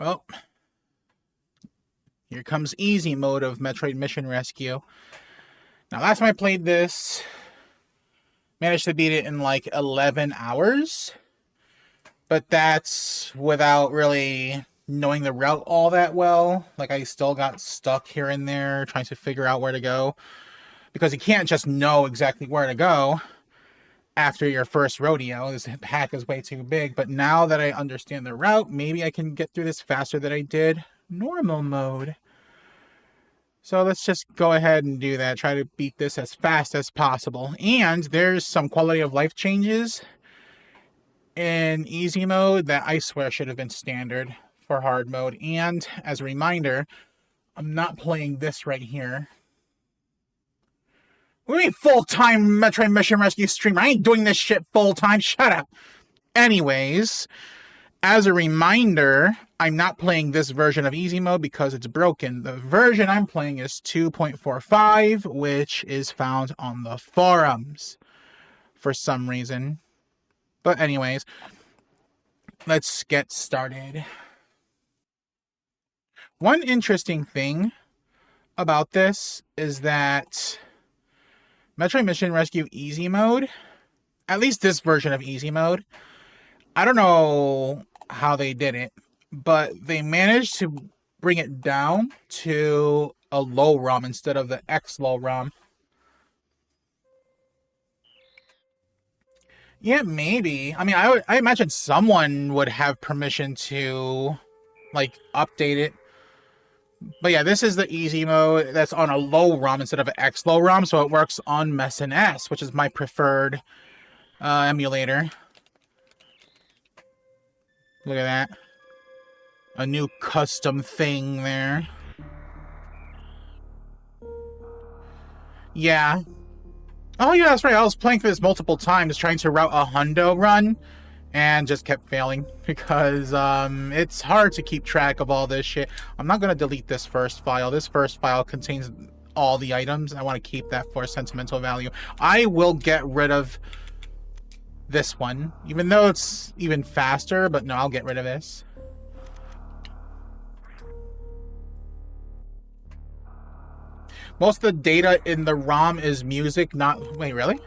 Well, here comes easy mode of Metroid Mission Rescue. Now, last time I played this, managed to beat it in like 11 hours. But that's without really knowing the route all that well. Like, I still got stuck here and there trying to figure out where to go. Because you can't just know exactly where to go after your first rodeo. This hack is way too big. But now that I understand the route, maybe I can get through this faster than I did normal mode. So let's just go ahead and do that. Try to beat this as fast as possible. And there's some quality of life changes in easy mode that I swear should have been standard for hard mode. And as a reminder, I'm not playing this right here. What do you mean full-time Metroid Mission Rescue streamer? I ain't doing this shit full-time. Shut up. Anyways, as a reminder, I'm not playing this version of easy mode because it's broken. The version I'm playing is 2.45, which is found on the forums for some reason. But anyways, let's get started. One interesting thing about this is that Metroid Mission Rescue Easy Mode, at least this version of Easy Mode, I don't know how they did it, but they managed to bring it down to a low ROM instead of the X low ROM. Yeah, maybe. I mean, I imagine someone would have permission to, like, update it. But yeah, this is the easy mode that's on a low ROM instead of an X low ROM, so it works on MES, which is my preferred emulator. Look at that. A new custom thing there. Yeah. Oh yeah, that's right. I was playing through this multiple times trying to route a hundo run and just kept failing because it's hard to keep track of all this shit. I'm not going to delete this first file. This first file contains all the items. I want to keep that for sentimental value. I will get rid of this one, even though it's even faster, but no, I'll get rid of this. Most of the data in the ROM is music, not... Wait, really?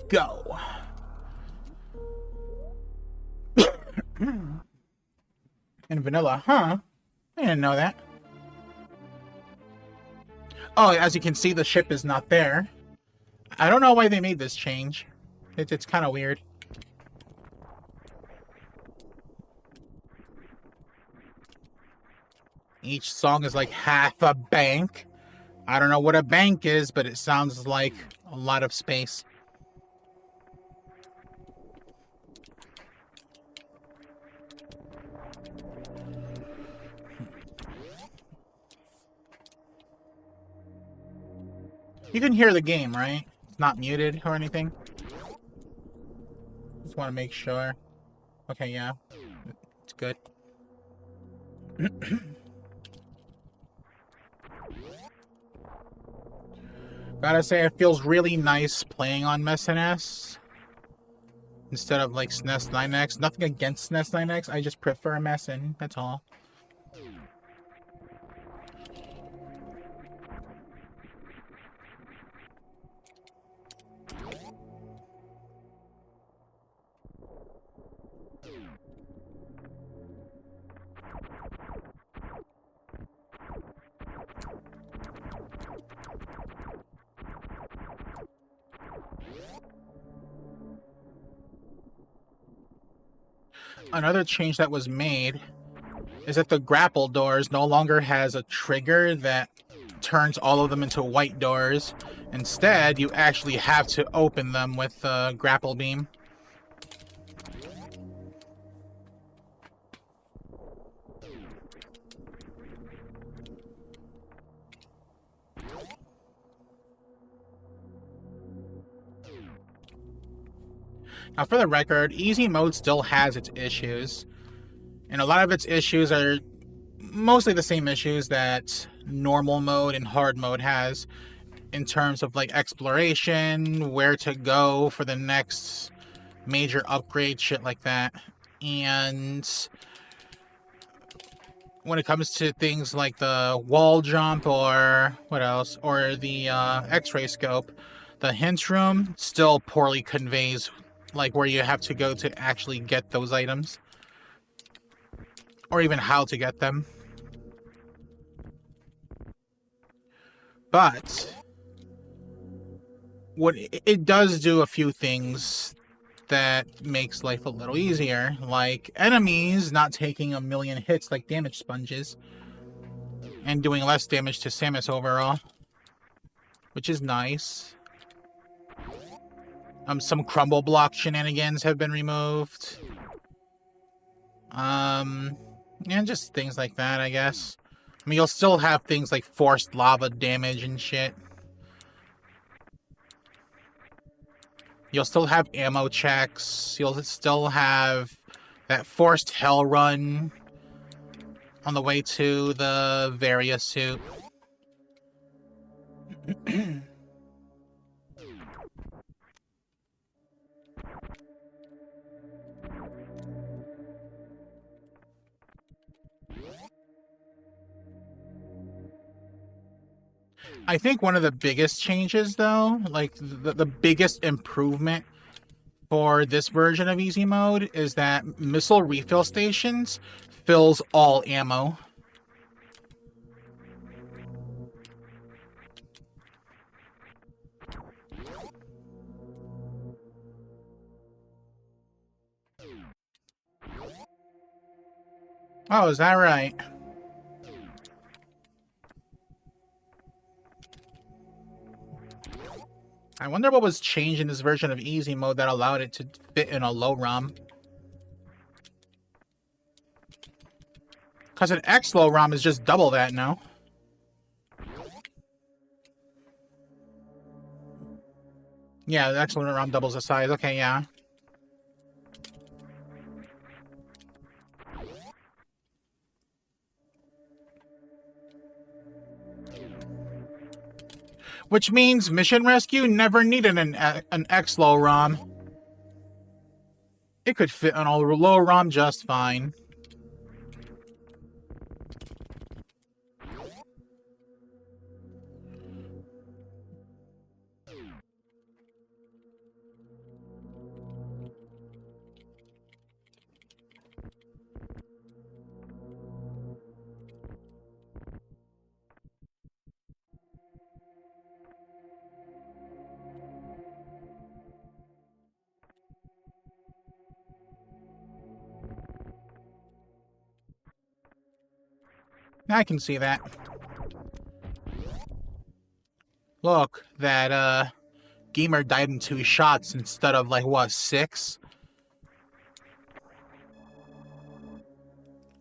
Go. In vanilla, huh? I didn't know that. Oh, as you can see, the ship is not there. I don't know why they made this change. It's kind of weird. Each song is like half a bank. I don't know what a bank is, but it sounds like a lot of space. You can hear the game, right? It's not muted or anything. Just want to make sure. Okay, yeah. It's good. Gotta say, it feels really nice playing on MES instead of like SNES 9X. Nothing against SNES 9X, I just prefer MES, that's all. Another change that was made is that the grapple doors no longer has a trigger that turns all of them into white doors. Instead, you actually have to open them with the grapple beam. Now, for the record, easy mode still has its issues. And a lot of its issues are mostly the same issues that normal mode and hard mode has. in terms of like exploration, where to go for the next major upgrade, shit like that. And when it comes to things like the wall jump or what else, or the x-ray scope, the hints room still poorly conveys like where you have to go to actually get those items, or even how to get them. But what it does do a few things that makes life a little easier, like enemies not taking a million hits like damage sponges, and doing less damage to Samus overall, which is nice. Some crumble block shenanigans have been removed. And just things like that, I guess. I mean, you'll still have things like forced lava damage and shit. You'll still have ammo checks. You'll still have that forced hell run on the way to the Varia suit. I think one of the biggest changes, though, like the biggest improvement for this version of easy mode is that missile refill stations fills all ammo. Oh, is that right? I wonder what was changed in this version of easy mode that allowed it to fit in a low ROM. Because an X low ROM is just double that now. Yeah, the X low ROM doubles the size. Okay, yeah. Which means Mission Rescue never needed an X low ROM. It could fit on a low ROM just fine. I can see that. Look, that gamer died in 2 shots instead of like what, 6?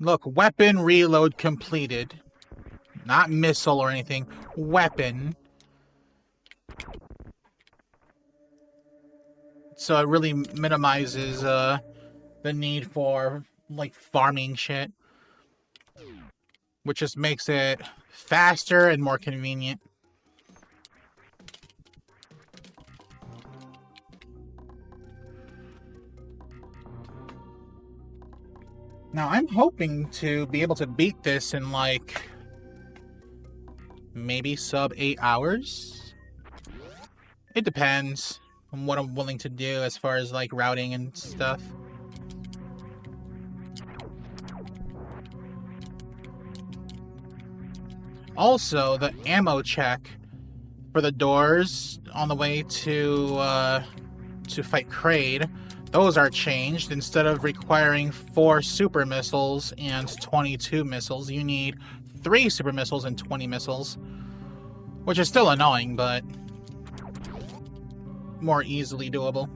Look, weapon reload completed. Not missile or anything. Weapon. So it really minimizes the need for like farming shit, which just makes it faster and more convenient. Now I'm hoping to be able to beat this in like maybe sub 8 hours. It depends on what I'm willing to do as far as like routing and stuff. Also, the ammo check for the doors on the way to fight Kraid, those are changed. Instead of requiring 4 super missiles and 22 missiles, you need 3 super missiles and 20 missiles, which is still annoying, but more easily doable.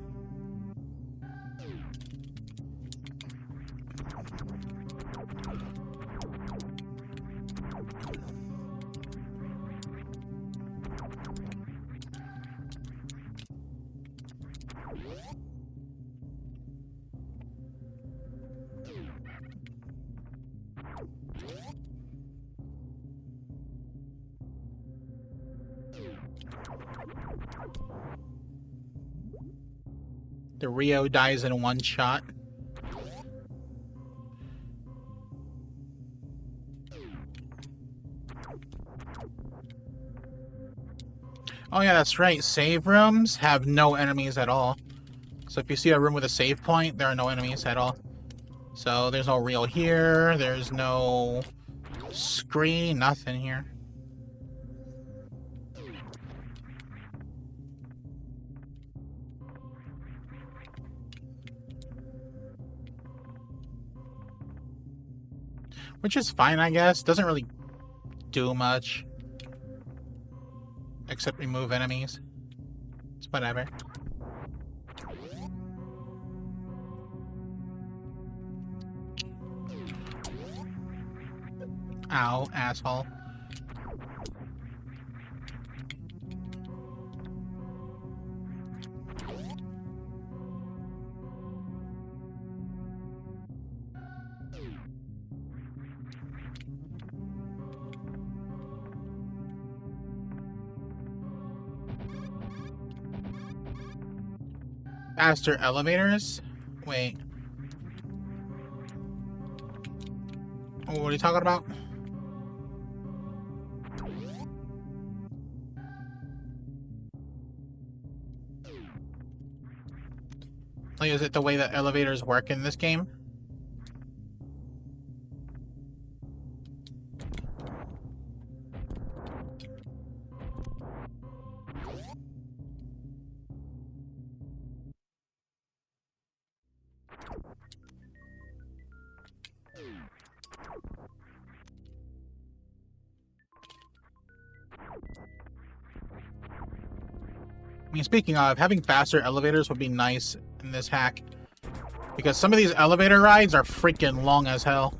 The Rio dies in one shot. Oh yeah, that's right. Save rooms have no enemies at all. So if you see a room with a save point, there are no enemies at all. So there's no Rio here. There's no screen. Nothing here. Which is fine, I guess. Doesn't really do much. Except remove enemies. It's whatever. Ow, asshole. Faster elevators? Wait. What are you talking about? Like, is it the way that elevators work in this game? I mean, speaking of, having faster elevators would be nice in this hack. Because some of these elevator rides are freaking long as hell.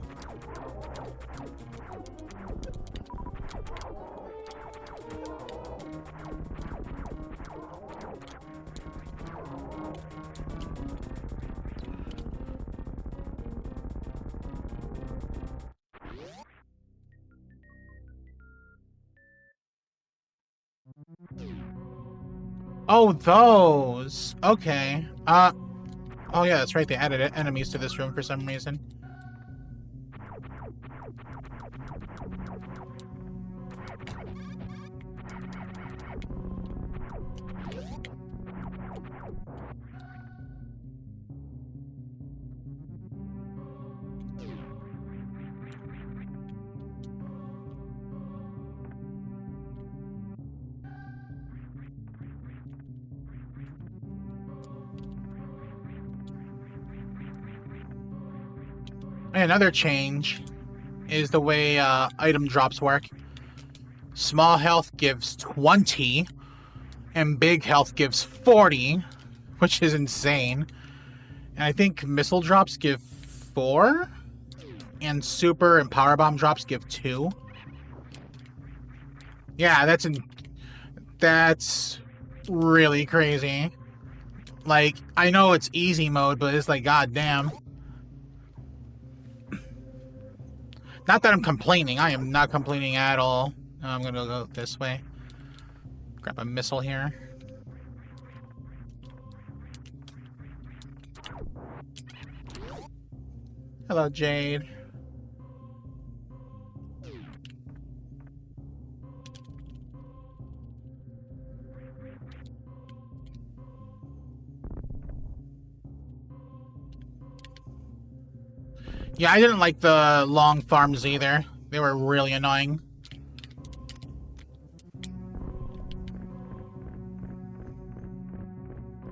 Oh, those. Okay. Oh yeah, that's right. They added enemies to this room for some reason. And another change is the way item drops work. Small health gives 20, and big health gives 40, which is insane. And I think missile drops give 4, and super and power bomb drops give 2. Yeah, that's really crazy. Like, I know it's easy mode, but it's like, goddamn. Not that I'm complaining. I am not complaining at all. I'm gonna go this way. Grab a missile here. Hello, Jade. Yeah, I didn't like the long farms either. They were really annoying.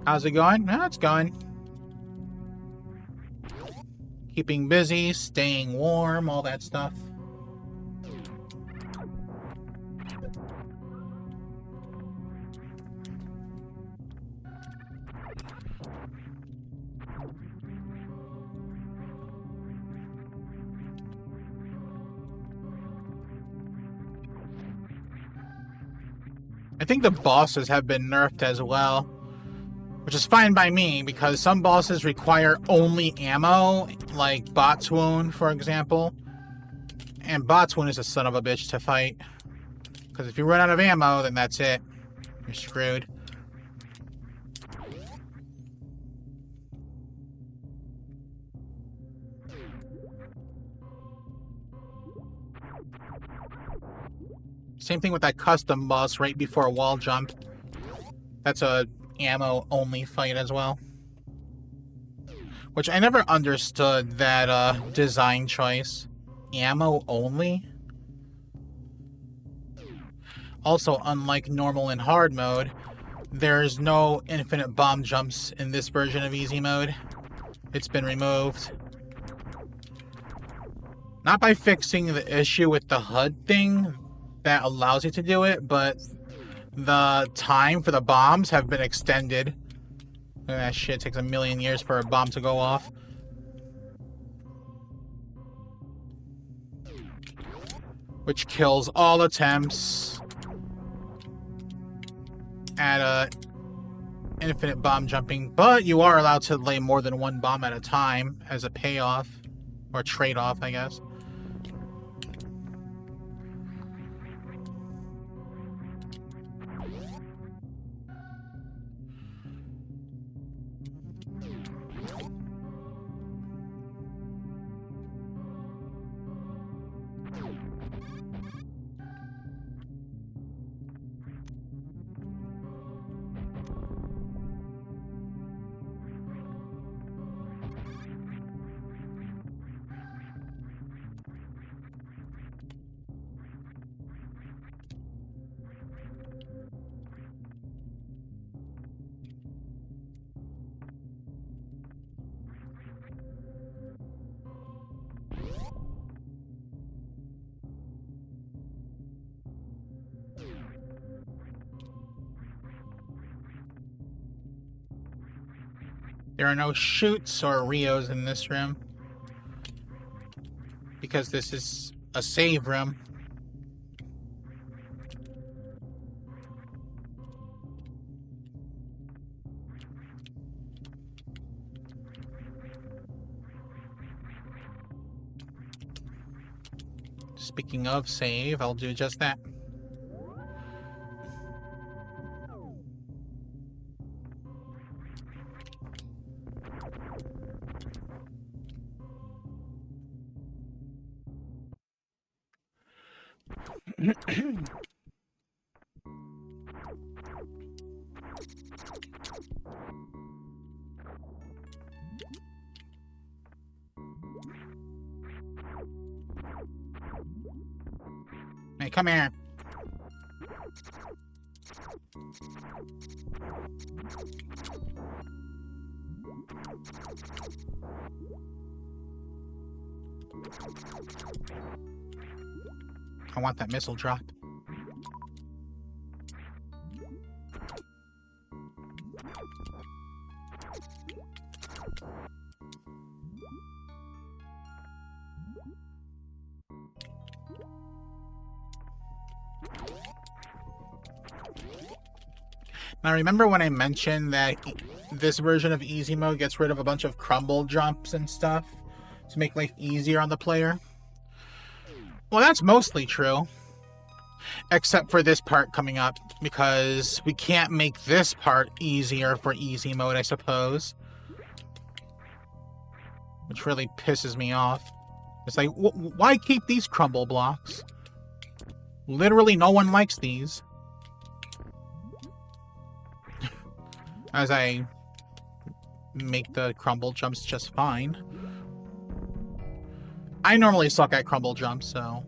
How's it going? No, it's going. Keeping busy, staying warm, all that stuff. I think the bosses have been nerfed as well, which is fine by me because some bosses require only ammo, like Bot's Wound, for example. And Bot's Wound is a son of a bitch to fight. Because if you run out of ammo, then that's it. You're screwed. Same thing with that custom boss right before a wall jump. That's a ammo-only fight as well. Which I never understood that design choice. Ammo-only? Also, unlike normal and hard mode, there's no infinite bomb jumps in this version of easy mode. It's been removed. Not by fixing the issue with the HUD thing that allows you to do it, but the time for the bombs have been extended. That shit takes a million years for a bomb to go off. Which kills all attempts at infinite bomb jumping, but you are allowed to lay more than one bomb at a time as a payoff, or trade-off, I guess. There are no chutes or Rios in this room, because this is a save room. Speaking of save, I'll do just that. Hey, come here. I want that missile drop. Now, remember when I mentioned that this version of easy mode gets rid of a bunch of crumble jumps and stuff to make life easier on the player? Well, that's mostly true. Except for this part coming up, because we can't make this part easier for easy mode, I suppose. Which really pisses me off. It's like, why keep these crumble blocks? Literally no one likes these. As I make the crumble jumps just fine. I normally suck at crumble jumps, so...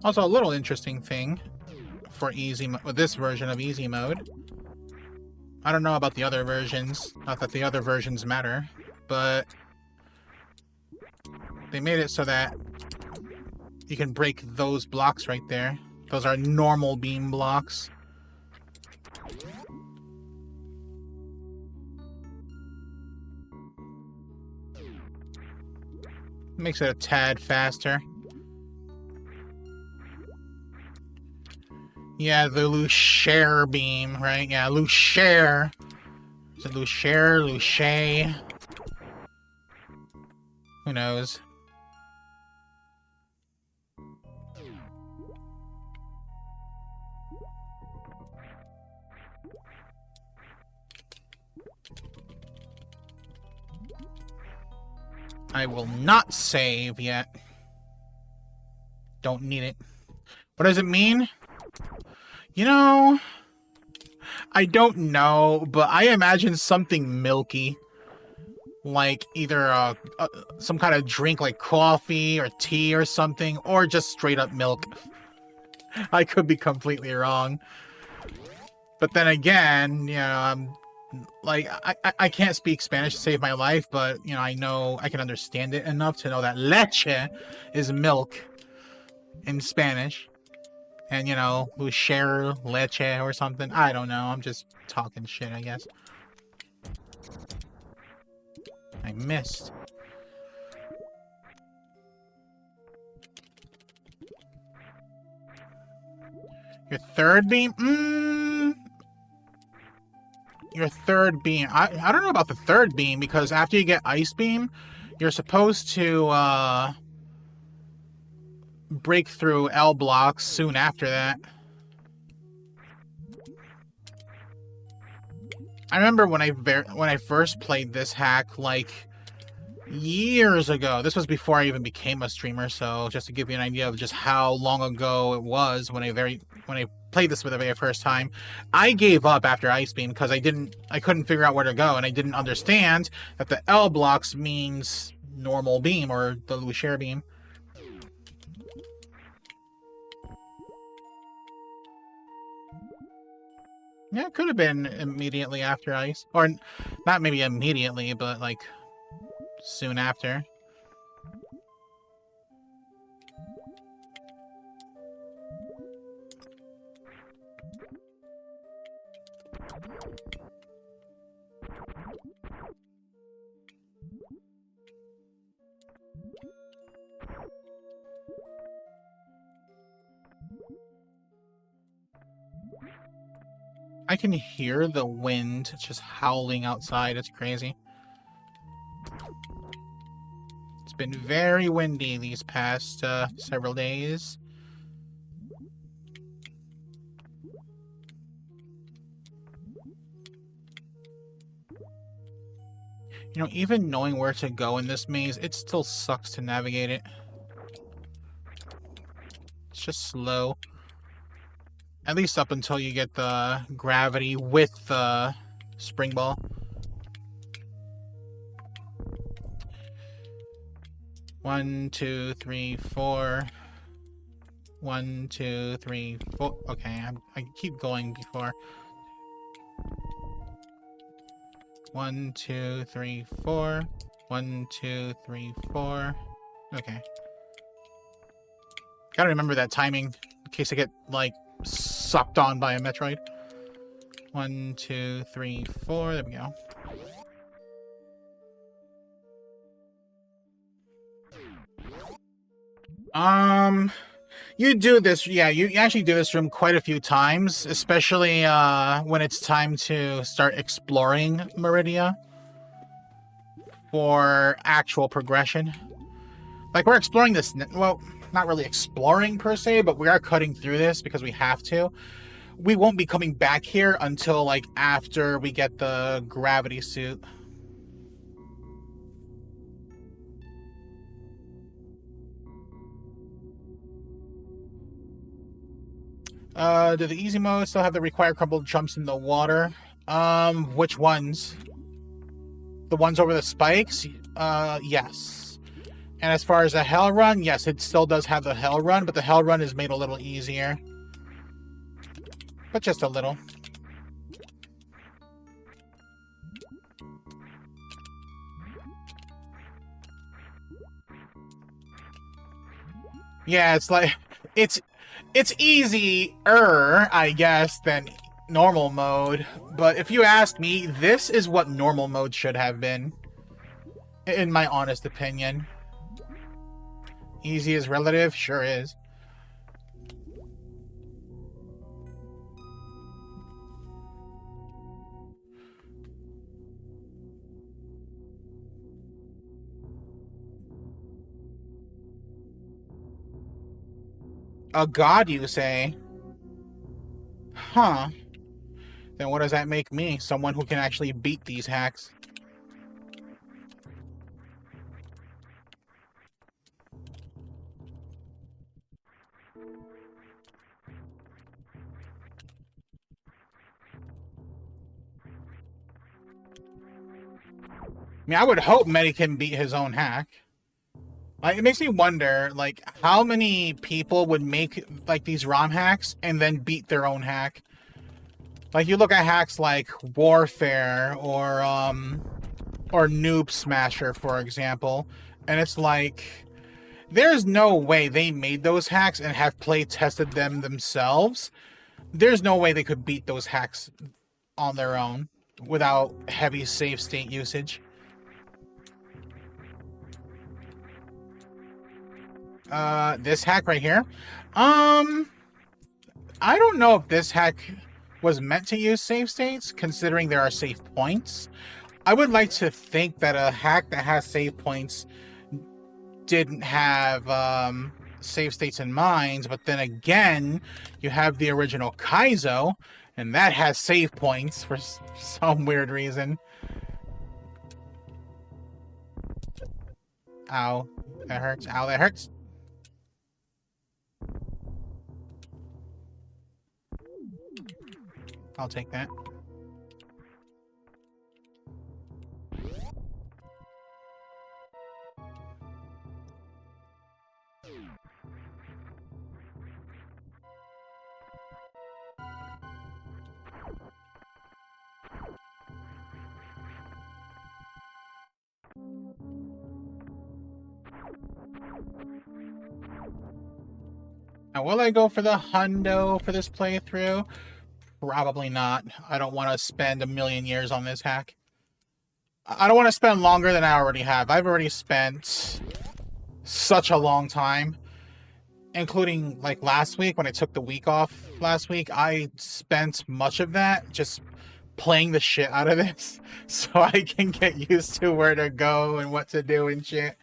Also, a little interesting thing for this version of easy mode. I don't know about the other versions. Not that the other versions matter, but they made it so that you can break those blocks right there. Those are normal beam blocks. Makes it a tad faster. Yeah, the Luchaire beam, right? Yeah, Luchaire. Is it Luchaire? Luche? Who knows? I will not save yet. Don't need it. What does it mean? You know, I don't know, but I imagine something milky. Like either some kind of drink like coffee or tea or something, or just straight up milk. I could be completely wrong. But then again, you know, like, I can't speak Spanish to save my life, but, you know I can understand it enough to know that leche is milk in Spanish. And, you know, we share leche or something. I don't know. I'm just talking shit, I guess. I missed. Your third beam? Your third beam. I don't know about the third beam, because after you get ice beam, you're supposed to, break through L blocks soon after that. I remember when I first played this hack, like, years ago. This was before I even became a streamer, so just to give you an idea of just how long ago it was when I played this for the very first time, I gave up after Ice Beam because I couldn't figure out where to go, and I didn't understand that the L blocks means normal beam or the Lucier beam. Yeah, it could have been immediately after Ice. Or, not maybe immediately, but, like, soon after. I can hear the wind just howling outside. It's crazy. It's been very windy these past several days. You know, even knowing where to go in this maze, it still sucks to navigate it. It's just slow. At least up until you get the gravity with the spring ball. One, two, three, four. 1, 2, 3, 4. Okay, I keep going before. 1, 2, 3, 4. 1, 2, 3, 4. Okay. Gotta remember that timing in case I get, like, sucked on by a Metroid. 1, 2, 3, 4. There we go. You do this, yeah, you actually do this room quite a few times, especially when it's time to start exploring Meridia for actual progression. Like, we're exploring this, well, not really exploring per se, but we are cutting through this because we have to. We won't be coming back here until, like, after we get the gravity suit. Do the easy mode still have the required crumbled jumps in the water? Which ones? The ones over the spikes? Yes. And as far as the hell run, yes, it still does have the hell run, but the hell run is made a little easier. But just a little. Yeah, it's like, it's easier, I guess, than normal mode. But if you ask me, this is what normal mode should have been, in my honest opinion. Easy is relative, sure is. A god, you say? Huh. Then what does that make me? Someone who can actually beat these hacks. I mean, I would hope Medi can beat his own hack. Like, it makes me wonder, like, how many people would make, like, these ROM hacks and then beat their own hack? Like, you look at hacks like Warfare or Noob Smasher, for example, and it's like, there's no way they made those hacks and have play tested them themselves. There's no way they could beat those hacks on their own without heavy save state usage. This hack right here. I don't know if this hack was meant to use save states, considering there are save points. I would like to think that a hack that has save points didn't have save states in mind, but then again, you have the original Kaizo, and that has save points for some weird reason. Ow, that hurts. Ow, that hurts. I'll take that. Now, will I go for the hundo for this playthrough? Probably not. I don't want to spend a million years on this hack. I don't want to spend longer than I already have. I've already spent such a long time, including like last week when I took the week off last week. I spent much of that just playing the shit out of this so I can get used to where to go and what to do and shit.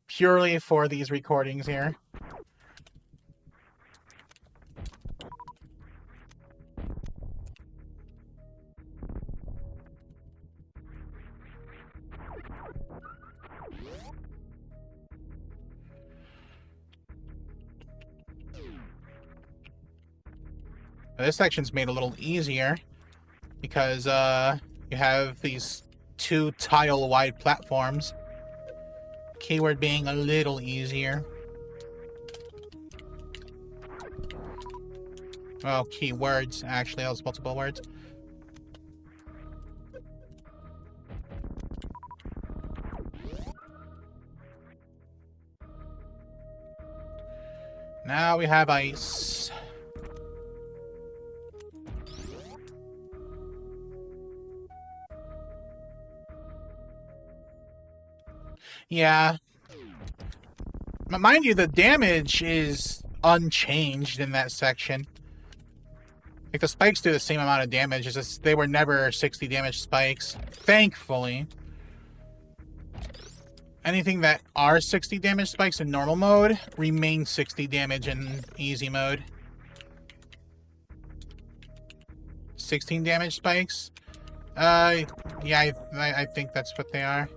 Purely for these recordings here. This section's made a little easier because you have these 2 tile-wide platforms. Keyword being a little easier. Oh, keywords. Actually, that was multiple words. Now we have ice. Yeah. But mind you, the damage is unchanged in that section. Like, the spikes do the same amount of damage, it's just they were never 60 damage spikes. Thankfully. Anything that are 60 damage spikes in normal mode remain 60 damage in easy mode. 16 damage spikes? Yeah, I think that's what they are.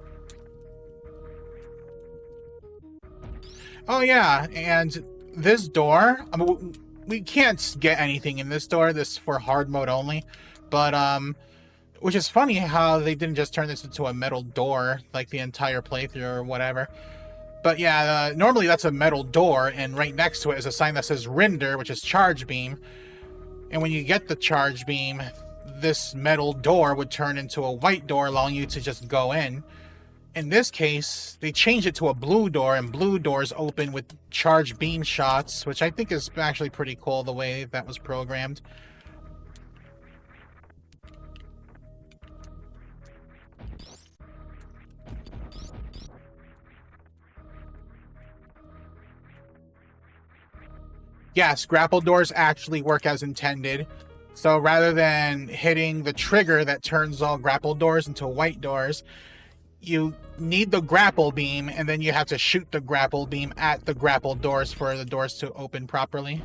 Oh yeah, and this door, I mean, we can't get anything in this door, this for hard mode only, but which is funny how they didn't just turn this into a metal door like the entire playthrough or whatever. But yeah, normally that's a metal door, and right next to it is a sign that says render, which is charge beam. And when you get the charge beam, this metal door would turn into a white door, allowing you to just go in. In this case, they changed it to a blue door, and blue doors open with charge beam shots, which I think is actually pretty cool the way that was programmed. Yes, grapple doors actually work as intended. So rather than hitting the trigger that turns all grapple doors into white doors, you need the grapple beam, and then you have to shoot the grapple beam at the grapple doors for the doors to open properly.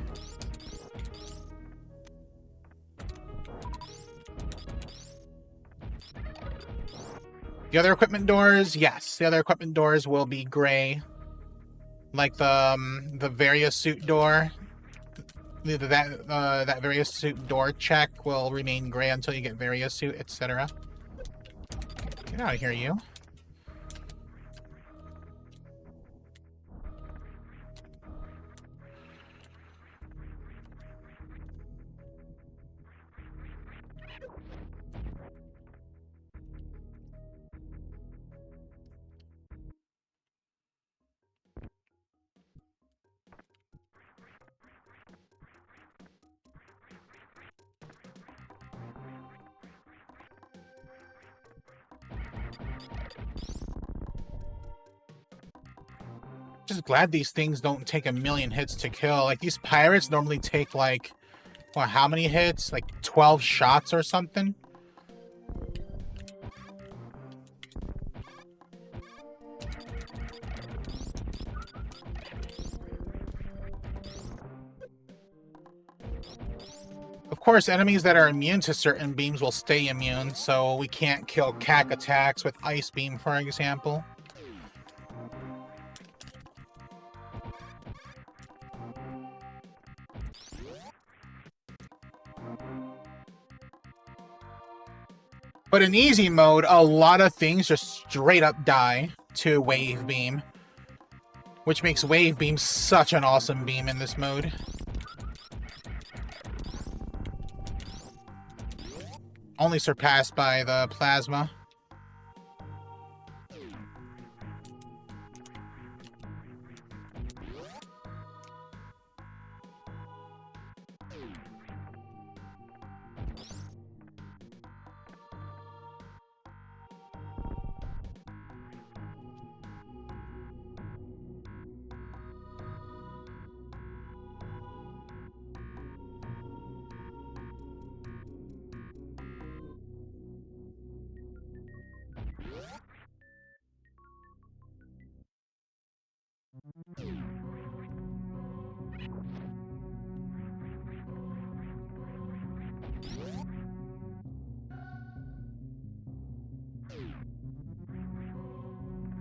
The other equipment doors, yes, the other equipment doors will be gray, like the various suit door. That various suit door check will remain gray until you get various suit, etc. Get out of here, you. Just glad these things don't take a million hits to kill. Like, these pirates normally take, like, what, how many hits? Like, 12 shots or something? Of course, enemies that are immune to certain beams will stay immune, so we can't kill CAC attacks with Ice Beam, for example. But in easy mode, a lot of things just straight up die to Wave Beam, which makes Wave Beam such an awesome beam in this mode. Only surpassed by the Plasma.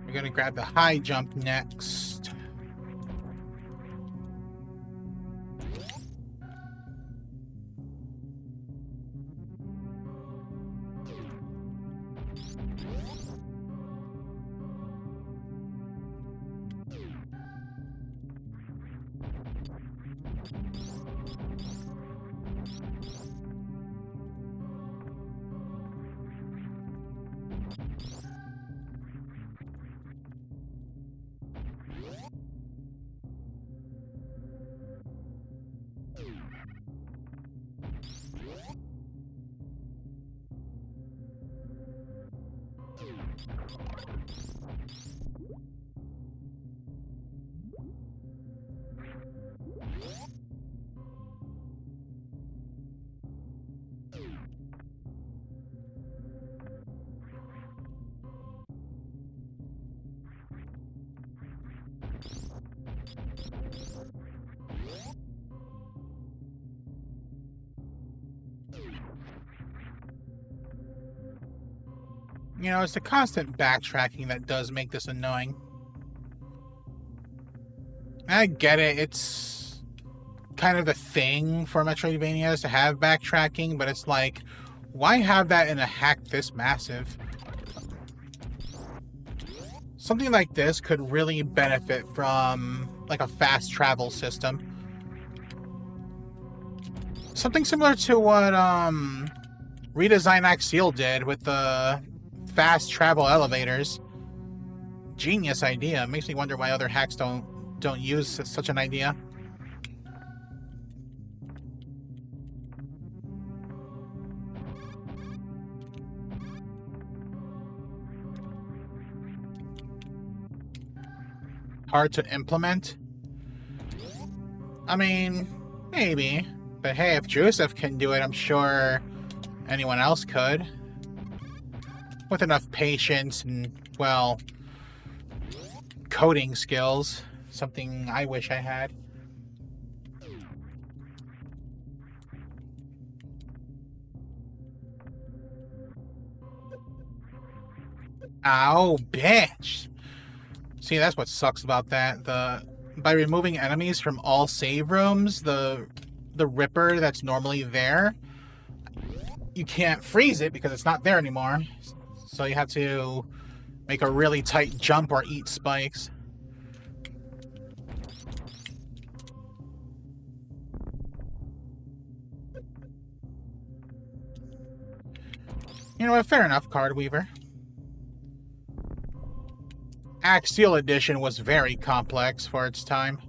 We're gonna grab the high jump next. You know, it's the constant backtracking that does make this annoying. I get it, it's kind of the thing for Metroidvanias to have backtracking, but it's like, why have that in a hack this massive? Something like this could really benefit from, like, a fast travel system. Something similar to what, Redesign Axial did with the fast travel elevators. Genius idea. Makes me wonder why other hacks don't use such an idea. Hard to implement? I mean, maybe. But hey, if Joseph can do it, I'm sure anyone else could. With enough patience and well, coding skills. Something I wish I had. Ow, bitch! See, that's what sucks about that. By removing enemies from all save rooms, the Ripper that's normally there, you can't freeze it because it's not there anymore. So you have to make a really tight jump or eat spikes. You know what? Fair enough, Card Weaver. Axial Edition was very complex for its time.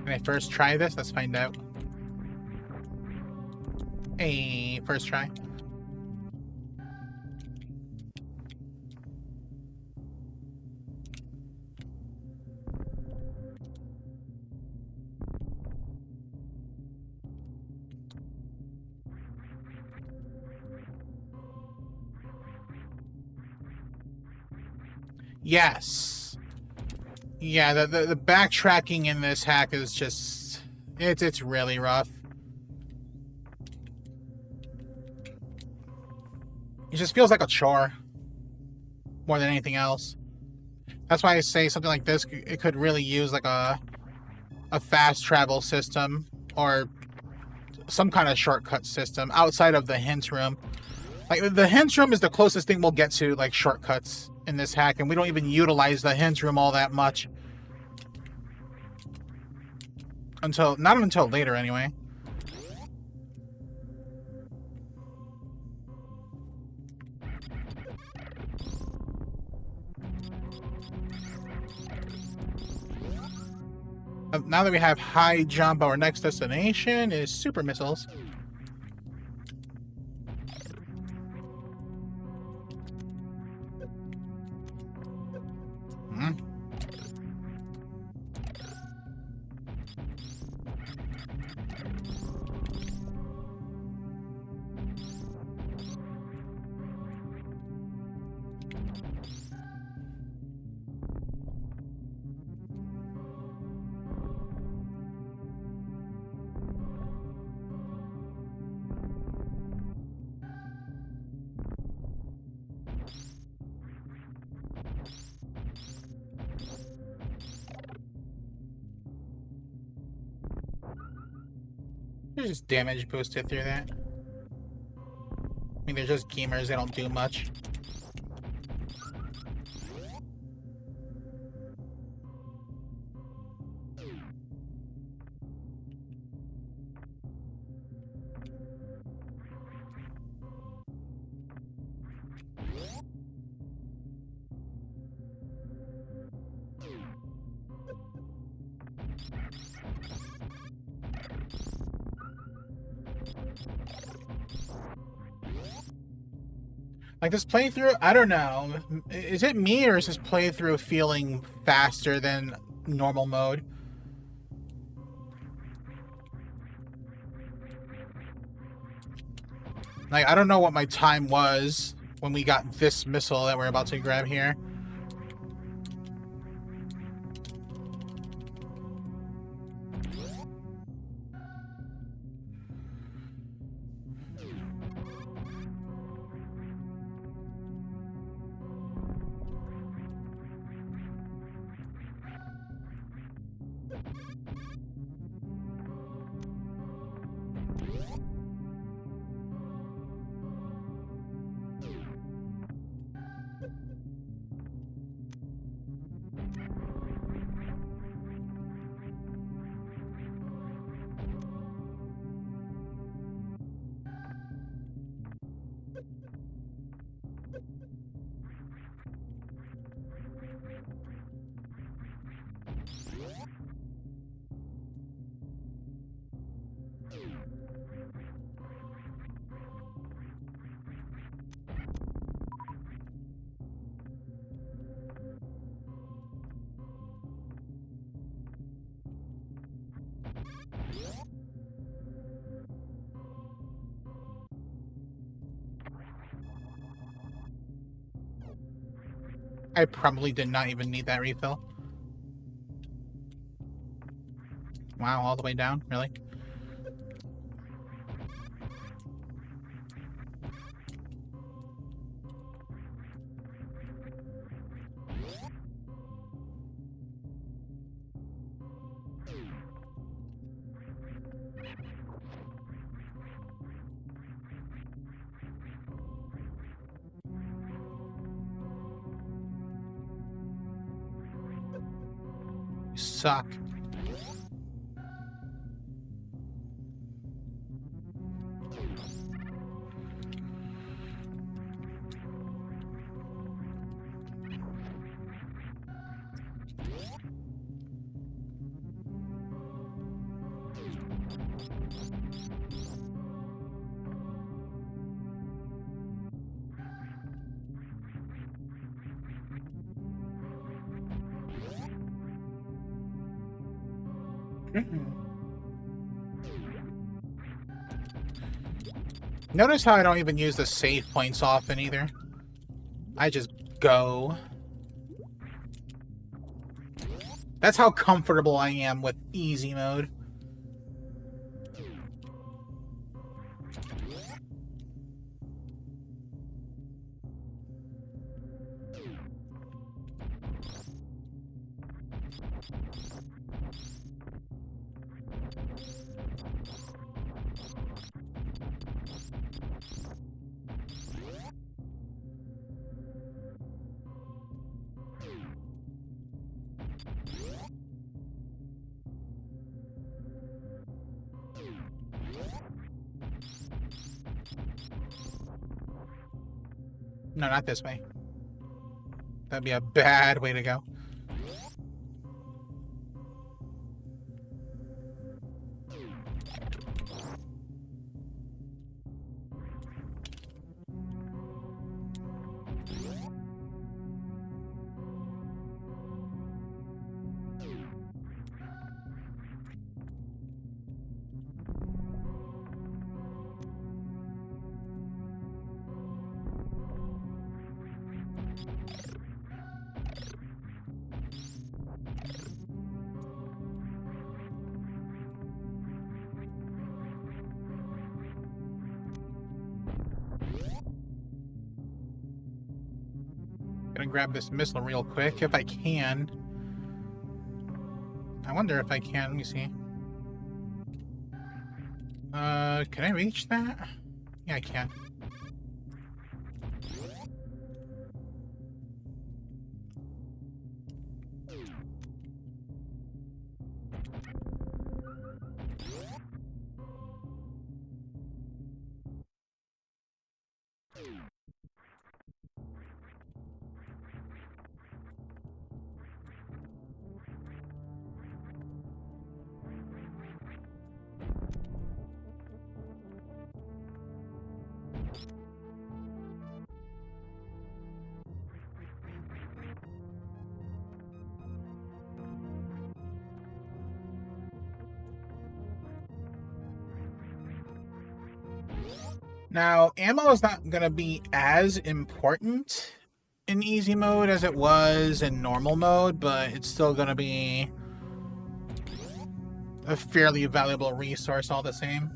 Can I first try this? Let's find out. Hey, first try. Yes. Yeah, the backtracking in this hack is just it's really rough. It just feels like a chore more than anything else. That's why I say something like this, it could really use like a fast travel system or some kind of shortcut system outside of the hint room. Like, the hint room is the closest thing we'll get to like shortcuts in this hack, and we don't even utilize the hint room all that much. Not until later anyway. Now that we have high jump, our next destination is super missiles. Hmm. There's just damage boosted through that. I mean, they're just gamers, they don't do much. Like, this playthrough, I don't know. Is it me, or is this playthrough feeling faster than normal mode? Like, I don't know what my time was when we got this missile that we're about to grab here. I probably did not even need that refill. Wow, all the way down? Really? You suck. Notice how I don't even use the save points often either. I just go. That's how comfortable I am with easy mode. No, not this way. That'd be a bad way to go. Gonna grab this missile real quick if I can. I wonder if I can. Let me see. Can I reach that? Yeah, I can. Now, ammo is not going to be as important in easy mode as it was in normal mode, but it's still going to be a fairly valuable resource all the same.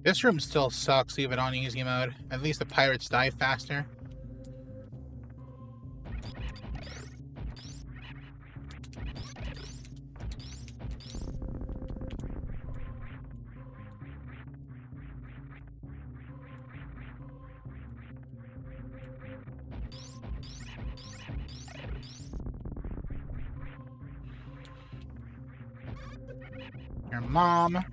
This room still sucks even on easy mode. At least the pirates die faster. Your mom.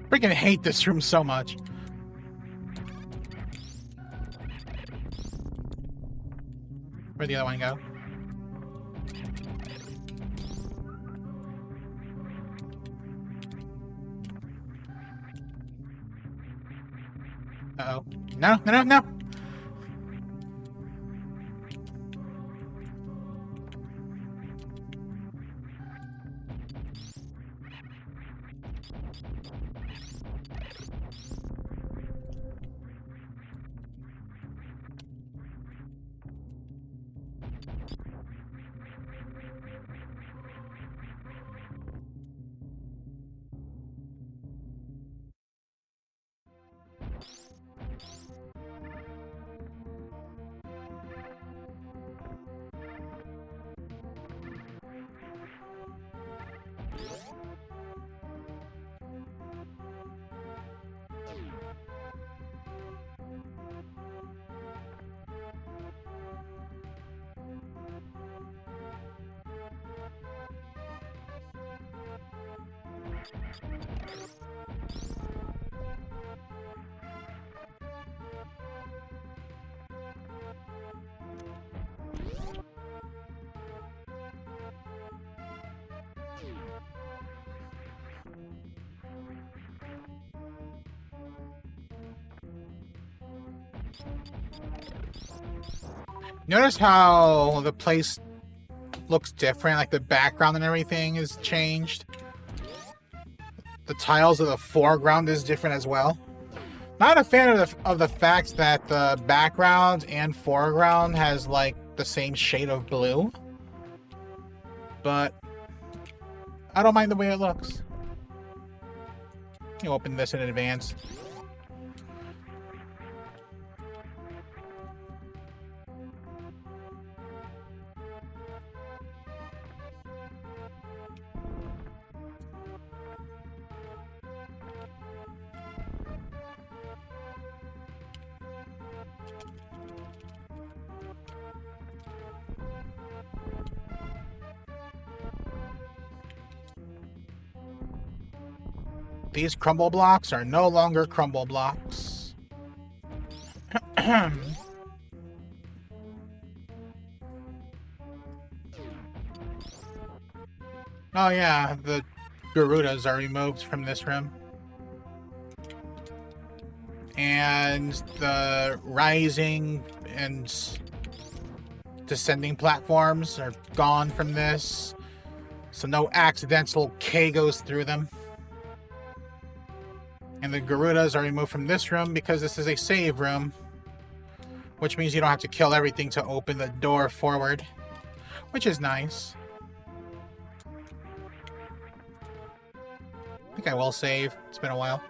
Freaking hate this room so much. Where'd the other one go? Uh-oh. No, no, no, no! Notice how the place looks different, like the background and everything is changed. The tiles of the foreground is different as well. Not a fan of the fact that the background and foreground has like the same shade of blue. But I don't mind the way it looks. You open this in advance. These crumble blocks are no longer crumble blocks. Oh yeah, the Garudas are removed from this room. And the rising and descending platforms are gone from this. So no accidental K goes through them. And the Garudas are removed from this room because this is a save room. Which means you don't have to kill everything to open the door forward. Which is nice. I think I will save. It's been a while.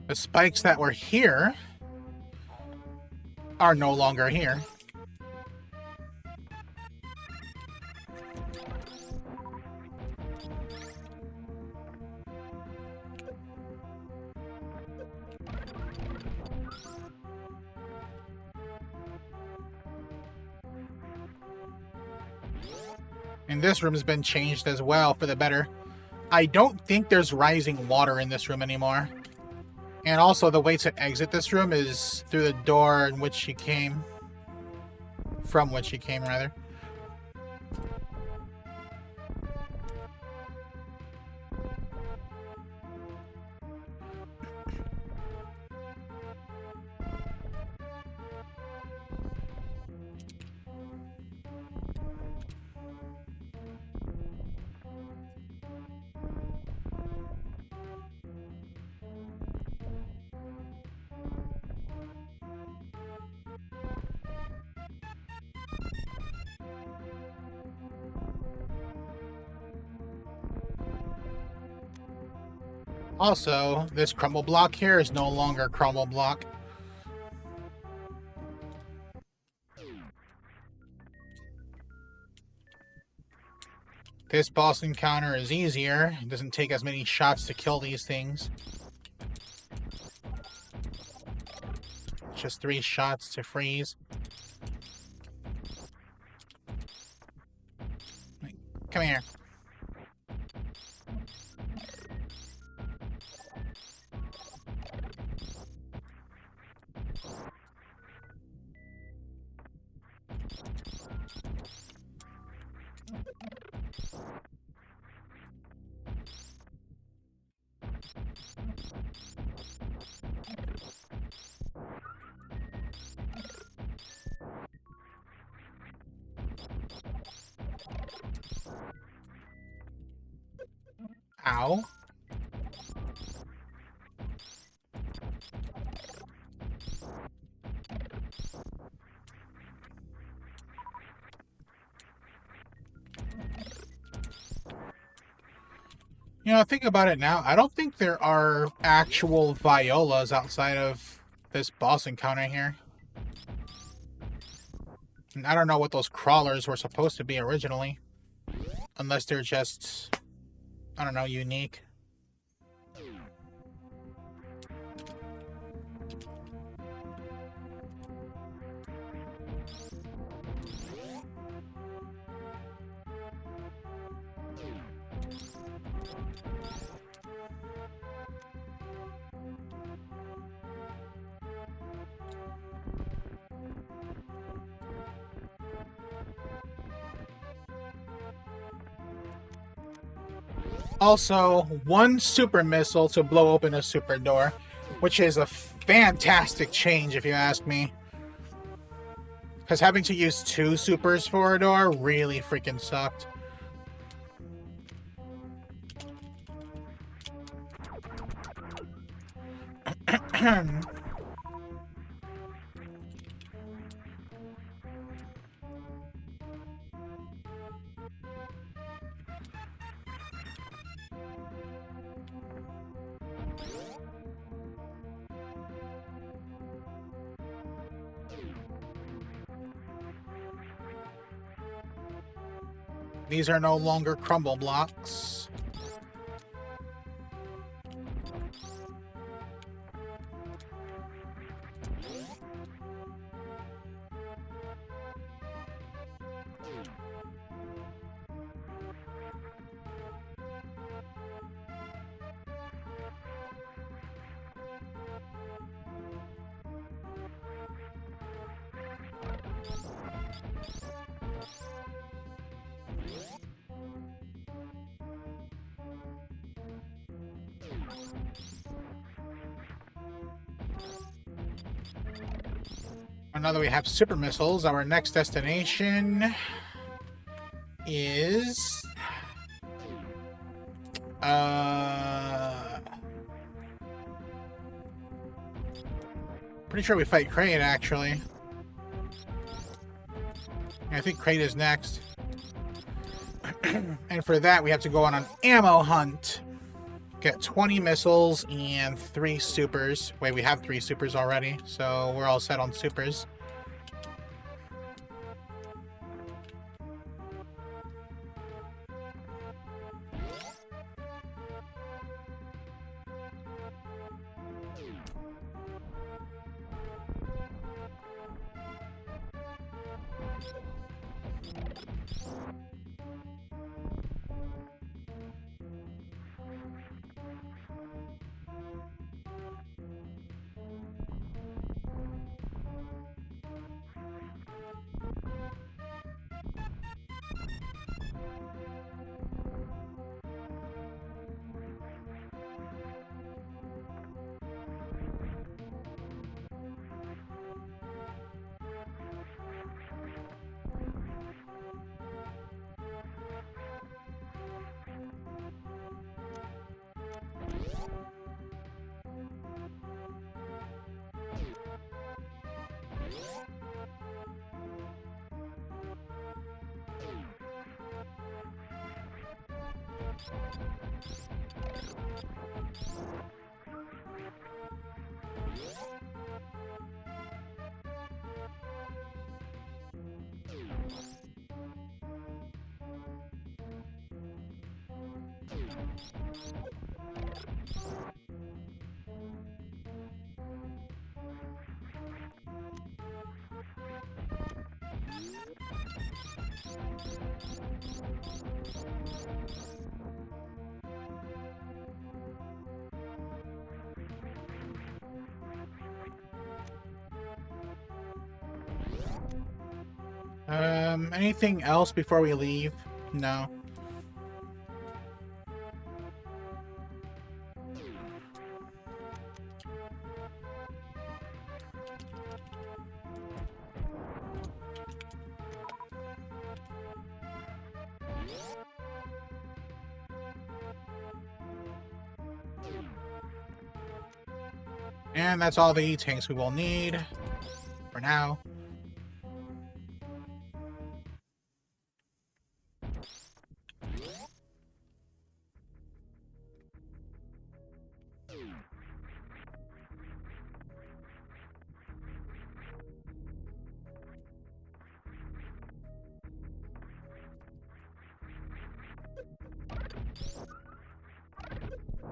The spikes that were here are no longer here. And this room has been changed as well for the better. I don't think there's rising water in this room anymore. And also the way to exit this room is through the door in which you came. From which you came, rather. Also, this crumble block here is no longer crumble block. This boss encounter is easier. It doesn't take as many shots to kill these things. Just 3 shots to freeze. Come here. Ow. You know, think about it now. I don't think there are actual violas outside of this boss encounter here. And I don't know what those crawlers were supposed to be originally. Unless they're just, I don't know, unique. Also, 1 super missile to blow open a super door, which is a fantastic change if you ask me. Because having to use 2 supers for a door really freaking sucked. These are no longer crumble blocks. Now that we have super missiles, our next destination is pretty sure we fight Kraid, actually. I think Kraid is next. And for that, we have to go on an ammo hunt. Get 20 missiles and 3 supers. Wait, we have 3 supers already, so we're all set on supers. Anything else before we leave? No. And that's all the E-tanks we will need for now.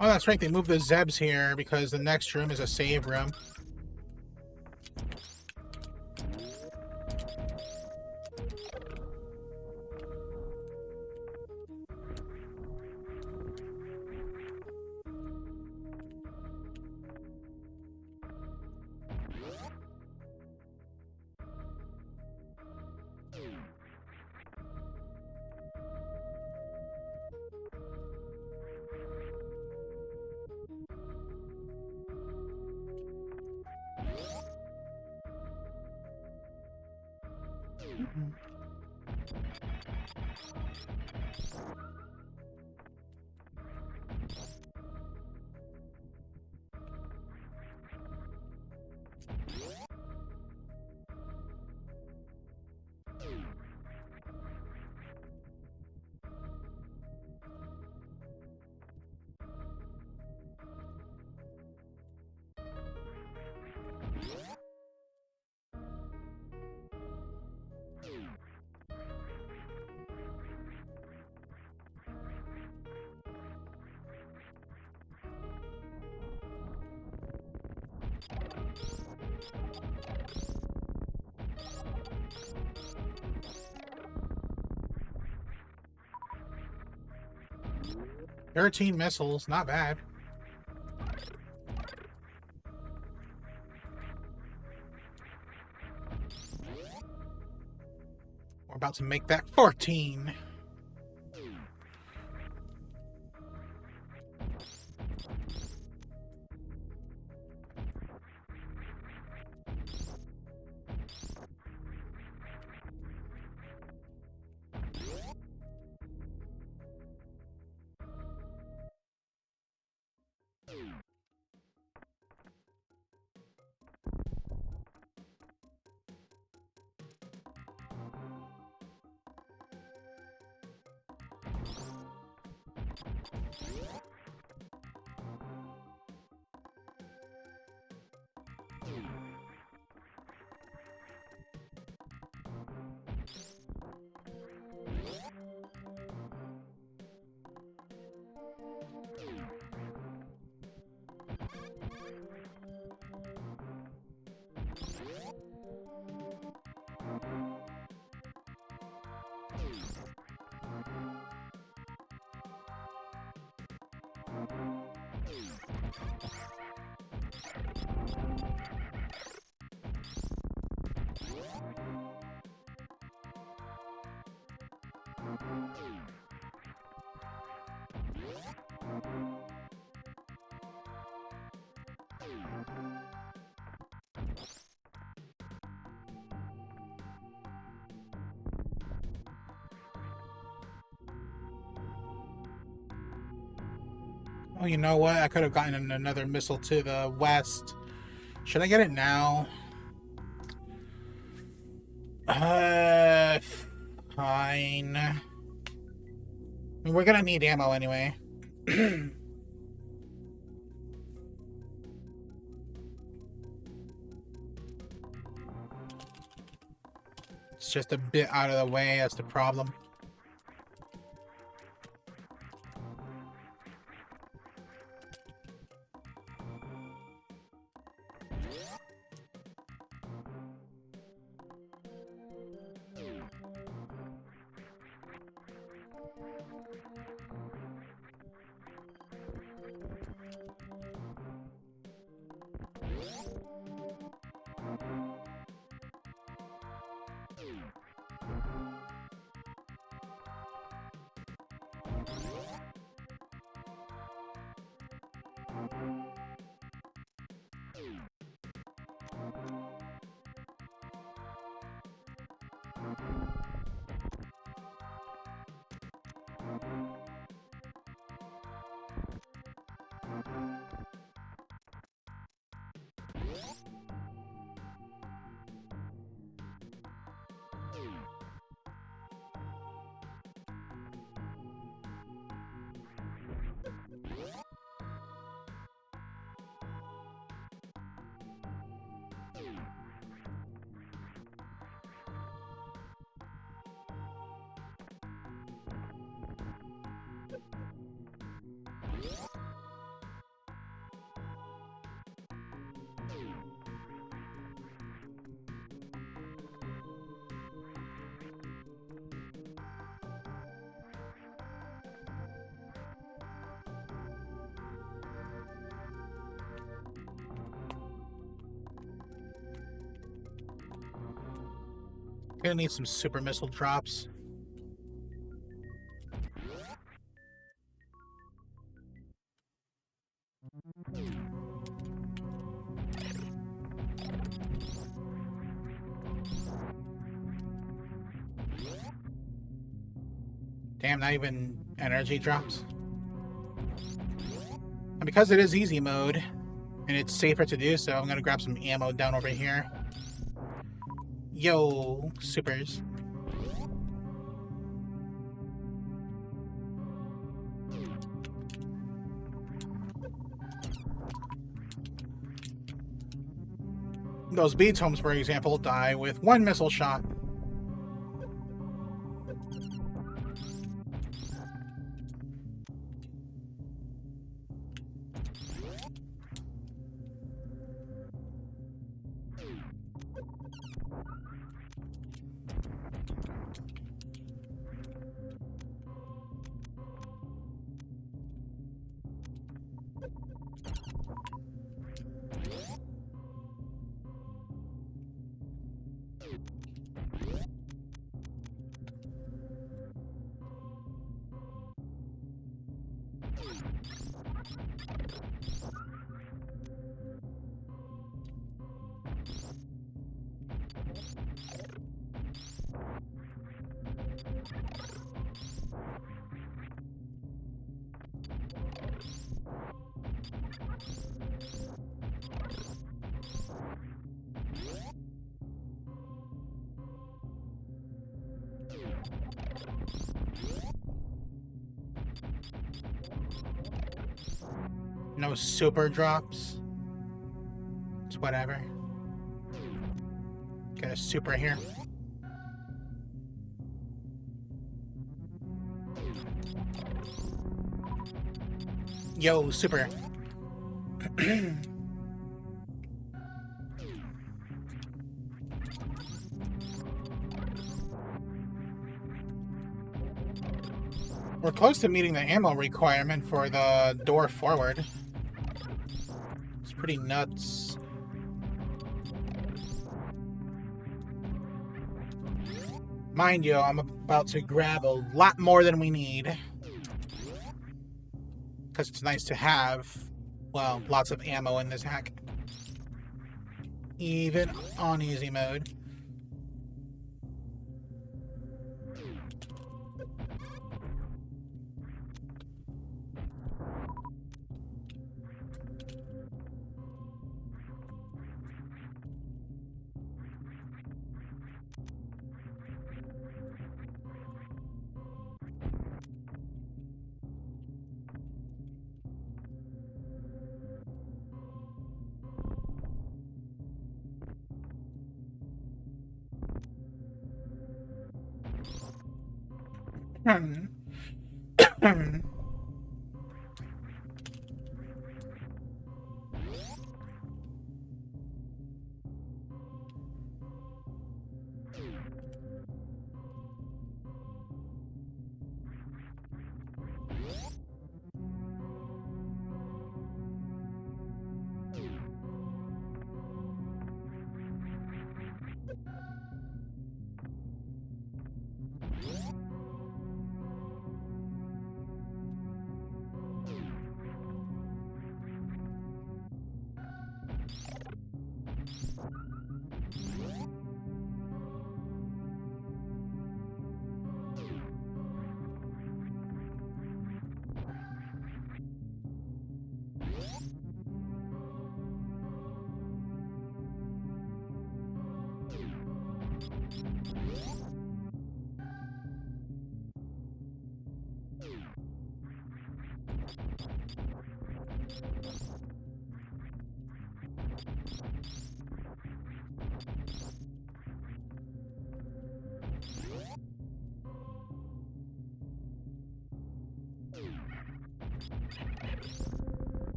Oh, that's right, they moved the Zebs here because the next room is a save room. "13 missiles, not bad." We're about to make that 14. Oh, you know what? I could have gotten another missile to the west. Should I get it now? Uh, Fine. I mean, we're gonna need ammo anyway. It's just a bit out of the way, that's the problem. Gonna need some super missile drops. Damn, not even energy drops. And because it is easy mode, and it's safer to do so, I'm gonna grab some ammo down over here. Yo, supers. Those bead homes, for example, die with one missile shot. No super drops. It's whatever. Get a super here. Yo, super. We're close to meeting the ammo requirement for the door forward. It's pretty nuts. Mind you, I'm about to grab a lot more than we need. Because it's nice to have, well, lots of ammo in this hack. Even on easy mode.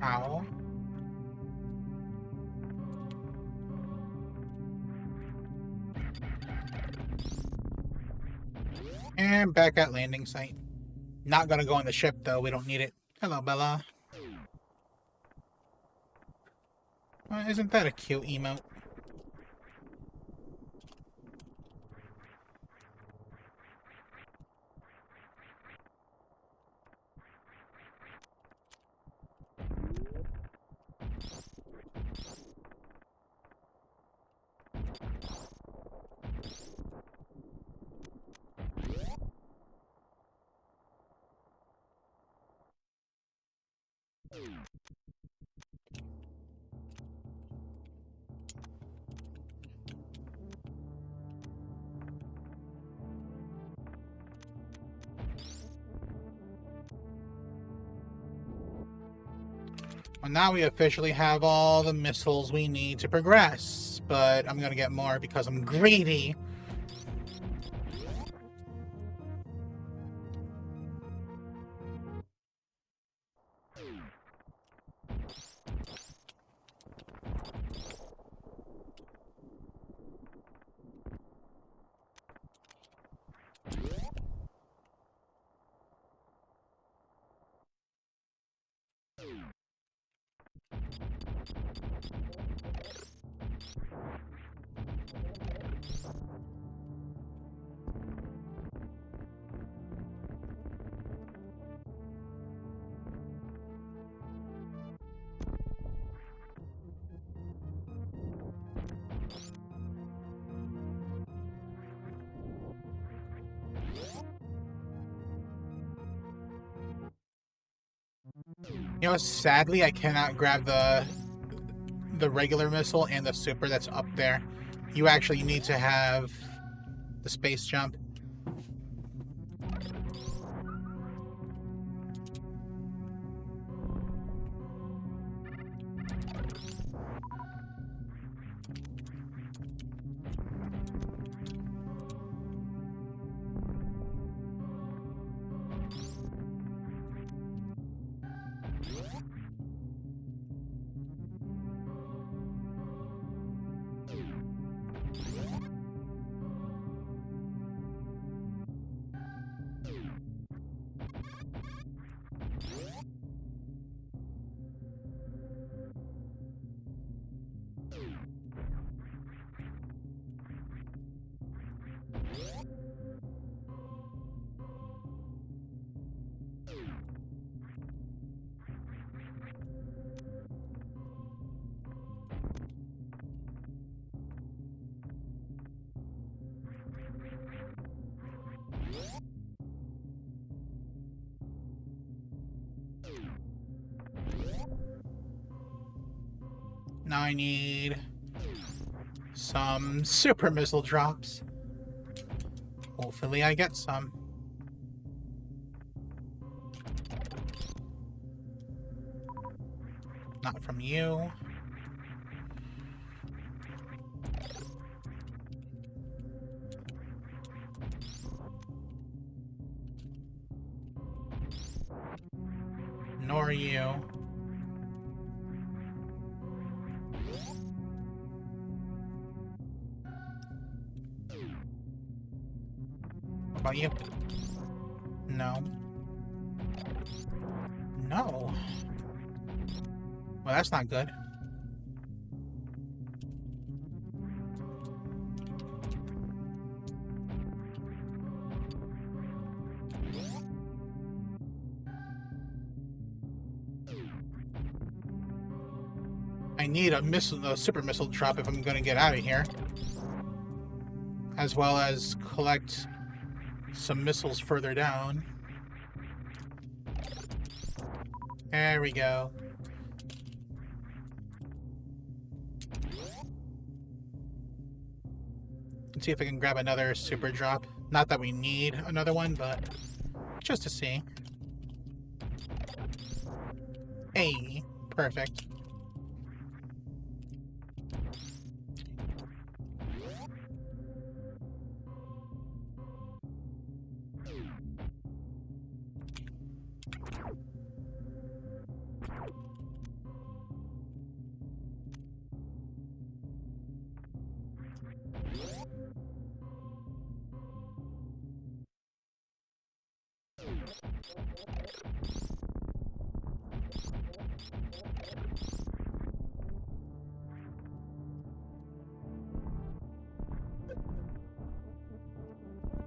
Ow. And back at landing site. Not gonna go on the ship, though. We don't need it. Hello, Bella. Isn't that a cute emote? Well, now we officially have all the missiles we need to progress, but I'm gonna get more because I'm greedy. You know, sadly, I cannot grab the regular missile and the super that's up there. You actually need to have the space jump. Now I need some super missile drops. Hopefully I get some. Not from you. Nor you. What about you? No. No. Well, that's not good. I need a super missile drop if I'm going to get out of here. As well as collect some missiles further down. There we go. Let's see if I can grab another super drop. Not that we need another one, but just to see. Hey, perfect.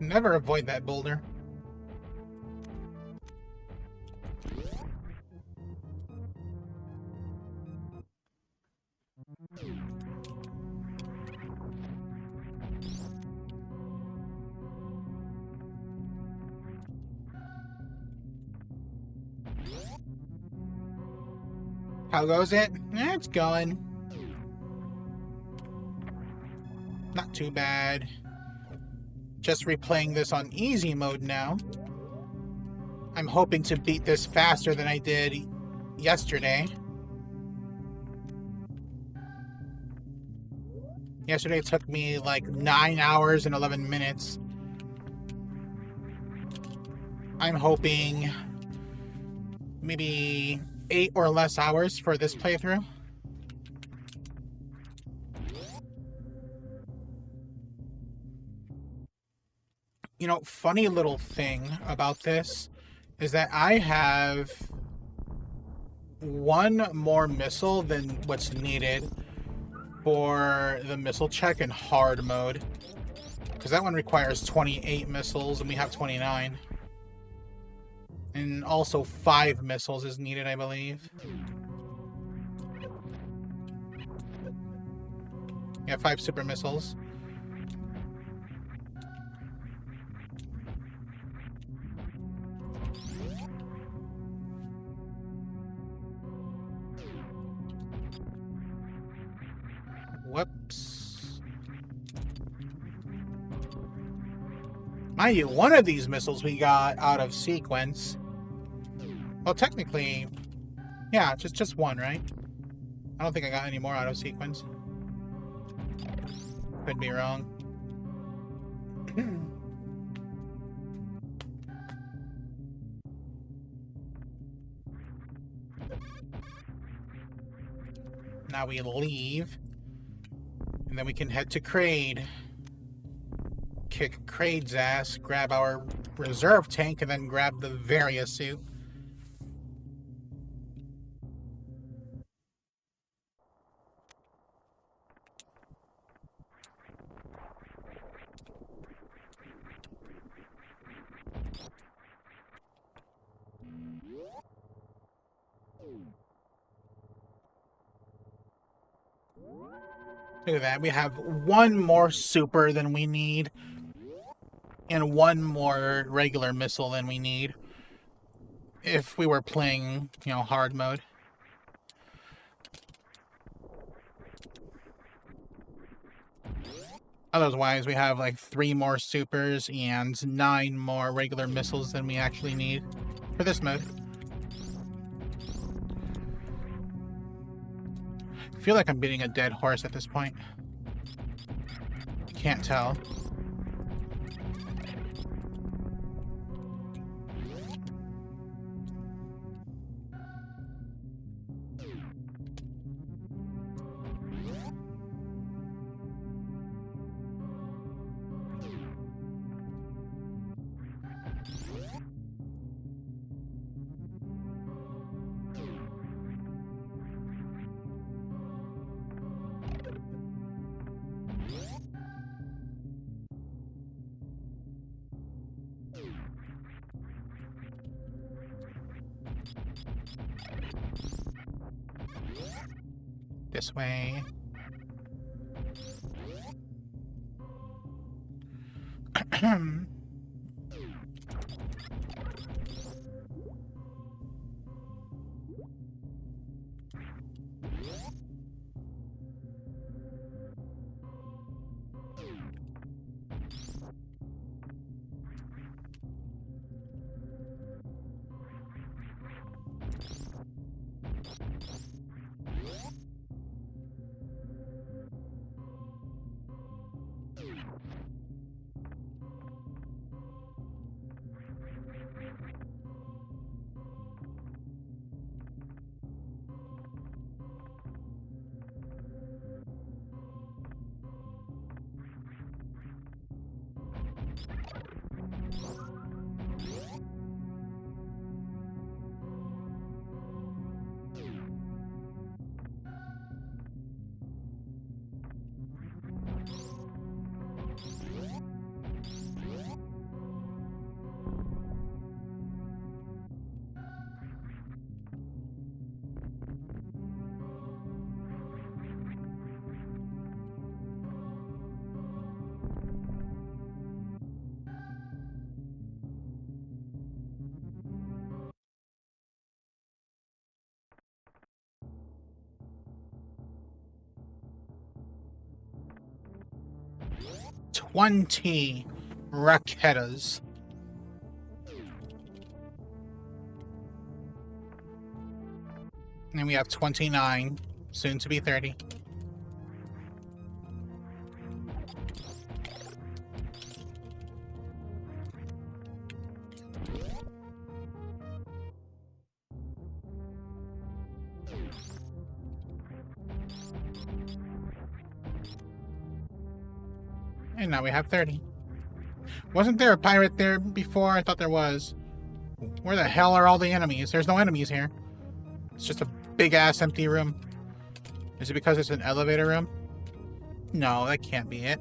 Never avoid that boulder. How goes it? It's going. Not too bad. Just replaying this on easy mode now. I'm hoping to beat this faster than I did yesterday. Yesterday it took me like 9 hours and 11 minutes. I'm hoping maybe 8 or less hours for this playthrough. You know, funny little thing about this is that I have one more missile than what's needed for the missile check in hard mode. Because that one requires 28 missiles and we have 29. And also 5 missiles is needed, I believe. Yeah, 5 super missiles. Whoops. Mind you, one of these missiles we got out of sequence. Well, technically, yeah, just one, right? I don't think I got any more out of sequence. Could be wrong. Now we leave. And then we can head to Kraid. Kick Kraid's ass, grab our reserve tank, and then grab the Varia suit. Look at that. We have one more super than we need. And one more regular missile than we need. If we were playing, you know, hard mode. Otherwise, we have like 3 more supers and 9 more regular missiles than we actually need for this mode. I feel like I'm beating a dead horse at this point. Can't tell. This way. 20 Raketas. And we have 29, soon to be 30. And now we have 30. Wasn't there a pirate there before? I thought there was. Where the hell are all the enemies? There's no enemies here. It's just a big-ass empty room. Is it because it's an elevator room? No, that can't be it.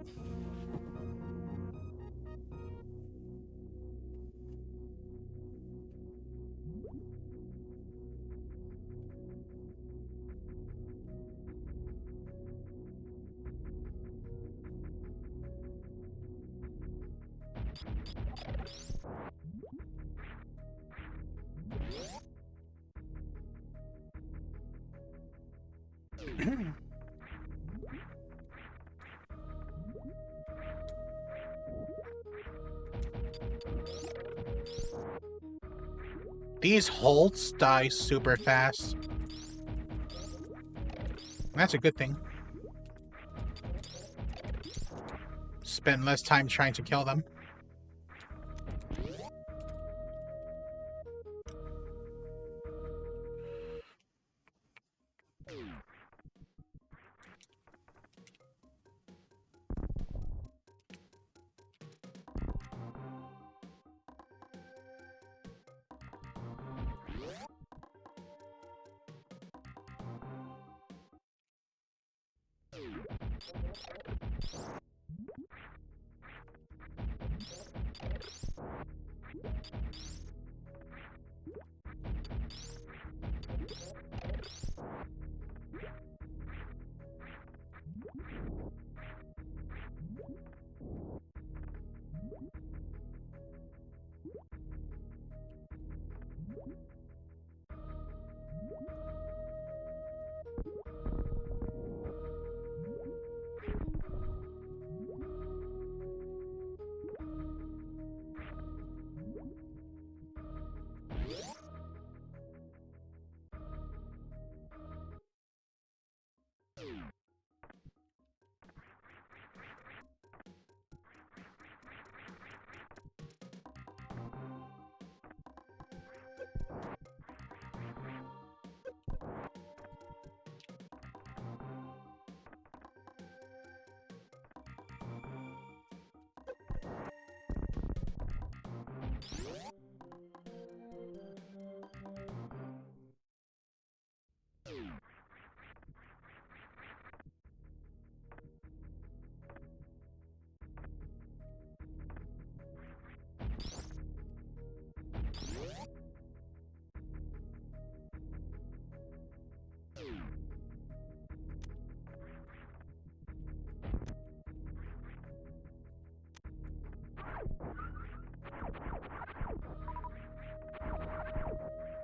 These Holts die super fast. That's a good thing. Spend less time trying to kill them.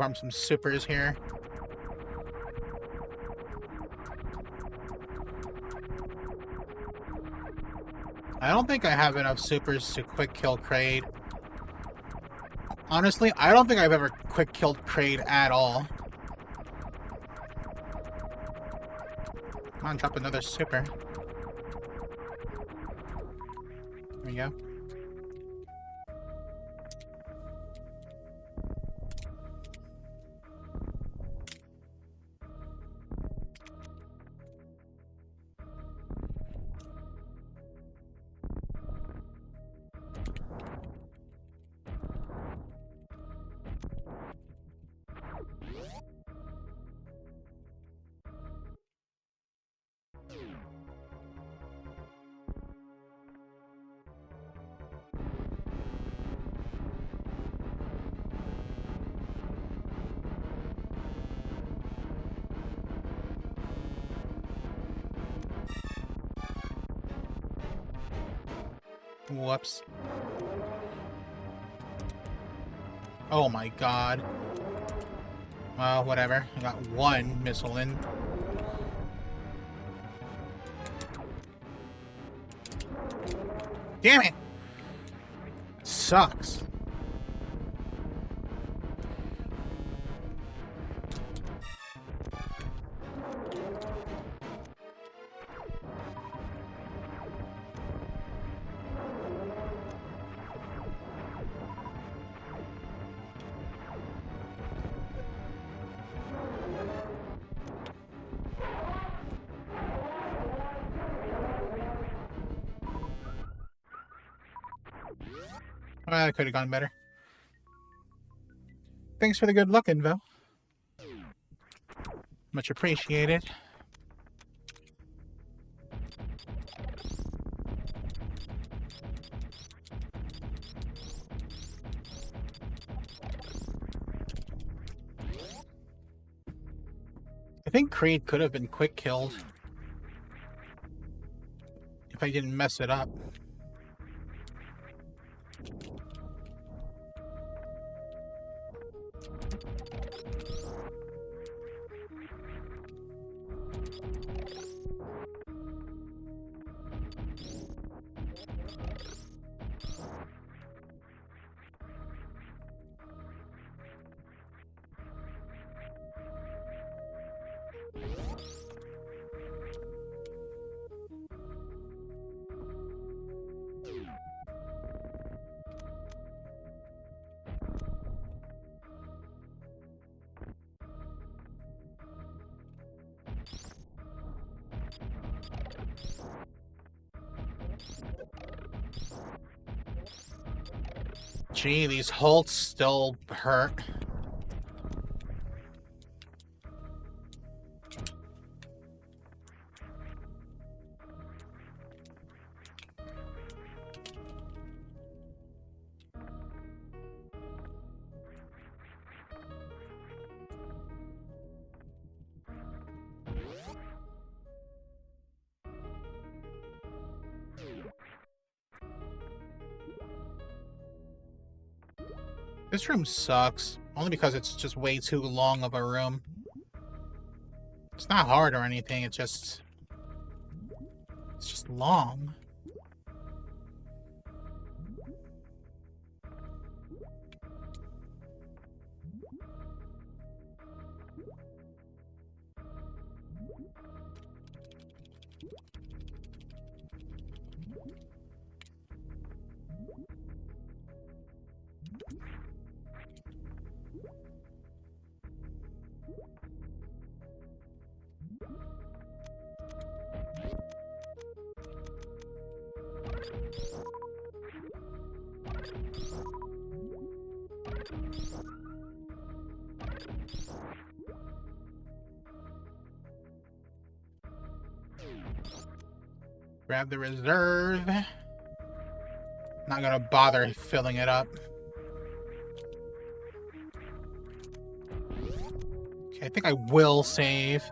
farm some supers here. I don't think I have enough supers to quick kill Kraid. Honestly, I don't think I've ever quick killed Kraid at all. Come on, drop another super. There we go. Whoops. Oh my god. Well, whatever. I got one missile in. Damn it! Sucks. Well, that could have gone better. Thanks for the good luck info. Much appreciated. I think Kraid could have been quick killed if I didn't mess it up. Gee, these halts still hurt. This room sucks, only because it's just way too long of a room. It's not hard or anything, it's just long. Grab the reserve. Not gonna bother filling it up. Okay, I think I will save.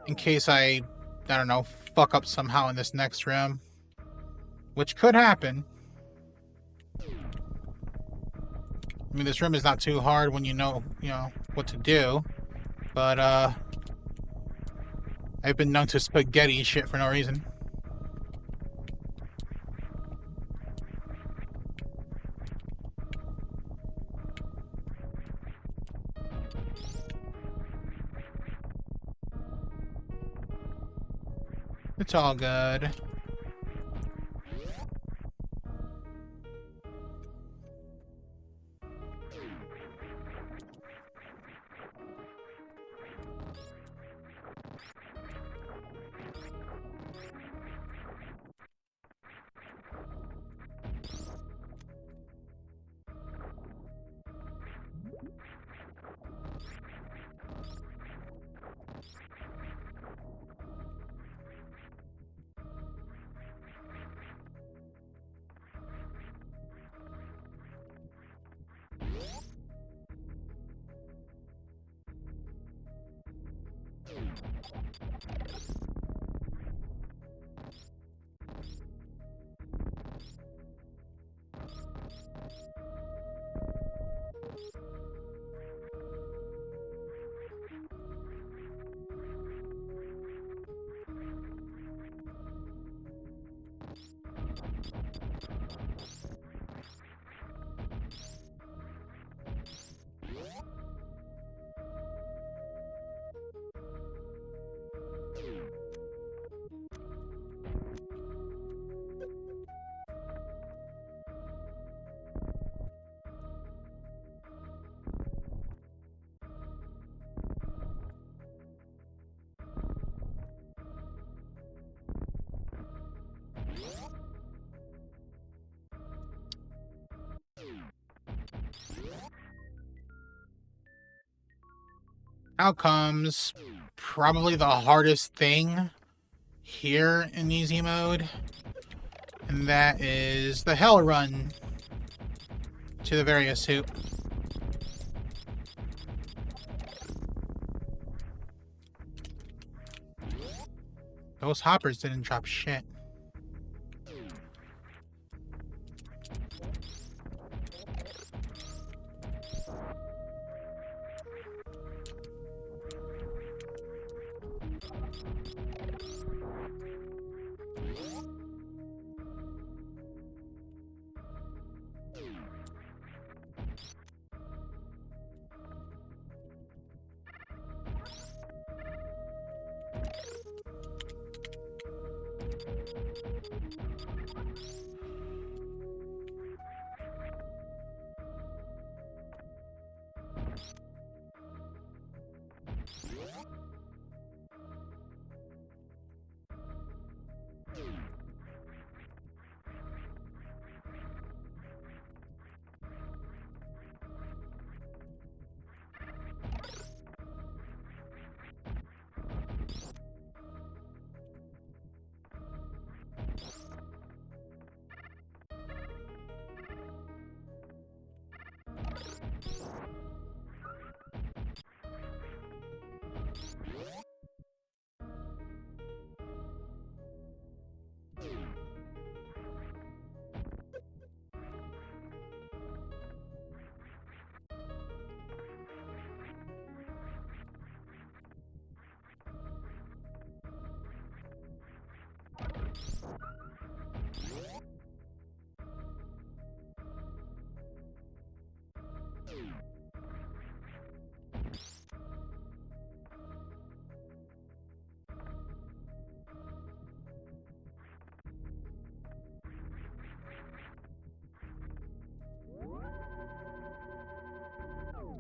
In case I don't know, fuck up somehow in this next room. Which could happen. I mean, this room is not too hard when you know what to do. But, I've been known to spaghetti shit for no reason. It's all good. Now comes probably the hardest thing here in easy mode, and that is the hell run to the various hoop. Those hoppers didn't drop shit.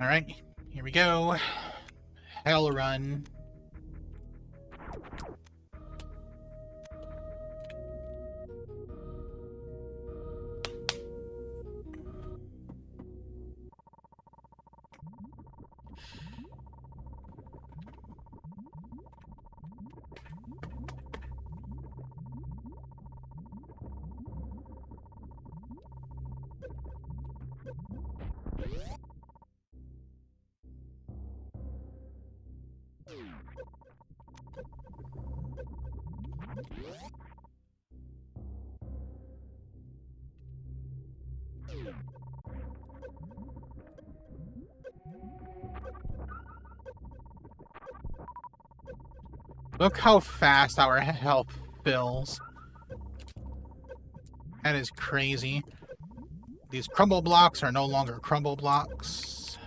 Alright, here we go. Hell run. Look how fast our health fills. That is crazy. These crumble blocks are no longer crumble blocks.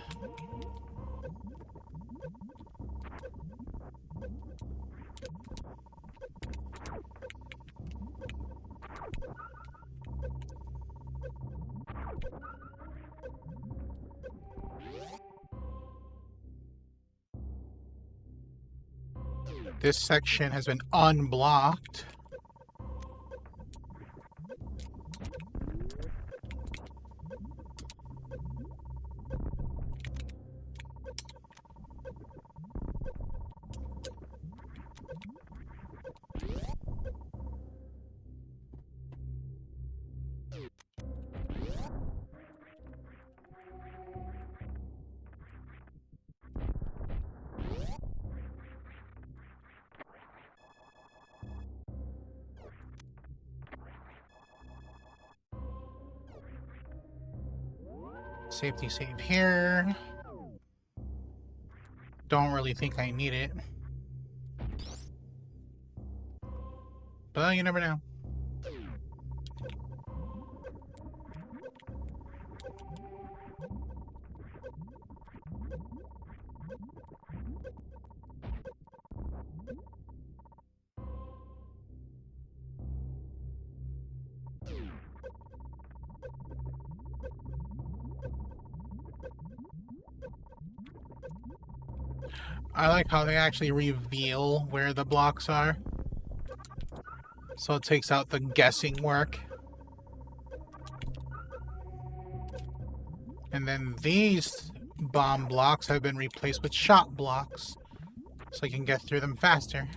This section has been unblocked. Safety save here. Don't really think I need it. But you never know. I like how they actually reveal where the blocks are. So it takes out the guessing work. And then these bomb blocks have been replaced with shot blocks. So you can get through them faster.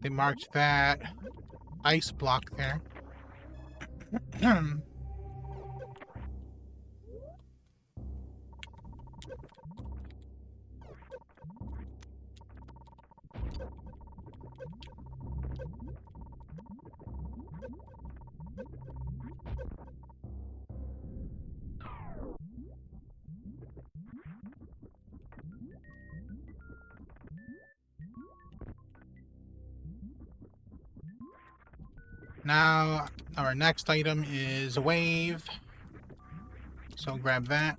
They marked that ice block there. Now, our next item is a wave. So grab that.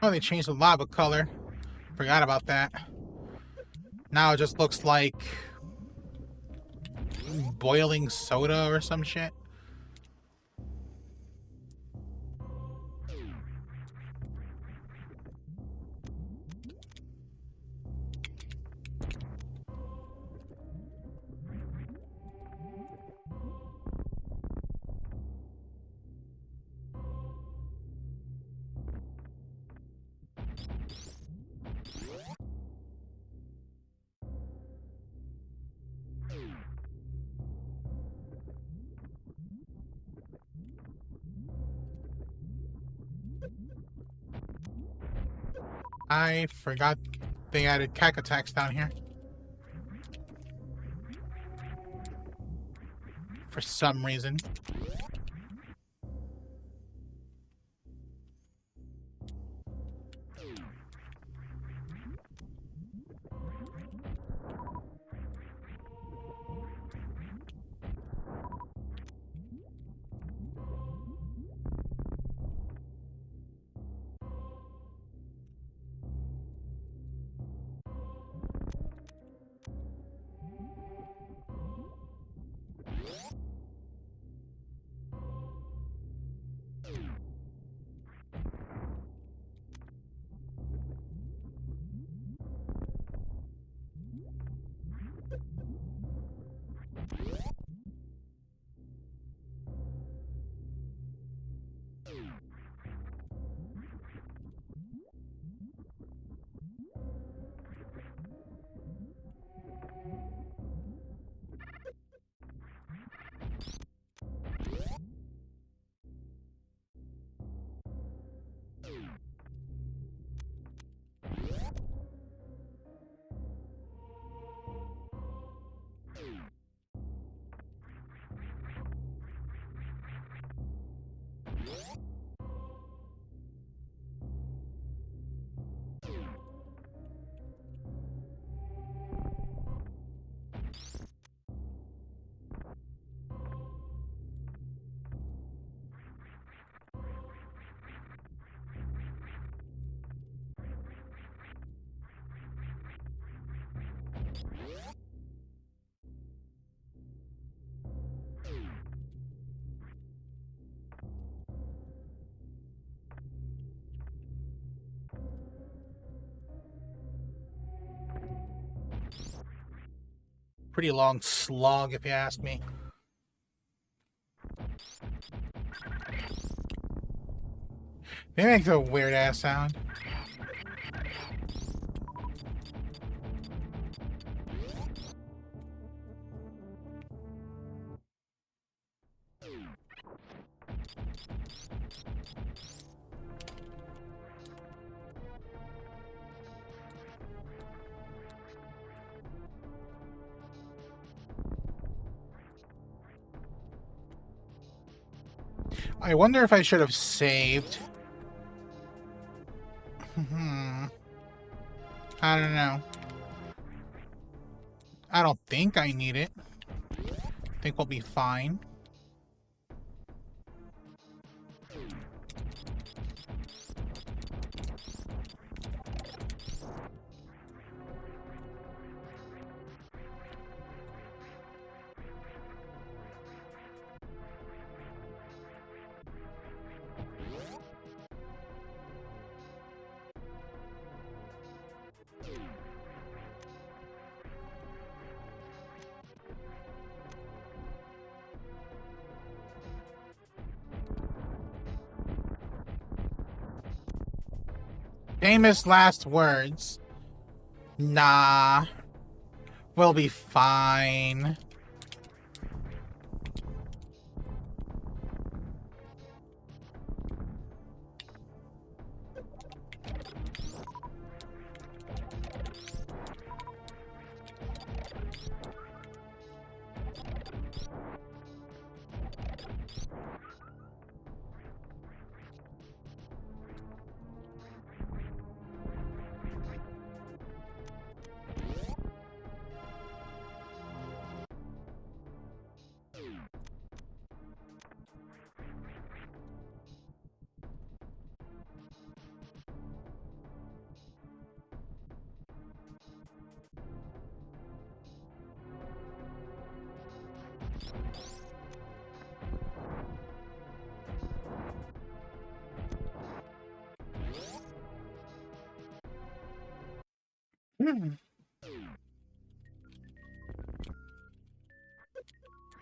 Oh, they changed the lava color. Forgot about that. Now it just looks like boiling soda or some shit. I forgot they added cack attacks down here. For some reason. Pretty long slog, if you ask me. They make a weird ass sound. I wonder if I should have saved. I don't know. I don't think I need it. I think we'll be fine. Famous last words. Nah. We'll be fine.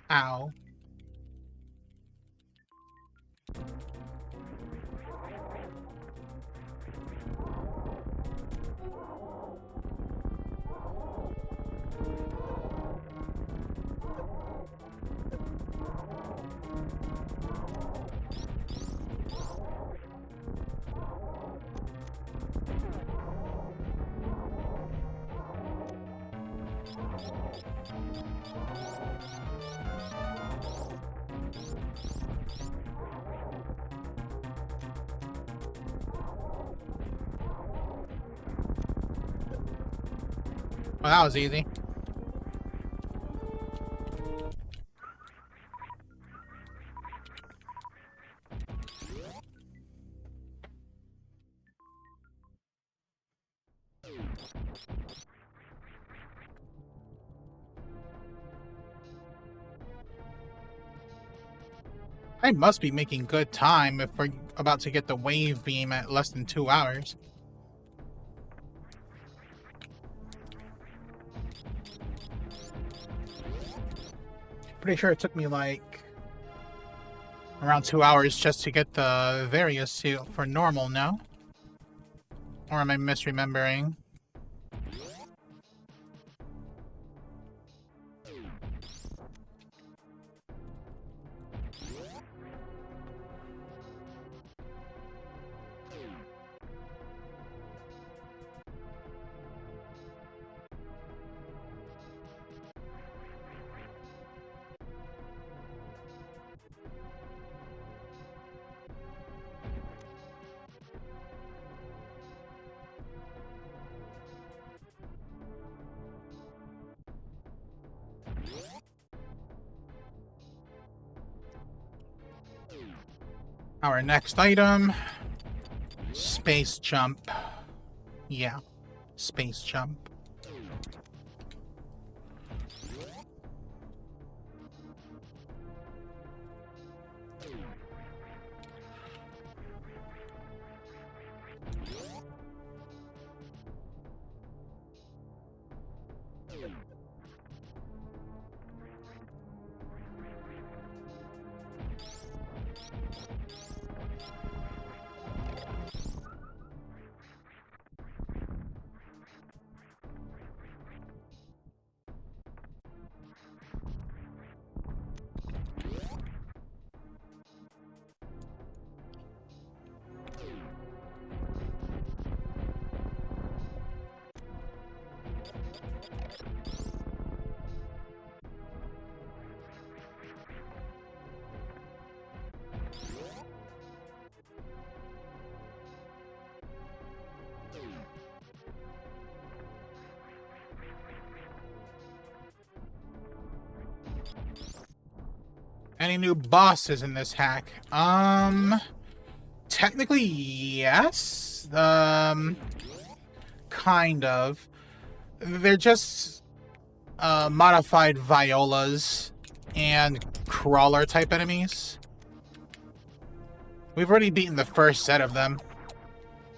Ow. Well, that was easy. I must be making good time if we're about to get the wave beam at less than 2 hours. Pretty sure it took me like around 2 hours just to get the various suit for normal, no? Or am I misremembering? Our next item, space jump. Yeah, space jump. Any new bosses in this hack? Technically, yes. Kind of. They're just modified violas and crawler type enemies. We've already beaten the first set of them.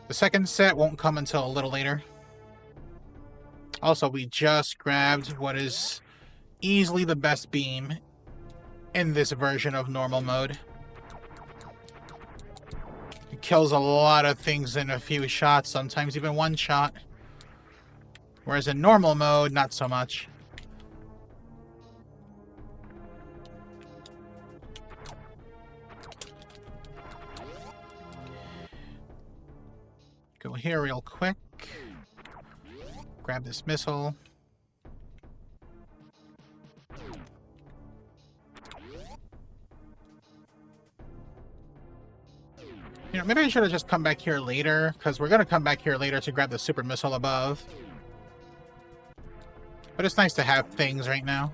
The second set won't come until a little later. Also, we just grabbed what is easily the best beam in this version of normal mode. It kills a lot of things in a few shots, sometimes even one shot. Whereas in normal mode, not so much. Go here real quick. Grab this missile. You know, maybe I should have just come back here later, because we're going to come back here later to grab the super missile above. But it's nice to have things right now.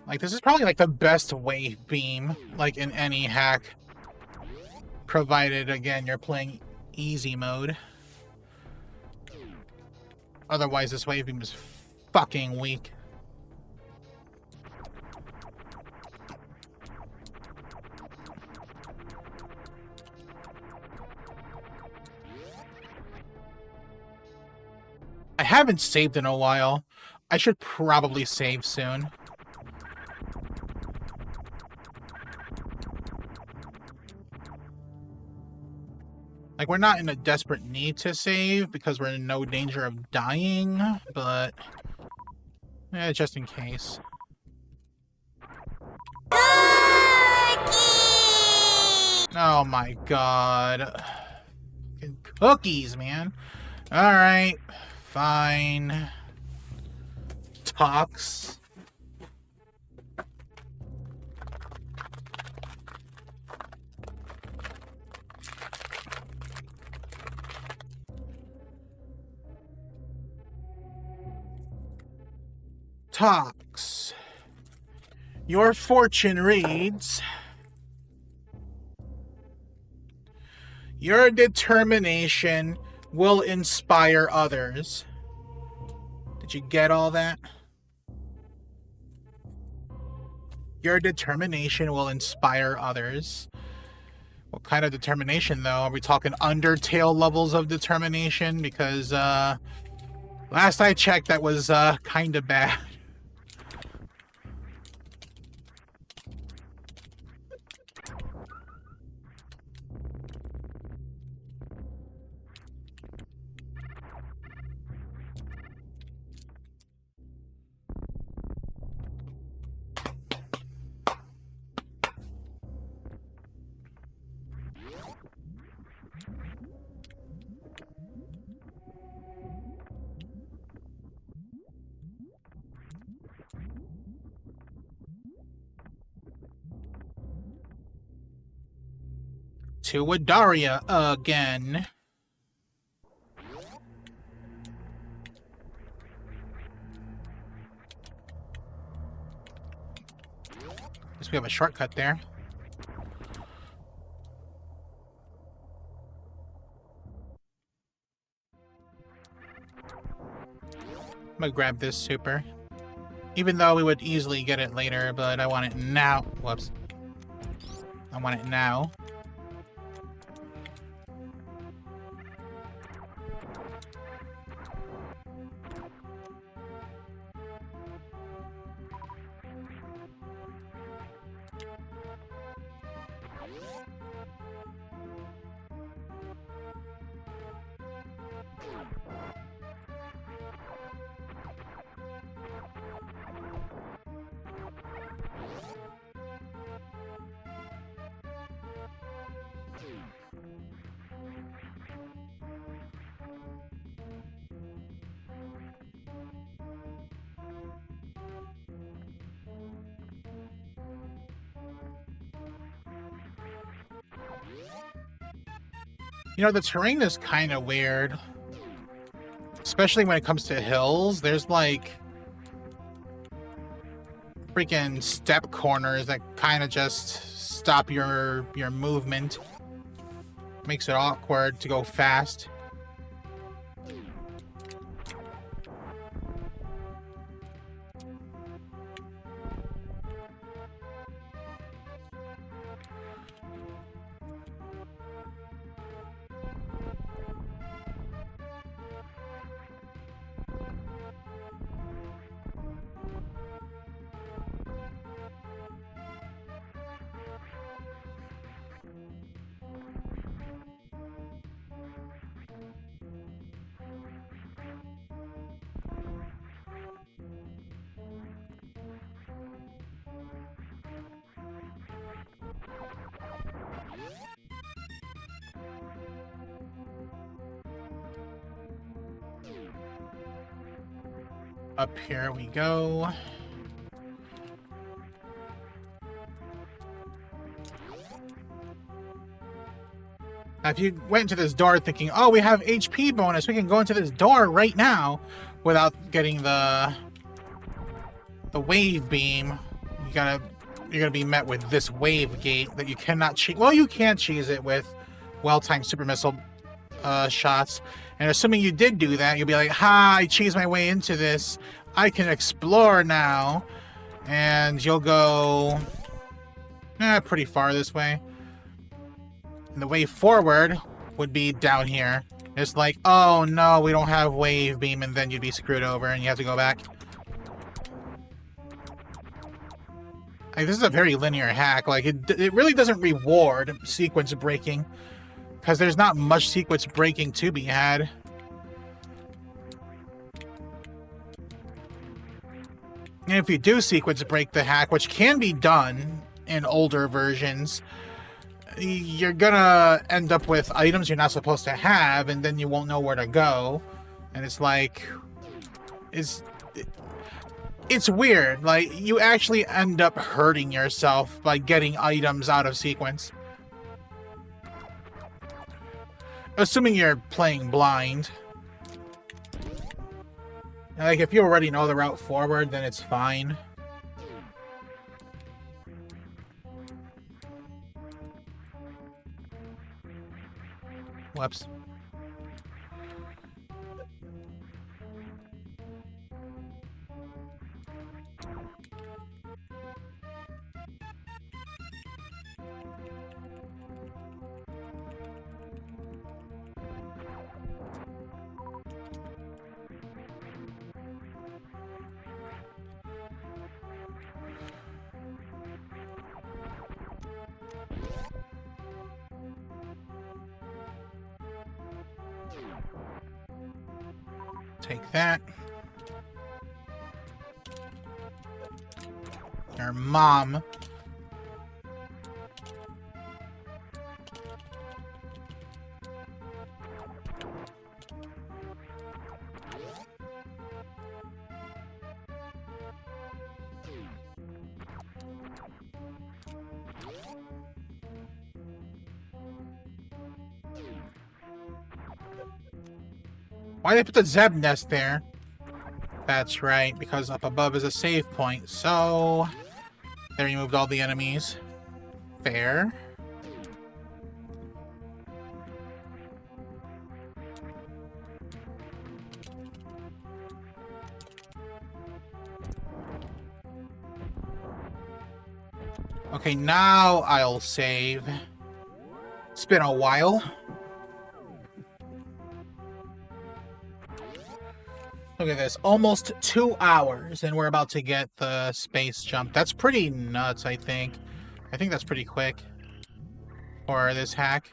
Like, this is probably, like, the best wave beam, like, in any hack. Provided, again, you're playing easy mode. Otherwise, this wave beam is fucking weak. I haven't saved in a while. I should probably save soon. Like, we're not in a desperate need to save because we're in no danger of dying, but just in case. Oh my god. Fucking cookies, man. Alright, fine. Hawks. Talks. Your fortune reads, your determination will inspire others. Did you get all that? Your determination will inspire others. What kind of determination, though? Are we talking Undertale levels of determination? Because last I checked, that was kind of bad. To Adaria again. Guess we have a shortcut there. I'm gonna grab this super. Even though we would easily get it later, but I want it now. Whoops. I want it now. You know, the terrain is kind of weird. Especially when it comes to hills. There's like freaking step corners that kind of just stop your movement. Makes it awkward to go fast. Up here we go. Now, if you went into this door thinking, oh, we have HP bonus, we can go into this door right now without getting the wave beam, you're gonna be met with this wave gate that you cannot cheese. Well, you can cheese it with well-timed super missile shots. And assuming you did do that, you'll be like, ha, I cheesed my way into this. I can explore now. And you'll go pretty far this way. And the way forward would be down here. It's like, oh no, we don't have wave beam, and then you'd be screwed over and you have to go back. Like, this is a very linear hack. Like, it really doesn't reward sequence breaking. Because there's not much sequence breaking to be had. And if you do sequence break the hack, which can be done in older versions, you're gonna end up with items you're not supposed to have, and then you won't know where to go. And it's like... It's weird. Like, you actually end up hurting yourself by getting items out of sequence. Assuming you're playing blind. Like, if you already know the route forward, then it's fine. Whoops. Take that. Your mom. Why did they put the Zeb nest there? That's right, because up above is a save point, so... They removed all the enemies. Fair. Okay, now I'll save. It's been a while. Look at this, almost 2 hours, and we're about to get the space jump. That's pretty nuts, I think. I think that's pretty quick for this hack.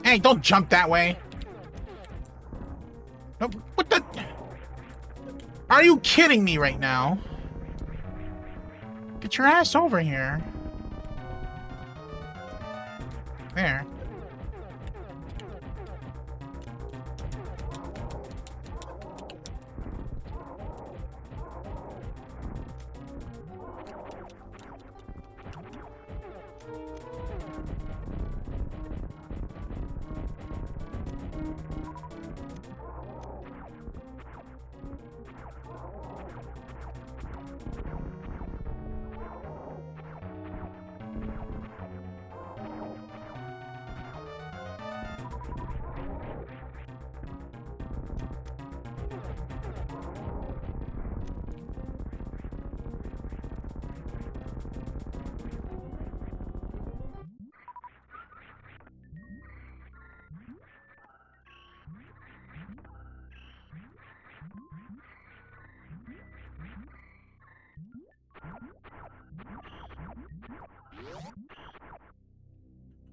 Hey, don't jump that way. No, what the... Are you kidding me right now? Get your ass over here. There.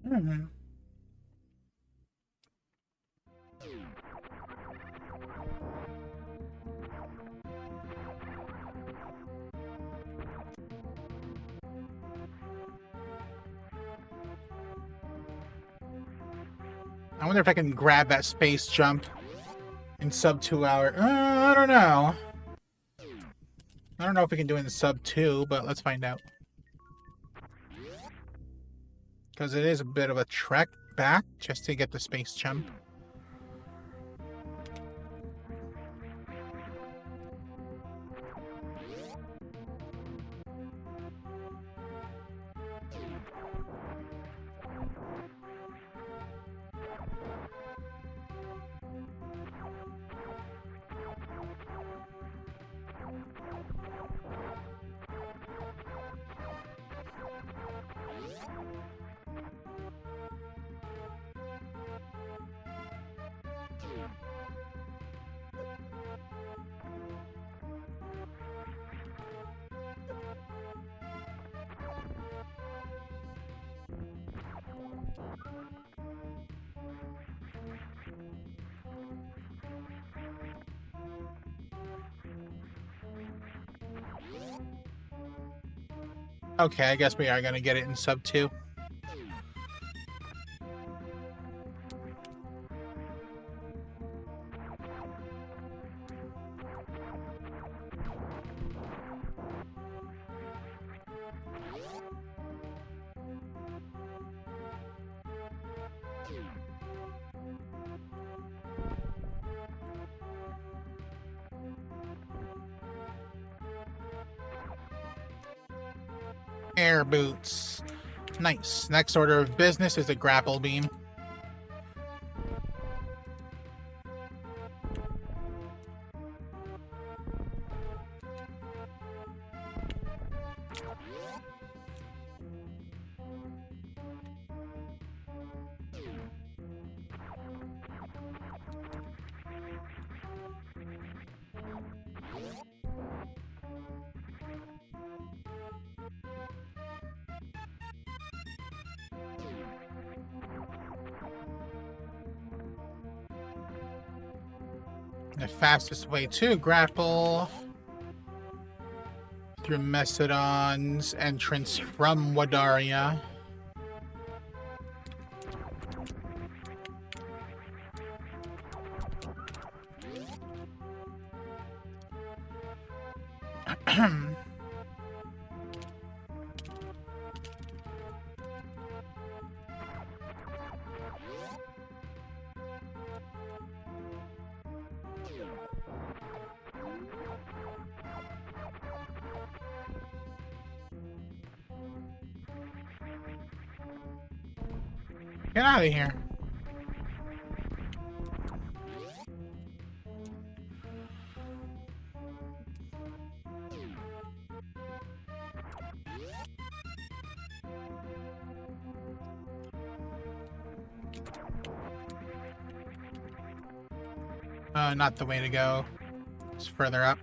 Hmm. I wonder if I can grab that space jump in sub 2 hour. I don't know. I don't know if we can do it in sub 2, but let's find out. Because it is a bit of a trek back just to get the space jump. Okay, I guess we are gonna get it in sub 2. Air boots. Nice. Next order of business is a grapple beam. The fastest way to grapple through Mesodon's entrance from Wadaria. Get out of here. Not the way to go. It's further up.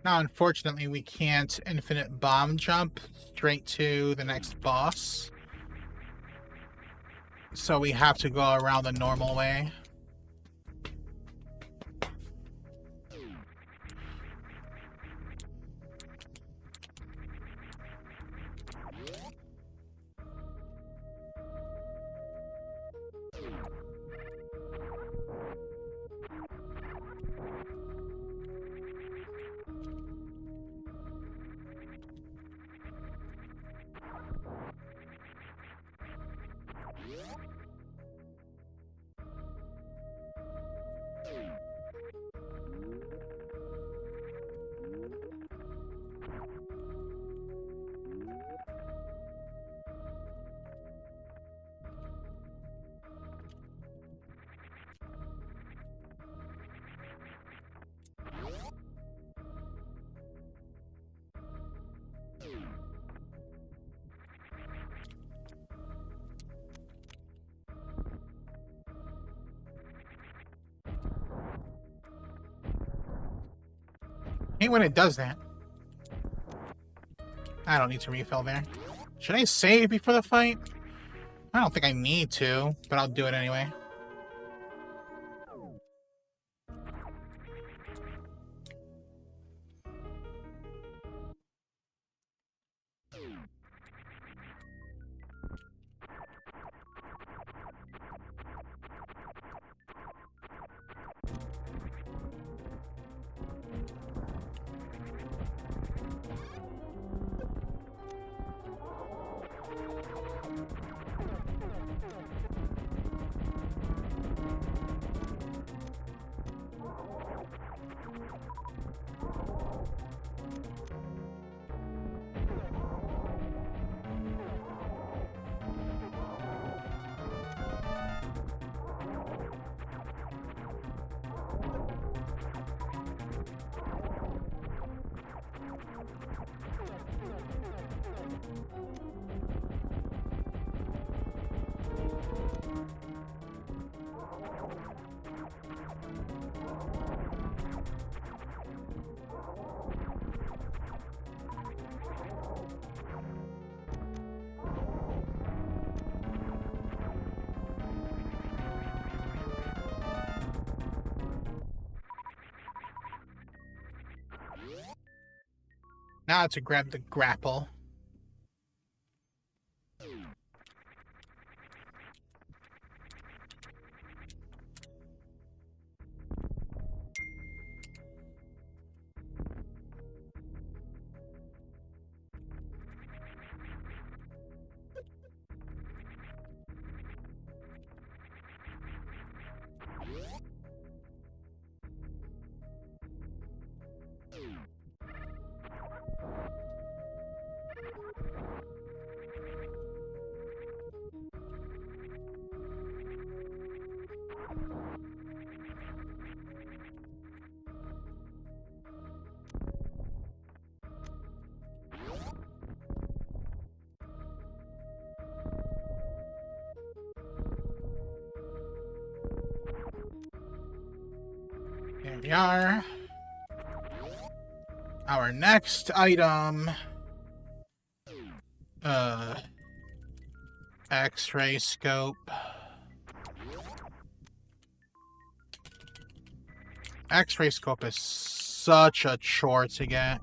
Now, unfortunately, we can't infinite bomb jump straight to the next boss. So we have to go around the normal way. Hate when it does that. I don't need to refill there. Should I save before the fight? I don't think I need to, but I'll do it anyway. Now to grab the grapple. There we are. Our next item. X-ray scope. X-ray scope is such a chore to get.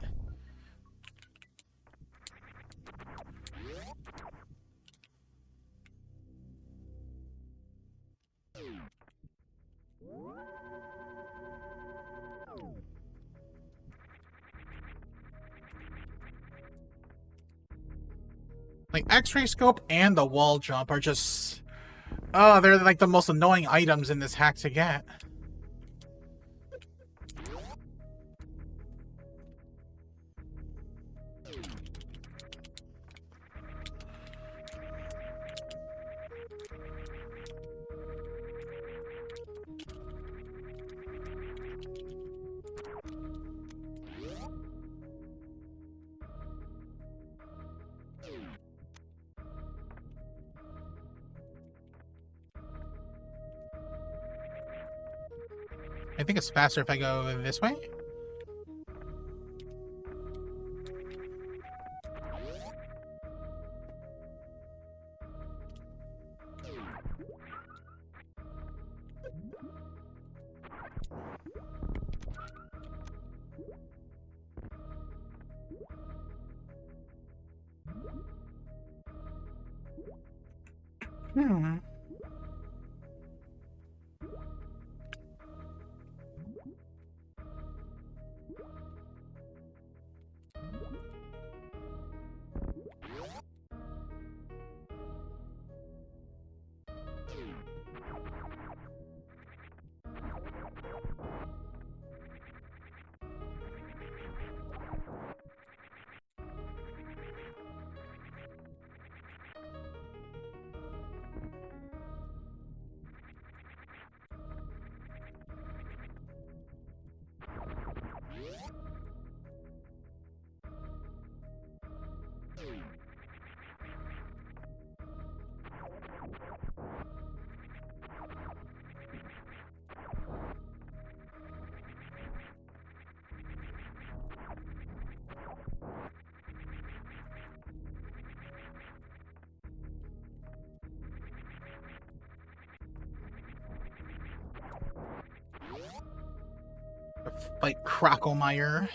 Like, X-ray scope and the wall jump are just... Oh, they're like the most annoying items in this hack to get. I think it's faster if I go this way. Hmm. Fight Crocomire.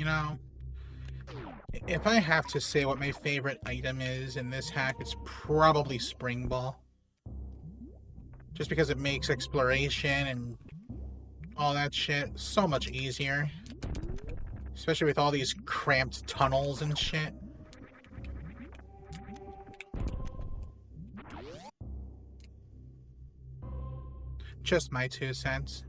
You know, if I have to say what my favorite item is in this hack, it's probably Spring Ball. Just because it makes exploration and all that shit. So much easier. Especially with all these cramped tunnels and shit. Just my 2 cents.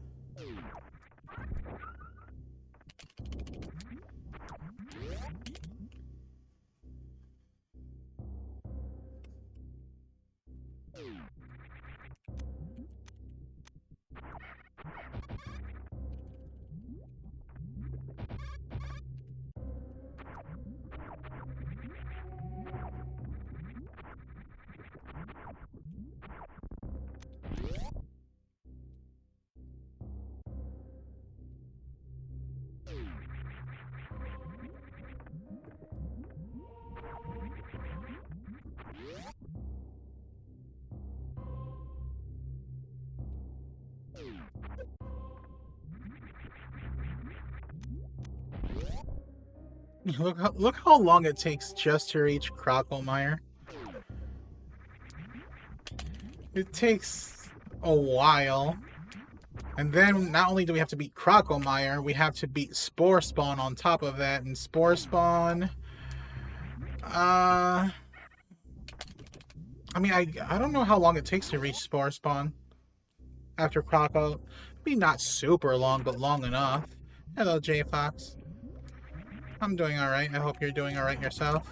Look how long it takes just to reach Crocomire. It takes a while. And then not only do we have to beat Crocomire, we have to beat Spore Spawn on top of that. And Spore Spawn... I mean, I don't know how long it takes to reach Spore Spawn after Croco. Maybe not super long, but long enough. Hello, J Fox. I'm doing alright. I hope you're doing alright yourself.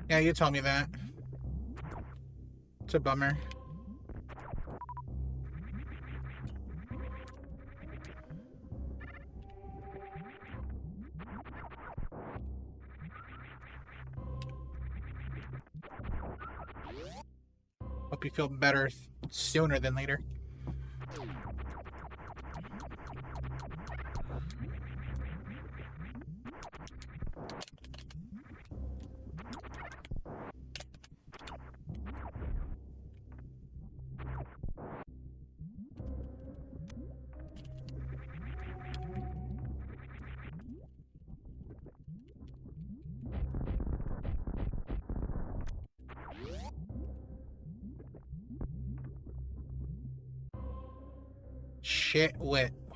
Yeah, you told me that. It's a bummer. Hope you feel better sooner than later.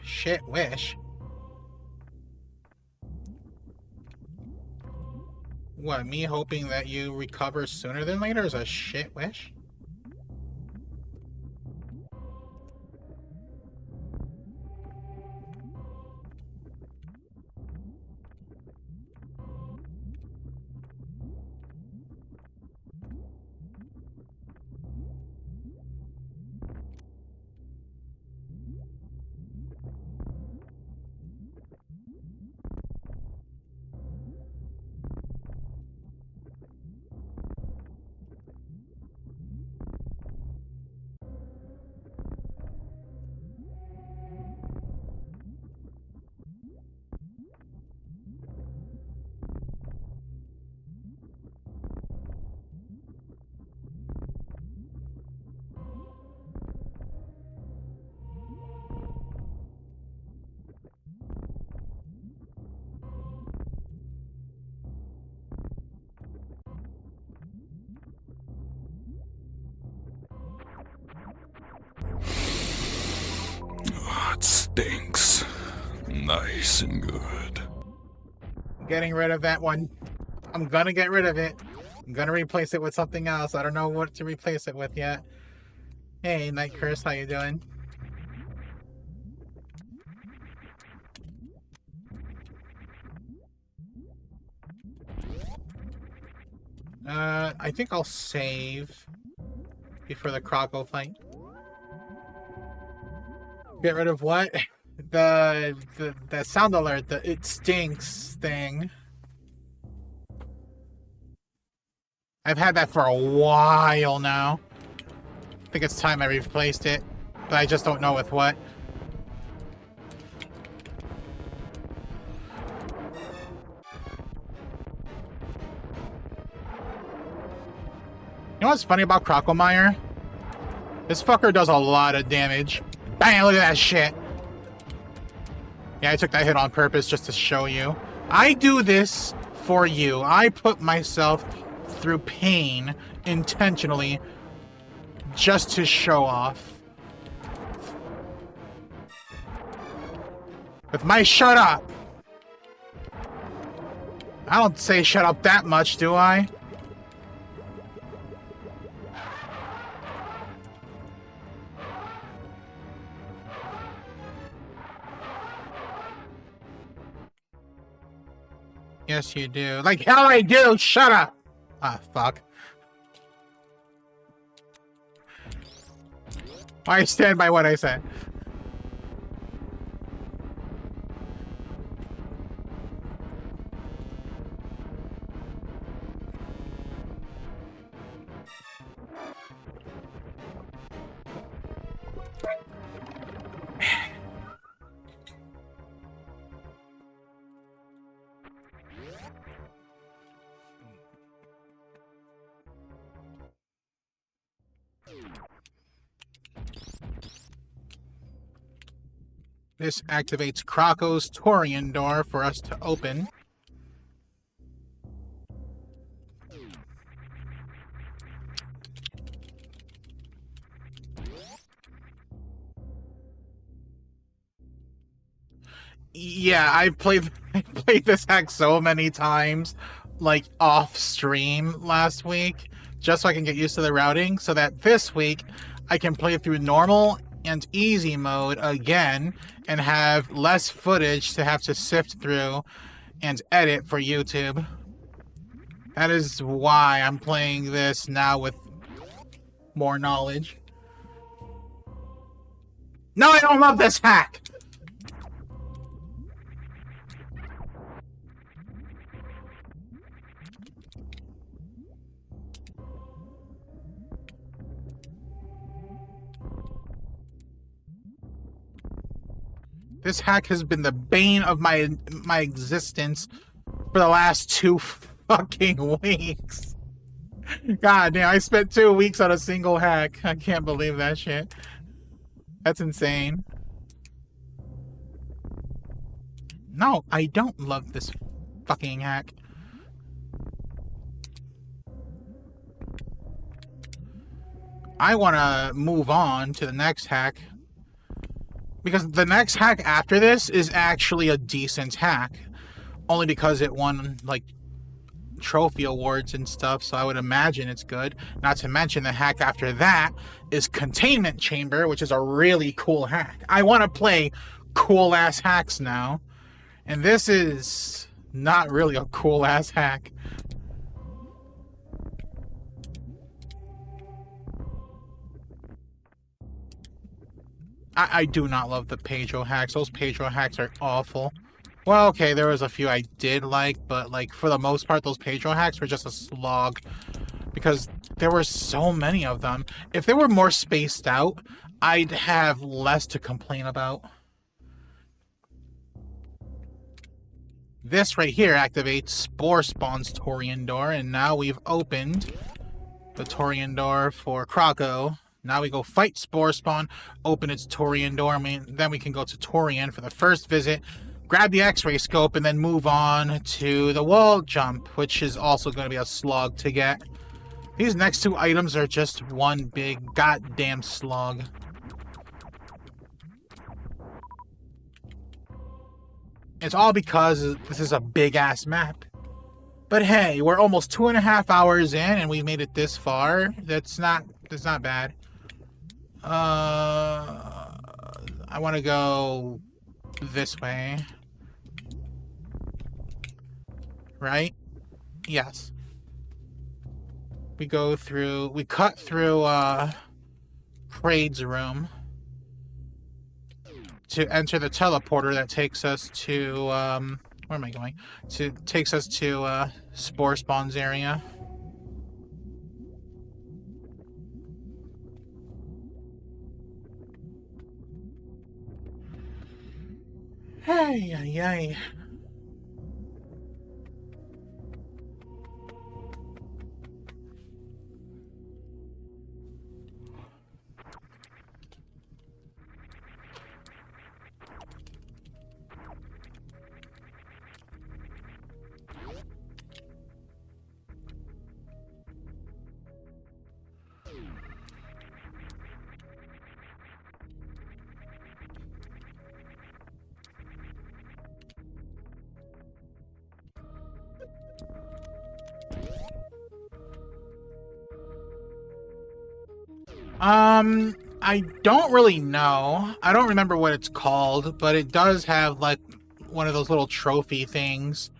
Shit wish. What, me hoping that you recover sooner than later is a shit wish? It stinks. Nice and good. Getting rid of that one. I'm gonna get rid of it. I'm gonna replace it with something else. I don't know what to replace it with yet. Hey, Night Curse, how you doing? I think I'll save before the Croco fight. Get rid of what? The sound alert, the it stinks thing. I've had that for a while now. I think it's time I replaced it, but I just don't know with what. You know what's funny about Crocomire? This fucker does a lot of damage. Bang, look at that shit. Yeah, I took that hit on purpose just to show you. I do this for you. I put myself through pain intentionally just to show off. With my shut up. I don't say shut up that much, do I? Yes, you do. Like hell I do! Shut up! Ah, fuck. I stand by what I said. This activates Krako's Torian door for us to open. Yeah, I've played this hack so many times, like off stream last week, just so I can get used to the routing, so that this week I can play through normal and easy mode again and have less footage to have to sift through and edit for YouTube. That is why I'm playing this now with more knowledge. No, I don't love this hack! This hack has been the bane of my existence for the last 2 fucking weeks. God damn, I spent 2 weeks on a single hack. I can't believe that shit. That's insane. No, I don't love this fucking hack. I want to move on to the next hack. Because the next hack after this is actually a decent hack. Only because it won, like, trophy awards and stuff, so I would imagine it's good. Not to mention the hack after that is Containment Chamber, which is a really cool hack. I want to play cool-ass hacks now. And this is not really a cool-ass hack. I do not love the Pedro hacks. Those Pedro hacks are awful. Well, okay, there was a few I did like, but like for the most part, those Pedro hacks were just a slog because there were so many of them. If they were more spaced out, I'd have less to complain about. This right here activates Spore Spawn's Torian door, and now we've opened the Torian door for Krako. Now we go fight Spore Spawn, open its Torian door, then we can go to Torian for the first visit, grab the X-ray scope, and then move on to the wall jump, which is also going to be a slog to get. These next 2 items are just one big goddamn slog. It's all because this is a big-ass map. But hey, we're almost 2.5 hours in, and we made it this far. That's not bad. I want to go this way. Right? Yes. We cut through, Kraid's room to enter the teleporter that takes us to, where am I going? Takes us to, Spore Spawn's area. Hey, ay, ay. I don't really know. I don't remember what it's called, but it does have like one of those little trophy things,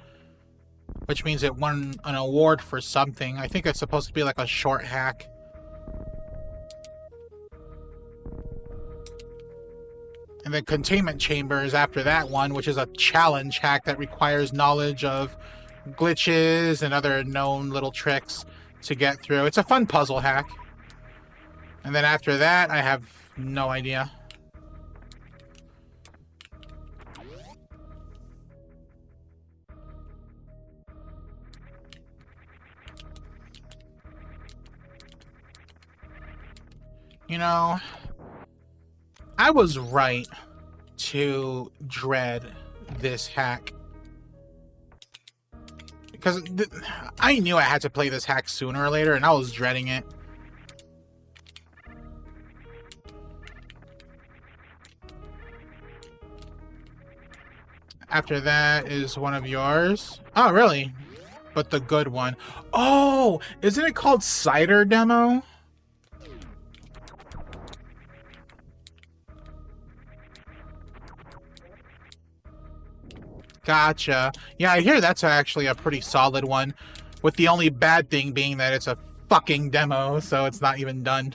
which means it won an award for something. I think it's supposed to be like a short hack. And the containment chamber is after that one, which is a challenge hack that requires knowledge of glitches and other known little tricks to get through. It's a fun puzzle hack. And then after that, I have no idea. You know, I was right to dread this hack. Because I knew I had to play this hack sooner or later, and I was dreading it. After that is one of yours. Oh, really? But the good one. Oh, isn't it called Cider Demo? Gotcha. Yeah, I hear that's actually a pretty solid one, with the only bad thing being that it's a fucking demo, so it's not even done.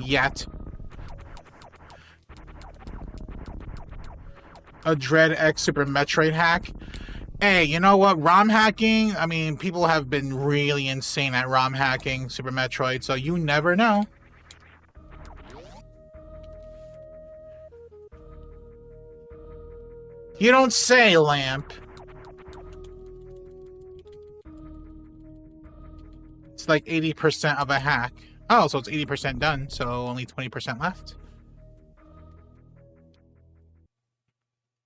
Yet. A Dread X Super Metroid hack. Hey, you know what? ROM hacking, I mean, people have been really insane at ROM hacking Super Metroid, so you never know. You don't say, Lamp. It's like 80% of a hack. Oh, so it's 80% done, so only 20% left.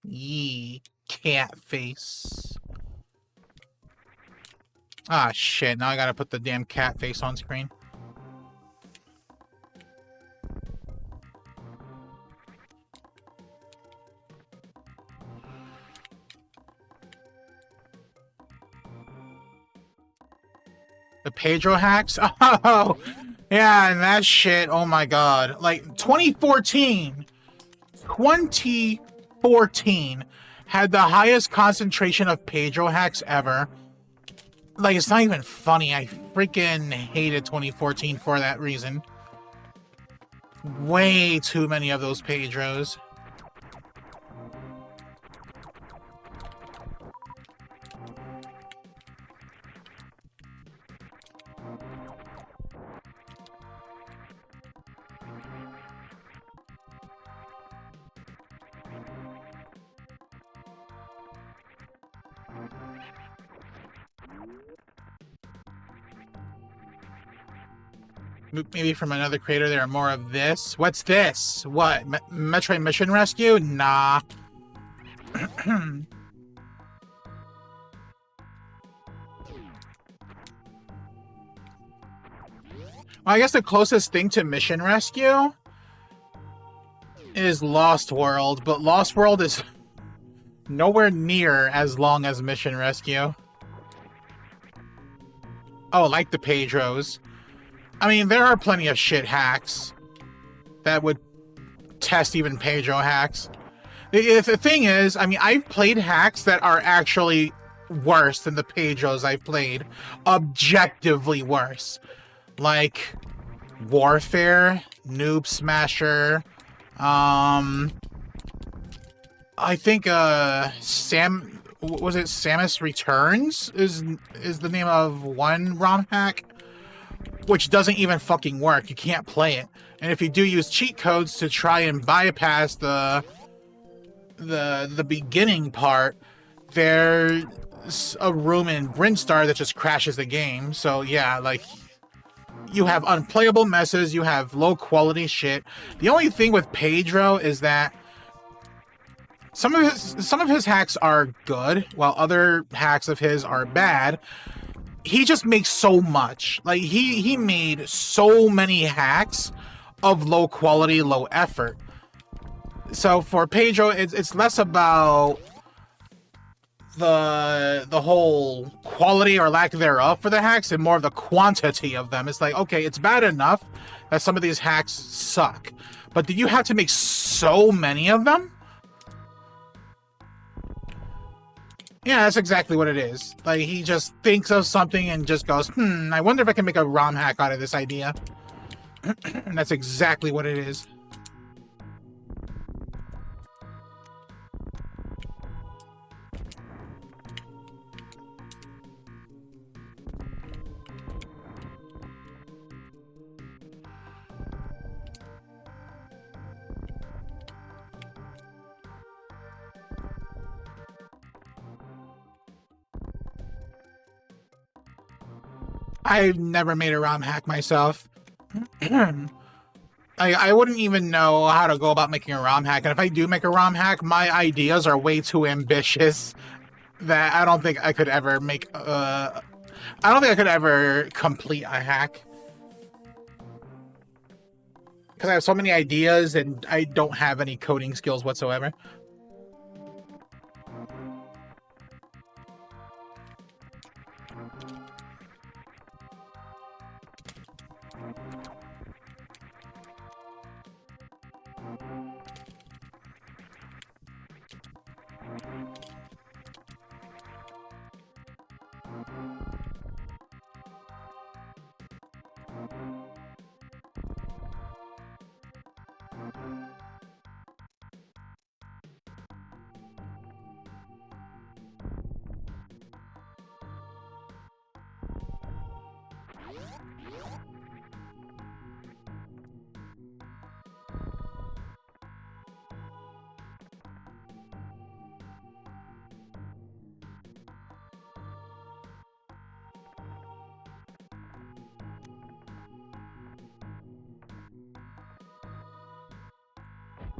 Yee, cat face. Ah, shit, now I gotta put the damn cat face on screen. The Pedro hacks? Oh, yeah, and that shit, oh my god. Like, 2014 had the highest concentration of Pedro hacks ever. Like, it's not even funny. I freaking hated 2014 for that reason. Way too many of those Pedros. Maybe from another creator there are more of this. What's this? What? Metroid Mission Rescue? Nah. Well, I guess the closest thing to Mission Rescue is Lost World, but Lost World is nowhere near as long as Mission Rescue. Oh, like the Pedros. I mean, there are plenty of shit hacks that would test even Pedro hacks. The thing is, I mean, I've played hacks that are actually worse than the Pedros I've played. Objectively worse. Like Warfare, Noob Smasher, I think was it Samus Returns is the name of one ROM hack, which doesn't even fucking work. You can't play it. And if you do use cheat codes to try and bypass the beginning part, there's a room in Brinstar that just crashes the game. So yeah, like, you have unplayable messes, you have low quality shit. The only thing with Pedro is that some of his hacks are good, while other hacks of his are bad. He just makes so much. Like, he made so many hacks of low quality, low effort. So for Pedro, it's less about the whole quality or lack thereof for the hacks and more of the quantity of them. It's like, okay, it's bad enough that some of these hacks suck, but do you have to make so many of them? Yeah, that's exactly what it is. Like, he just thinks of something and just goes, I wonder if I can make a ROM hack out of this idea. And that's exactly what it is. I've never made a ROM hack myself. I wouldn't even know how to go about making a ROM hack, and if I do make a ROM hack, my ideas are way too ambitious that I don't think I could ever make. I don't think I could ever complete a hack because I have so many ideas and I don't have any coding skills whatsoever.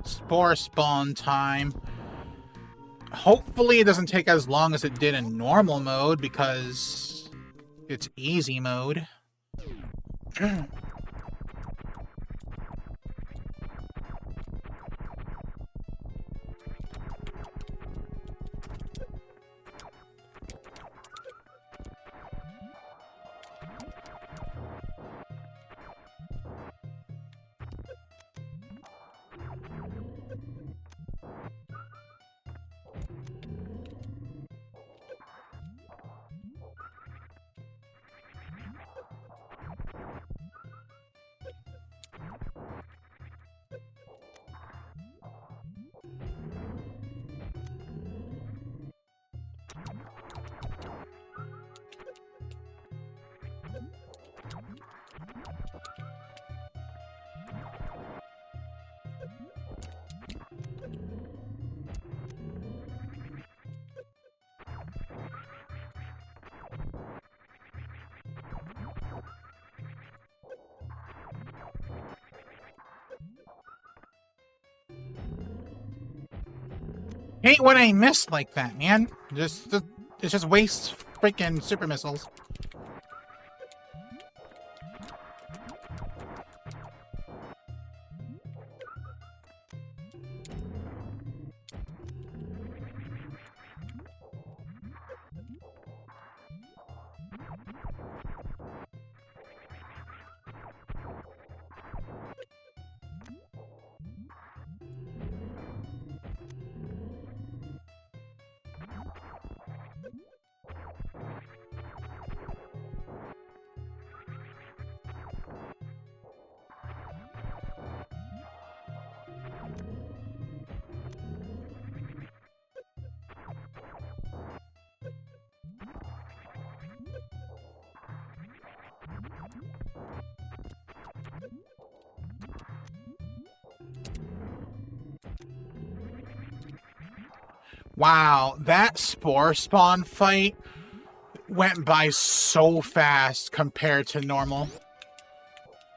Spore spawn time. Hopefully it doesn't take as long as it did in normal mode because it's easy mode. Hate when I miss like that, man. It just wastes freaking super missiles. Wow, that spore spawn fight went by so fast compared to normal.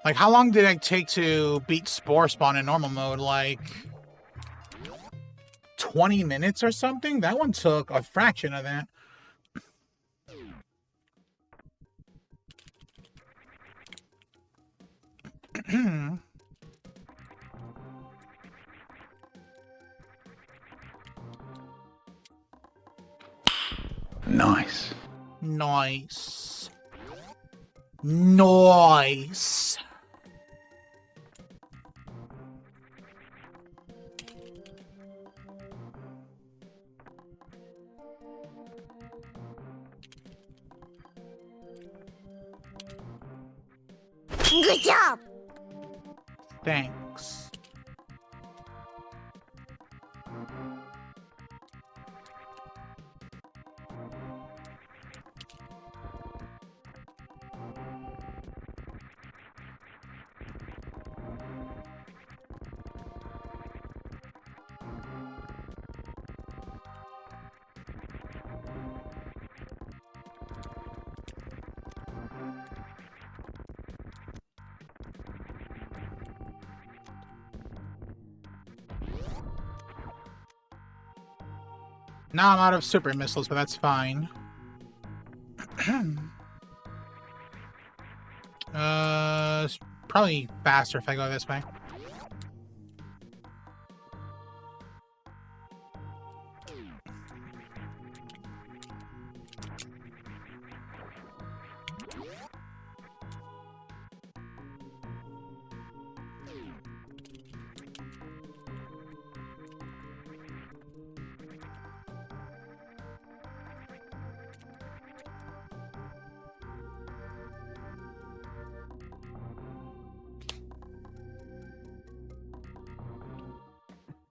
Like, how long did it take to beat spore spawn in normal mode? Like 20 minutes or something? That one took a fraction of that. Nice. Nice. Nice. Good job! Thanks. Now I'm out of super missiles, but that's fine. It's probably faster if I go this way.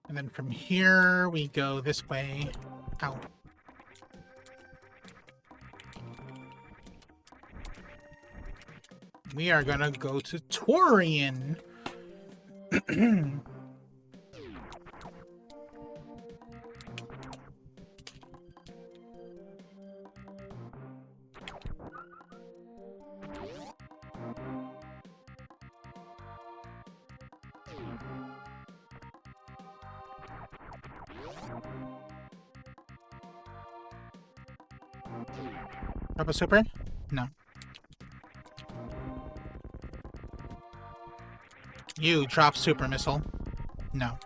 And then from here, we go this way. Ow. We are gonna go to Torian. Drop a super? No. You drop super missile? No.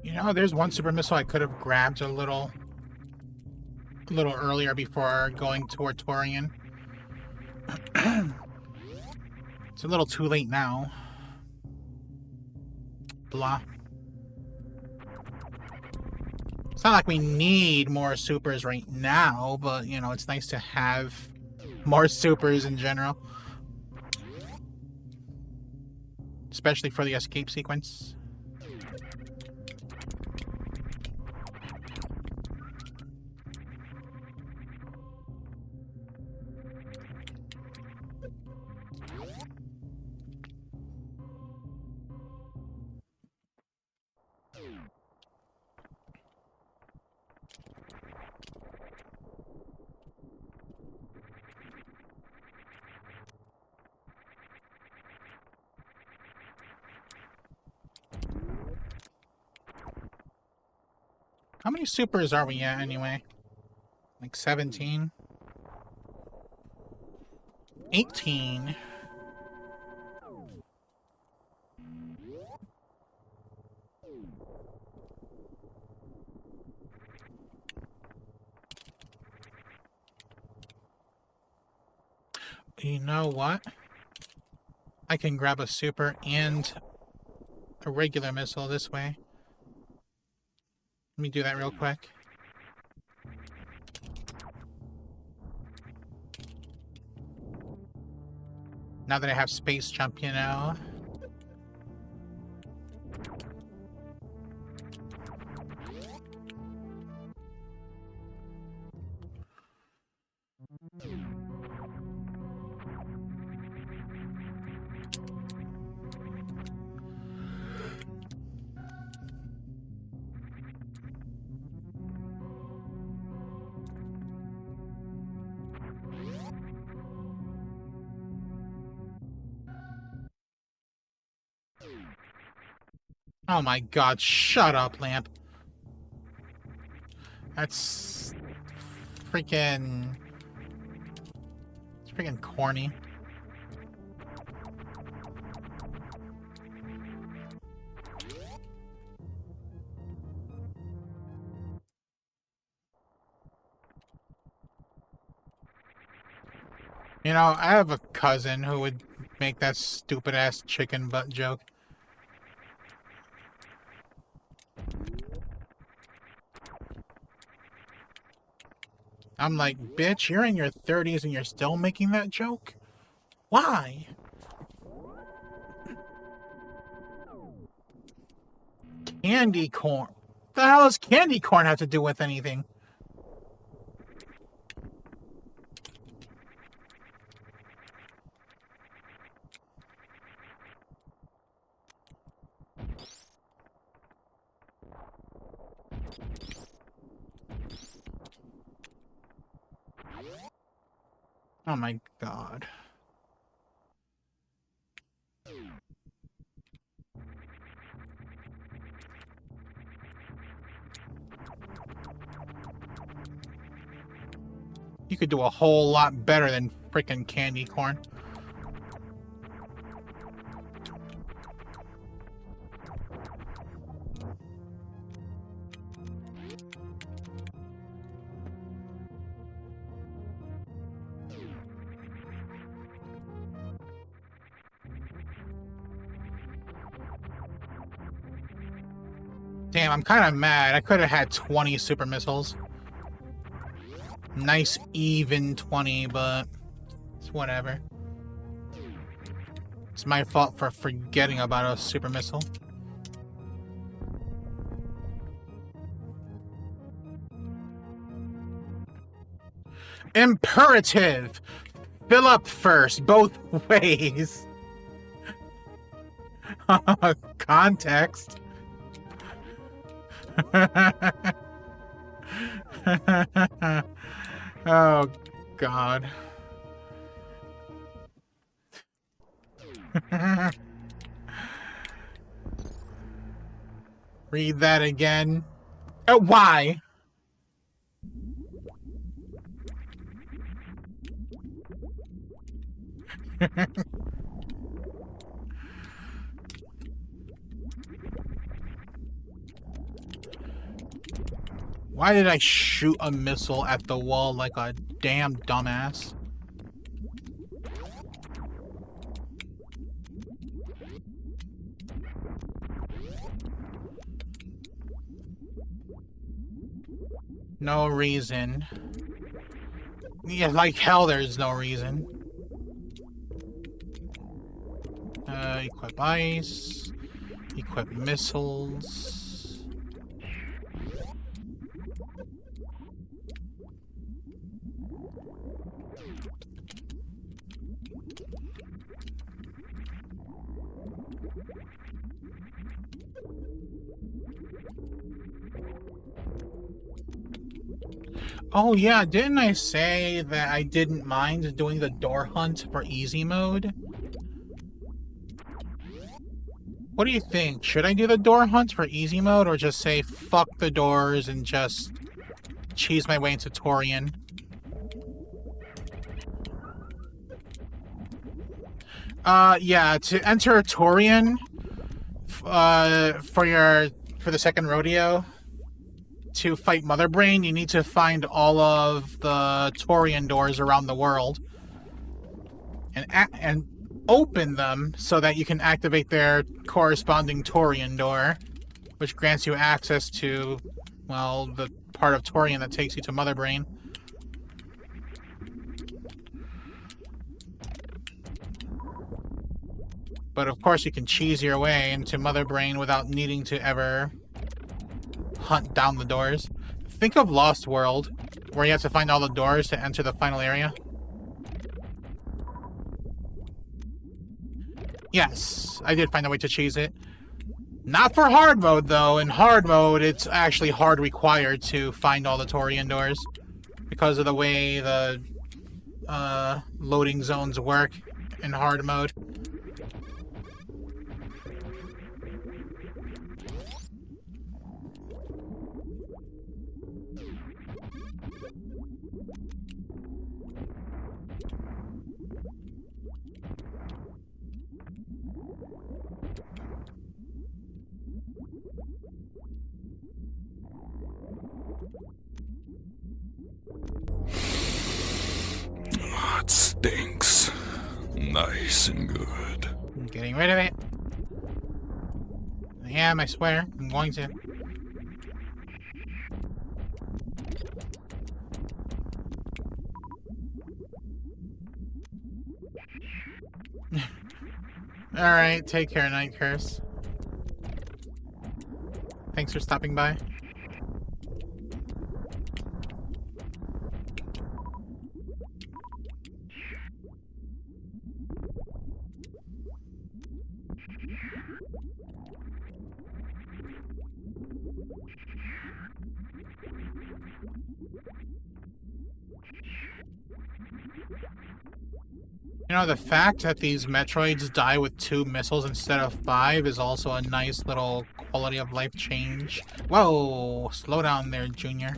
You know, there's one super missile I could have grabbed a little earlier before going toward Torian. It's a little too late now. Blah. It's not like we need more supers right now, but, you know, it's nice to have more supers in general. Especially for the escape sequence. How many supers are we at anyway? Like 17? 18? You know what? I can grab a super and a regular missile this way. Let me do that real quick. Now that I have space jump, you know. Oh my god, shut up, Lamp. That's freaking... It's freaking corny. You know, I have a cousin who would make that stupid-ass chicken butt joke. I'm like, bitch, you're in your 30s and you're still making that joke? Why? Candy corn. What the hell does candy corn have to do with anything? Oh my god. You could do a whole lot better than frickin' candy corn. Damn, I'm kind of mad. I could have had 20 super missiles. Nice even 20, but it's whatever. It's my fault for forgetting about a super missile. Imperative! Fill up first, both ways. Context. Oh, God. Read that again. Why? Why did I shoot a missile at the wall like a damn dumbass? No reason. Yeah, like hell there's no reason. Equip ice. Equip missiles. Oh yeah, didn't I say that I didn't mind doing the door hunt for easy mode? What do you think? Should I do the door hunt for easy mode or just say fuck the doors and just cheese my way into Torian? Yeah, to enter Torian, for the second rodeo, to fight Mother Brain, you need to find all of the Torian doors around the world and open them so that you can activate their corresponding Torian door, which grants you access to, well, the part of Torian that takes you to Mother Brain. But of course you can cheese your way into Mother Brain without needing to ever hunt down the doors. Think of Lost World, where you have to find all the doors to enter the final area. Yes, I did find a way to cheese it. Not for hard mode, though. In hard mode, it's actually hard required to find all the Torian doors because of the way the loading zones work in hard mode. It stinks. Nice and good. I'm getting rid of it. I am, I swear. I'm going to. Alright, take care, Night Curse. Thanks for stopping by. You know, the fact that these Metroids die with 2 missiles instead of 5 is also a nice little quality of life change. Whoa! Slow down there, Junior.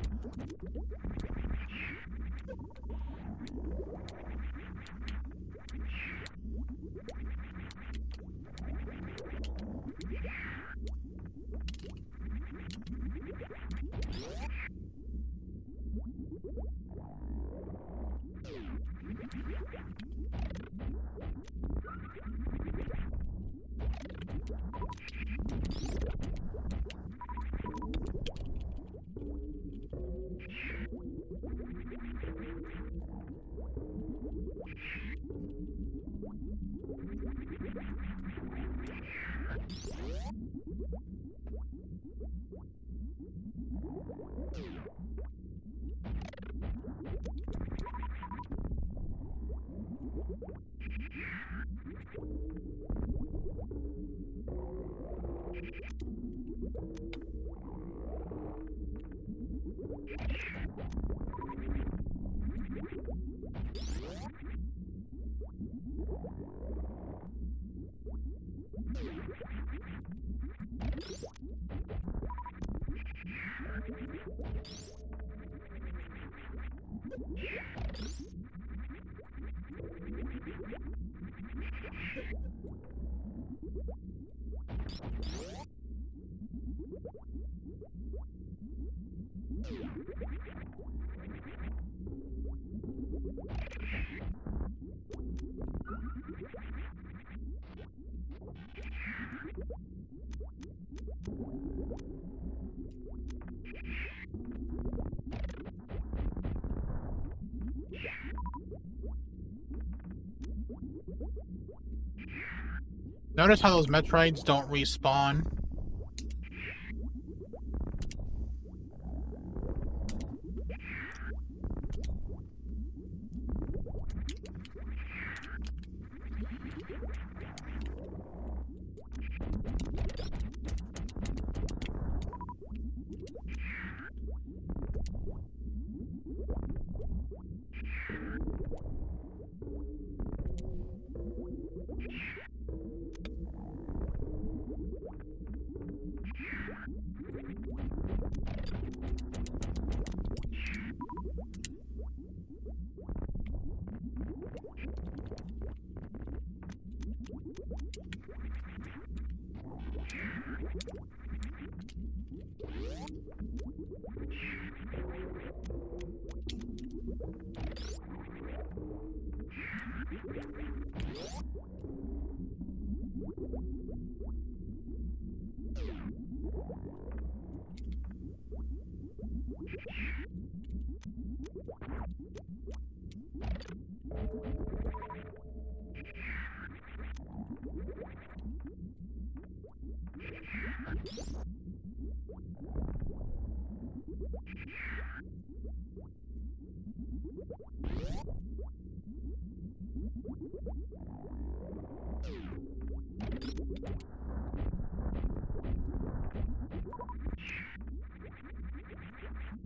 Notice how those Metroids don't respawn?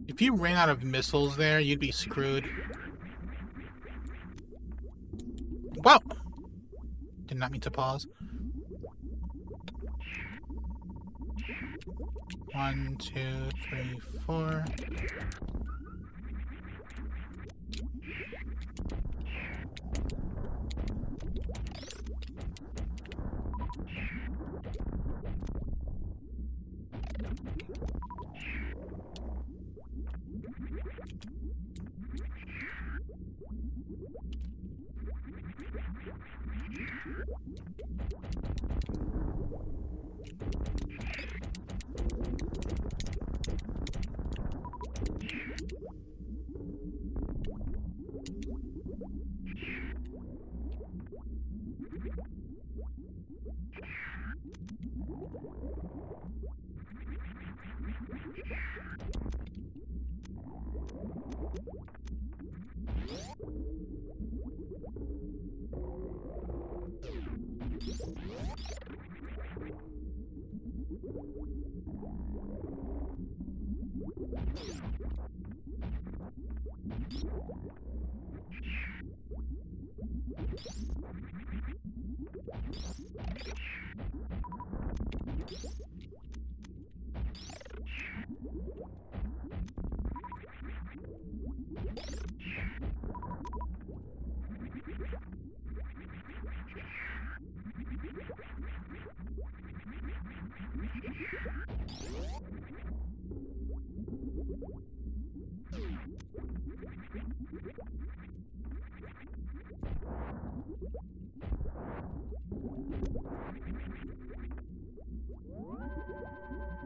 If you ran out of missiles there, you'd be screwed. Whoa! Did not mean to pause. 1, 2, 3, 4.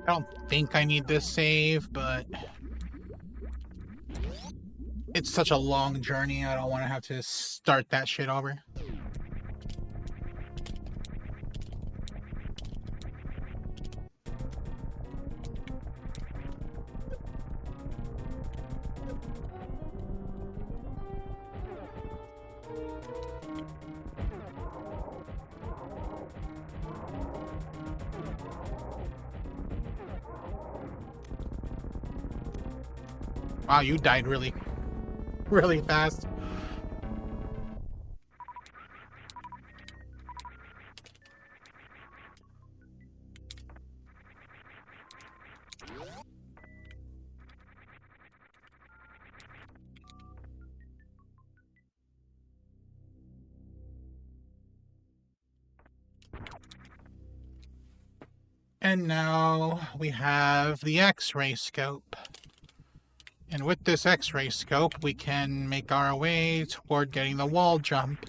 I don't think I need this save, but it's such a long journey, I don't want to have to start that shit over. Wow, you died really, really fast. And now we have the X-ray scope. And with this X-ray scope, we can make our way toward getting the wall jump.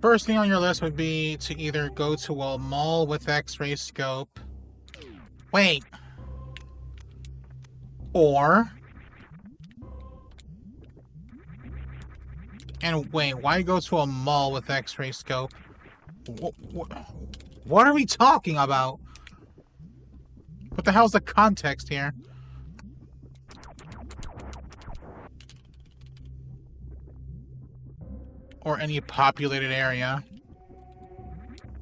First thing on your list would be to either go to a mall with X-ray scope. Wait. Or... And wait, why go to a mall with X-ray scope? What are we talking about? What the hell's the context here? Or any populated area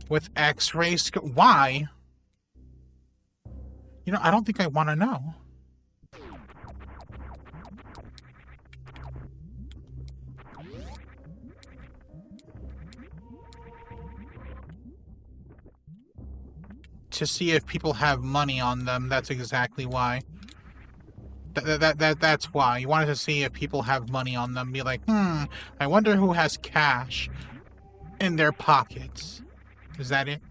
with X-ray scope. Why? You know, I don't think I want to know. To see if people have money on them. That's exactly why. That's why. You wanted to see if people have money on them. Be like, I wonder who has cash in their pockets. Is that it?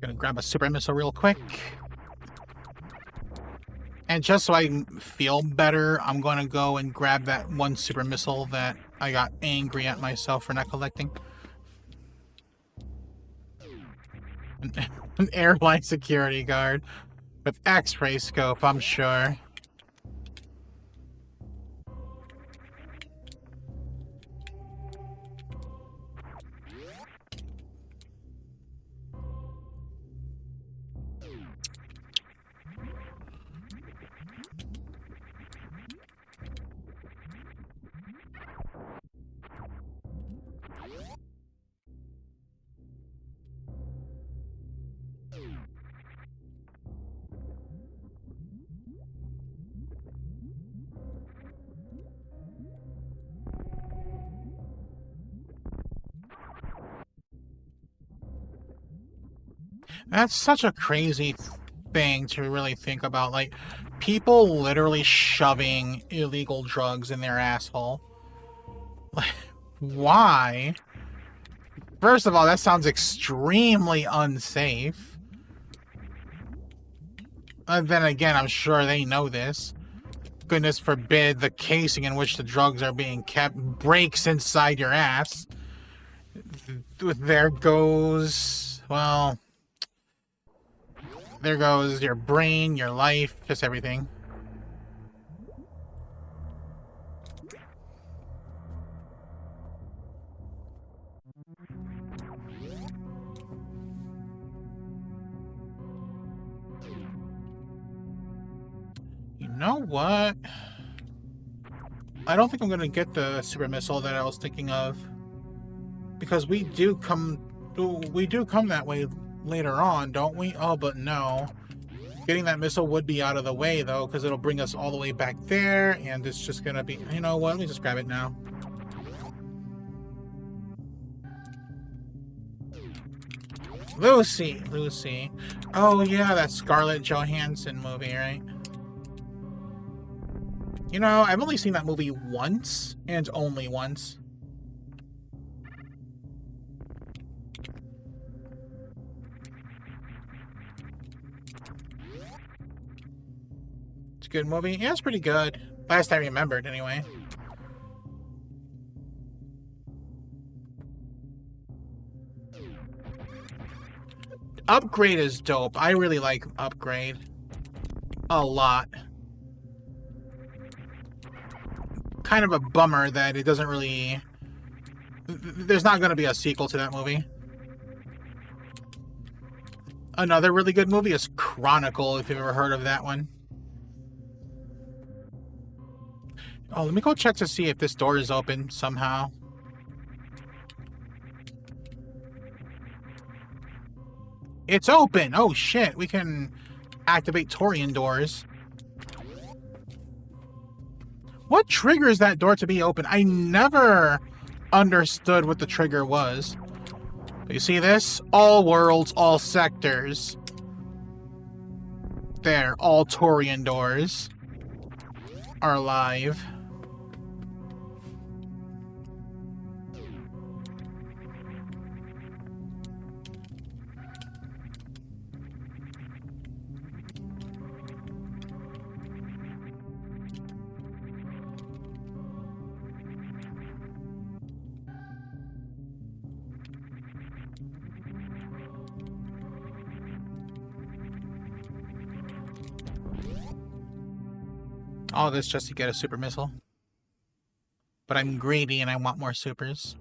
Gonna grab a super missile real quick. And just so I feel better, I'm gonna go and grab that one super missile that I got angry at myself for not collecting. An airline security guard with X-ray scope, I'm sure. That's such a crazy thing to really think about. Like, people literally shoving illegal drugs in their asshole. Like, why? First of all, that sounds extremely unsafe. Then again, I'm sure they know this. Goodness forbid the casing in which the drugs are being kept breaks inside your ass. There goes... well... there goes your brain, your life, just everything. You know what? I don't think I'm gonna get the super missile that I was thinking of. Because we do come that way later on, don't we? Oh, but no. Getting that missile would be out of the way, though, because it'll bring us all the way back there, and it's just gonna be... you know what? Let me just grab it now. Lucy! Lucy. Oh, yeah, that Scarlett Johansson movie, right? You know, I've only seen that movie once, and only once. It's a good movie. Yeah, it's pretty good. Last I remembered, anyway. Upgrade is dope. I really like Upgrade. A lot. Kind of a bummer that it doesn't really... there's not going to be a sequel to that movie. Another really good movie is Chronicle, if you've ever heard of that one. Oh, let me go check to see if this door is open somehow. It's open! Oh shit, we can activate Torian doors. What triggers that door to be open? I never understood what the trigger was. But you see this? All worlds, all sectors. There, all Torian doors are alive. All this just to get a super missile. But I'm greedy and I want more supers.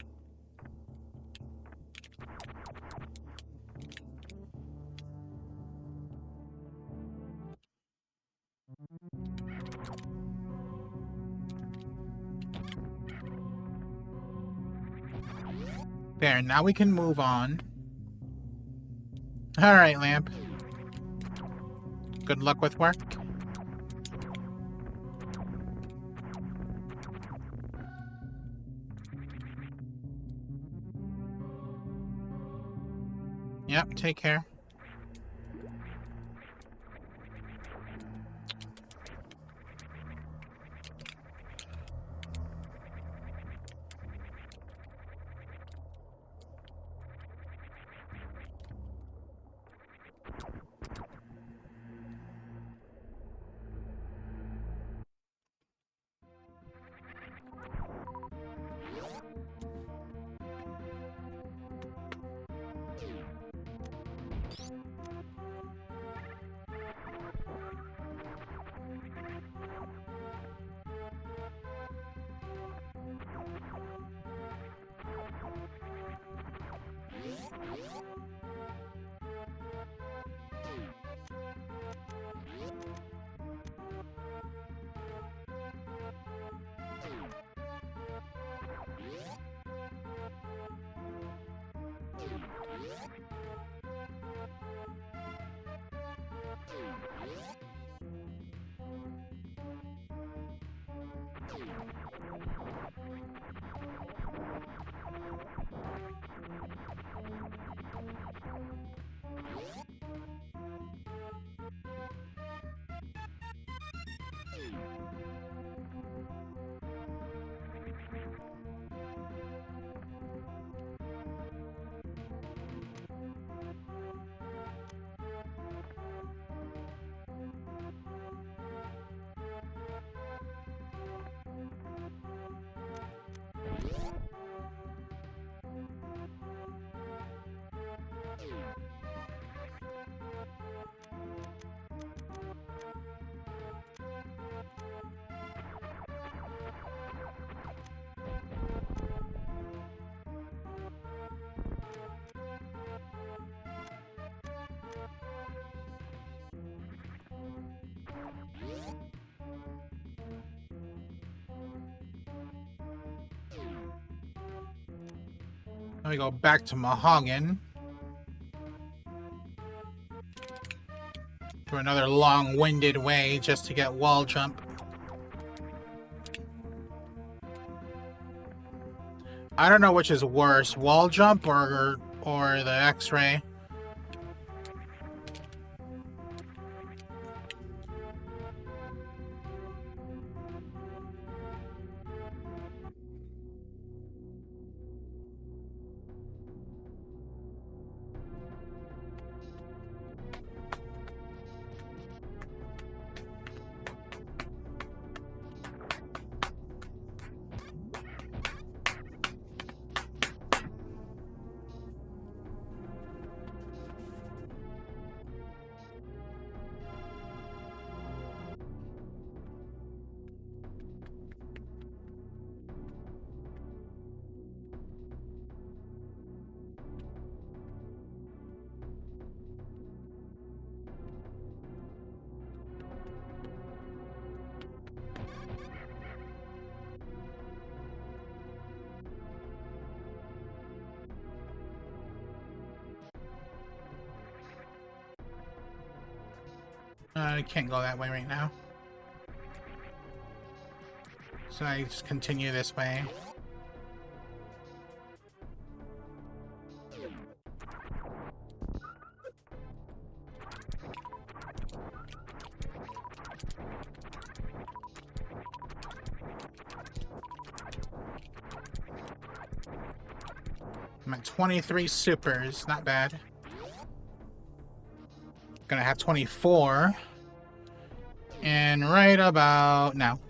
There, now we can move on. Alright, Lamp. Good luck with work. Yep, take care. Now we go back to Mahogany. Through another long-winded way just to get wall jump. I don't know which is worse, wall jump or the X-ray. I can't go that way right now. So I just continue this way. I'm at 23 supers. Not bad. Gonna have 24. And right about now.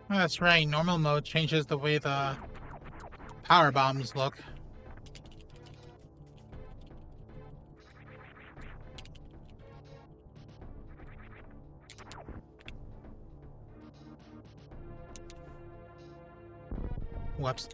Oh, that's right. Normal mode changes the way the power bombs look. Whoops.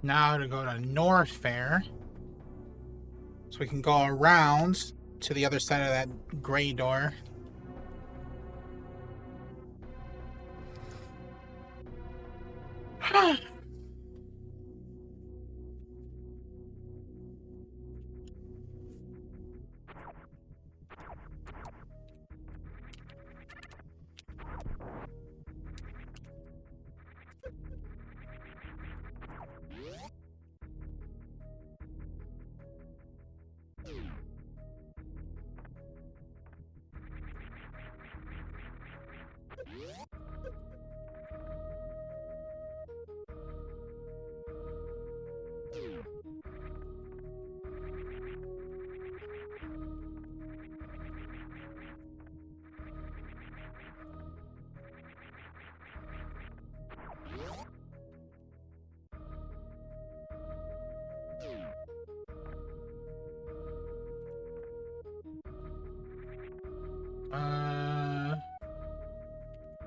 Now to go to North Fair. So we can go around to the other side of that gray door.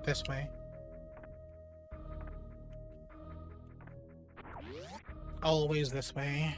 This way. Always this way.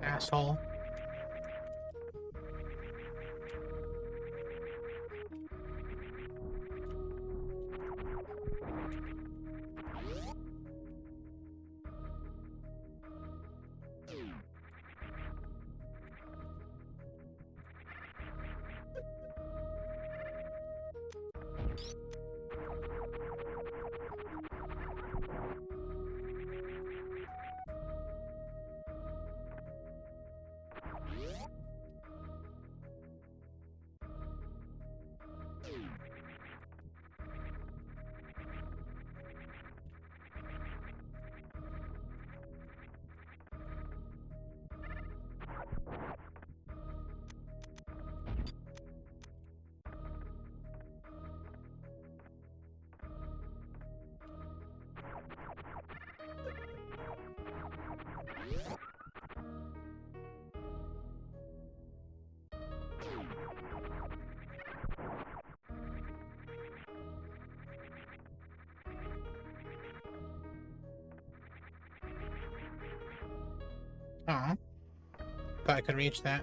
Asshole. Oh. Thought I could reach that.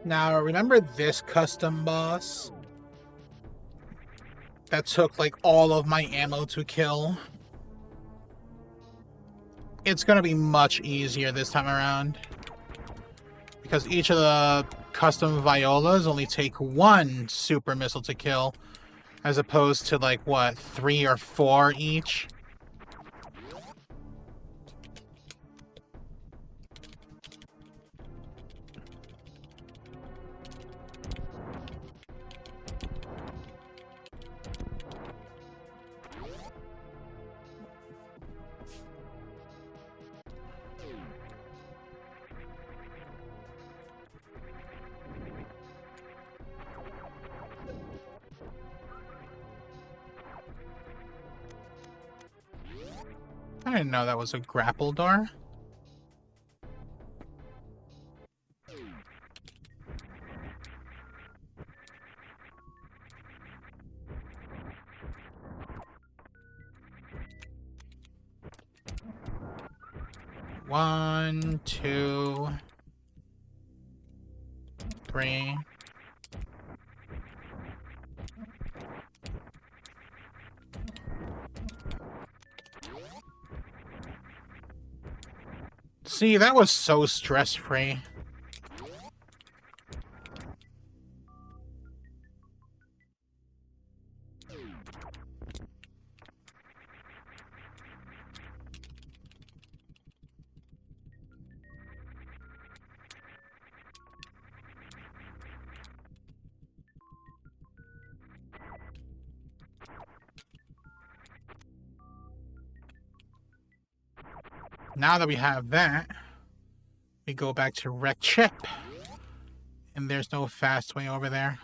Now, remember this custom boss that took like all of my ammo to kill? It's gonna be much easier this time around, because each of the custom violas only take one super missile to kill, as opposed to like, what, 3 or 4 each? I didn't know that was a grapple door. One, two, three. See, that was so stress-free. Now that we have that, we go back to Wreck Chip. And there's no fast way over there.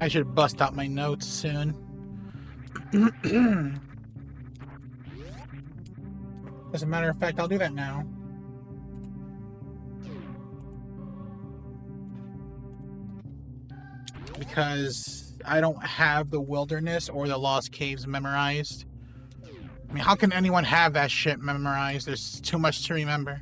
I should bust out my notes soon. As a matter of fact, I'll do that now. Because I don't have the Wilderness or the Lost Caves memorized. I mean, how can anyone have that shit memorized? There's too much to remember.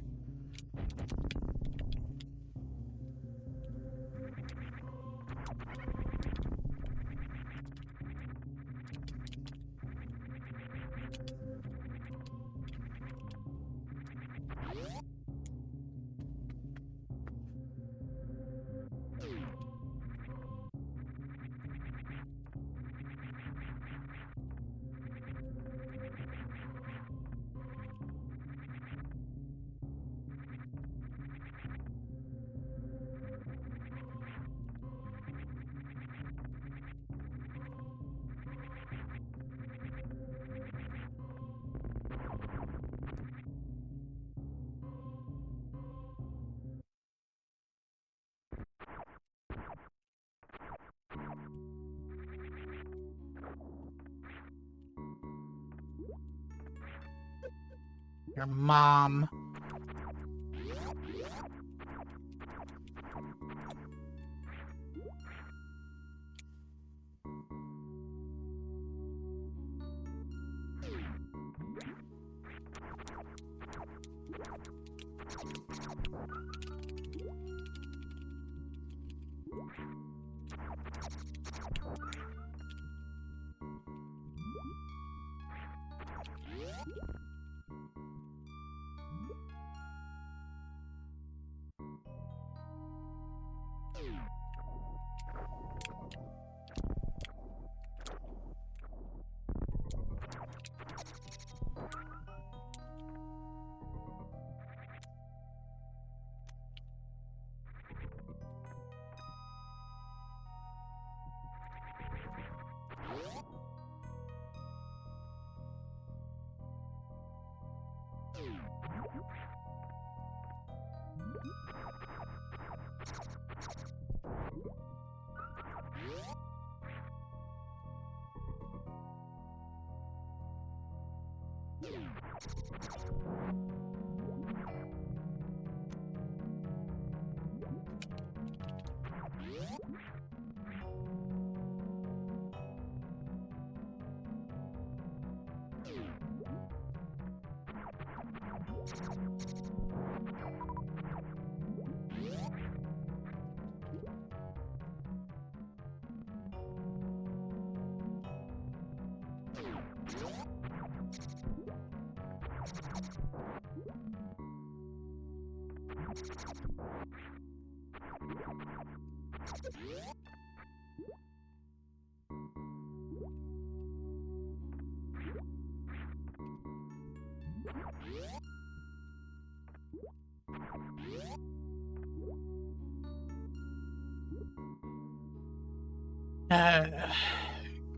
Your mom.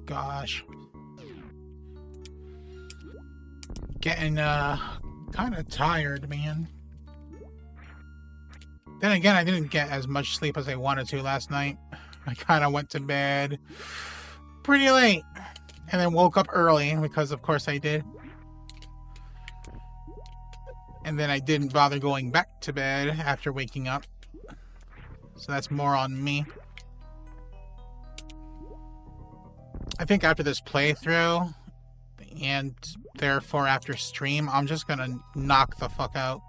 Gosh. Getting kind of tired, man. Then again, I didn't get as much sleep as I wanted to last night. I kind of went to bed pretty late and then woke up early because of course I did. And then I didn't bother going back to bed after waking up. So that's more on me. I think after this playthrough, and therefore after stream, I'm just gonna knock the fuck out.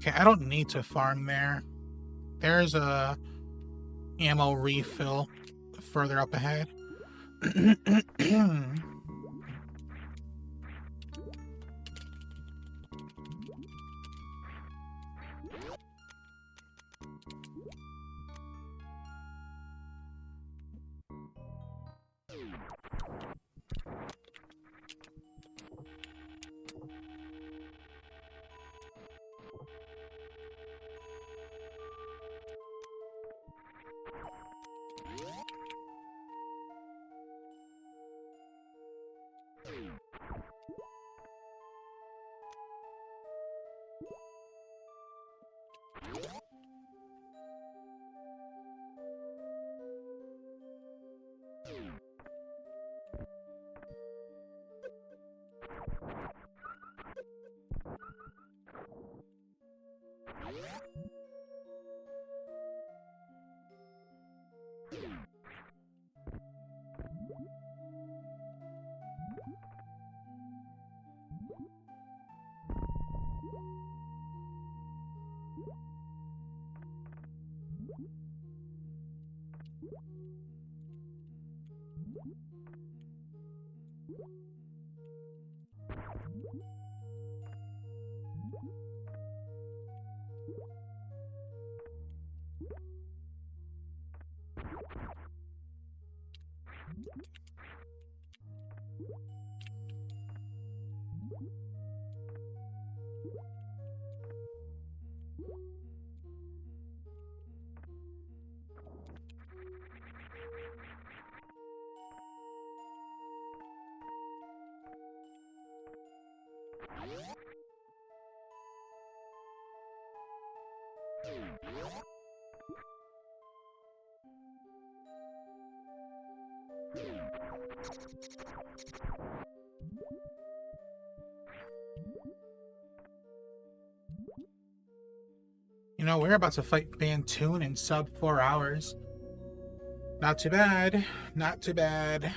Okay, I don't need to farm there. There's a ammo refill further up ahead. You know, we're about to fight Bantoon in sub 4 hours. Not too bad. Not too bad.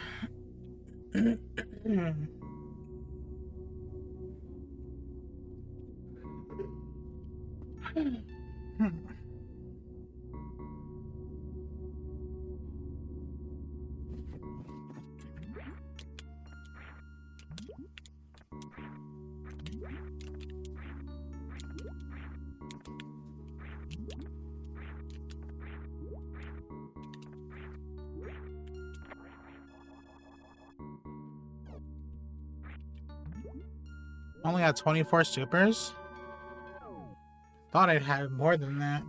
Only got 24 supers? Thought I'd have more than that.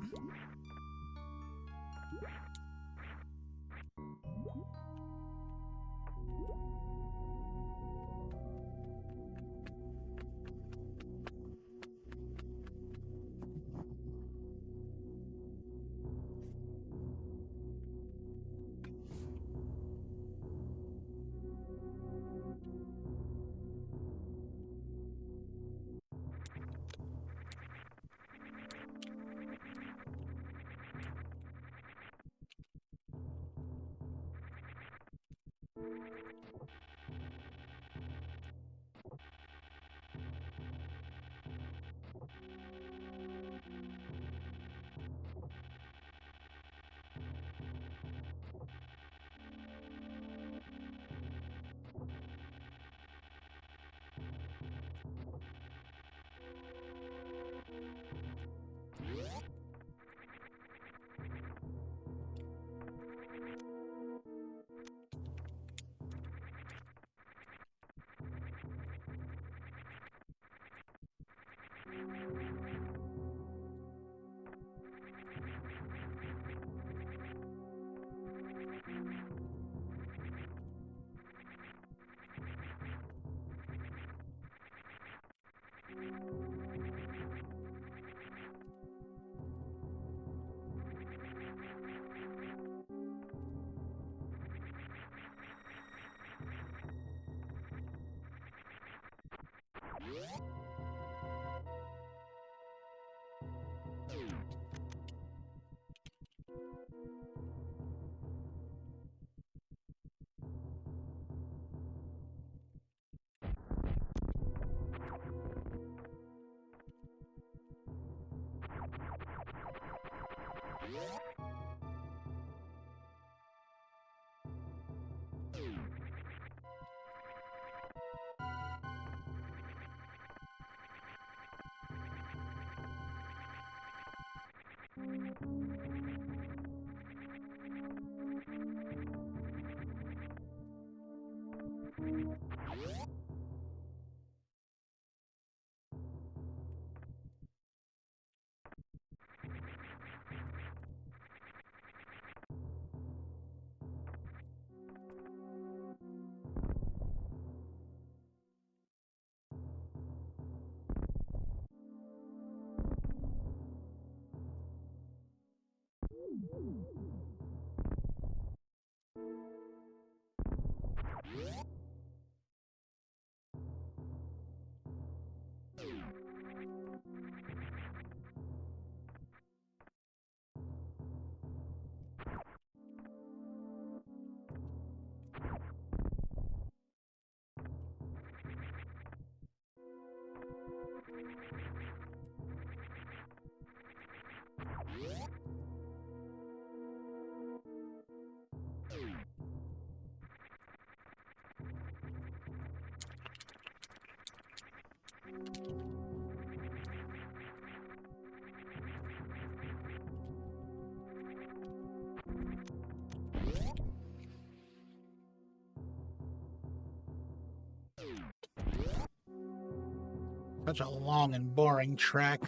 Such a long and boring track.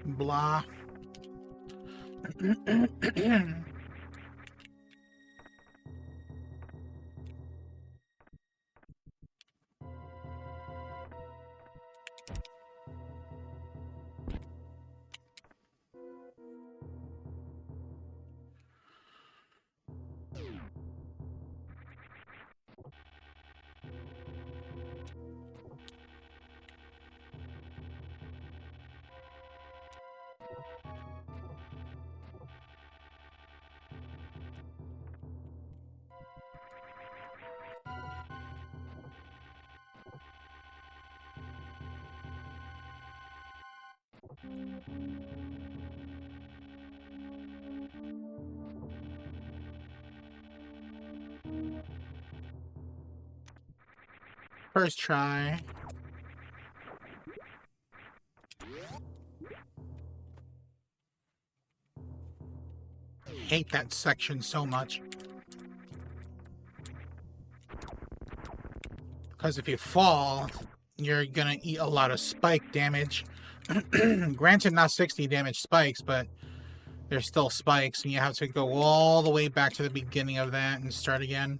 Blah. First try. I hate that section so much. Because if you fall, you're gonna eat a lot of spike damage. Granted, not 60 damage spikes, but there's still spikes, and you have to go all the way back to the beginning of that and start again.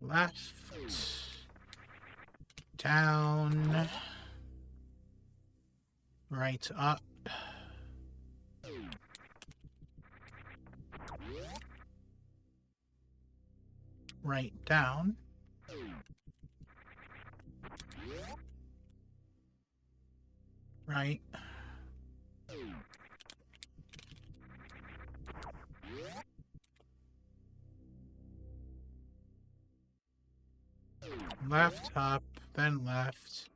Left. Down. Right up. Right down. Right. Left up, then left.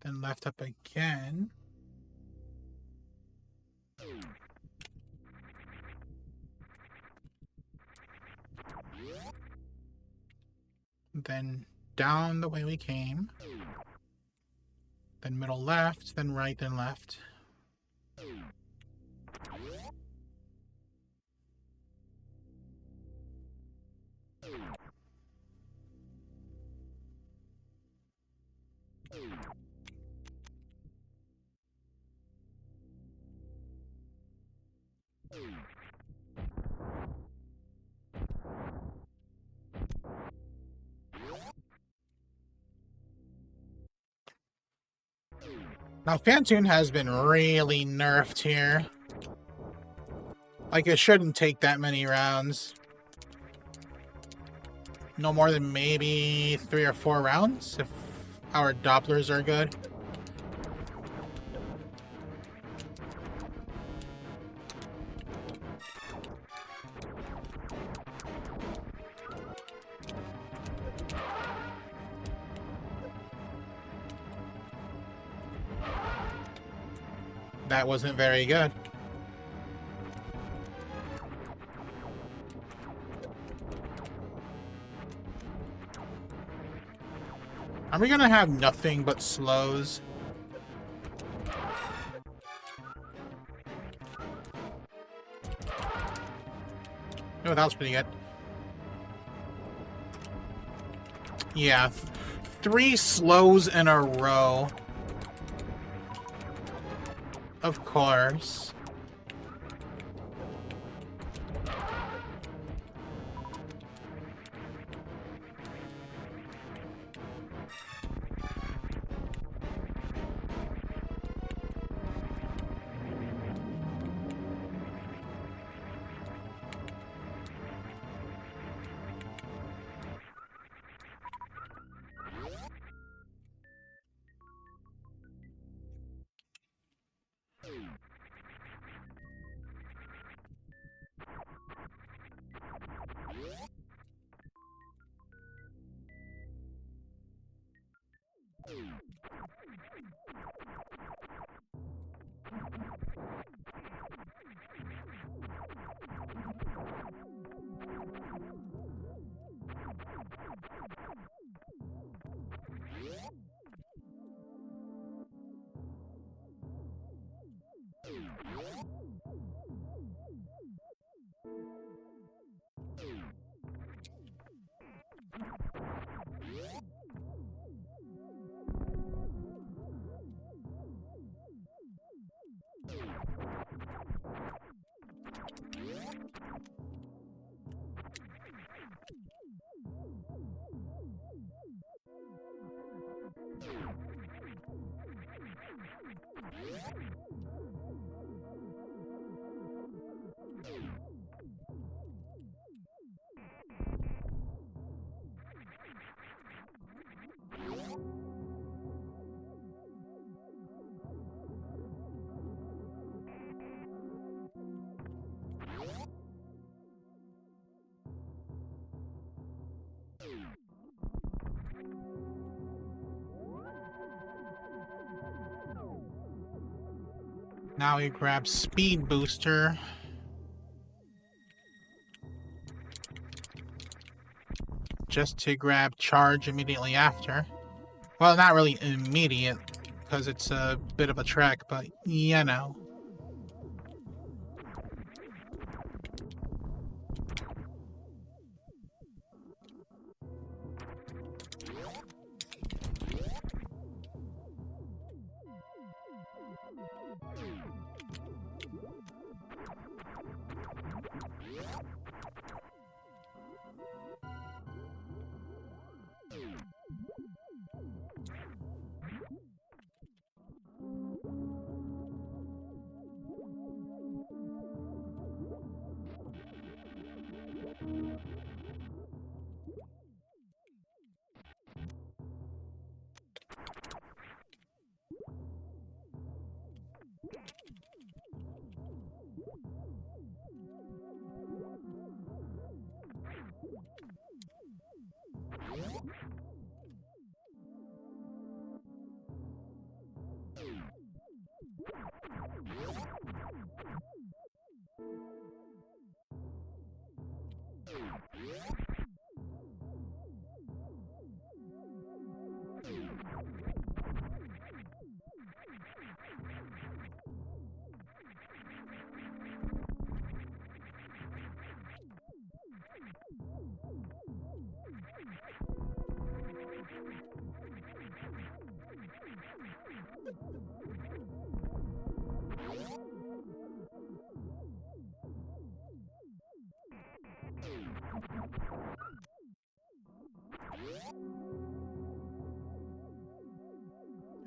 Then left up again. Then down the way we came. Then middle left, then right, then left. Now, Phantoon has been really nerfed here. Like, it shouldn't take that many rounds. No more than maybe 3 or 4 rounds, if our Dopplers are good. That wasn't very good. Are we gonna have nothing but slows? Oh, that was pretty good. Yeah, 3 slows in a row. Of course. Now we grab Speed Booster. Just to grab Charge immediately after. Well, not really immediate, because it's a bit of a trek, but you know.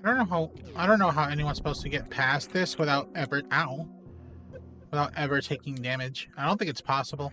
I don't know how anyone's supposed to get past this without ever without ever taking damage. I don't think it's possible.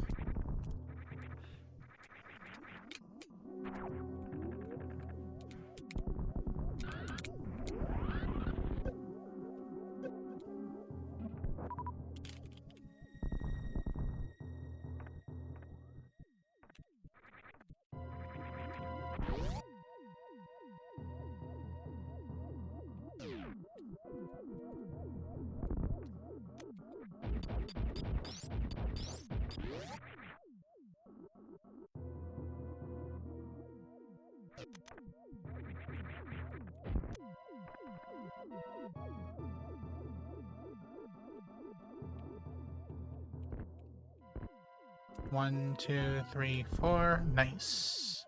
One, two, three, four. Nice.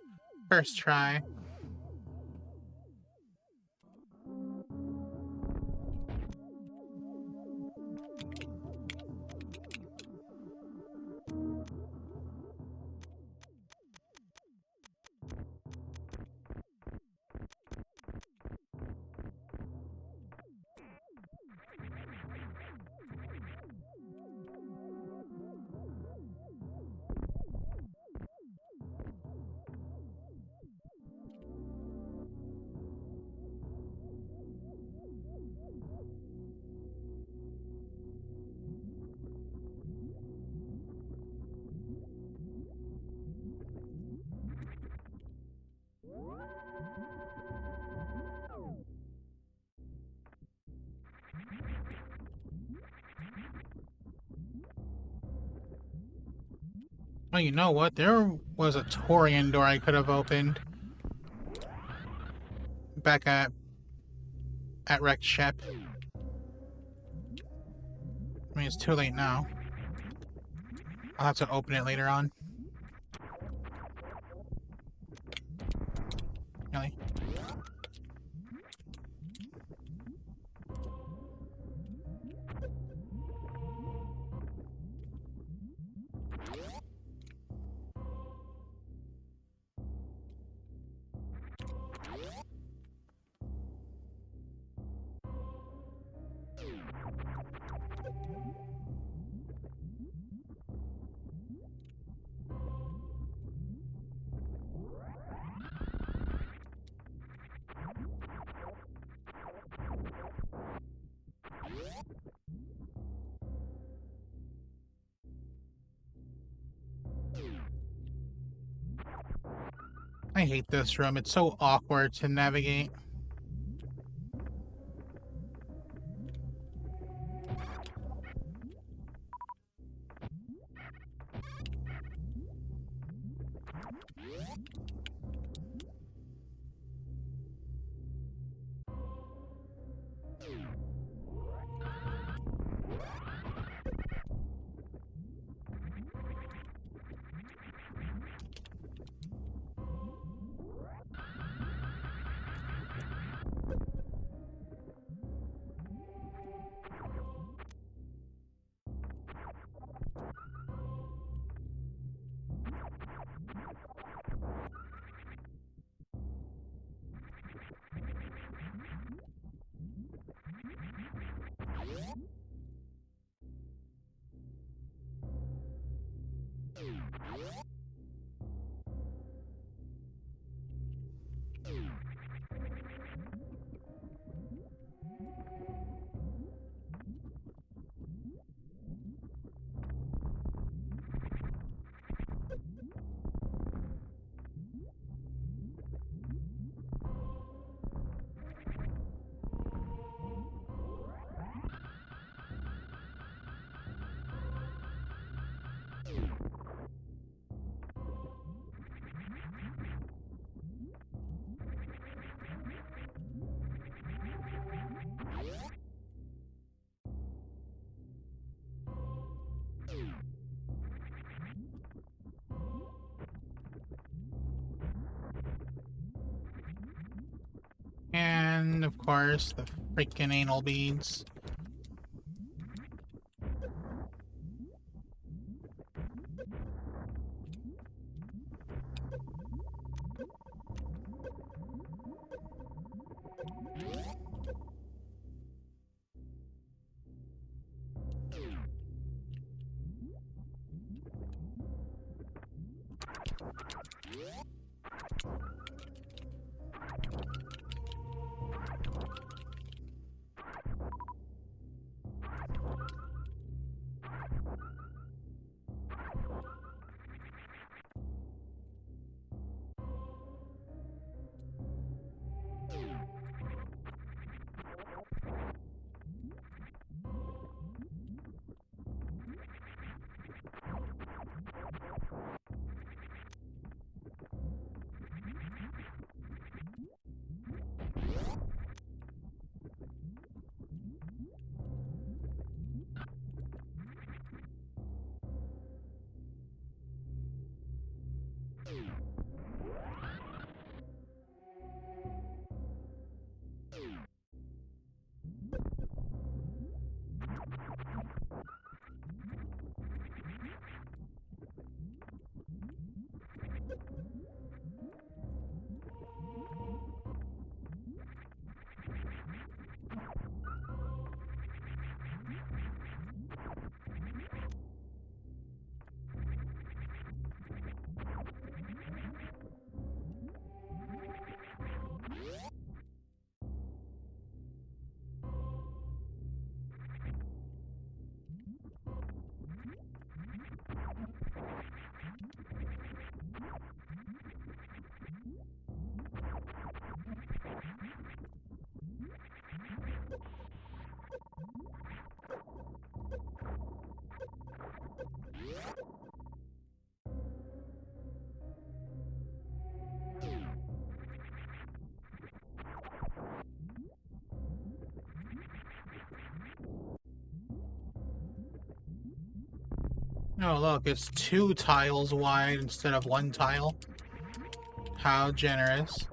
First try. Oh, you know what? There was a Torian door I could have opened back at Wrecked Ship. I mean, it's too late now. I'll have to open it later on. Really? I hate this room. It's so awkward to navigate. And, of course, the freaking anal beads. Oh, look, it's 2 tiles wide instead of 1 tile. How generous.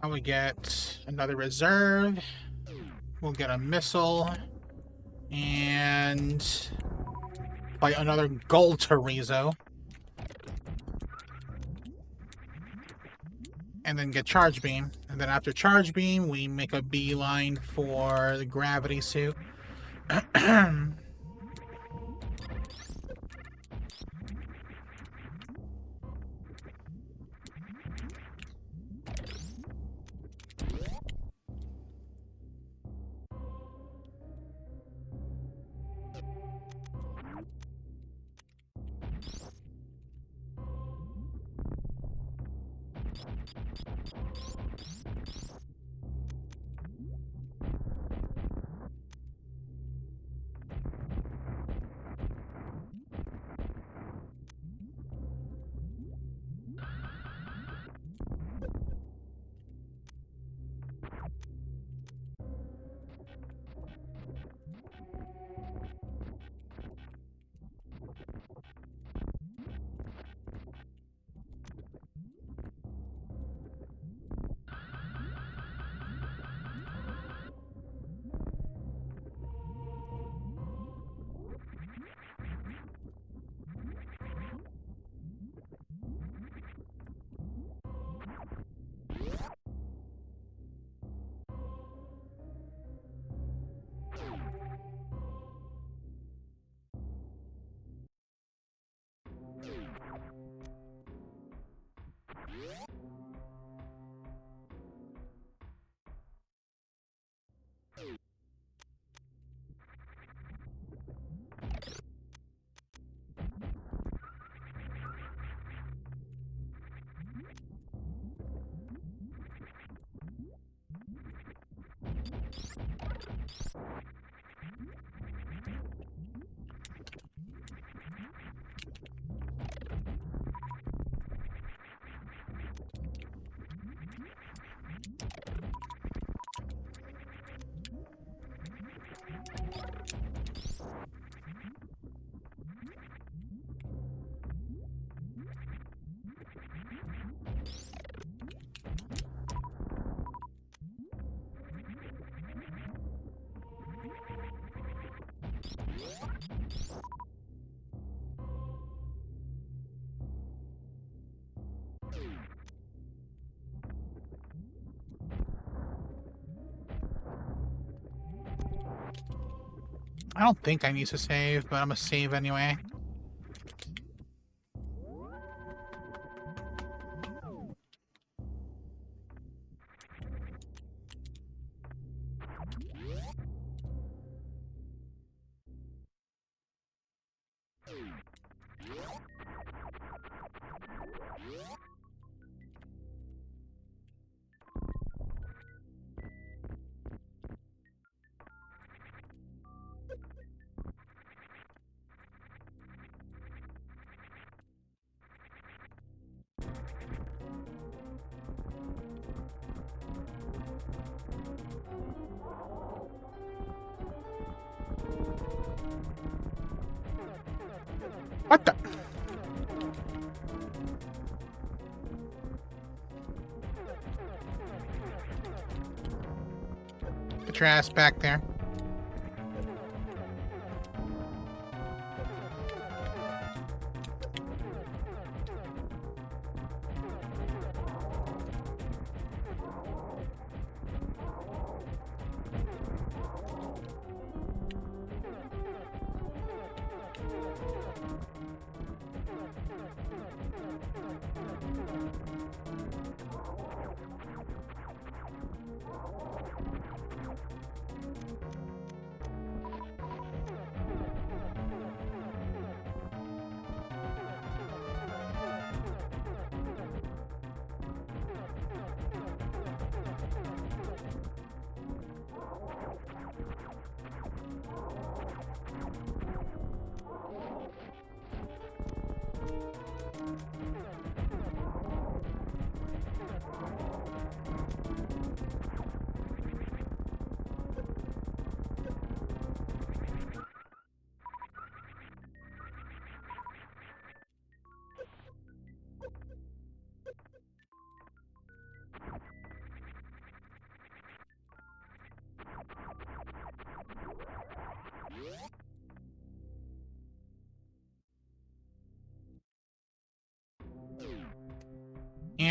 Now we get another reserve. We'll get a missile. And fight another gold Torizo. And then get Charge Beam. And then after Charge Beam, we make a beeline for the Gravity Suit. I don't think I need to save, but I'm gonna save anyway. What the? Get your ass back there.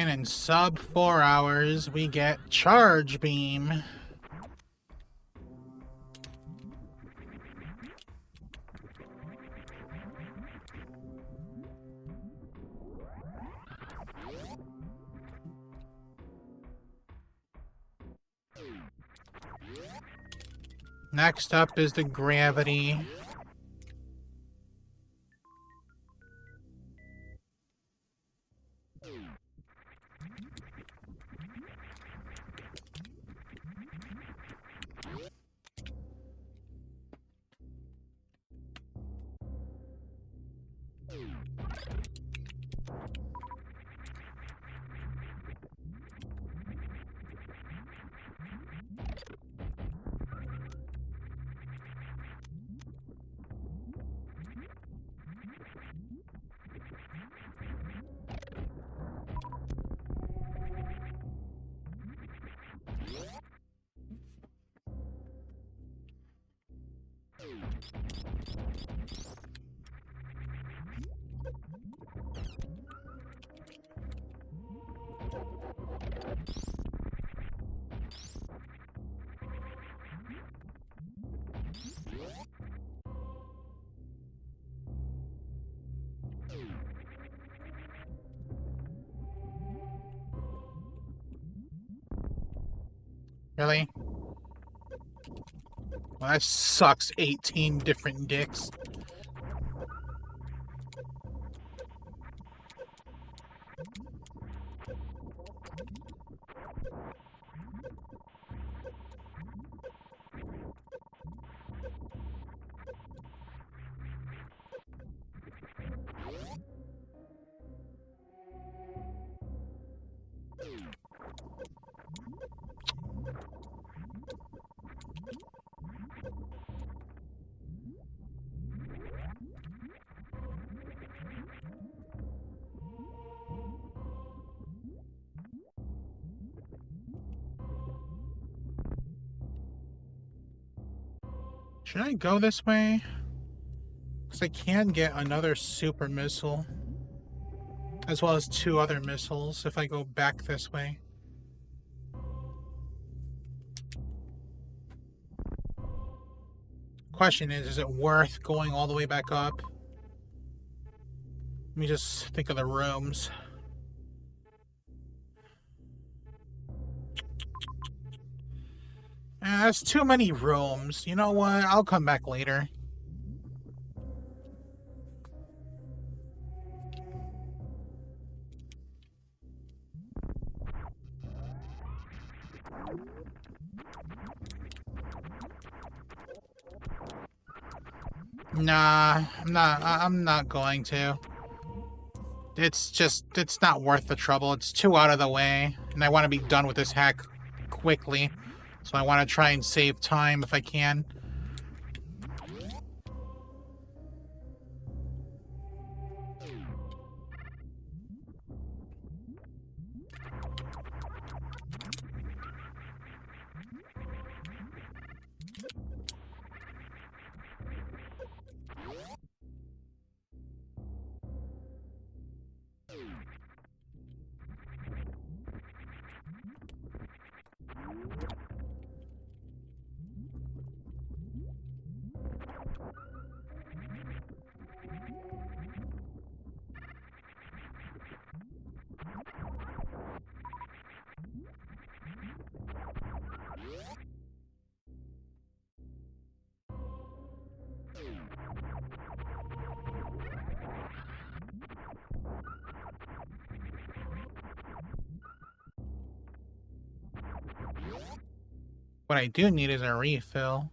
And in sub 4 hours, we get Charge Beam. Next up is the Gravity. Really? Well, that sucks. 18 different dicks. Should I go this way? Because I can get another super missile. As well as 2 other missiles if I go back this way. Question is it worth going all the way back up? Let me just think of the rooms. That's too many rooms. You know what? I'll come back later. Nah, I'm not going to. It's not worth the trouble. It's too out of the way, and I want to be done with this hack quickly. So I want to try and save time if I can. What I do need is a refill.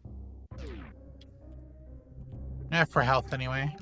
For health anyway.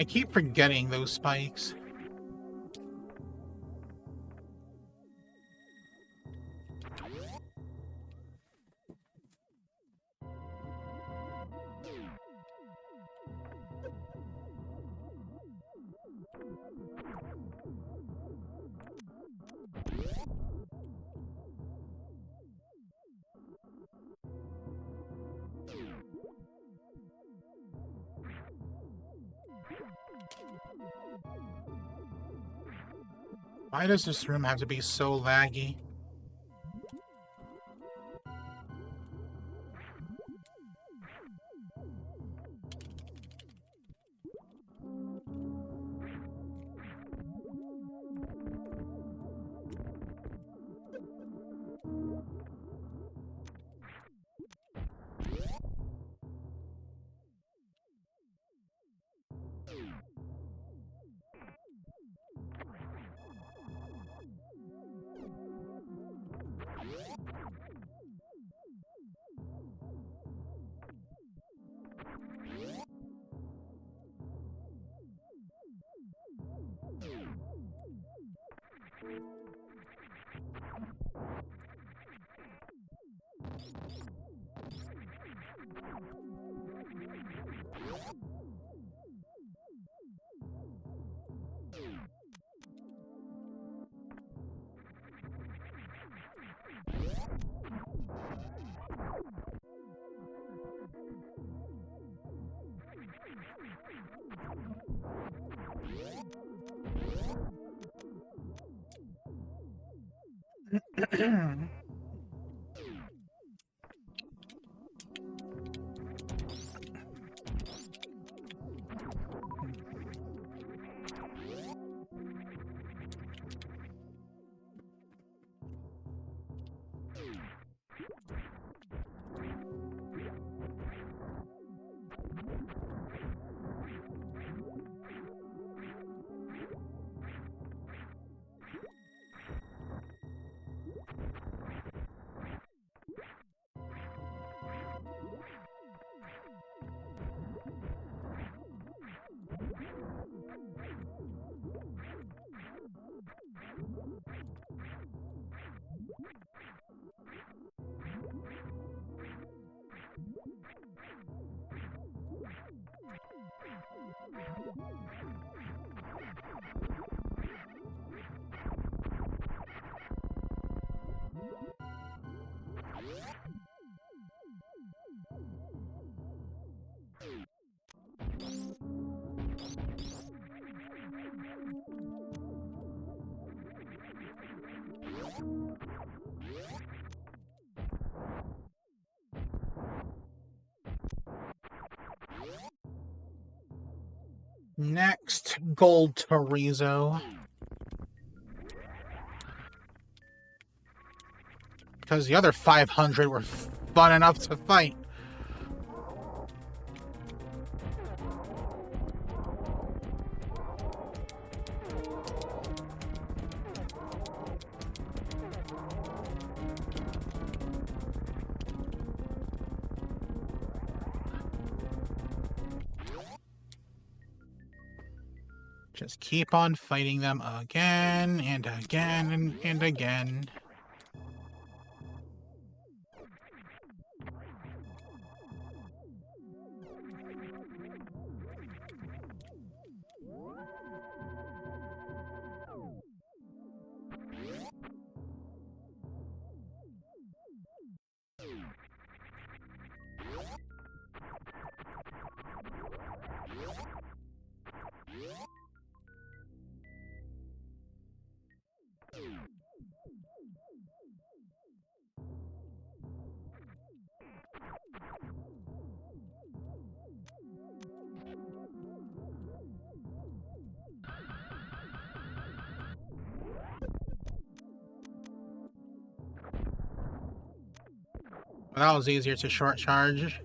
I keep forgetting those spikes. Why does this room have to be so laggy? Next, gold chorizo. Because the other 500 were fun enough to fight. Just keep on fighting them again and again and again. Well, that was easier to short charge.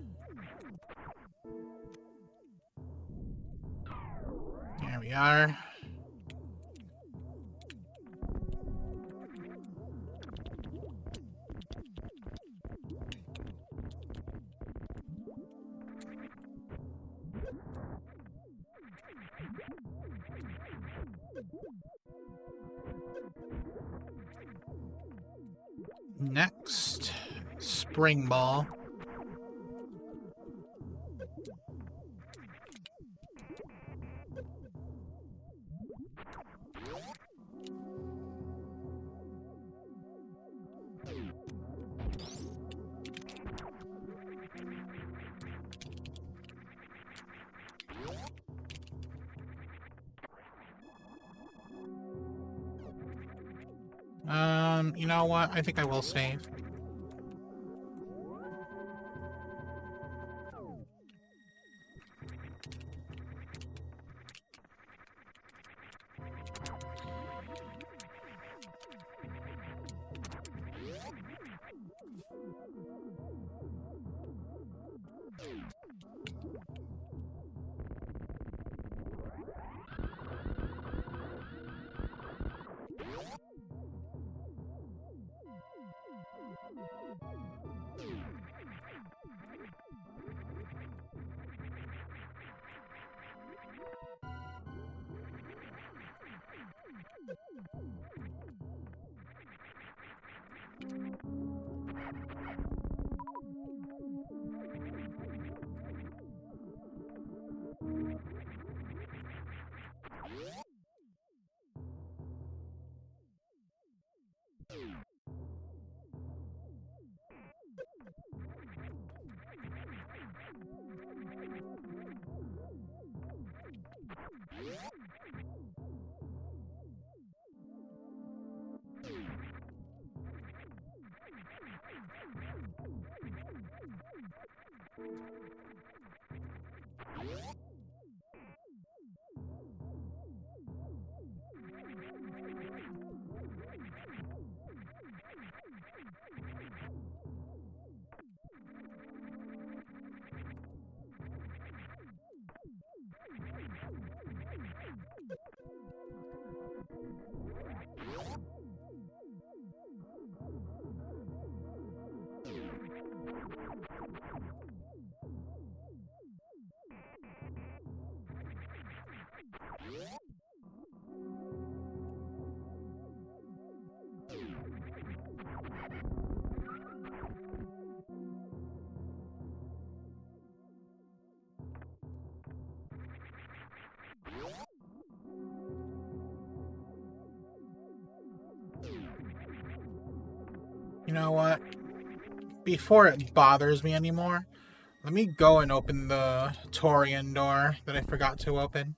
There we are. Next, spring ball. You know what? I think I will save. You know what? Before it bothers me anymore, let me go and open the Torian door that I forgot to open.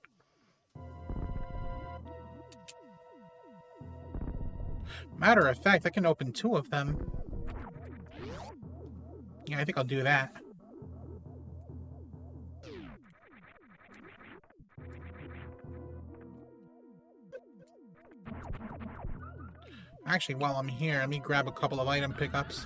Matter of fact, I can open 2 of them. Yeah, I think I'll do that. Actually, while I'm here, let me grab a couple of item pickups.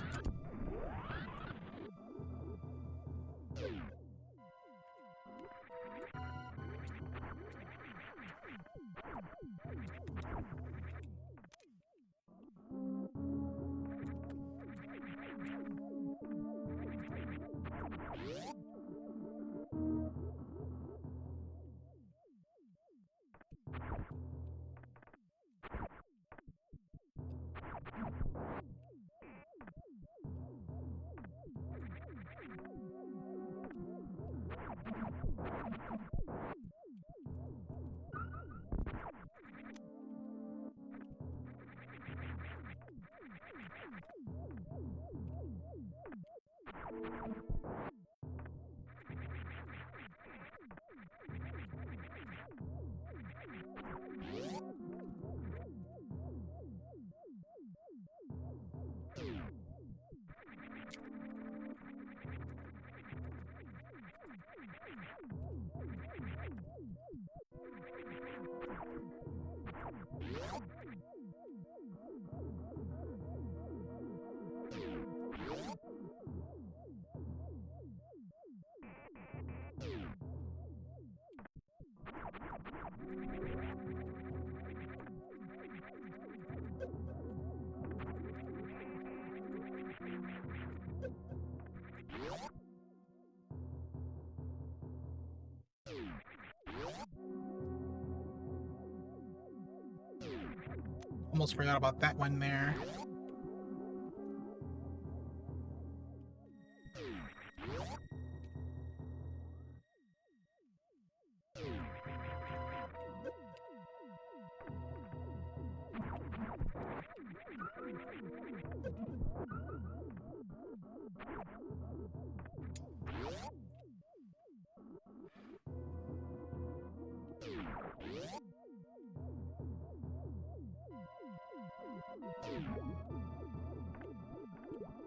Almost forgot about that one there.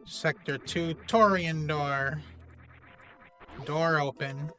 Sector 2, Torian door. Door open.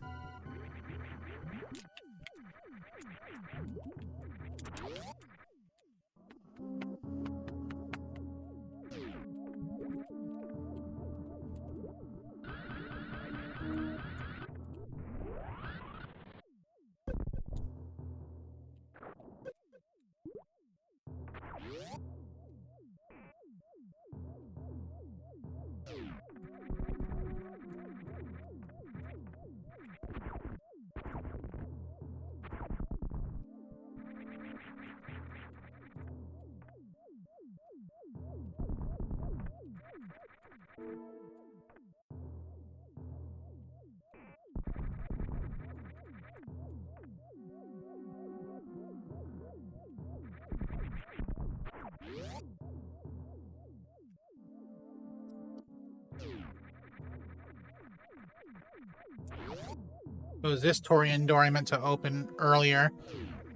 It was this Torian door I meant to open earlier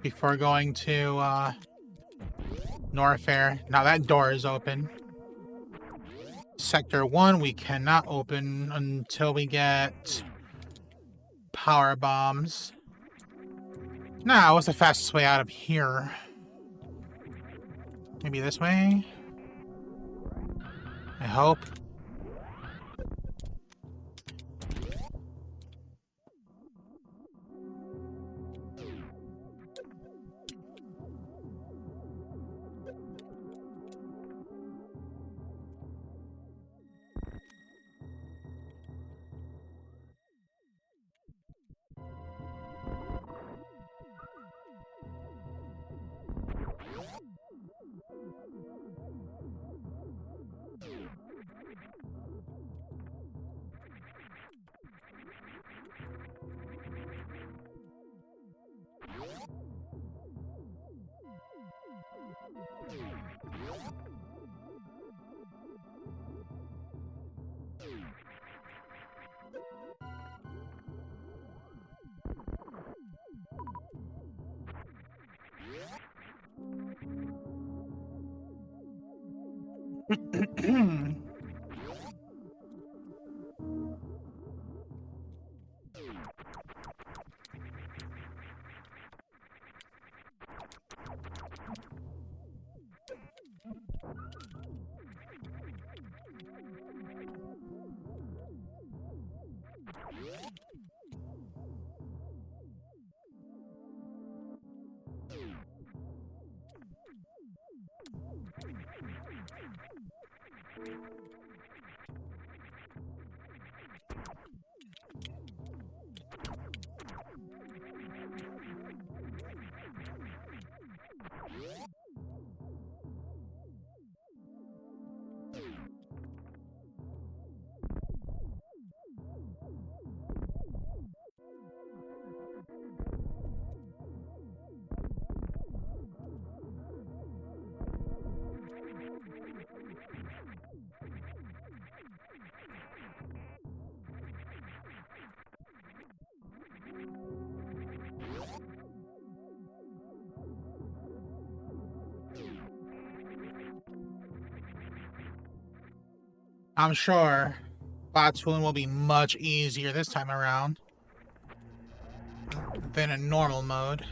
before going to Norfair. Now that door is open. Sector 1 we cannot open until we get power bombs. Now, what's the fastest way out of here? Maybe this way? I hope. I'm sure Botswoon will be much easier this time around than in normal mode.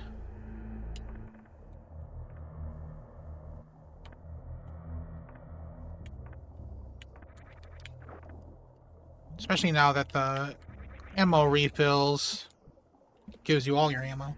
Especially now that the ammo refills gives you all your ammo.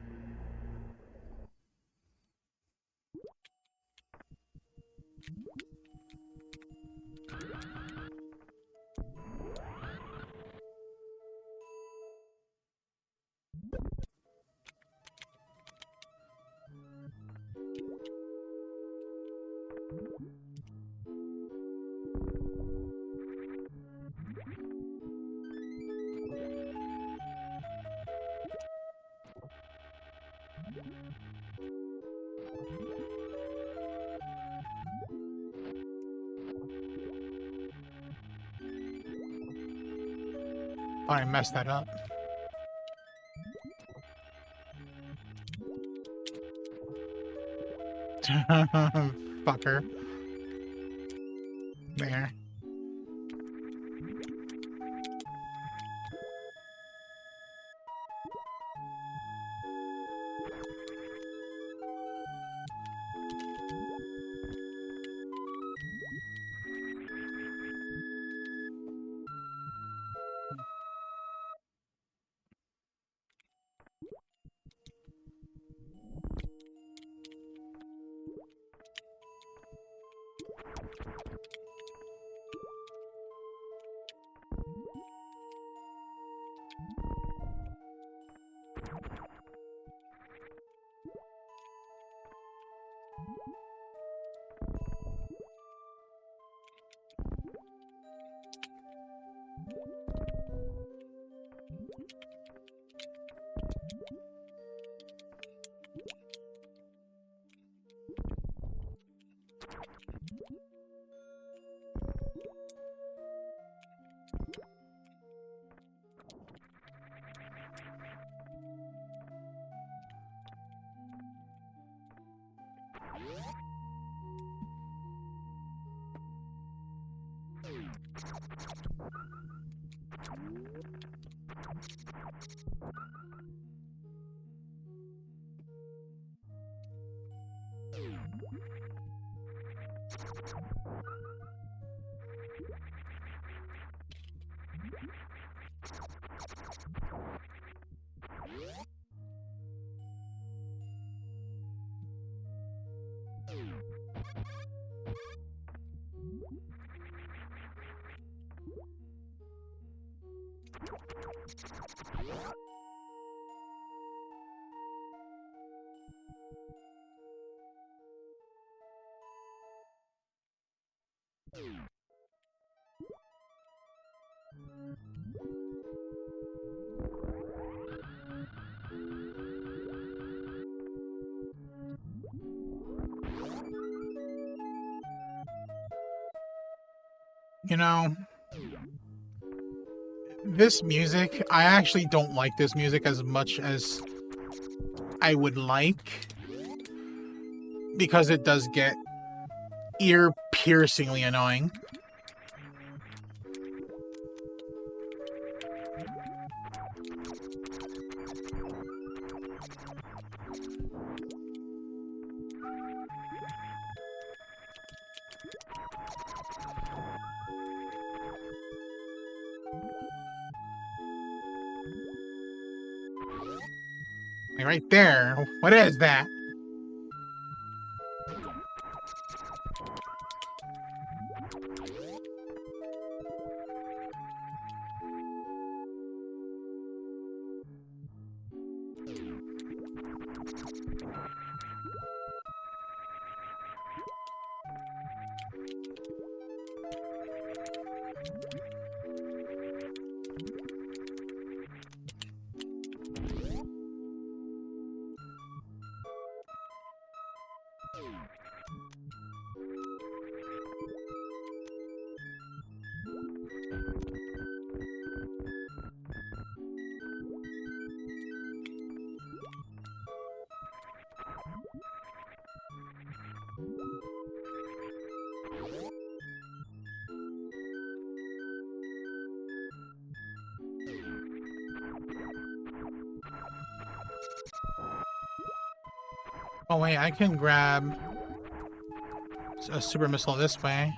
Thought I messed that up. Fucker. There. You know, this music, I actually don't like this music as much as I would like, because it does get ear-piercingly annoying. Like right there. What is that? Oh wait, I can grab a super missile this way.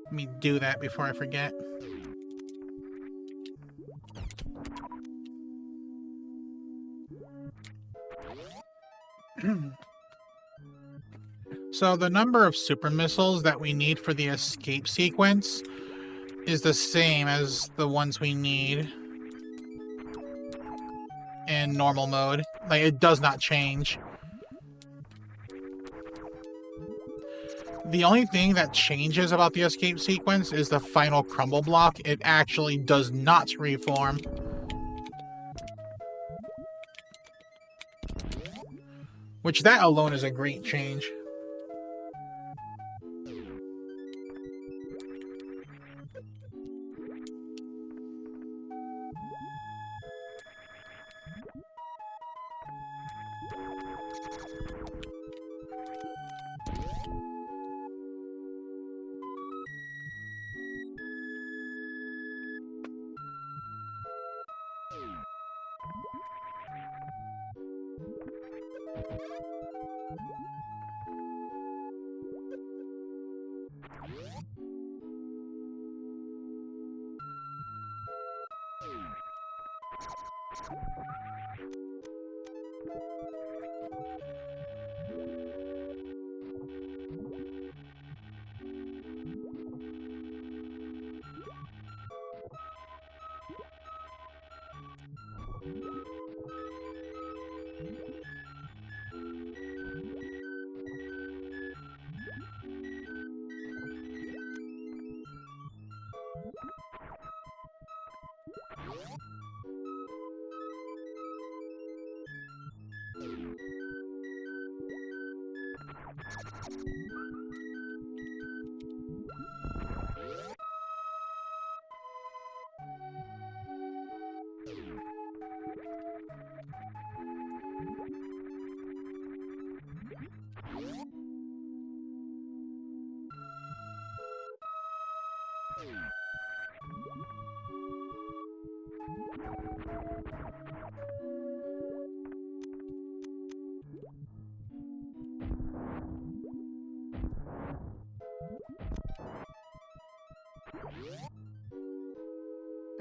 Let me do that before I forget. So the number of super missiles that we need for the escape sequence is the same as the ones we need in normal mode. Like, it does not change. The only thing that changes about the escape sequence is the final crumble block. It actually does not reform. Which that alone is a great change.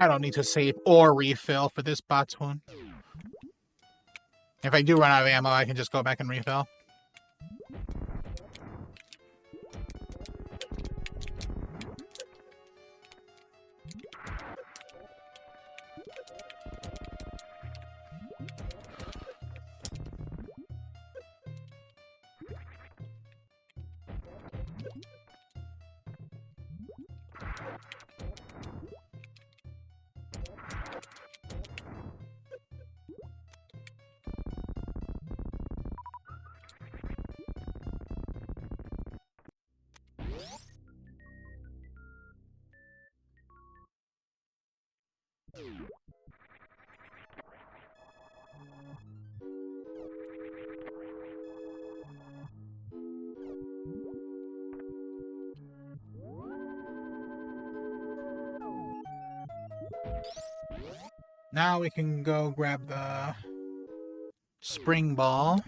I don't need to save or refill for this bot's one. If I do run out of ammo, I can just go back and refill. Now we can go grab the spring ball.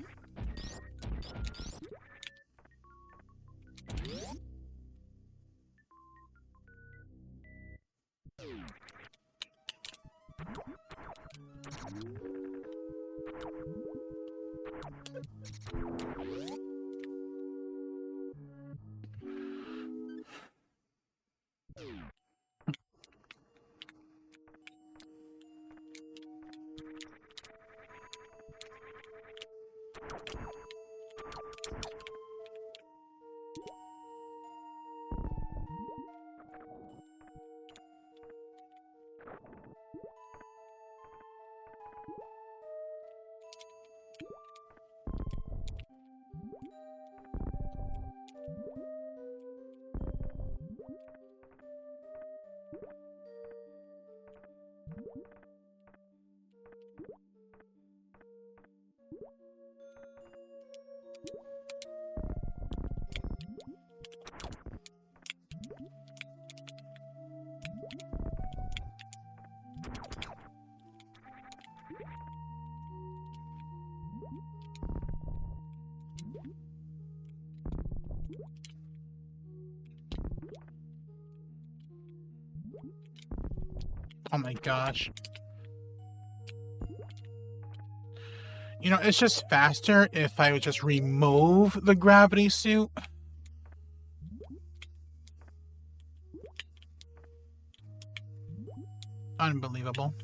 Oh my gosh. You know, it's just faster if I would just remove the gravity suit. Unbelievable.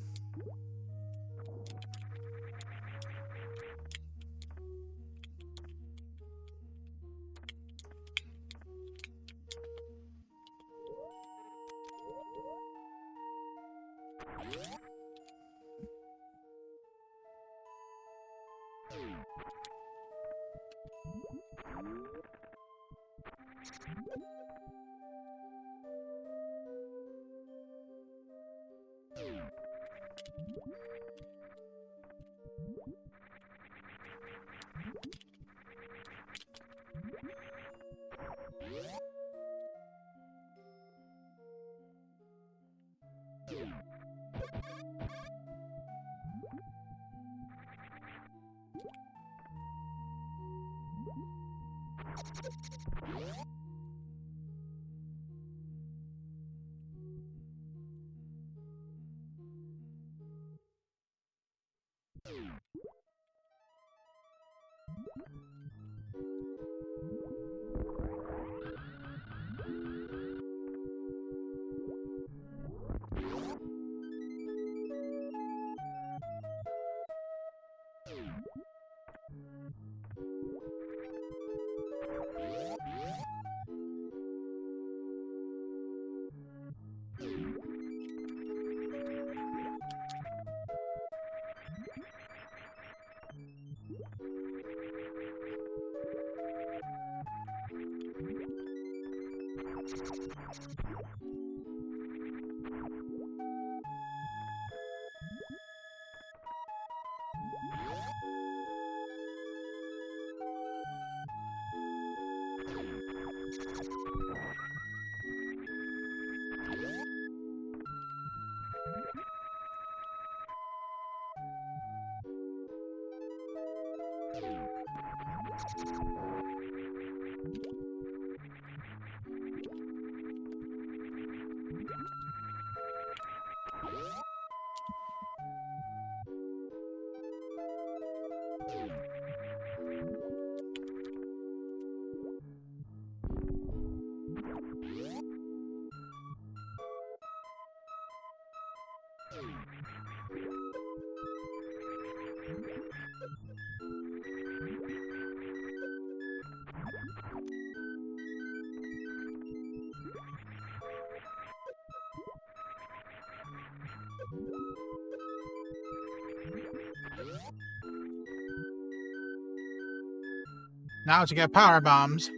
Now to get power bombs.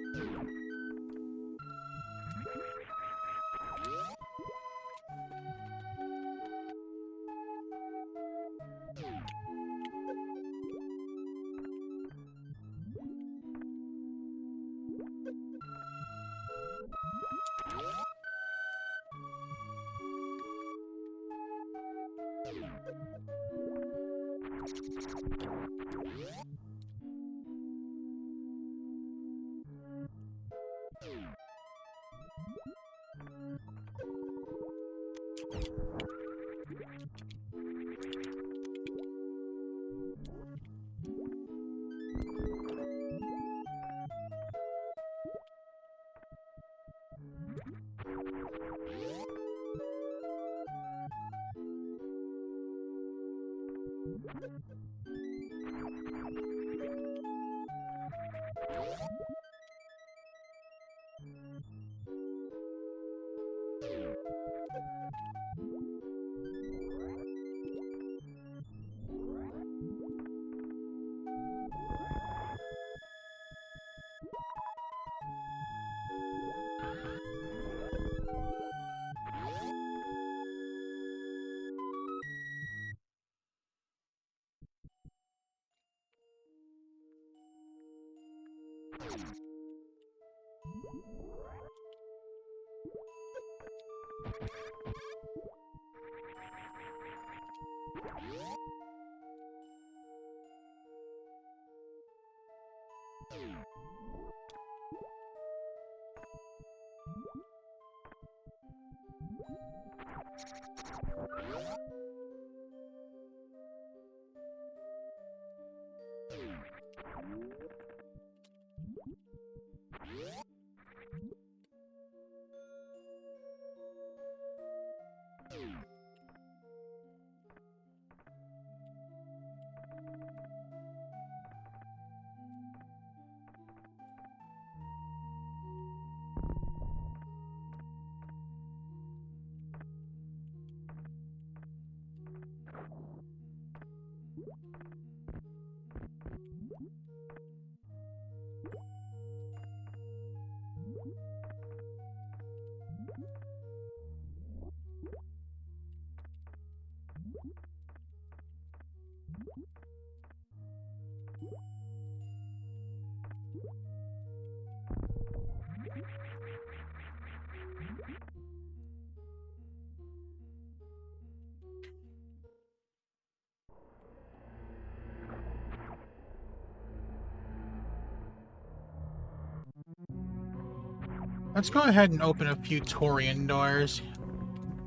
Let's go ahead and open a few Torian doors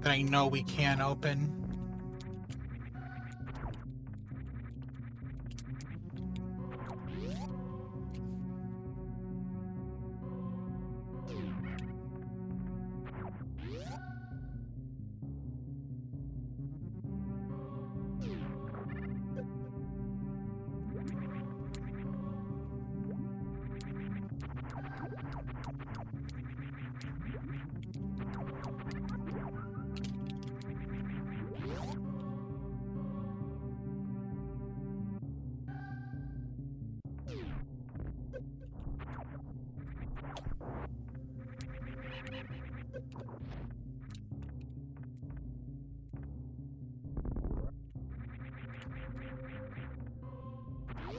that I know we can open.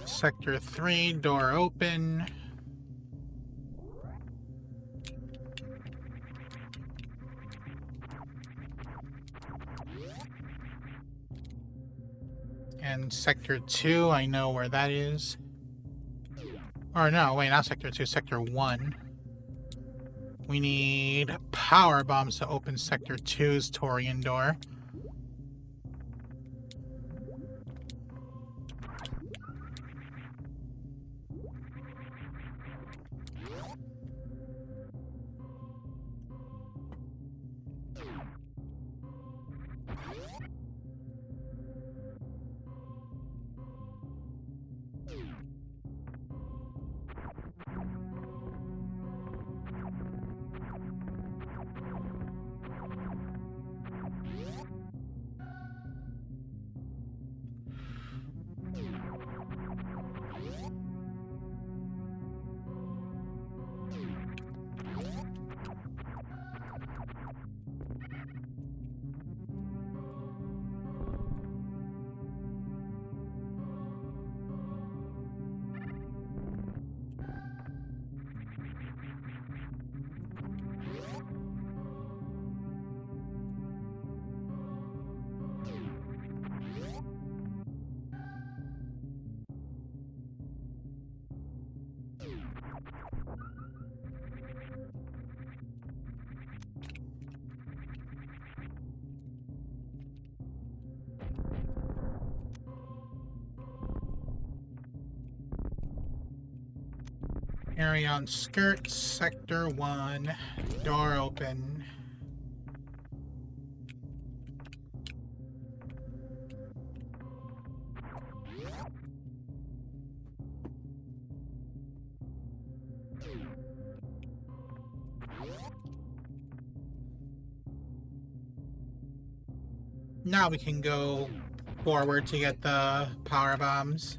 Sector 3, door open. And Sector 2, I know where that is. Or no, wait, not Sector 2, Sector 1. We need power bombs to open Sector 2's Torian door. Area on skirts, Sector 1, door open. Now we can go forward to get the power bombs.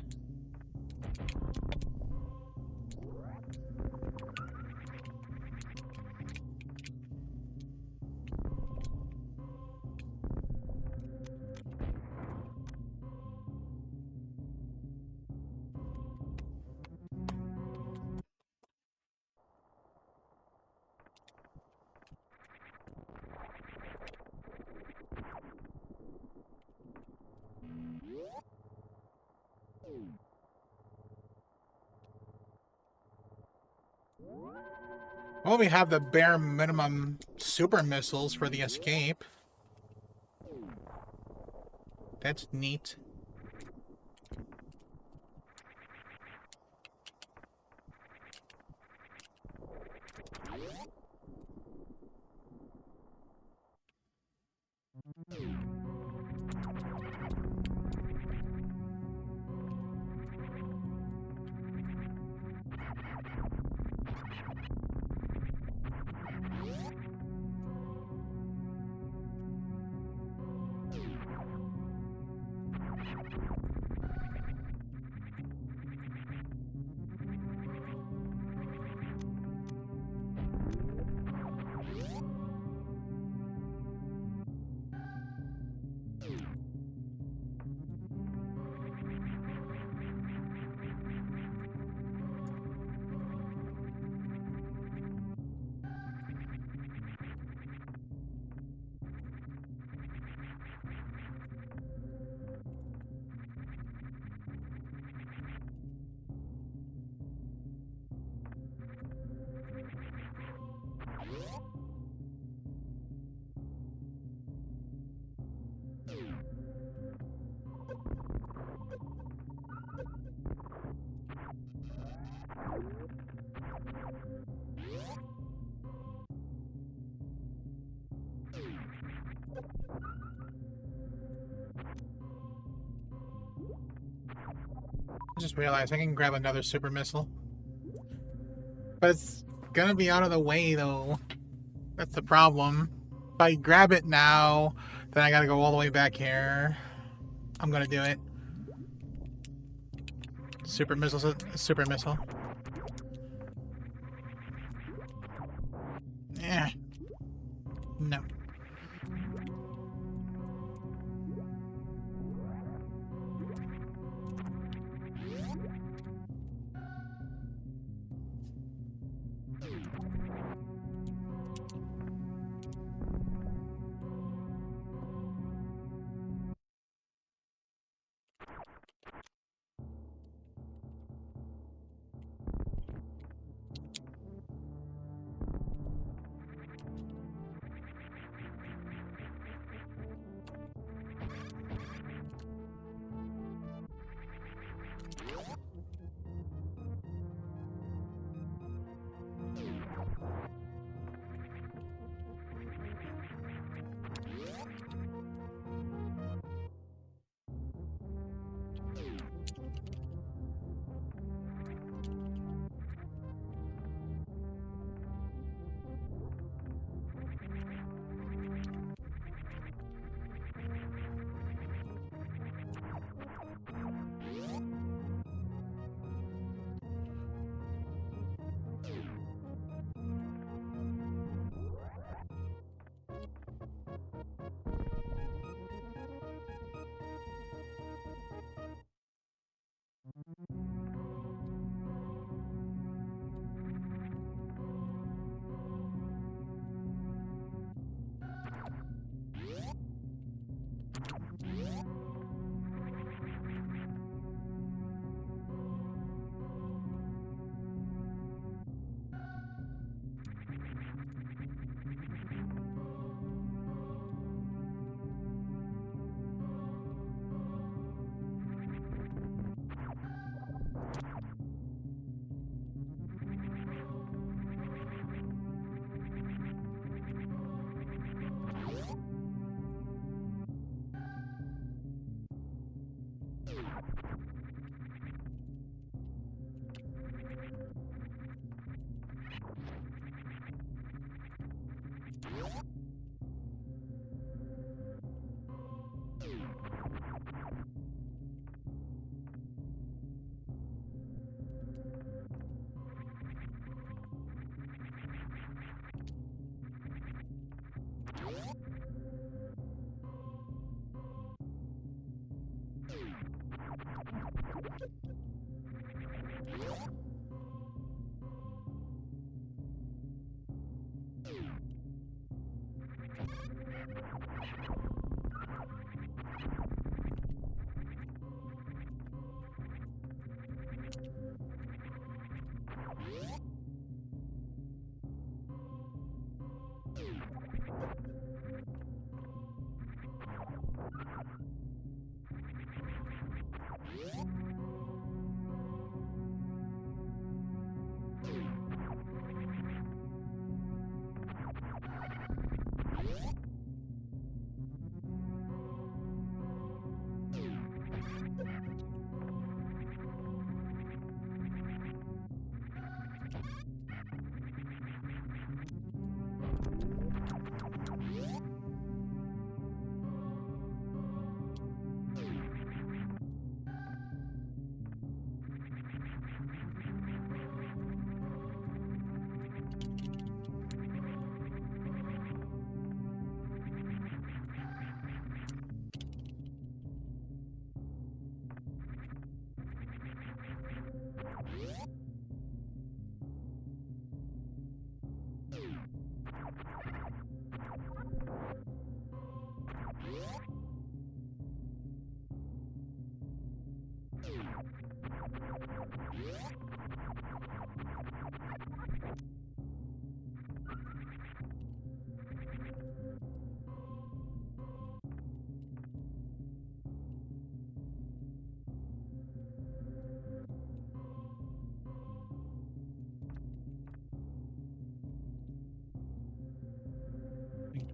Well, we have the bare minimum super missiles for the escape. That's neat. I just realized I can grab another super missile. But it's gonna be out of the way, though. That's the problem. If I grab it now, then I gotta go all the way back here. I'm gonna do it. Super missile, super missile. Yeah. No.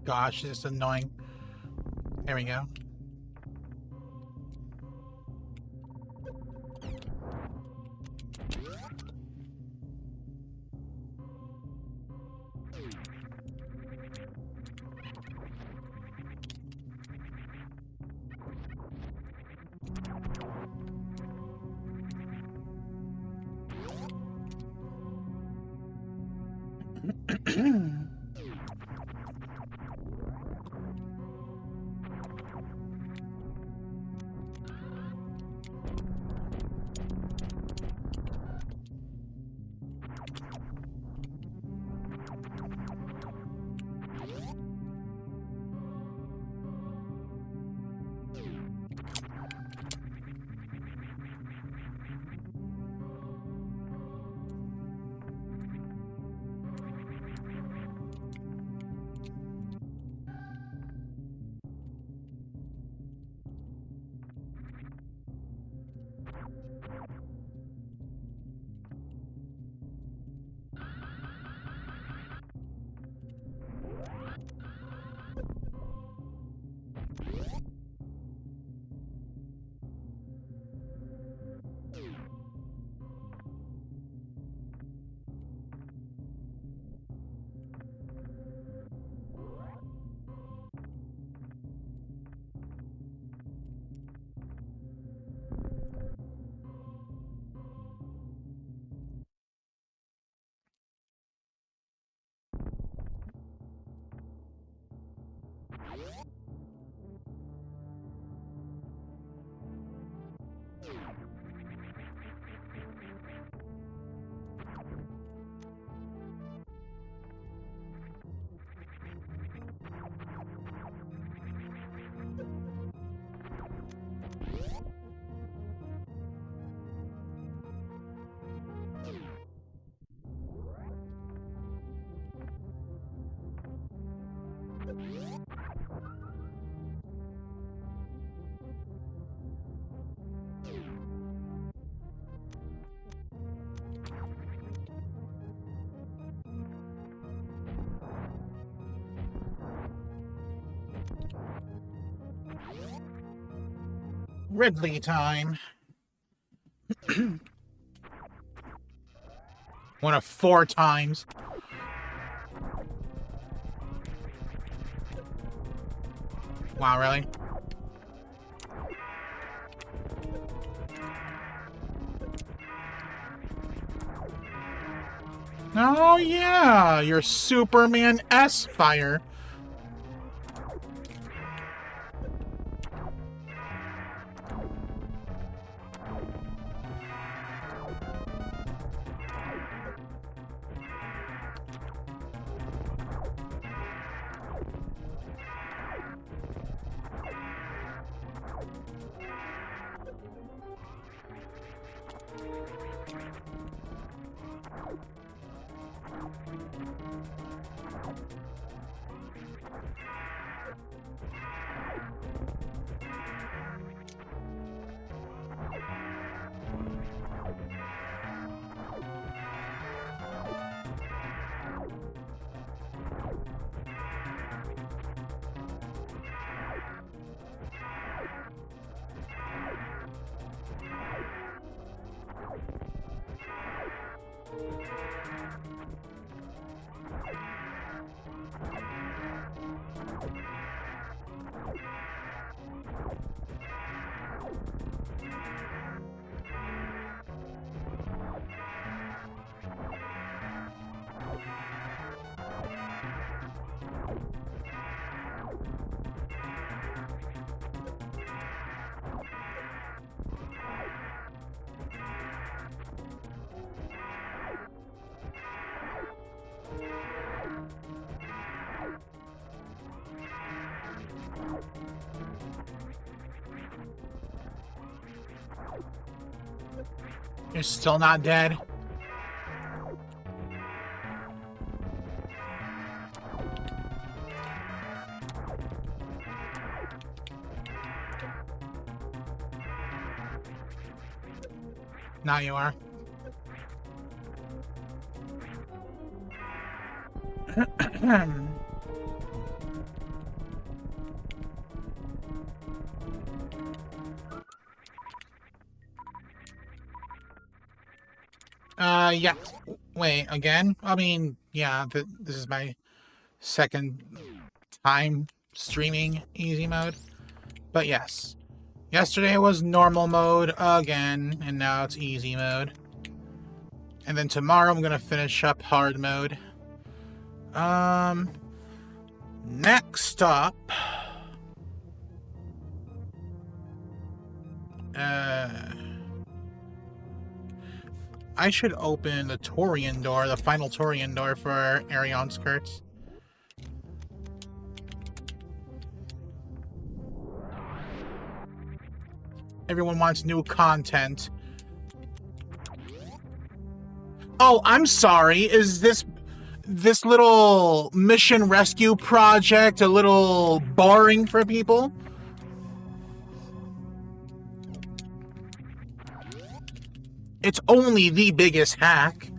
Gosh, this is annoying. There we go. Ridley time. One of 4 times. Wow, really? Oh yeah, your Superman S fire. You're still not dead? Now you are. Yeah. Wait, again? I mean, yeah, this is my second time streaming easy mode. But yes. Yesterday was normal mode again, and now it's easy mode. And then tomorrow I'm gonna finish up hard mode. Next up, I should open the Torian door, the final Torian door for Arion Skirts. Everyone wants new content. Oh, I'm sorry. Is this little mission rescue project a little boring for people? It's only the biggest hack.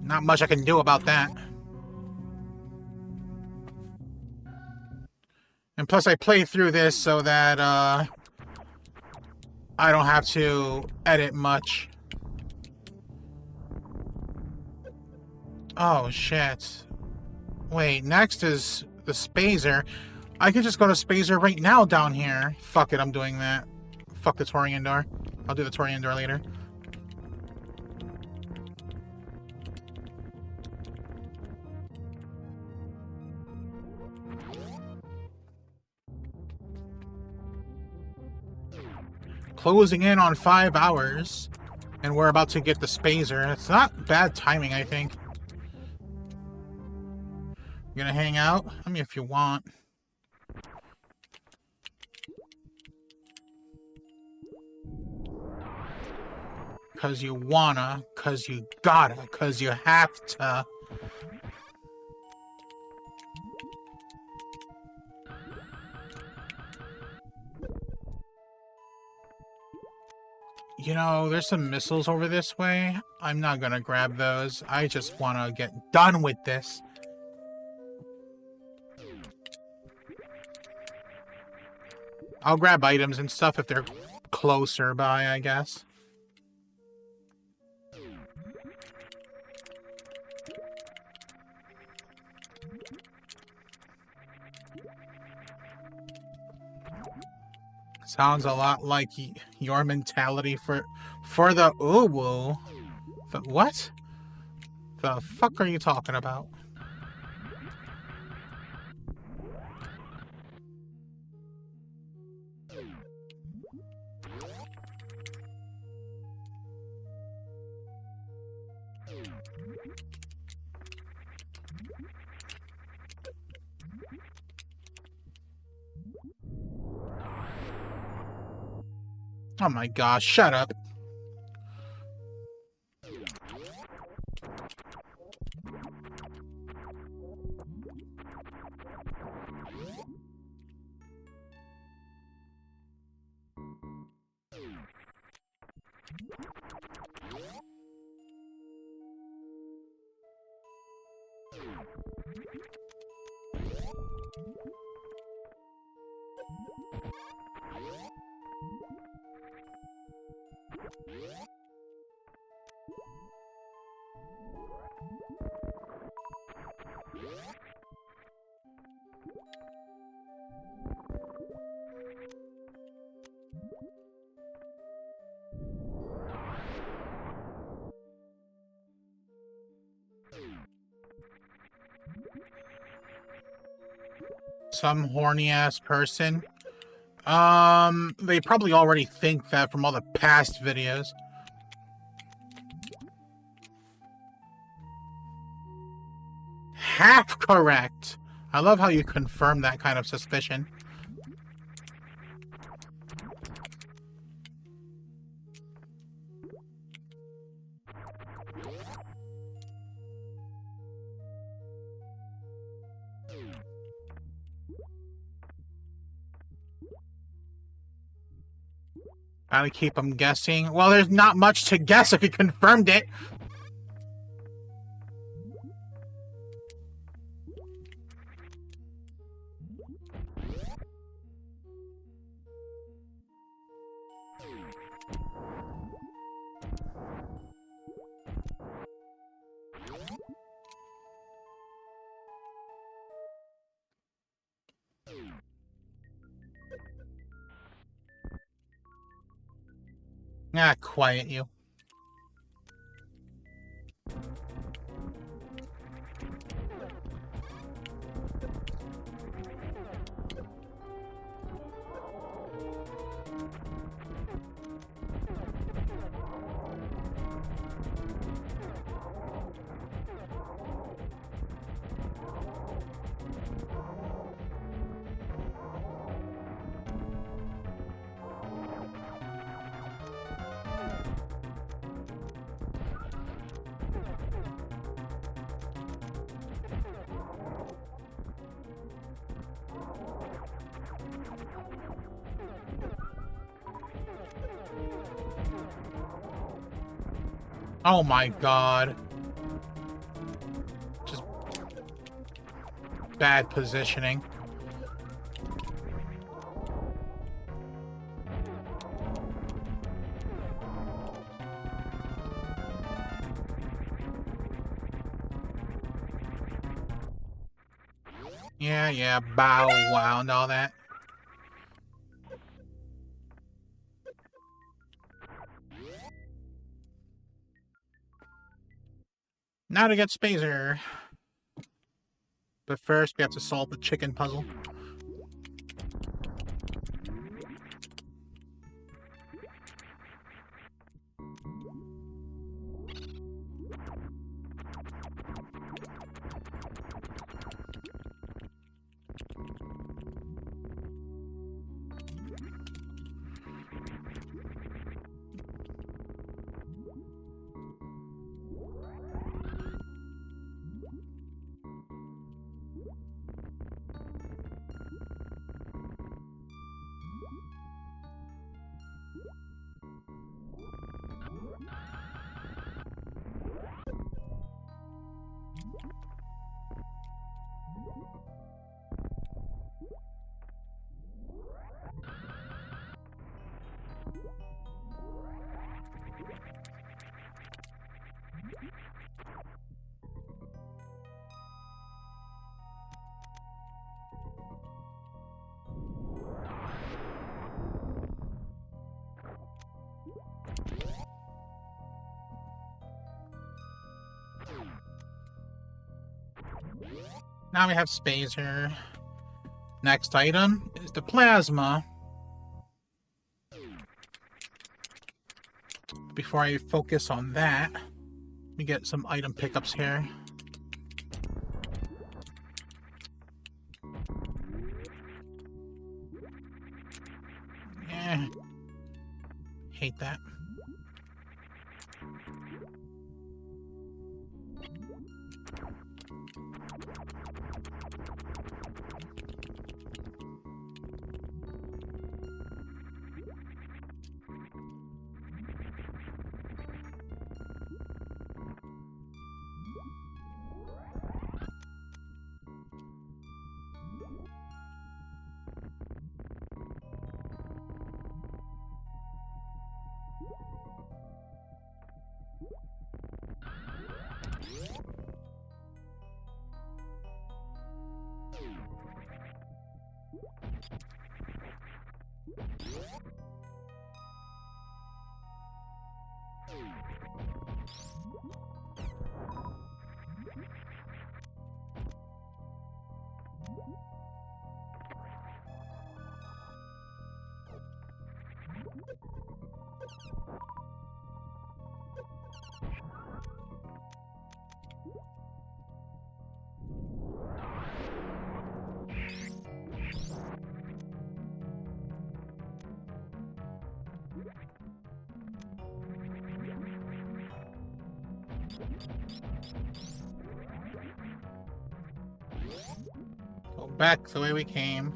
Not much I can do about that. And plus I play through this so that I don't have to edit much. Oh shit. Wait, next is the Spazer. I could just go to Spazer right now down here. Fuck it, I'm doing that. Fuck the Torian door. I'll do the Torian door later. Closing in on 5 hours, and we're about to get the Spazer. It's not bad timing, I think. You gonna hang out? I mean, if you want. Cause you wanna, cause you gotta, cause you have to. You know, there's some missiles over this way. I'm not gonna grab those. I just wanna get done with this. I'll grab items and stuff if they're closer by, I guess. Sounds a lot like your mentality for the uwu. The what? The fuck are you talking about? Oh my gosh, shut up. Some horny ass person. They probably already think that from all the past videos. Half correct. I love how you confirm that kind of suspicion. Gotta keep them guessing. Well, there's not much to guess if you confirmed it. Ah, quiet you. Oh my god. Just bad positioning. Yeah, bow wow and all that. Now to get Spazer. But first, we have to solve the chicken puzzle. Now we have Spazer. Next item is the plasma. Before I focus on that, let me get some item pickups here. Yeah. Hate that. Go back the way we came.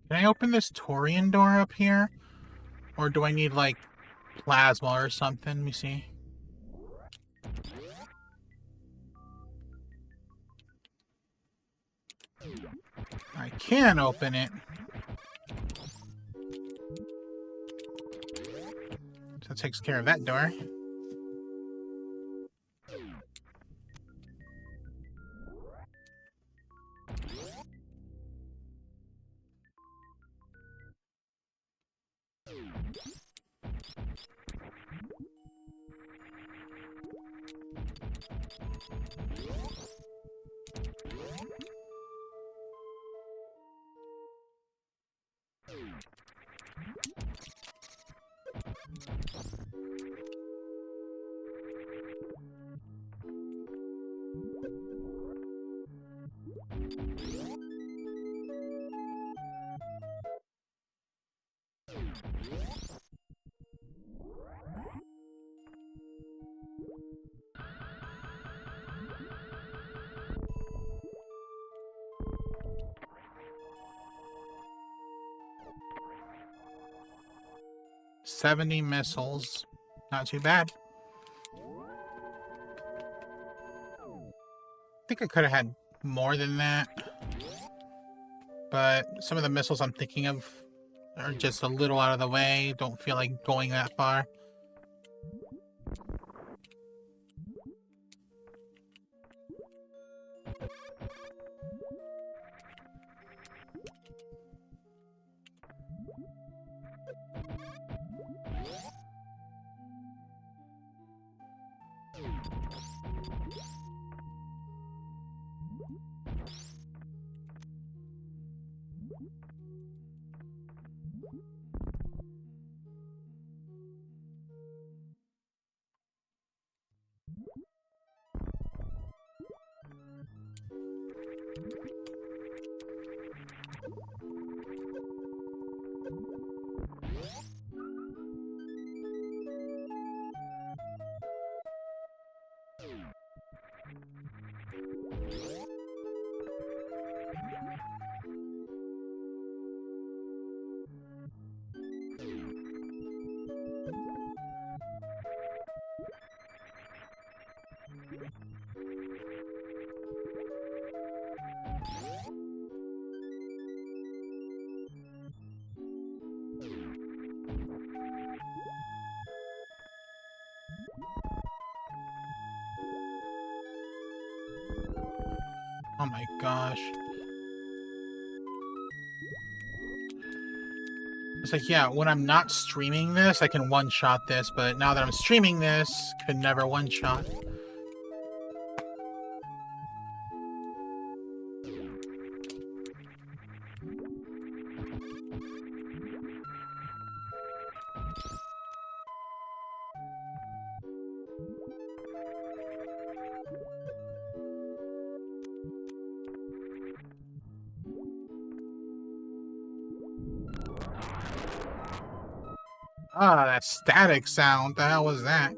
Can I open this Torian door up here? Or do I need, like, plasma or something? Let me see. I can open it. So that takes care of that door. 70 missiles. Not too bad. I think I could have had more than that. But some of the missiles I'm thinking of are just a little out of the way. Don't feel like going that far. Oh my gosh. It's like, yeah, when I'm not streaming this, I can one-shot this, but now that I'm streaming this, could never one-shot. Ah, that static sound. The hell was that?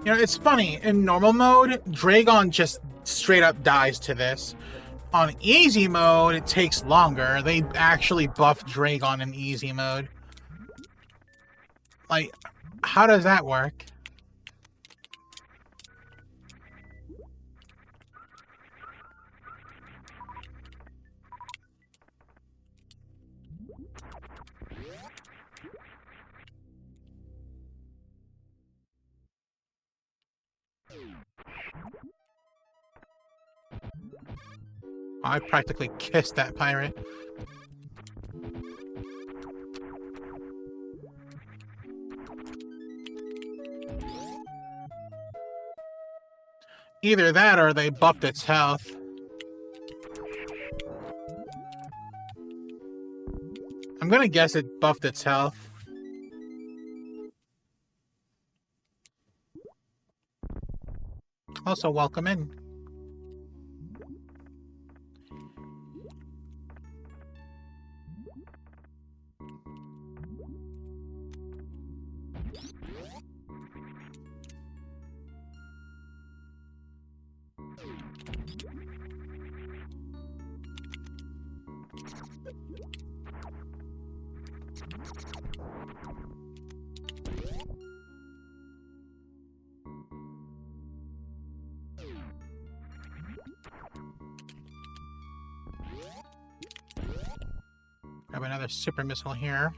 You know, it's funny. In normal mode, Dragon just straight up dies to this. On easy mode, it takes longer. They actually buff Dragon in easy mode. Like, how does that work? I practically kissed that pirate. Either that or they buffed its health. I'm gonna guess it buffed its health. Also, welcome in. Grab another super missile here.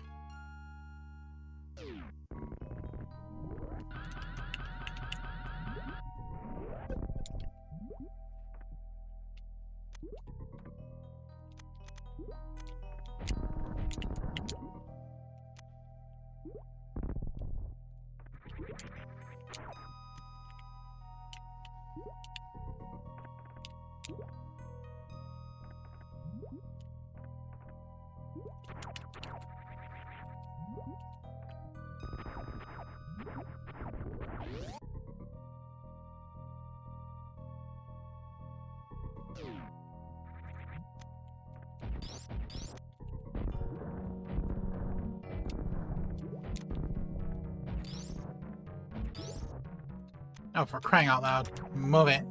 Oh, for crying out loud. Move it.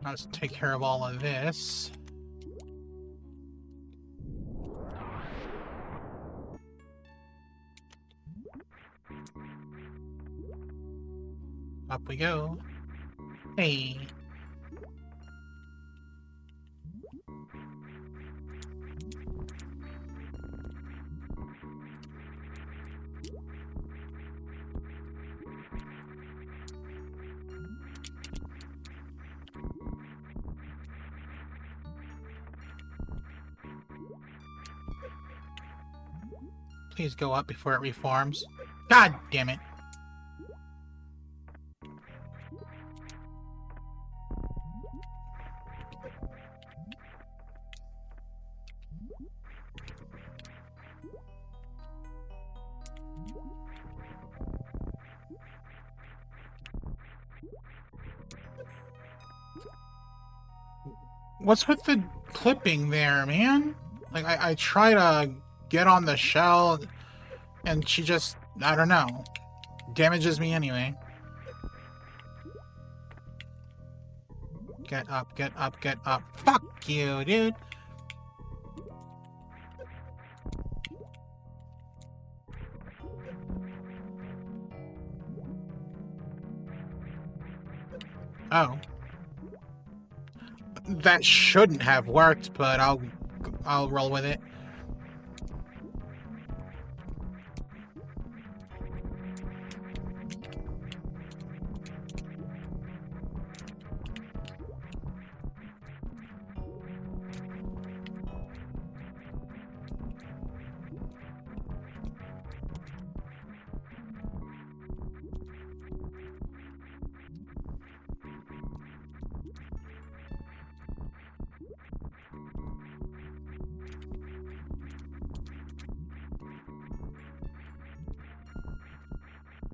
Let's take care of all of this. Up we go. Hey. Please go up before it reforms. God damn it. What's with the clipping there, man? Like, I try to get on the shell, and she just, I don't know, damages me anyway. Get up, get up, get up. Fuck you, dude. Oh. That shouldn't have worked, but I'll roll with it.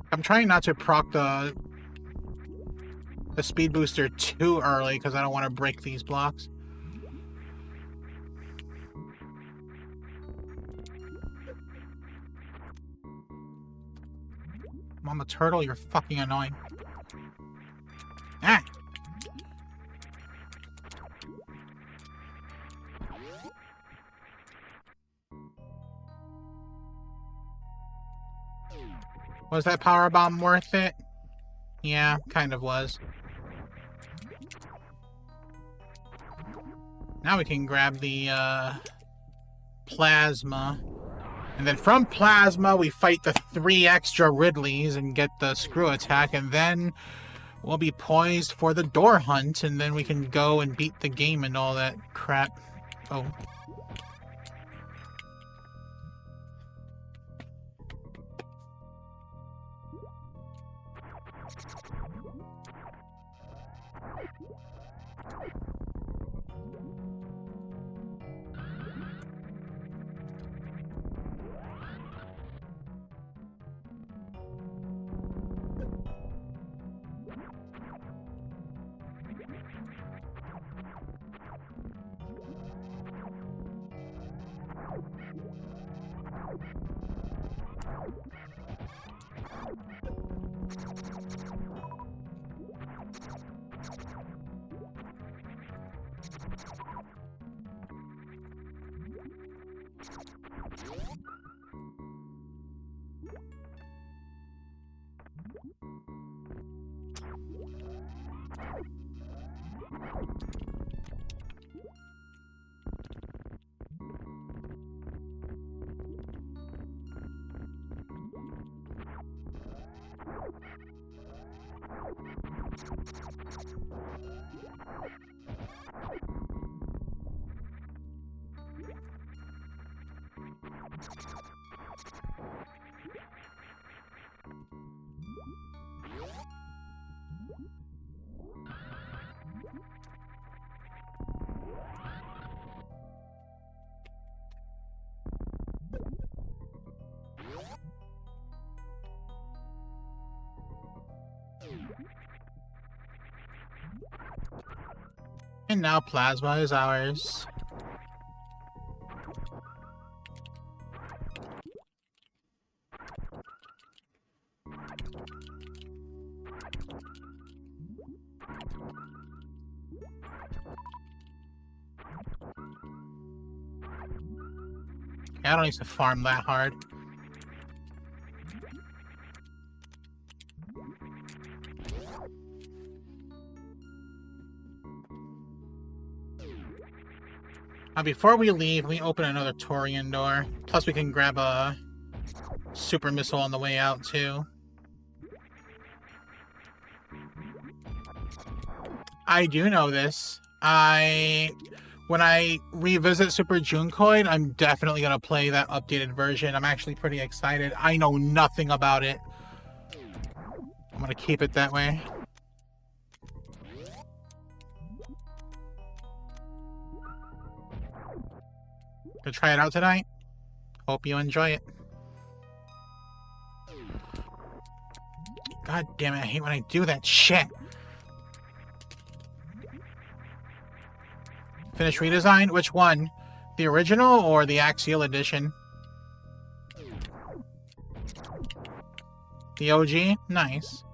I'm trying not to proc the speed booster too early because I don't want to break these blocks. Mama Turtle, you're fucking annoying. Ah! Was that power bomb worth it? Yeah, kind of was. Now we can grab the plasma. And then from plasma, we fight the 3 extra Ridleys and get the screw attack, and then we'll be poised for the door hunt, and then we can go and beat the game and all that crap. Oh. And now plasma is ours. I don't need to farm that hard. Before we leave, we open another Torian door. Plus we can grab a super missile on the way out, too. I do know this. When I revisit Super Junkoid, I'm definitely going to play that updated version. I'm actually pretty excited. I know nothing about it. I'm going to keep it that way. Gonna try it out tonight. Hope you enjoy it. God damn it, I hate when I do that shit. Finish redesign? Which one? The original or the Axial edition? The OG? Nice.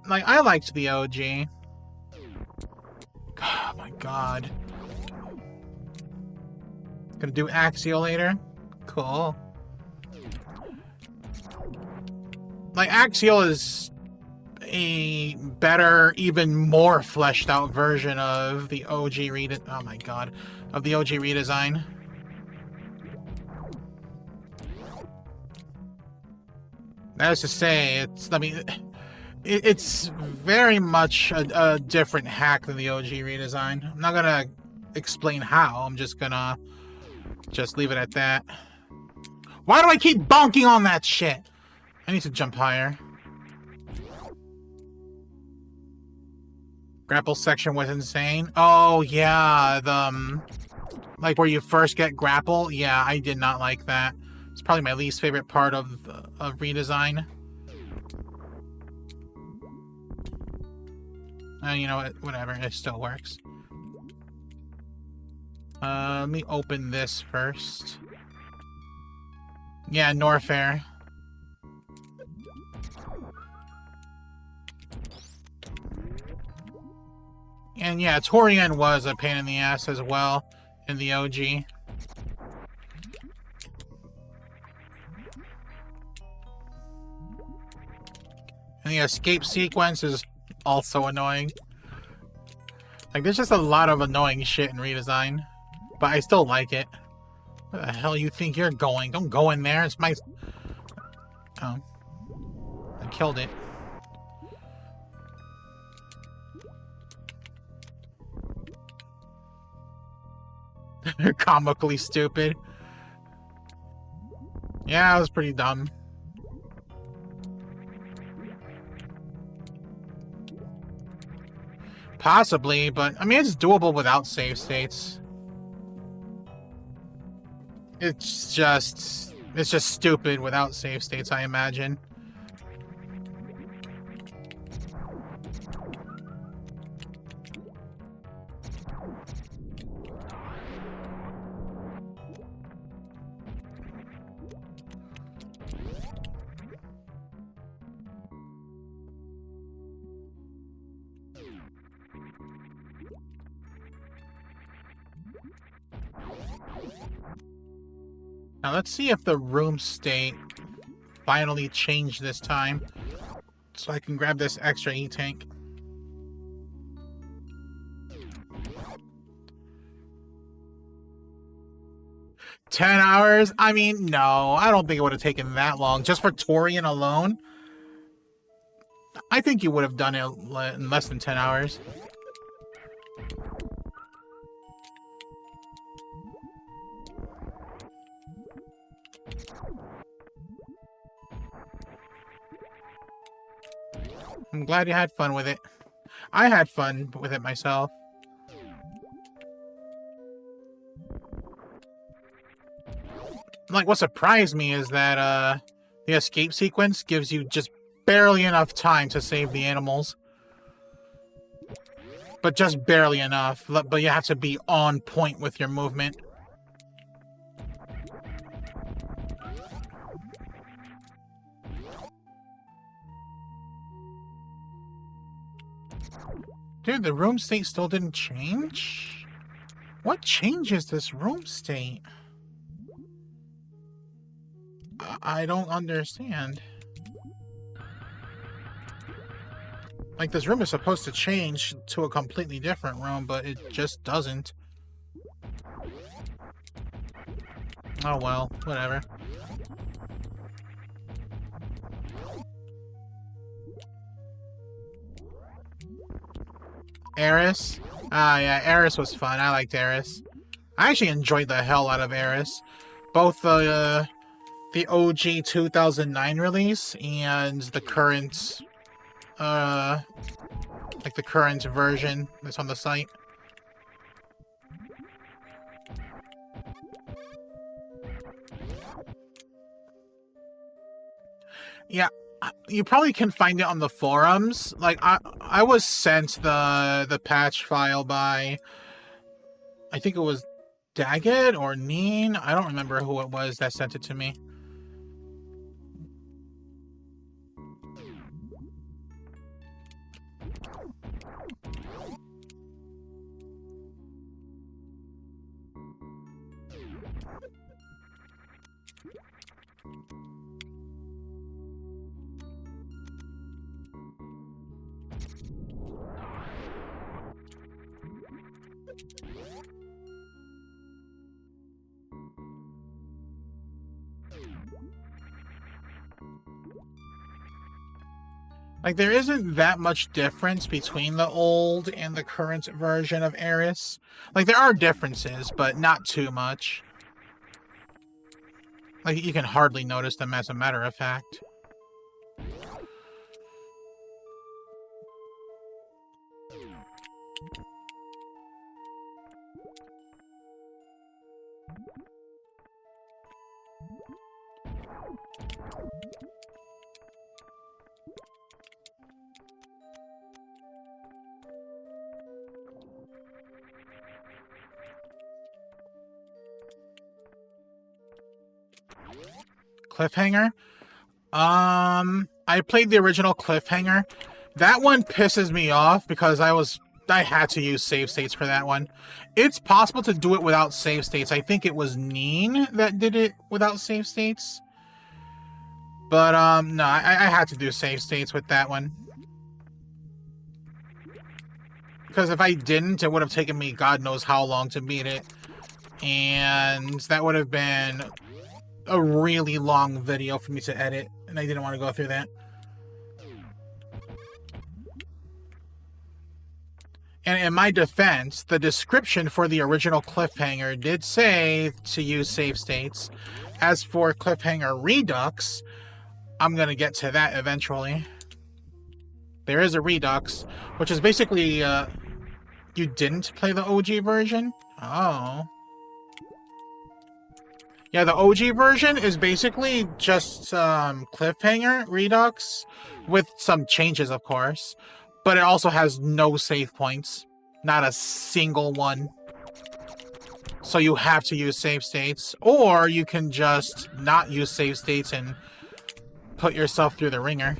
Like, I liked the OG. Oh my god. Gonna do Axial later? Cool. Like, Axial is a better, even more fleshed out version of the OG oh my god. Of the OG redesign. That is to say, it's very much a different hack than the OG redesign. I'm not gonna explain how, I'm just gonna leave it at that. Why do I keep bonking on that shit? I need to jump higher. Grapple section was insane. Oh yeah, like where you first get grapple. Yeah, I did not like that. It's probably my least favorite part of redesign. You know what? Whatever. It still works. Let me open this first. Yeah, Norfair. And yeah, Torian was a pain in the ass as well in the OG. And the escape sequence is also annoying. Like, there's just a lot of annoying shit in redesign. But I still like it. Where the hell you think you're going? Don't go in there. It's my... Oh. I killed it. Comically stupid. Yeah, that was pretty dumb. Possibly, but I mean, it's doable without save states. It's just stupid without save states, I imagine. Now let's see if the room state finally changed this time, so I can grab this extra E-tank. $10? I mean, no, I don't think it would have taken that long. Just for Torian alone, I think you would have done it in less than 10 hours. I'm glad you had fun with it. I had fun with it myself. Like, what surprised me is that, the escape sequence gives you just barely enough time to save the animals. But just barely enough. But you have to be on point with your movement. Dude, the room state still didn't change? What changes this room state? I don't understand. Like, this room is supposed to change to a completely different room, but it just doesn't. Oh well, whatever. Eris? Ah, yeah, Eris was fun. I liked Eris. I actually enjoyed the hell out of Eris. Both the OG 2009 release and the current, like the current version that's on the site. Yeah, you probably can find it on the forums. Like, I was sent the patch file by, I think it was Daggett or Neen. I don't remember who it was that sent it to me. Like, there isn't that much difference between the old and the current version of Eris. Like, there are differences, but not too much. Like, you can hardly notice them, as a matter of fact. Cliffhanger? I played the original Cliffhanger. That one pisses me off because I had to use save states for that one. It's possible to do it without save states. I think it was Neen that did it without save states. But, no, I had to do save states with that one. Because if I didn't, it would have taken me God knows how long to beat it. And that would have been a really long video for me to edit. And I didn't want to go through that. And in my defense, the description for the original cliffhanger did say to use save states. As for cliffhanger Redux, I'm going to get to that eventually. There is a Redux, which is basically, you didn't play the OG version? Oh. Yeah, the OG version is basically just cliffhanger Redux, with some changes, of course. But it also has no save points. Not a single one. So you have to use save states, or you can just not use save states and put yourself through the ringer.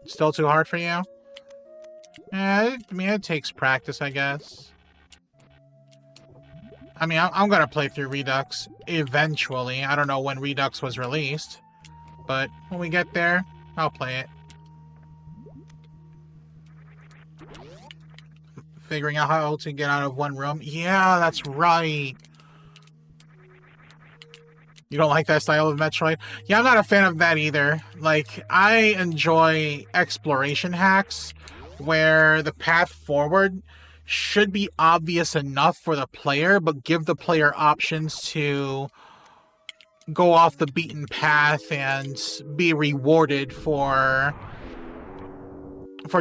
Still too hard for you? Yeah, I mean, it takes practice, I guess. I mean, I'm gonna play through Redux eventually. I don't know when Redux was released, but when we get there, I'll play it. Figuring out how to get out of one room. Yeah, that's right. You don't like that style of Metroid? Yeah, I'm not a fan of that either. Like, I enjoy exploration hacks where the path forward should be obvious enough for the player, but give the player options to go off the beaten path and be rewarded for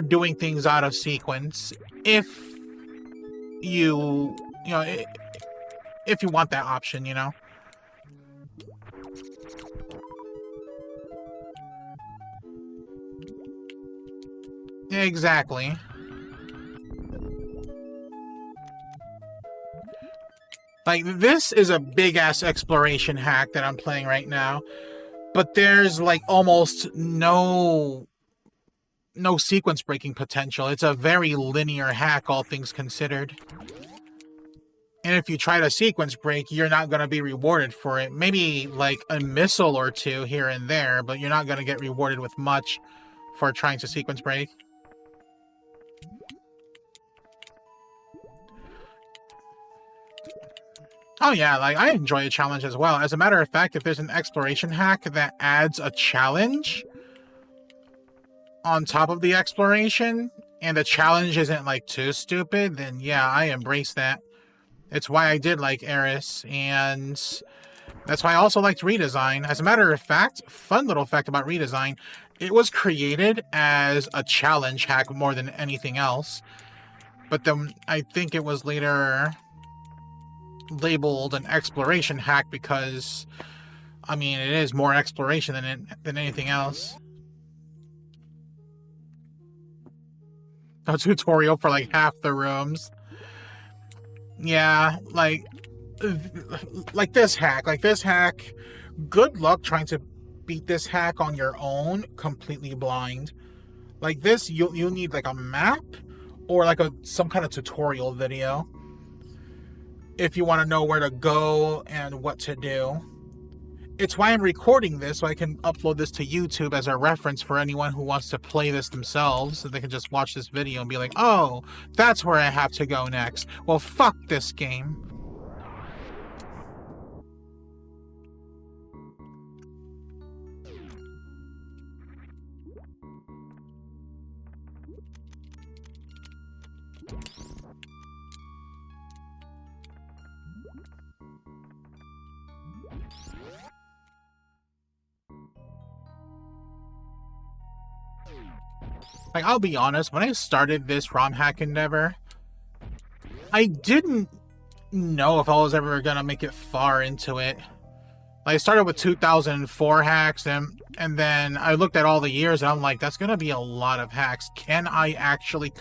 doing things out of sequence if you know, if you want that option, you know. Exactly. Like, this is a big-ass exploration hack that I'm playing right now, but there's, like, almost no sequence breaking potential. It's a very linear hack, all things considered. And if you try to sequence break, you're not going to be rewarded for it. Maybe, like, a missile or two here and there, but you're not going to get rewarded with much for trying to sequence break. Oh yeah, like, I enjoy a challenge as well. As a matter of fact, if there's an exploration hack that adds a challenge on top of the exploration, and the challenge isn't, like, too stupid, then yeah, I embrace that. It's why I did like Eris, and that's why I also liked Redesign. As a matter of fact, fun little fact about Redesign, it was created as a challenge hack more than anything else. But then I think it was later labeled an exploration hack because, I mean, it is more exploration than anything else. A tutorial for like half the rooms. Yeah, like this hack. Good luck trying to beat this hack on your own, completely blind. Like this, you'll need like a map or like some kind of tutorial video if you want to know where to go and what to do. It's why I'm recording this, so I can upload this to YouTube as a reference for anyone who wants to play this themselves, so they can just watch this video and be like, oh, that's where I have to go next. Well, fuck this game. Like, I'll be honest, when I started this ROM hack endeavor, I didn't know if I was ever gonna make it far into it. Like, I started with 2004 hacks, and then I looked at all the years, and I'm like, that's gonna be a lot of hacks. Can I actually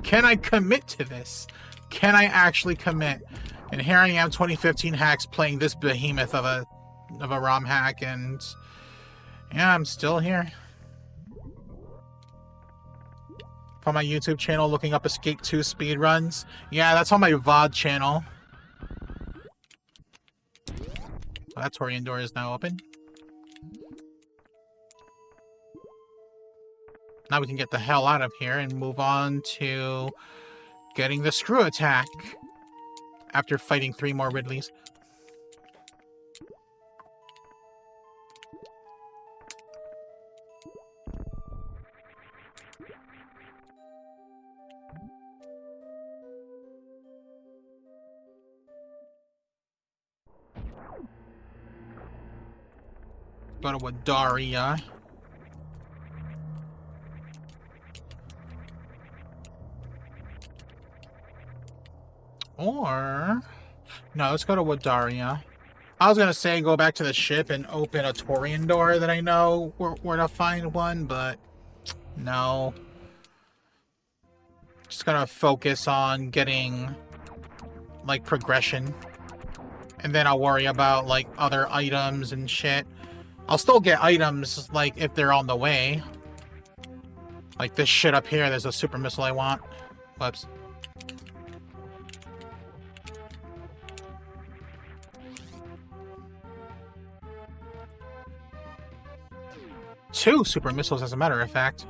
commit to this? Can I actually commit? And here I am, 2015 hacks, playing this behemoth of a ROM hack, and yeah, I'm still here. On my YouTube channel, looking up Escape 2 speedruns. Yeah, that's on my VOD channel. So that Torian door is now open. Now we can get the hell out of here and move on to getting the screw attack after fighting 3 more Ridleys. Go to Wadaria. Or... no, let's go to Wadaria. I was gonna say go back to the ship and open a Torian door that I know where to find one, but no. Just gonna focus on getting, like, progression. And then I'll worry about, like, other items and shit. I'll still get items, like, if they're on the way. Like this shit up here, there's a super missile I want. Whoops. Two super missiles, as a matter of fact.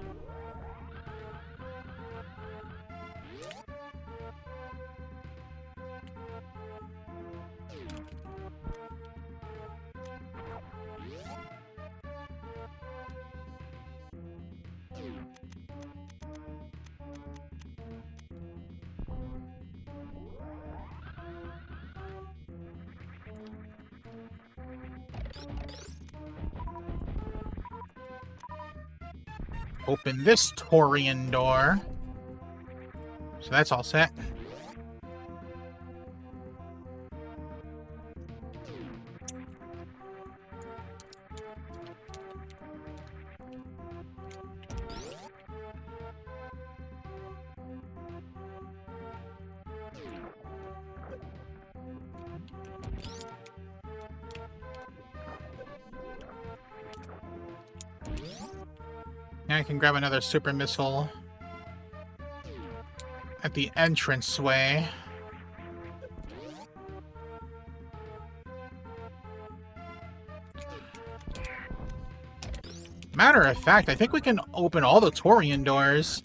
Open this Torian door. So that's all set. Now I can grab another super missile at the entranceway. Matter of fact, I think we can open all the Torian doors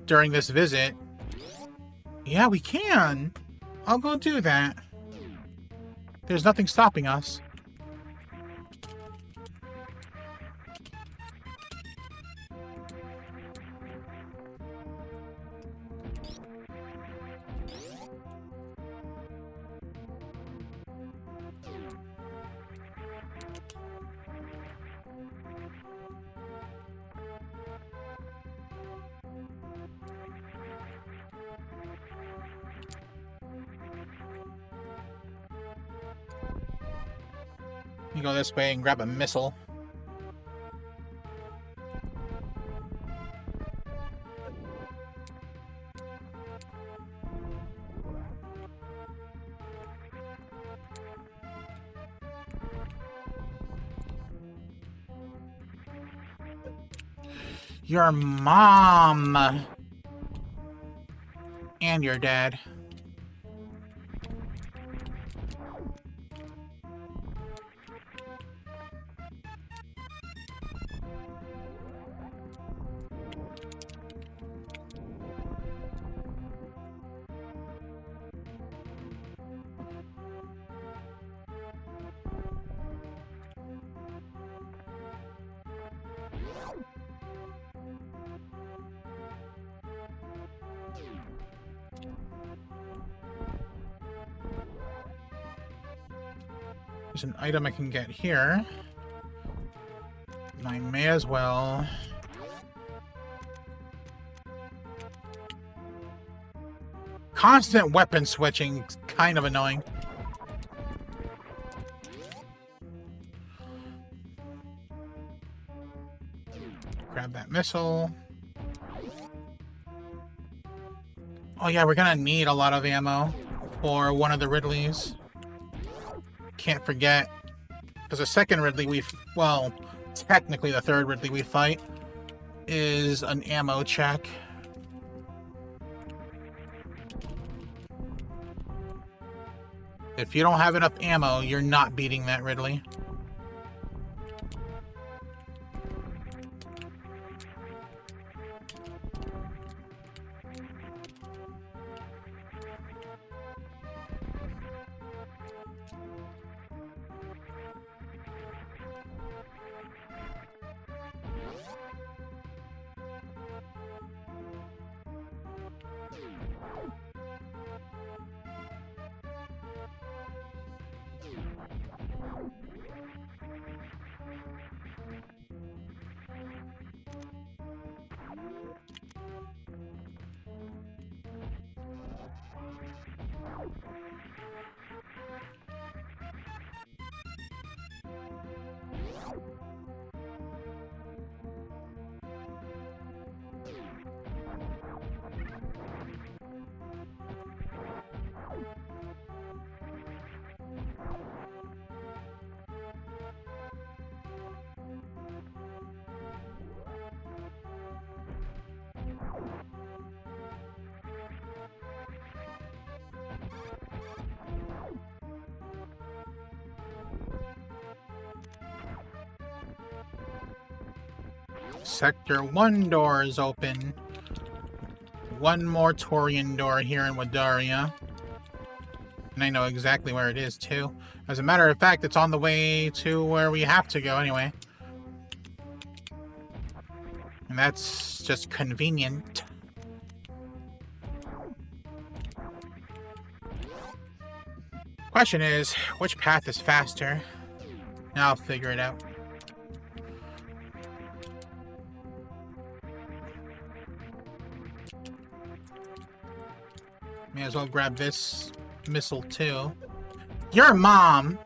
during this visit. Yeah, we can. I'll go do that. There's nothing stopping us. You go this way and grab a missile. Your mom and your dad. There's an item I can get here. And I may as well. Constant weapon switching, kind of annoying. Grab that missile. Oh yeah, we're gonna need a lot of ammo for one of the Ridleys. Can't forget, because the second Ridley well, technically the third Ridley we fight is an ammo check. If you don't have enough ammo, you're not beating that Ridley. Sector 1 door is open. One more Torian door here in Wadaria. And I know exactly where it is, too. As a matter of fact, it's on the way to where we have to go anyway. And that's just convenient. Question is, which path is faster? I'll figure it out. May as well grab this missile too. Your mom!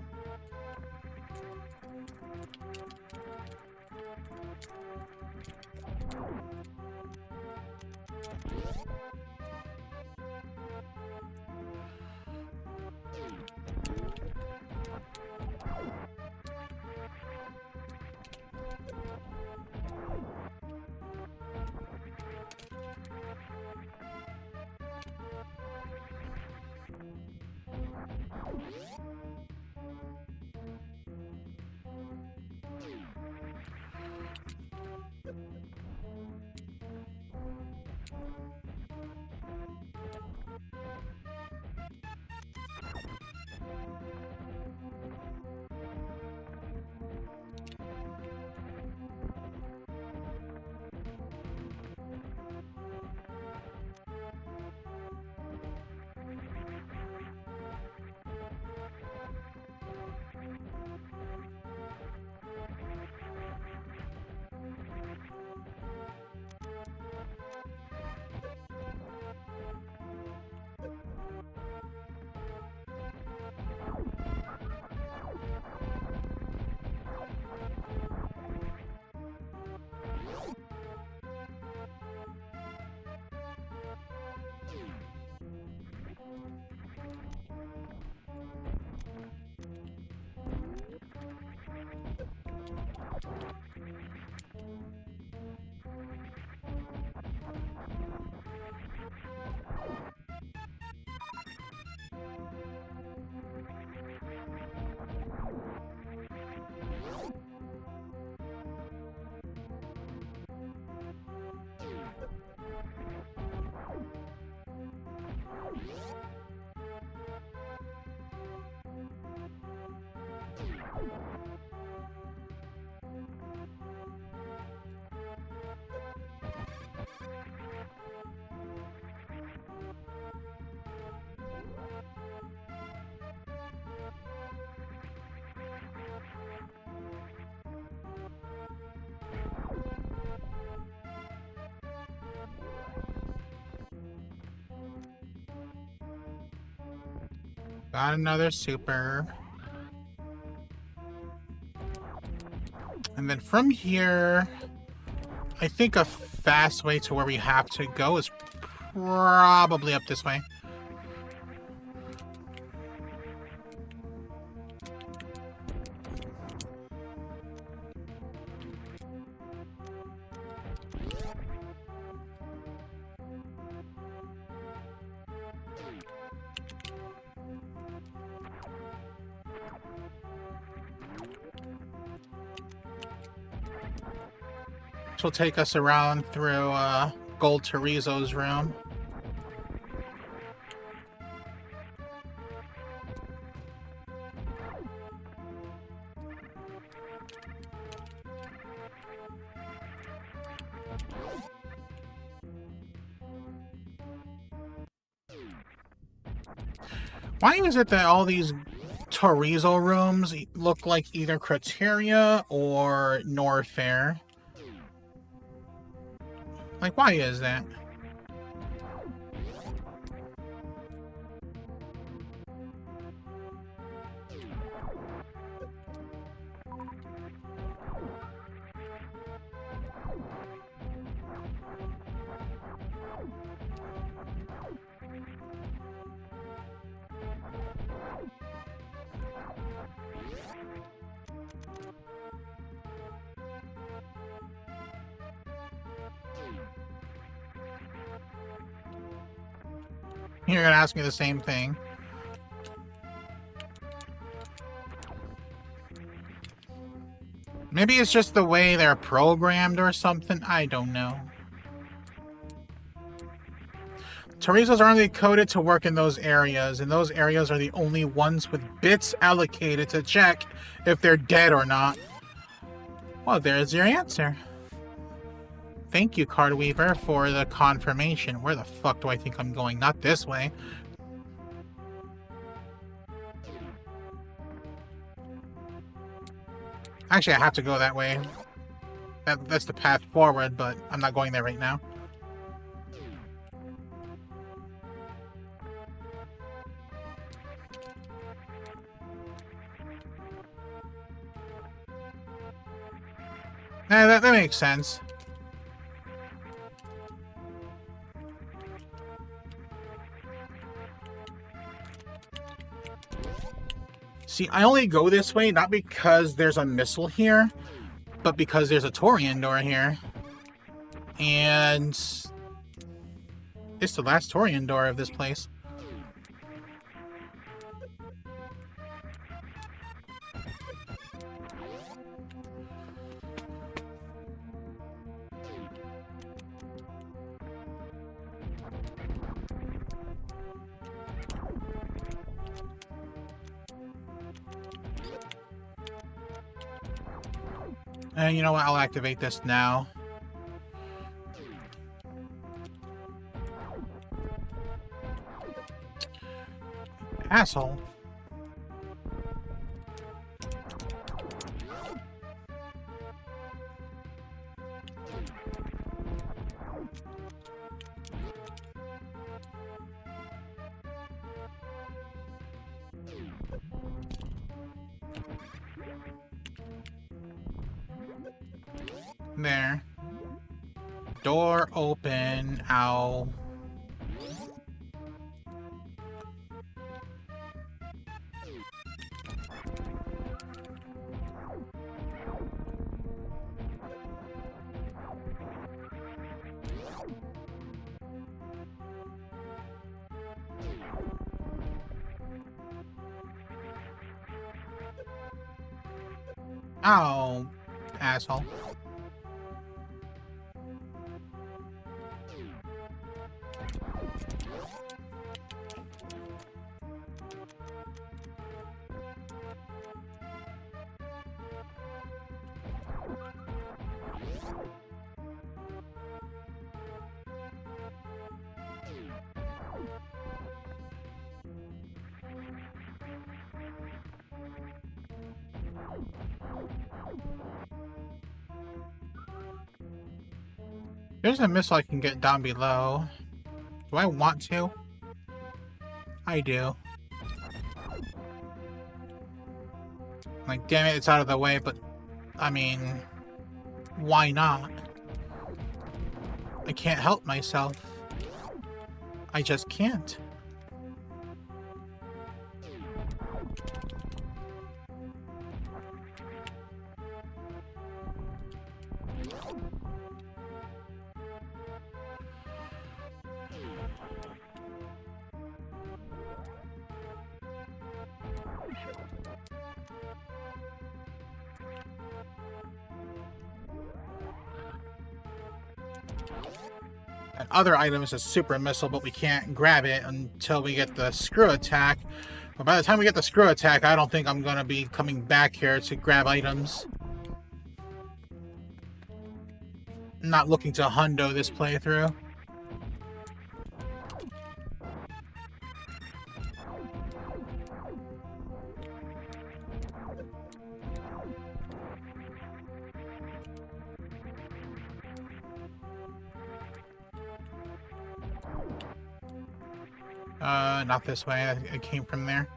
Got another super. And then from here, I think a fast way to where we have to go is probably up this way. will take us around through Gold Terizo's room. Why is it that all these Torizo rooms look like either Criteria or Norfair? Like, why is that? You're gonna ask me the same thing. Maybe it's just the way they're programmed or something. I don't know. Torizos are only coded to work in those areas, and those areas are the only ones with bits allocated to check if they're dead or not. Well, there's your answer. Thank you, Card Weaver, for the confirmation. Where the fuck do I think I'm going? Not this way. Actually, I have to go that way. That's the path forward, but I'm not going there right now. That makes sense. See, I only go this way not because there's a missile here, but because there's a Torian door here. And it's the last Torian door of this place. And you know what? I'll activate this now. Asshole. There. Door open. Ow. Ow, asshole. There's a missile I can get down below. Do I want to? I do. Like, damn it, it's out of the way, but, I mean, why not? I can't help myself. I just can't. And other item is a super missile, but we can't grab it until we get the screw attack. But by the time we get the screw attack, I don't think I'm going to be coming back here to grab items. I'm not looking to hundo this playthrough. Not this way. It came from there.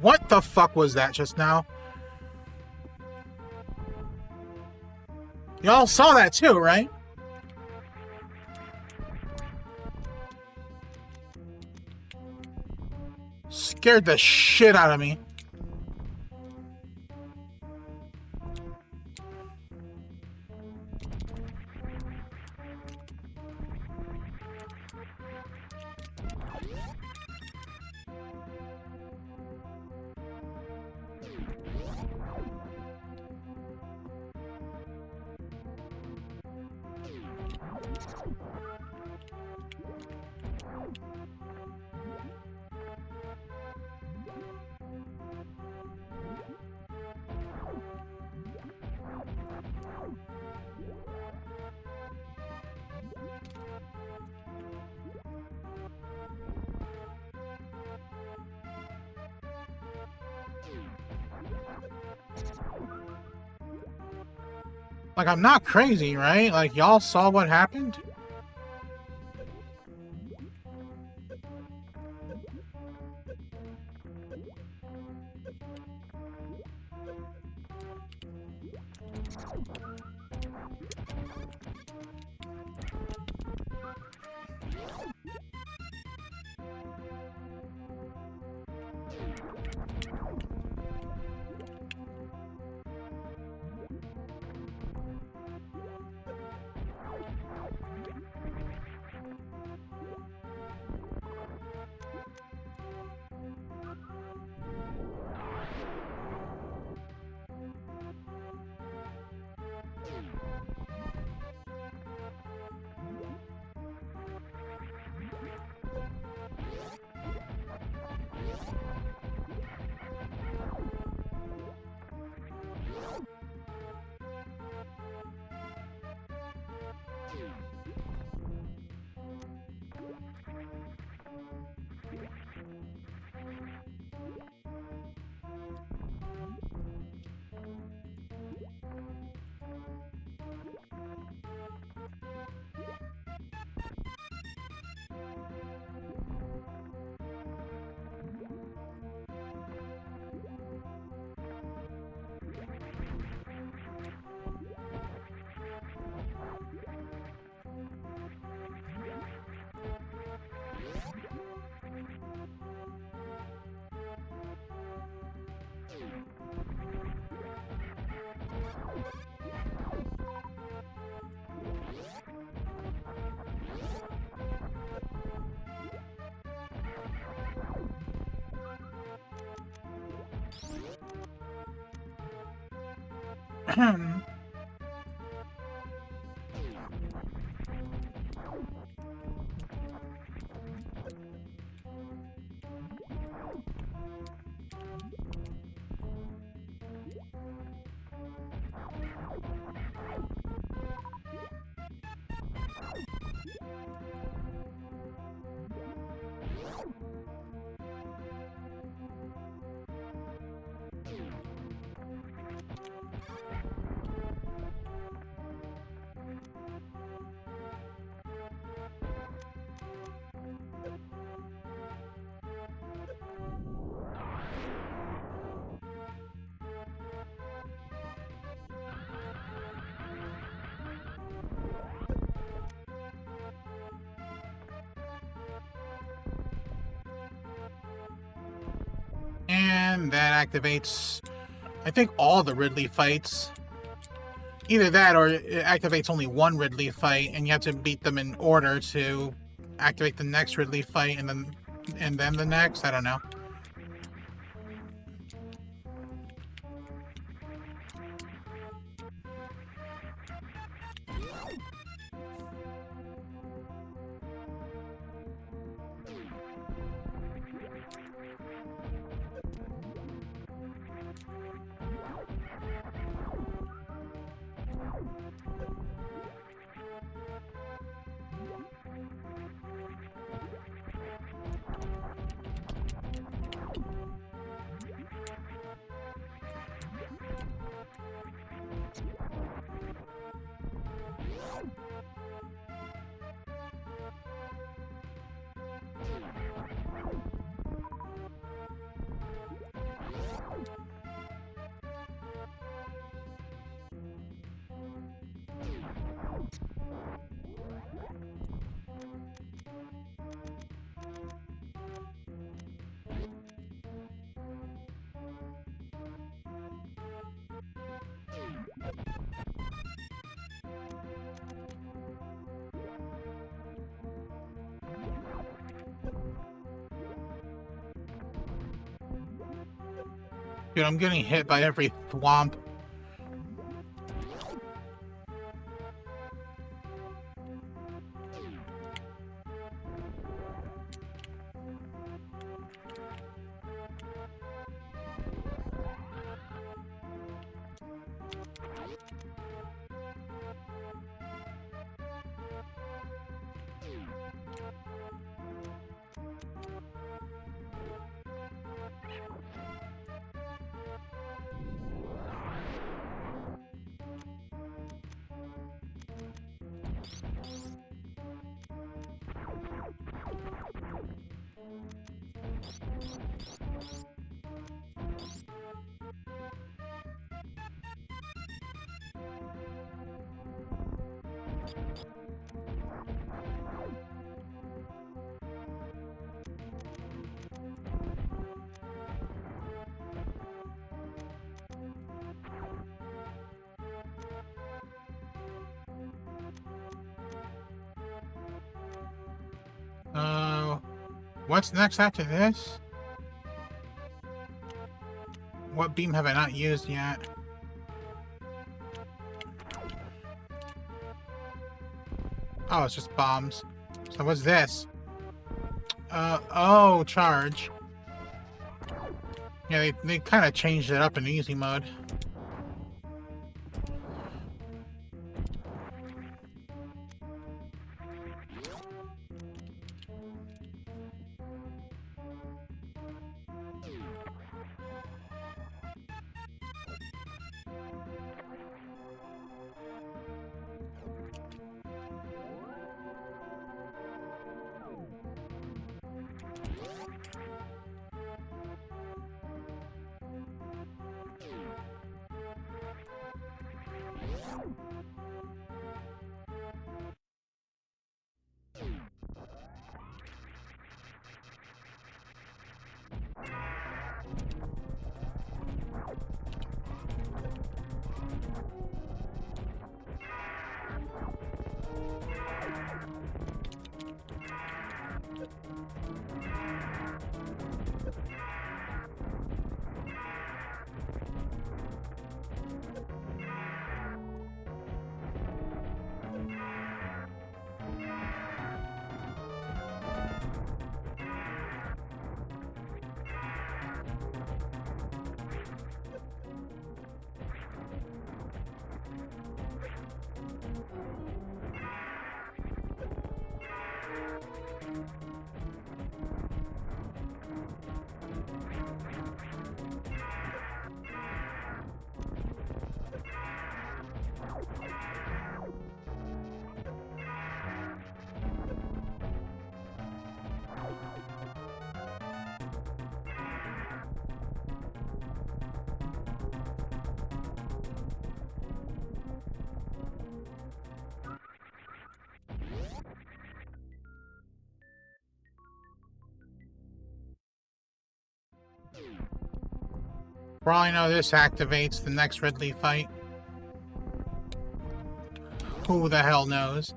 What the fuck was that just now? Y'all saw that too, right? Scared the shit out of me. Like, I'm not crazy, right? Like, y'all saw what happened? And that activates, I think, all the Ridley fights. Either that or it activates only one Ridley fight, and you have to beat them in order to activate the next Ridley fight, and then the next. I don't know. Dude, I'm getting hit by every thwomp. What's next after this? What beam have I not used yet? Oh, it's just bombs. So what's this? Oh, charge. Yeah, they kind of changed it up in easy mode. For all I know, this activates the next Ridley fight. Who the hell knows?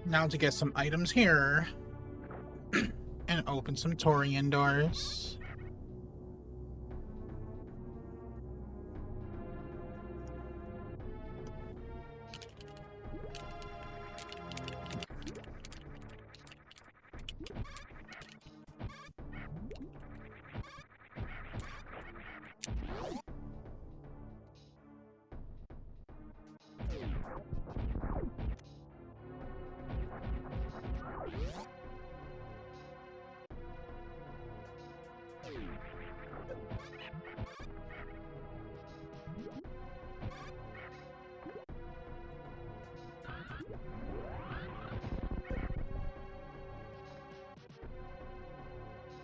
Now to get some items here. And open some Torian doors.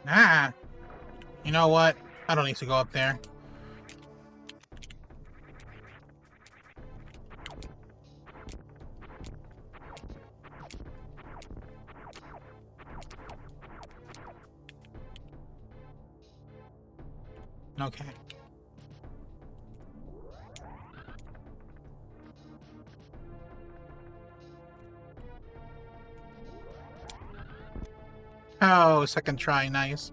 Ah! You know what? I don't need to go up there. Okay. Oh, second try, nice.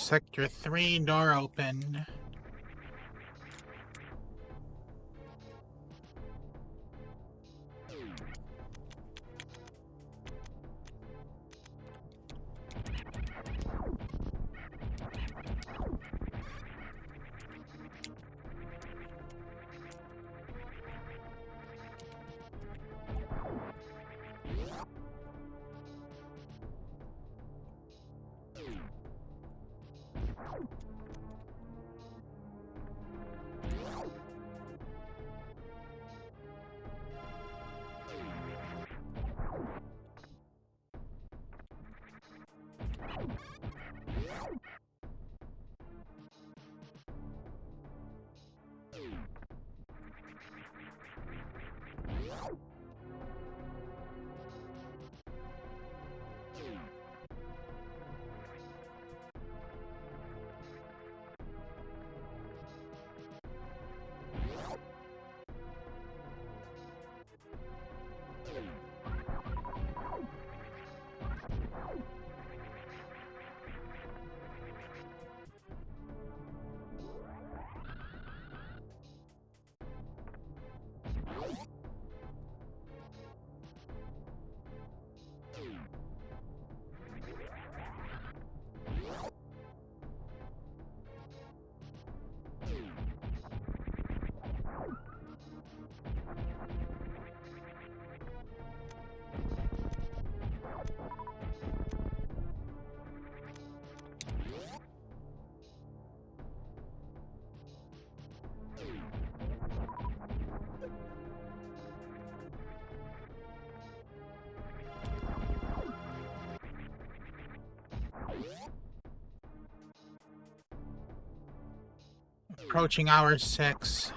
Sector 3, door open. Approaching hour 6.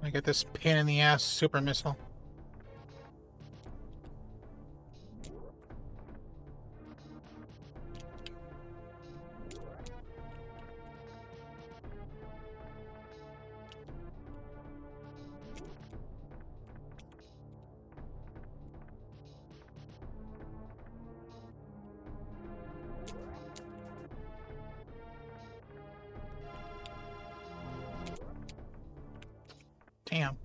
I get this pain in the ass super missile. Damn.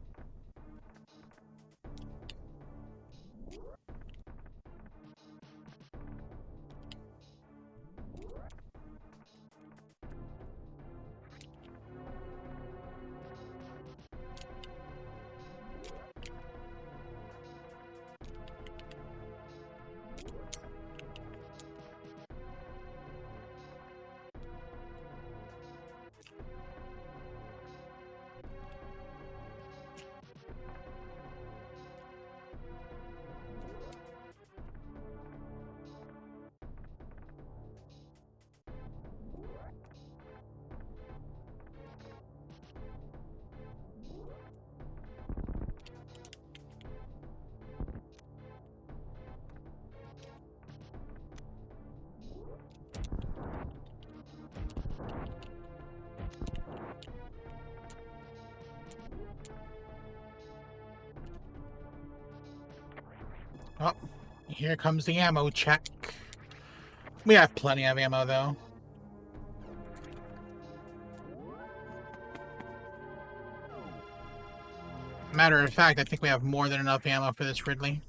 Oh, here comes the ammo check. We have plenty of ammo, though. Matter of fact, I think we have more than enough ammo for this Ridley.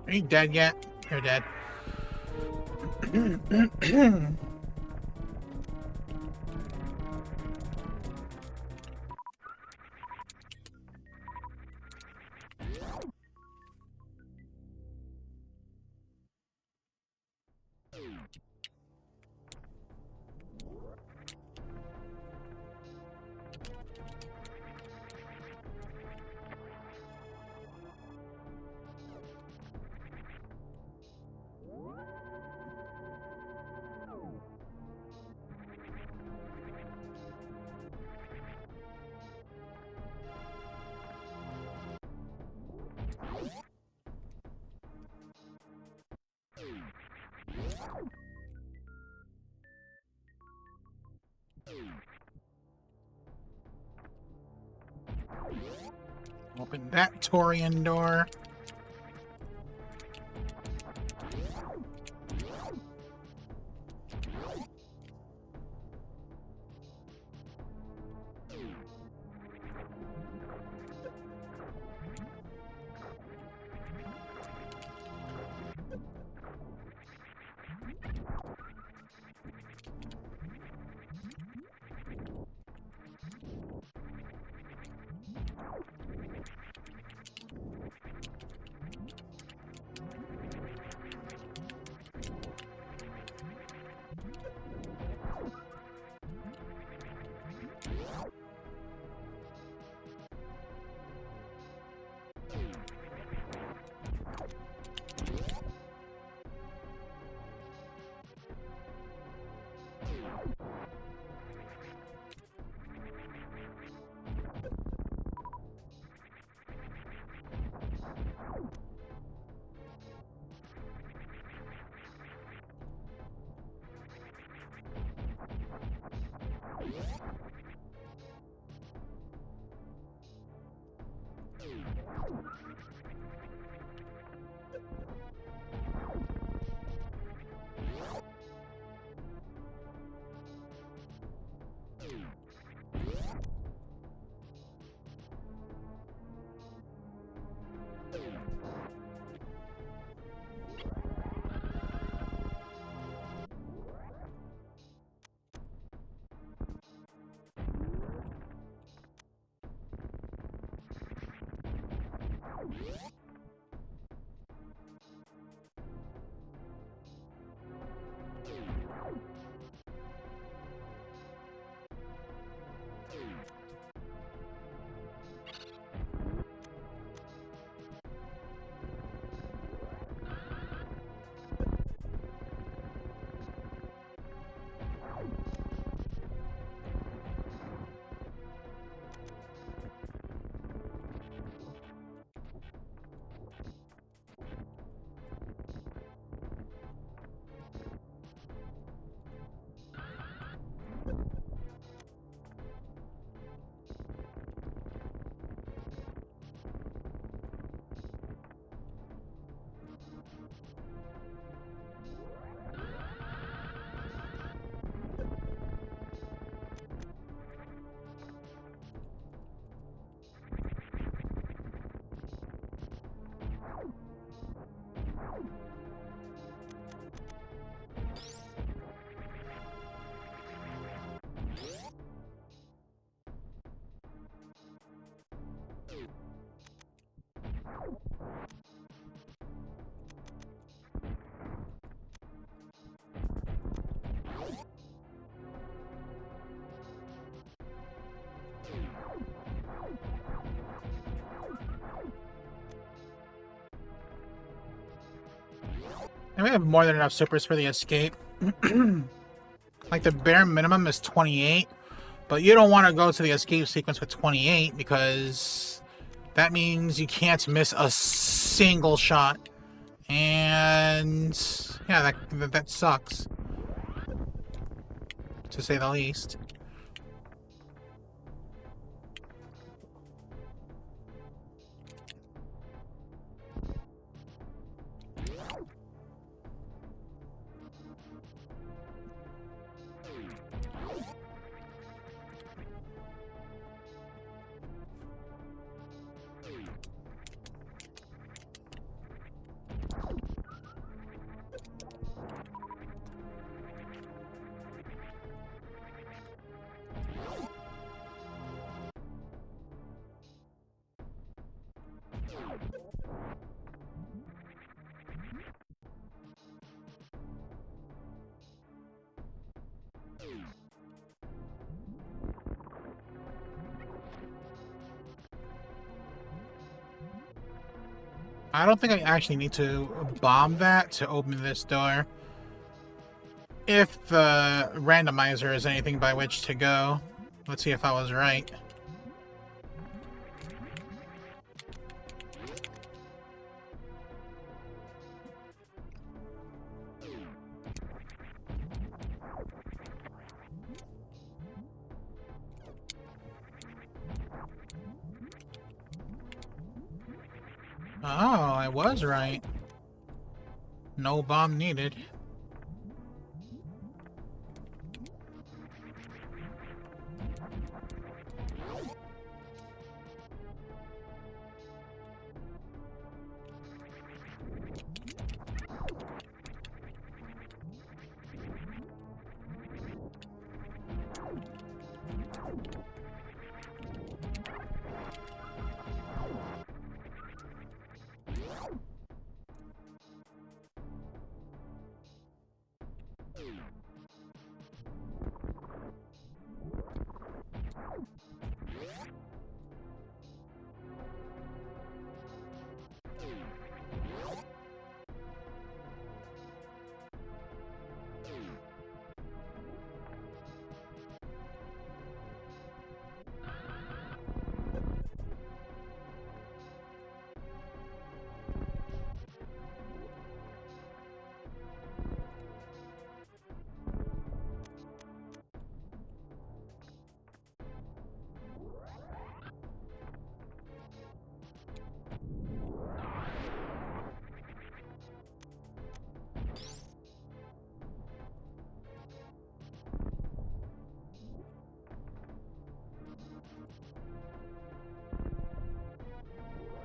Are you dead yet? You're dead. Open that Torian door. And we have more than enough supers for the escape. Like the bare minimum is 28, but you don't want to go to the escape sequence with 28 because that means you can't miss a single shot. And yeah, that sucks, to say the least. I don't think I actually need to bomb that to open this door. If the randomizer is anything by which to go. Let's see if I was right. Oh, I was right. No bomb needed.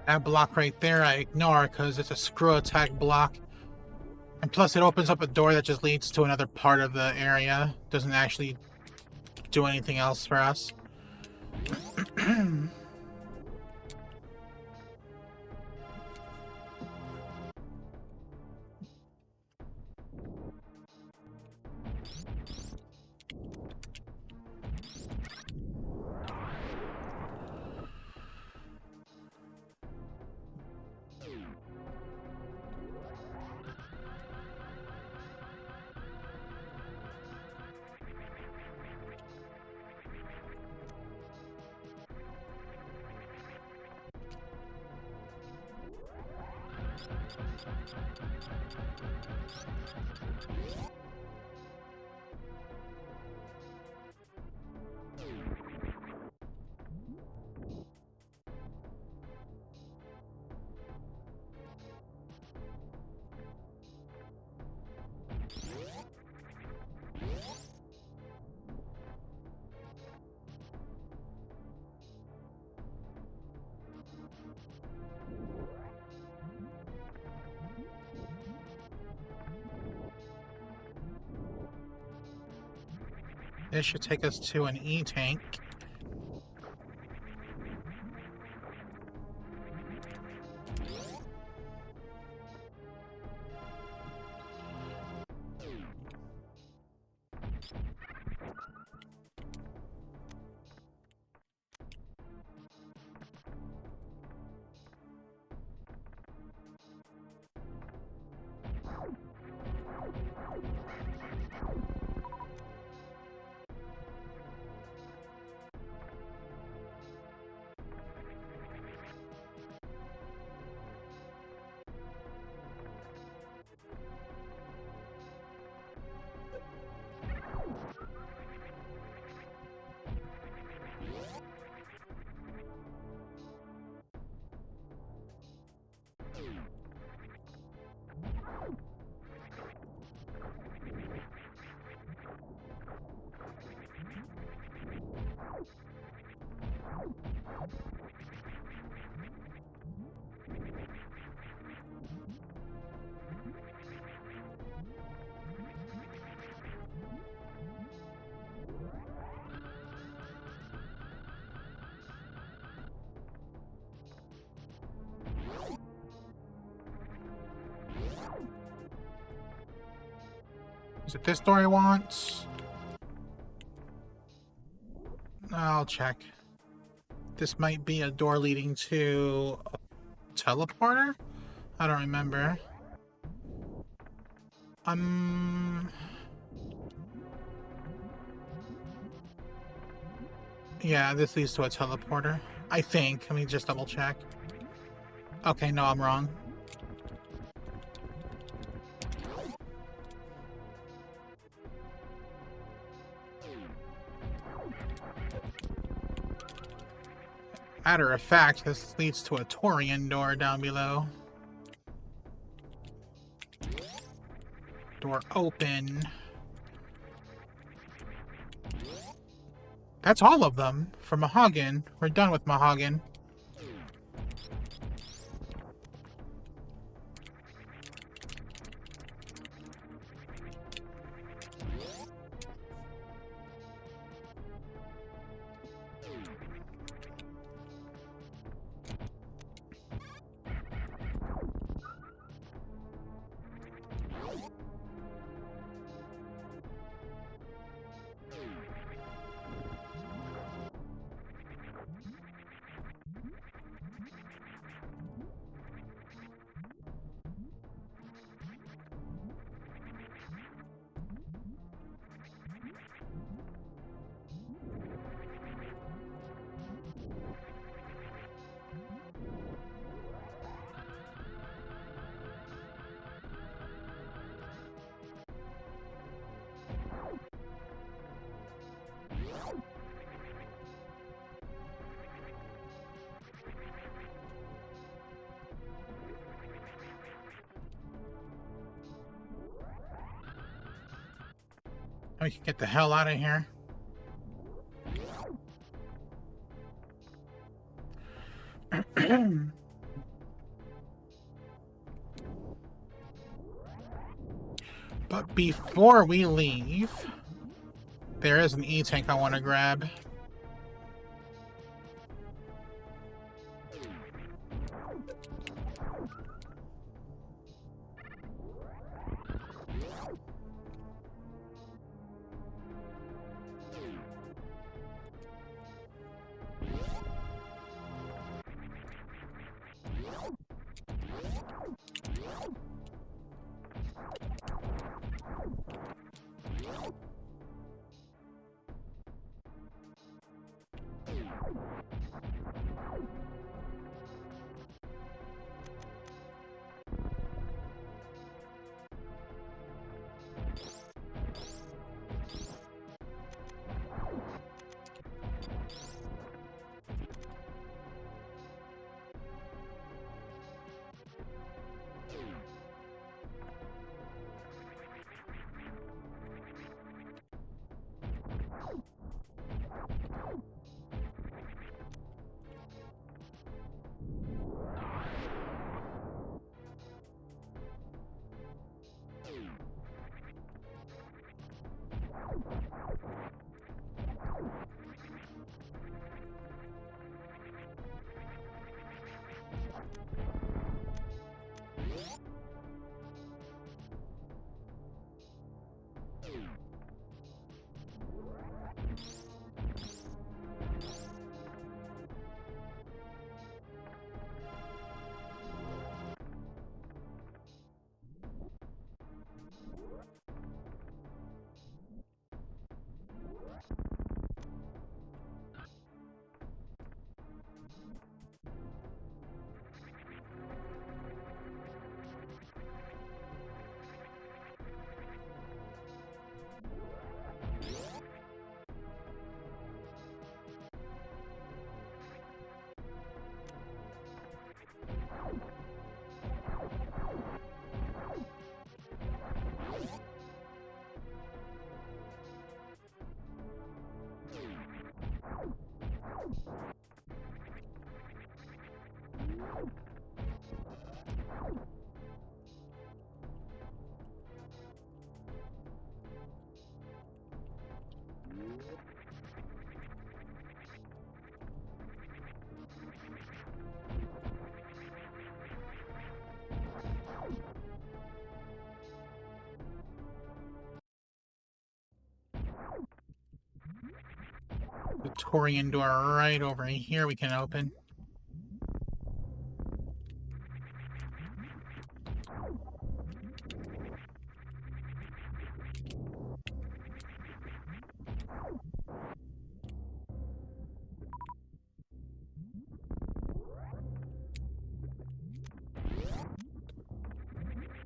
That block right there I ignore because it's a screw attack block. And plus it opens up a door that just leads to another part of the area. Doesn't actually do anything else for us. This should take us to an E-tank. Is it this door I want? I'll check. This might be a door leading to a teleporter? I don't remember. Yeah, this leads to a teleporter. I think. Let me just double check. Okay, no, I'm wrong. Matter of fact, this leads to a Torian door down below. Door open. That's all of them for Mahogany. We're done with Mahogany. We can get the hell out of here. But before we leave, there is an E-tank I want to grab. Torian door right over here we can open.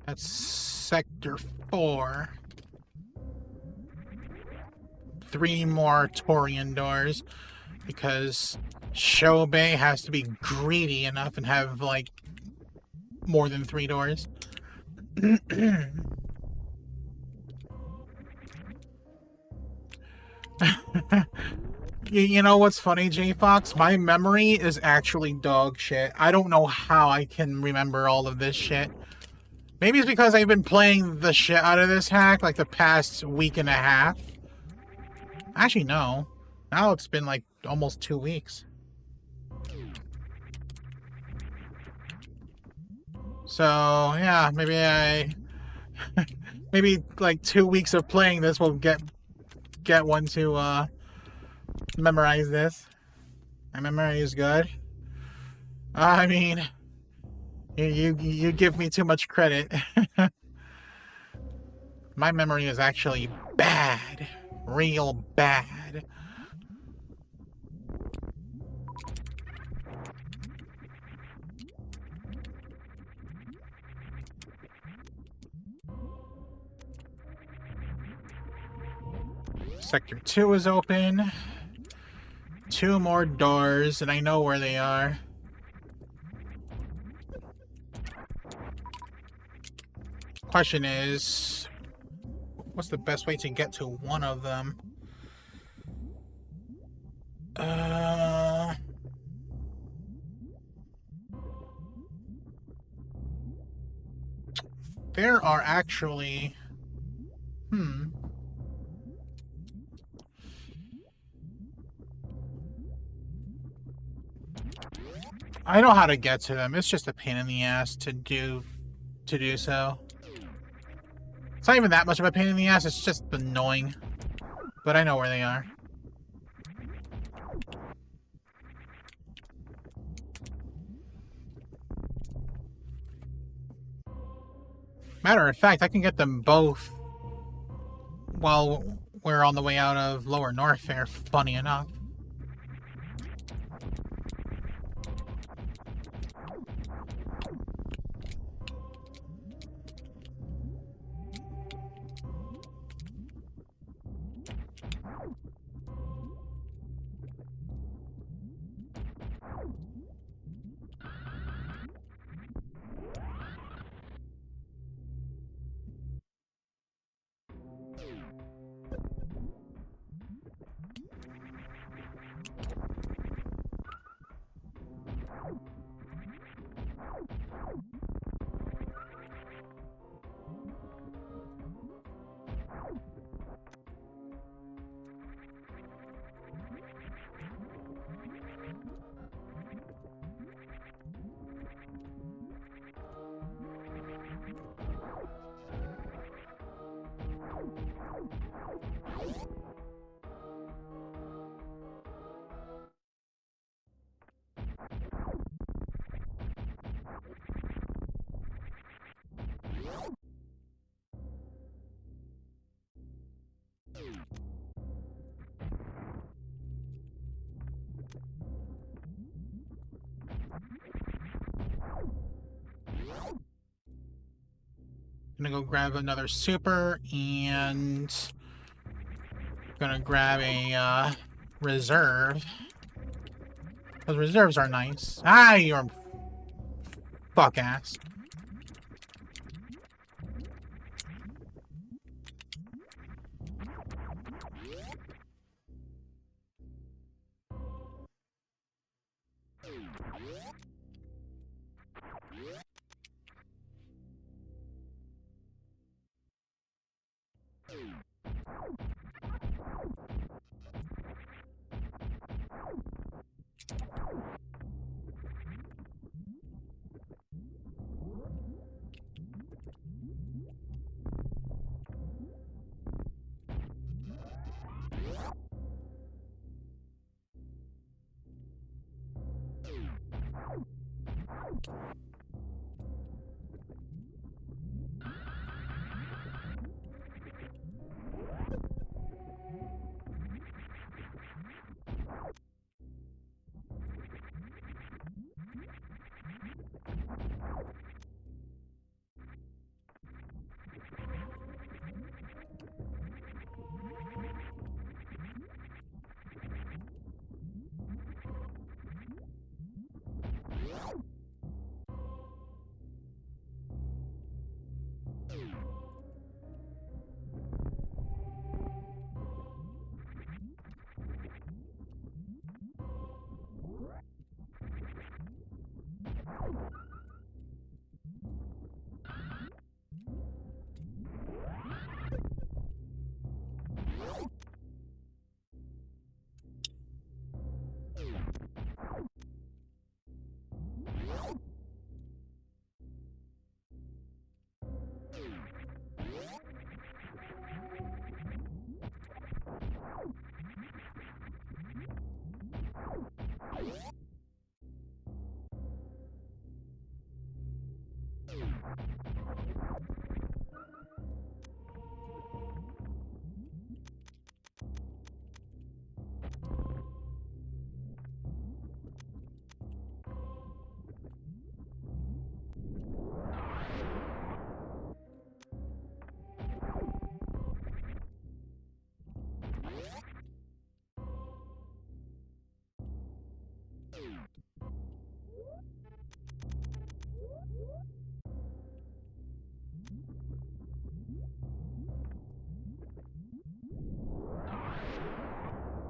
That's Sector 4. 3 more Torian doors, because Shobei has to be greedy enough and have, like, more than 3 doors. You know what's funny, J-Fox? My memory is actually dog shit. I don't know how I can remember all of this shit. Maybe it's because I've been playing the shit out of this hack, like, the past week and a half. Actually, no. Now it's been, like, almost 2 weeks. So, yeah, maybe, like, 2 weeks of playing this will get one to, memorize this. My memory is good. I mean, you give me too much credit. My memory is actually bad. Real bad. Sector 2 is open. 2 more doors, and I know where they are. Question is, what's the best way to get to one of them? There are actually... I know how to get to them. It's just a pain in the ass to do so. It's not even that much of a pain in the ass, it's just annoying. But I know where they are. Matter of fact, I can get them both while we're on the way out of Lower Norfair, funny enough. Gonna go grab another super, and gonna grab a reserve. Those reserves are nice. Ah, you're fuck ass.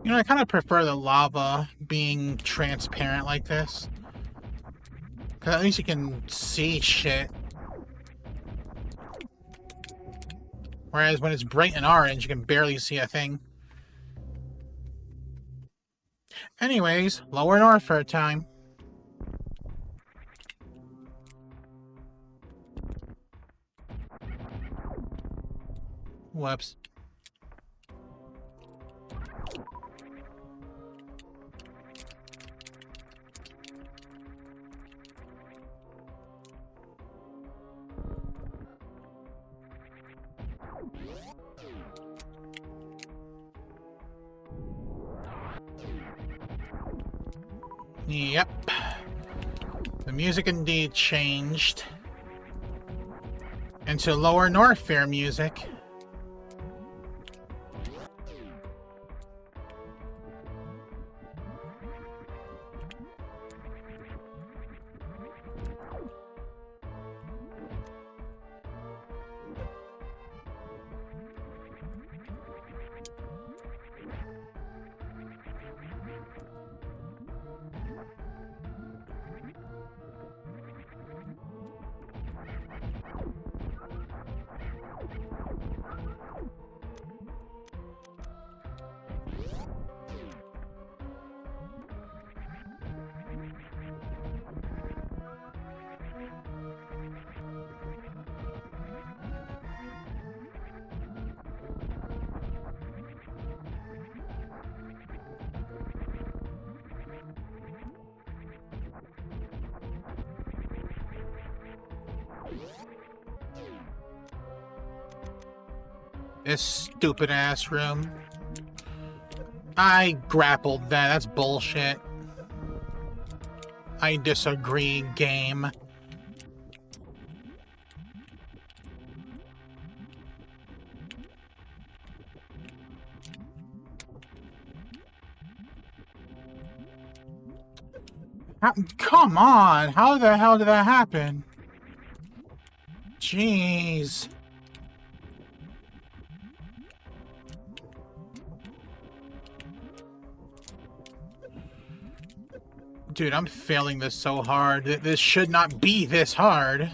You know, I kind of prefer the lava being transparent like this. Because at least you can see shit. Whereas when it's bright and orange, you can barely see a thing. Anyways, lower north for a time. Whoops. Yep. The music indeed changed into lower north fair music. This stupid ass room. I grappled that. That's bullshit. I disagree, game. Come on! How the hell did that happen? Jeez. Dude, I'm failing this so hard. This should not be this hard.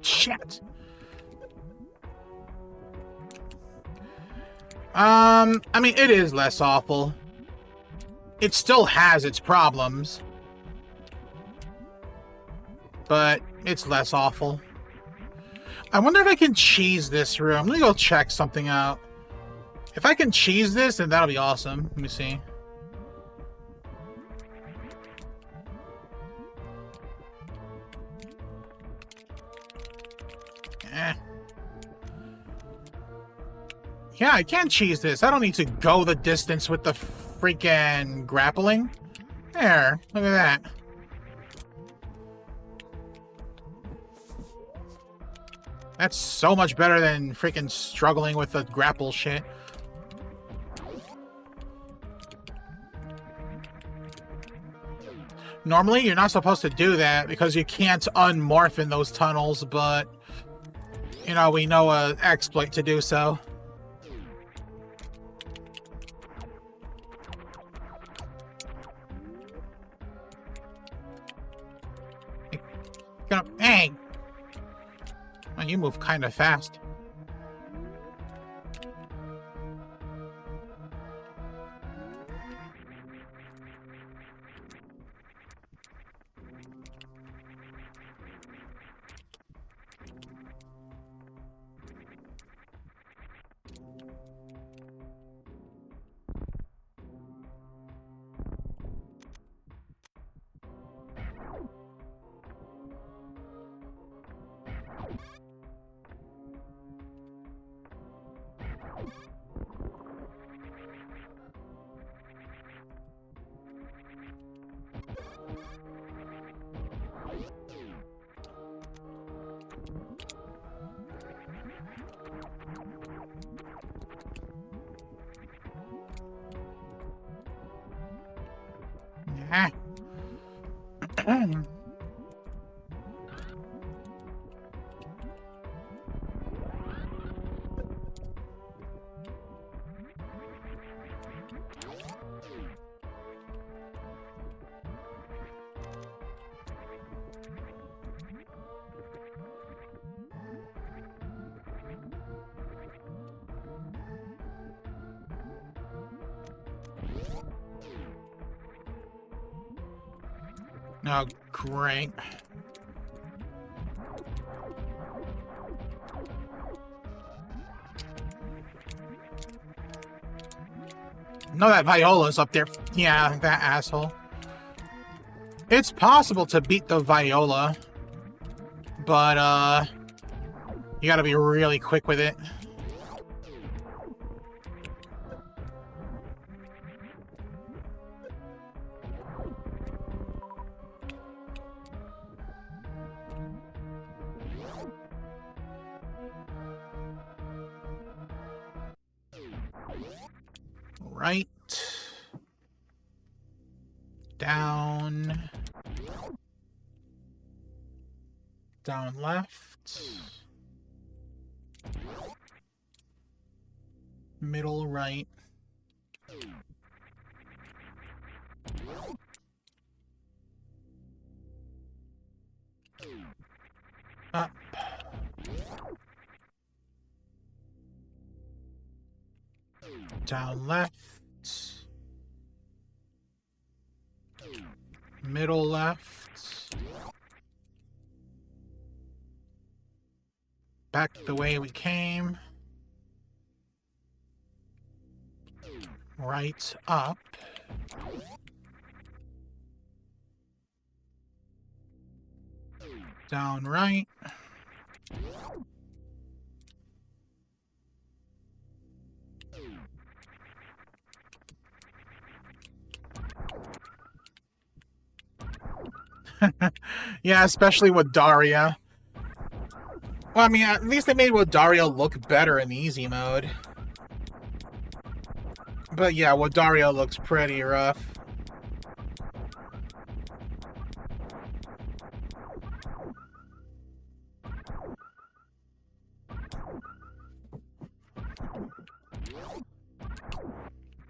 Shit. I mean, it is less awful. It still has its problems. But it's less awful. I wonder if I can cheese this room. Let me go check something out. If I can cheese this, then that'll be awesome. Let me see. Yeah, I can cheese this. I don't need to go the distance with the freaking grappling. There, look at that. That's so much better than freaking struggling with the grapple shit. Normally, you're not supposed to do that because you can't unmorph in those tunnels, but, you know, we know an exploit to do so. Hey! Well, you move kind of fast. Ah. Oh, great. No, that Viola's up there. Yeah, that asshole. It's possible to beat the Viola, but, you gotta be really quick with it. Right. Down. Down left. Middle right. Up. Down left. Middle left. Back the way we came. Right up. Down right. Yeah, especially with Daria. Well, I mean, at least they made Daria look better in easy mode. But yeah, Daria looks pretty rough.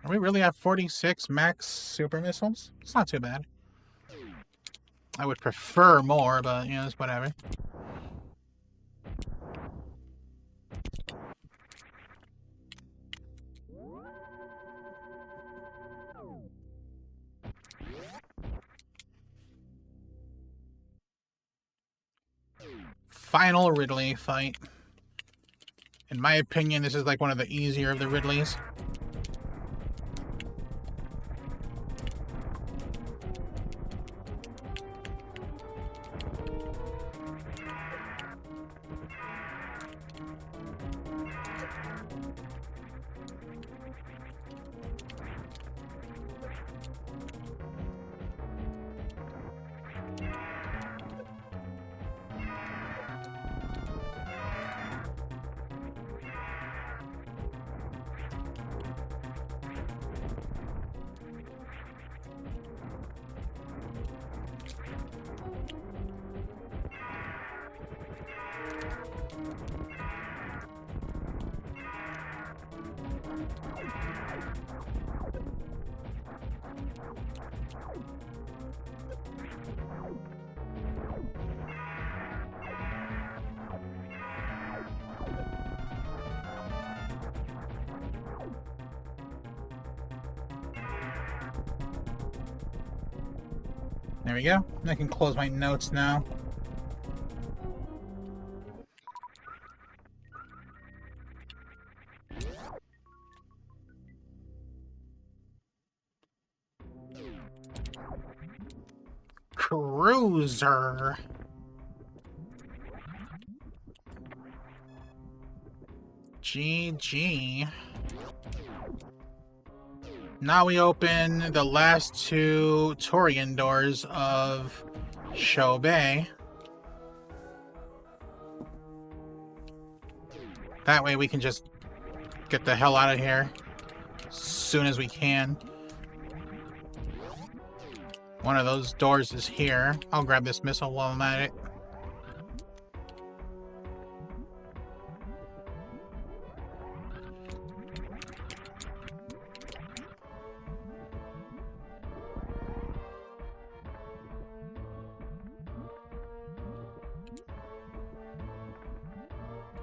We really have 46 max super missiles? It's not too bad. I would prefer more, but, you know, it's whatever. Final Ridley fight. In my opinion, this is like one of the easier of the Ridleys. There we go. I can close my notes now. Cruiser. GG. Now we open the last two Torian doors of Show Bay. That way we can just get the hell out of here as soon as we can. One of those doors is here. I'll grab this missile while I'm at it.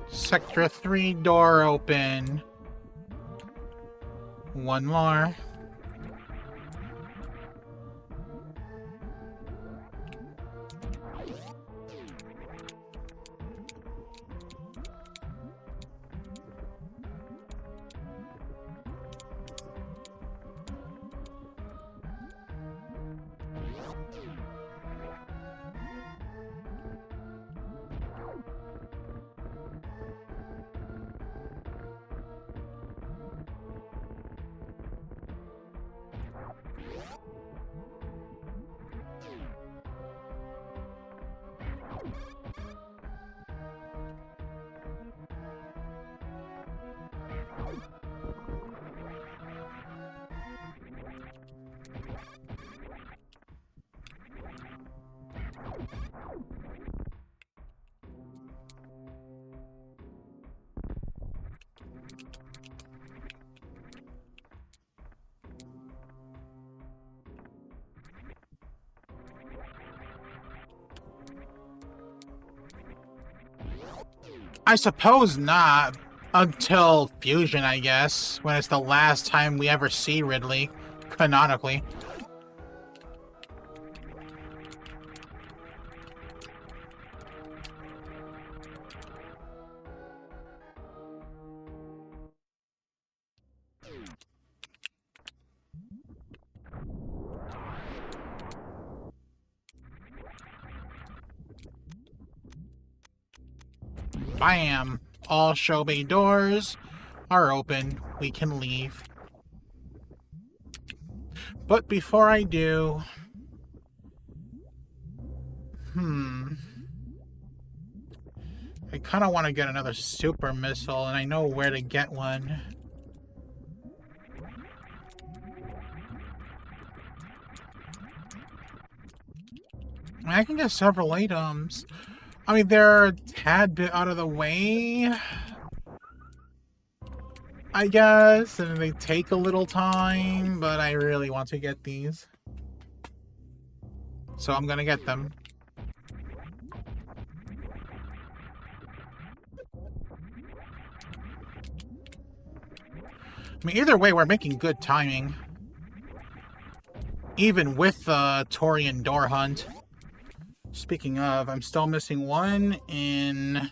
Sector 3 door open. One more. I suppose not. Until Fusion, I guess. When it's the last time we ever see Ridley. Canonically. Bam! All show bay doors are open. We can leave. But before I do... I kind of want to get another super missile, and I know where to get one. I can get several items. I mean, they're a tad bit out of the way, I guess, and they take a little time, but I really want to get these. So I'm gonna get them. I mean, either way, we're making good timing. Even with the Torian door hunt. Speaking of, I'm still missing one in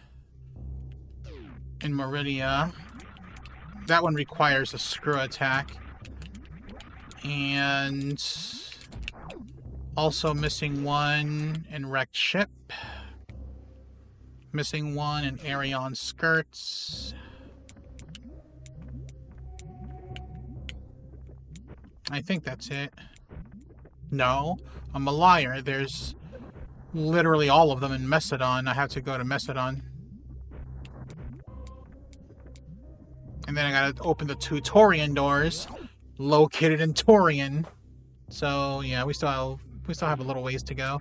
Meridia. That one requires a screw attack. And also missing one in Wrecked Ship. Missing one in Arion Skirts. I think that's it. No, I'm a liar. There's literally all of them in Macedon. I have to go to Macedon. And then I gotta open the two Torian doors located in Torian. So yeah, we still have a little ways to go.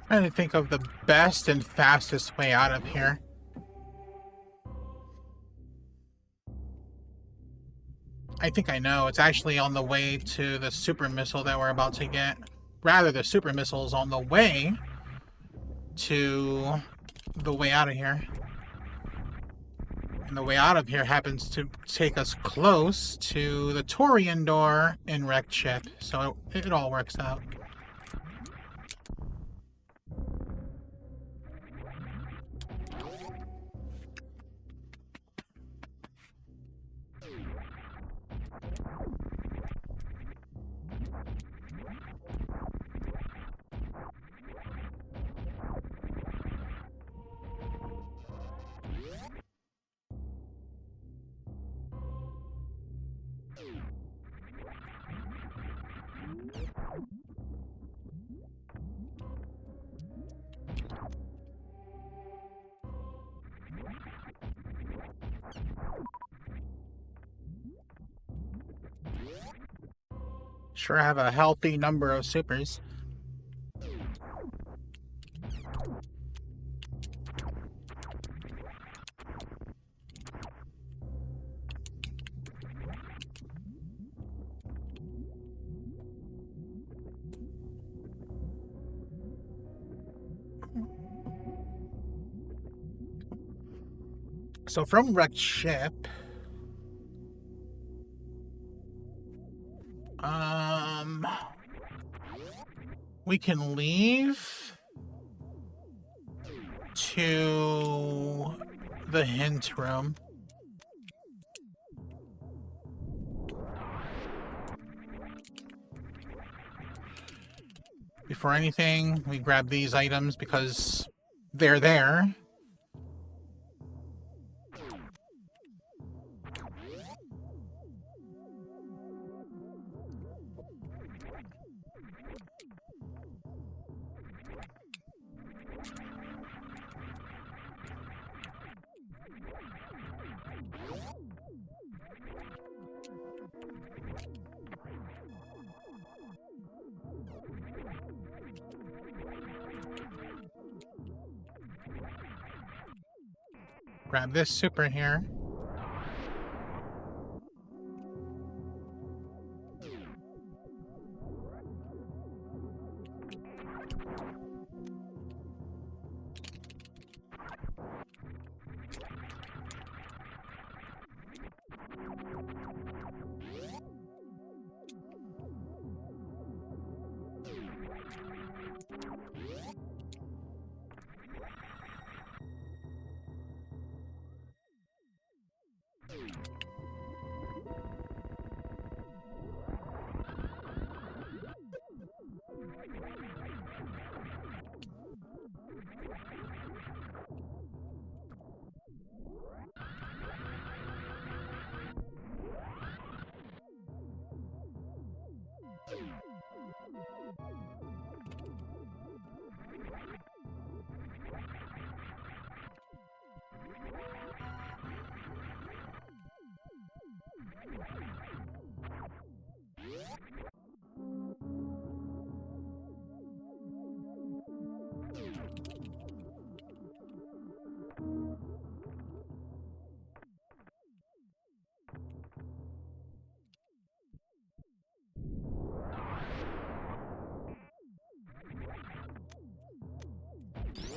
Trying to think of the best and fastest way out of here. I think I know. It's actually on the way to the super missile that we're about to get. Rather, the super missile is on the way to the way out of here. And the way out of here happens to take us close to the Torian door in Wrecked Ship. So it all works out. Sure have a healthy number of supers. So from Wrecked Ship, we can leave to the hint room. Before anything, we grab these items because they're there. Grab this super here.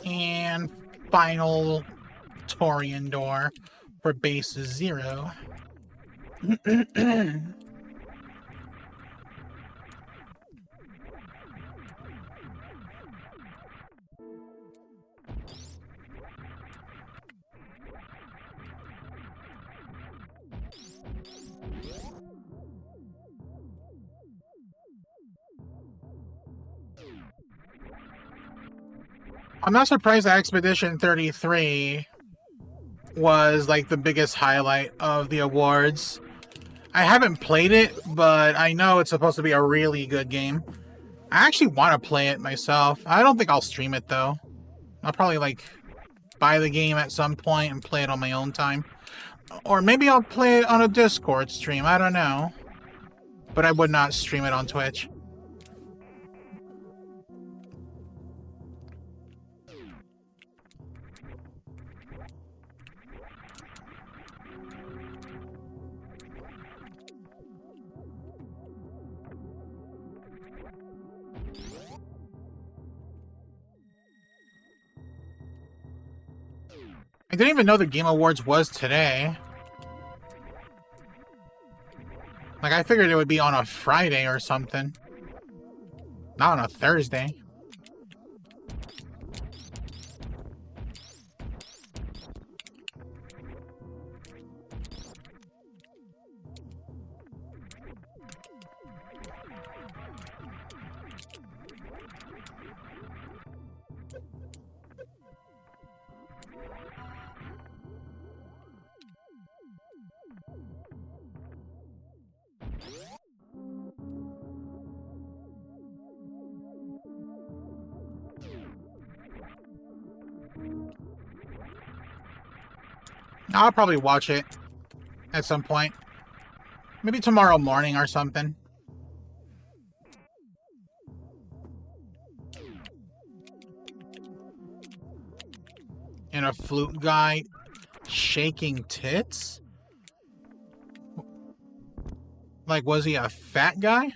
And final Torian door for base 0. I'm not surprised that Expedition 33 was like the biggest highlight of the awards. I haven't played it, but I know it's supposed to be a really good game. I actually want to play it myself. I don't think I'll stream it though. I'll probably like buy the game at some point and play it on my own time. Or maybe I'll play it on a Discord stream, I don't know. But I would not stream it on Twitch. I didn't even know the Game Awards was today. Like, I figured it would be on a Friday or something. Not on a Thursday. I'll probably watch it at some point. Maybe tomorrow morning or something. And a flute guy shaking tits? Like, was he a fat guy?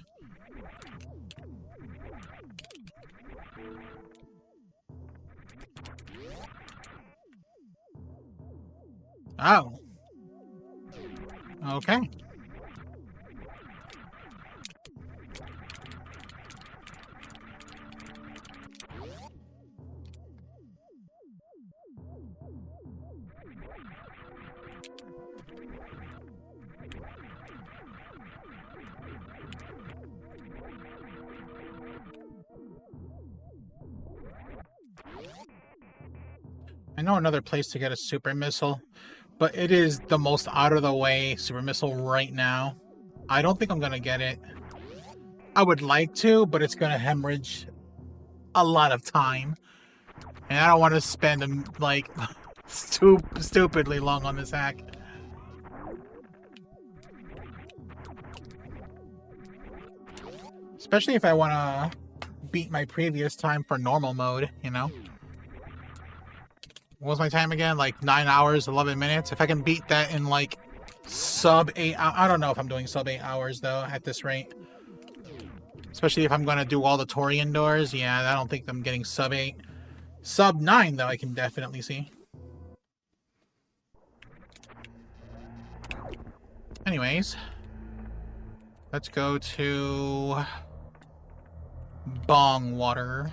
Oh. Okay. I know another place to get a super missile, but it is the most out of the way super missile right now. I don't think I'm gonna get it. I would like to, but it's gonna hemorrhage a lot of time. And I don't want to spend, like, stupidly long on this hack. Especially if I want to beat my previous time for normal mode, you know? What was my time again? Like 9 hours, 11 minutes? If I can beat that in, like, sub 8 hours. I don't know if I'm doing sub 8 hours, though, at this rate. Especially if I'm going to do all the Torian doors. Yeah, I don't think I'm getting sub 8. Sub 9, though, I can definitely see. Anyways. Let's go to Bong Water.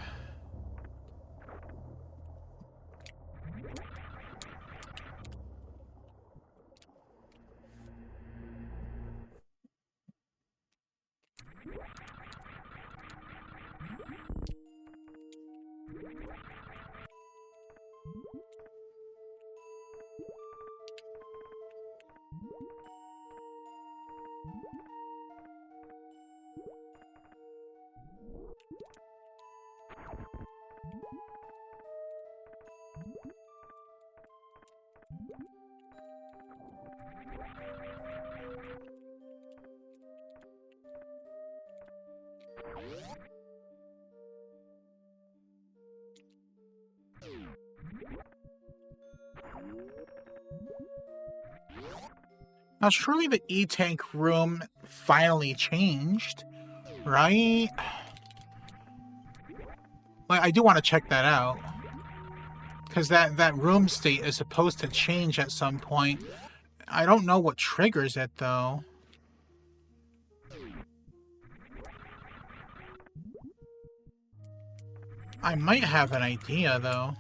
Now, surely the E-Tank room finally changed, right? Like, I do want to check that out. Because that room state is supposed to change at some point. I don't know what triggers it, though. I might have an idea, though.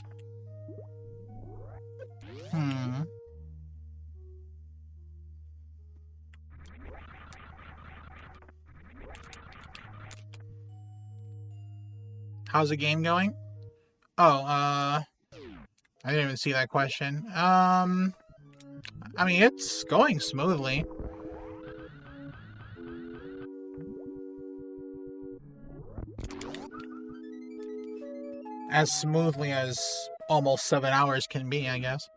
How's the game going? Oh, I didn't even see that question. I mean, it's going smoothly. As smoothly as almost 7 hours can be, I guess.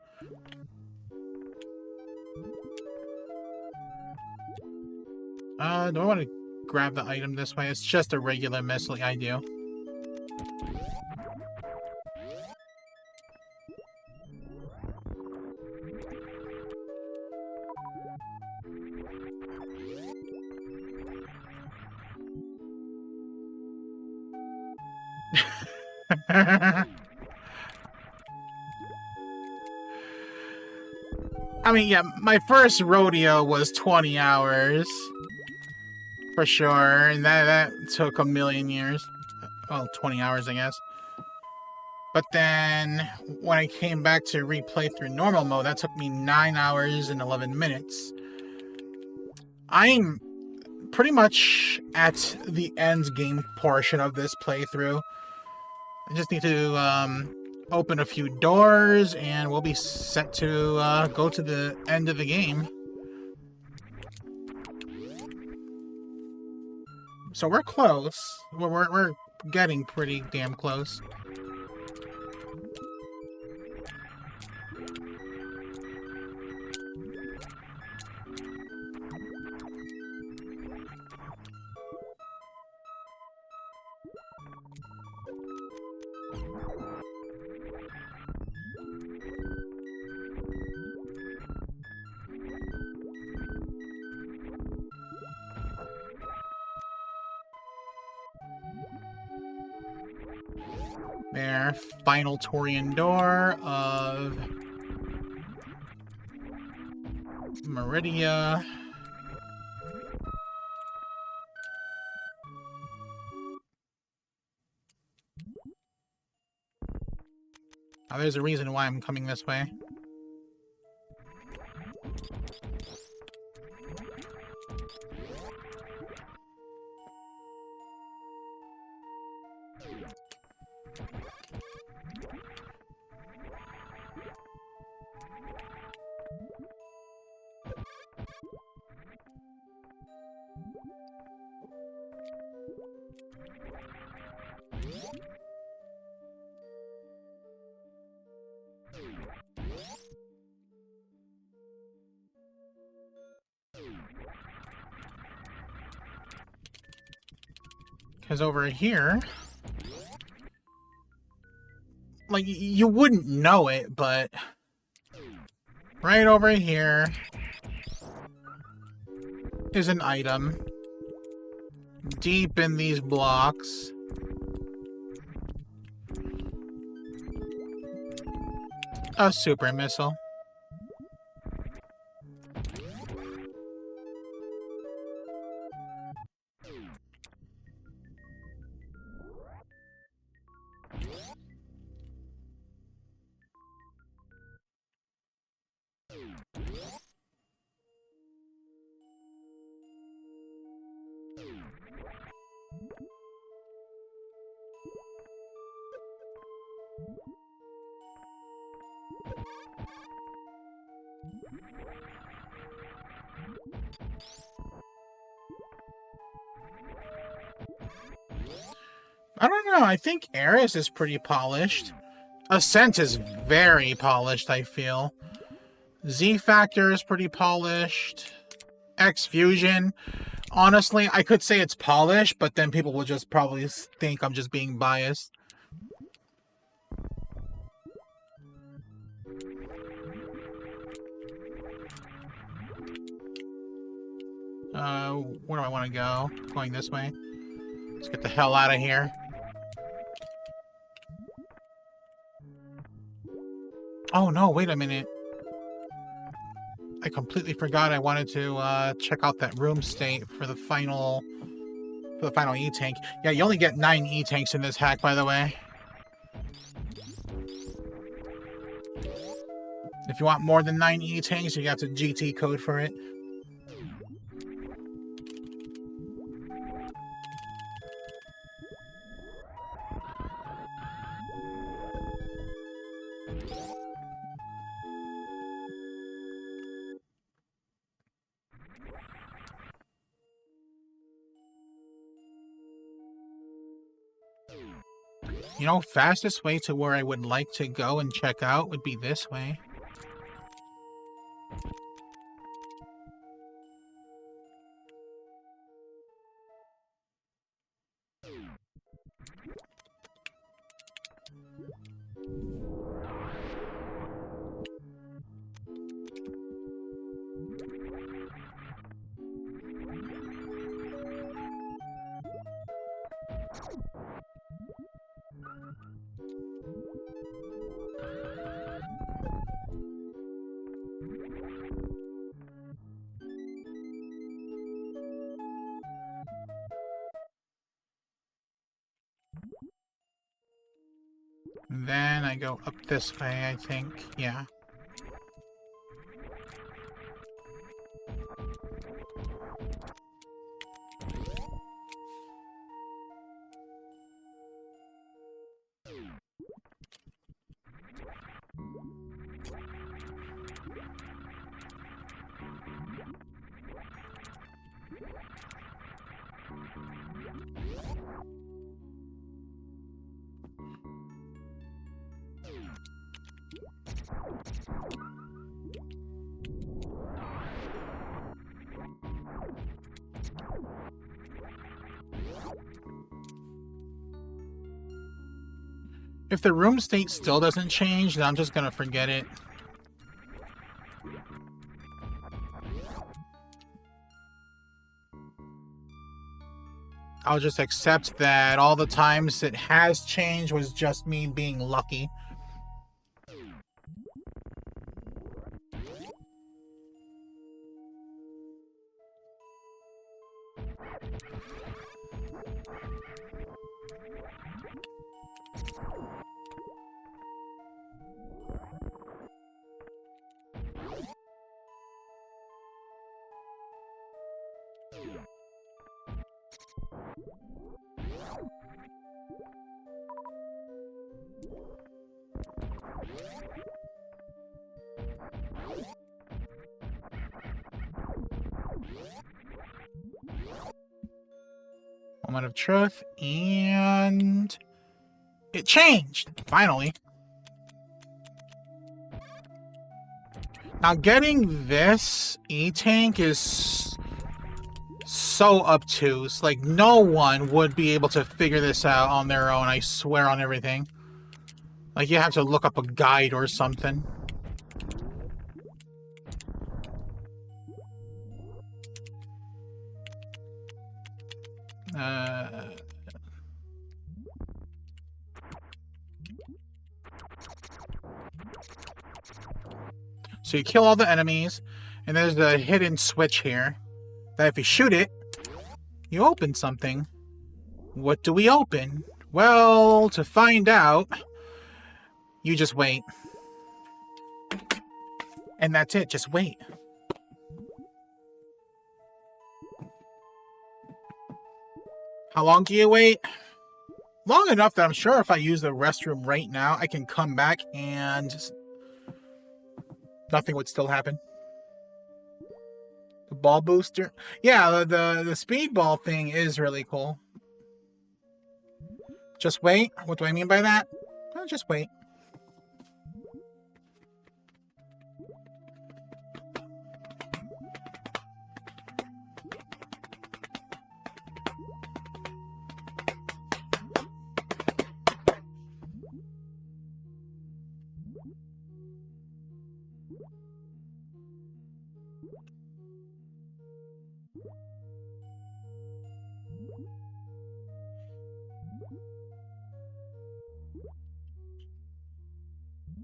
Do I want to grab the item this way? It's just a regular missile I do. I mean, yeah, my first rodeo was 20 hours. For sure, and that took a million years. Well, 20 hours, I guess. But then, when I came back to replay through normal mode, that took me 9 hours and 11 minutes. I'm pretty much at the end game portion of this playthrough. I just need to open a few doors, and we'll be set to go to the end of the game. So we're close. We're getting pretty damn close. There, final Torian door of Meridia. Now, there's a reason why I'm coming this way. Because over here, like, you wouldn't know it, but right over here is an item deep in these blocks. A super missile. I don't know, I think Ares is pretty polished. Ascent is very polished, I feel. Z-Factor is pretty polished. X-Fusion, honestly, I could say it's polished, but then people will just probably think I'm just being biased. Where do I want to go? Going this way. Let's get the hell out of here. Oh no, wait a minute. I completely forgot I wanted to check out that room state for the final E-Tank. Yeah, you only get 9 E-Tanks in this hack, by the way. If you want more than 9 E-Tanks, you have to GT code for it. You know, fastest way to where I would like to go and check out would be this way. I go up this way, I think. Yeah. If the room state still doesn't change, then I'm just gonna forget it. I'll just accept that all the times it has changed was just me being lucky. Moment of truth, and it changed, finally. Now getting this E-Tank is so obtuse. Like, no one would be able to figure this out on their own, I swear on everything. Like, you have to look up a guide or something. So you kill all the enemies, and there's a hidden switch here that if you shoot it, you open something. What do we open? Well, to find out, you just wait. And that's it, just wait. How long do you wait? Long enough that I'm sure if I use the restroom right now, I can come back and nothing would still happen. The ball booster? Yeah, the speedball thing is really cool. Just wait? What do I mean by that? Well, just wait.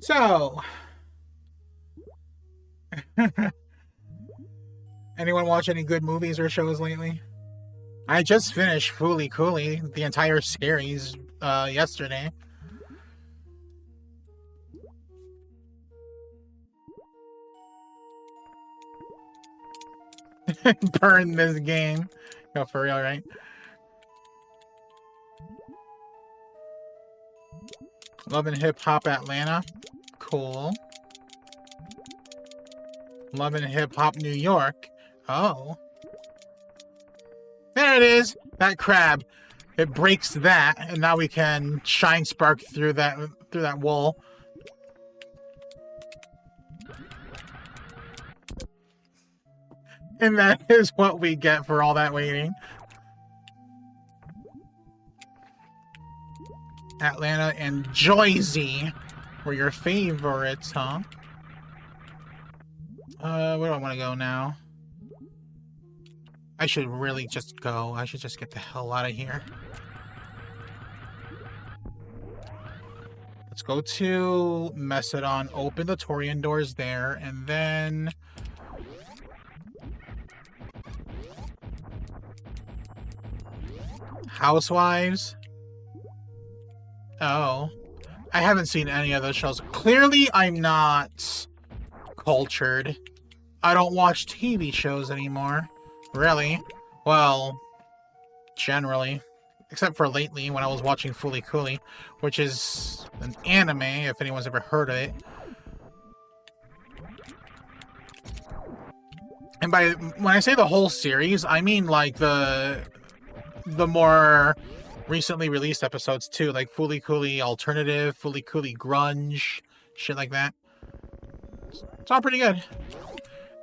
So, anyone watch any good movies or shows lately? I just finished Fooly Cooly, the entire series, yesterday. Burn this game. Go for real, right? Love and Hip Hop Atlanta. Cool. Love and Hip Hop New York. Oh. There it is! That crab. It breaks that, and now we can shine spark through that wall. And that is what we get for all that waiting. Atlanta and Joyzy were your favorites, huh? Where do I want to go now? I should really just go. I should just get the hell out of here. Let's go to Macedon, open the Torian doors there, and then... Housewives? Oh. I haven't seen any of those shows. Clearly, I'm not cultured. I don't watch TV shows anymore. Really? Well, generally. Except for lately when I was watching Fooly Cooly, which is an anime, if anyone's ever heard of it. And by when I say the whole series, I mean like the more recently released episodes too, like Fooly Cooly Alternative, Fooly Cooly Grunge, shit like that. It's all pretty good.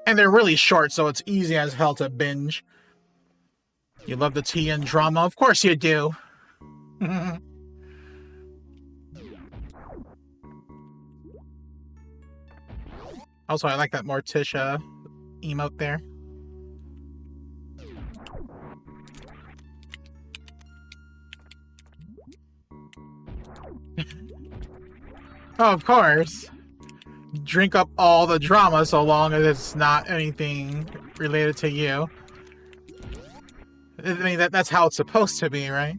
And they're really short, so it's easy as hell to binge. You love the tea and drama? Of course you do. Also, I like that Morticia emote there. Oh, of course. Drink up all the drama so long as it's not anything related to you. I mean, that's how it's supposed to be, right?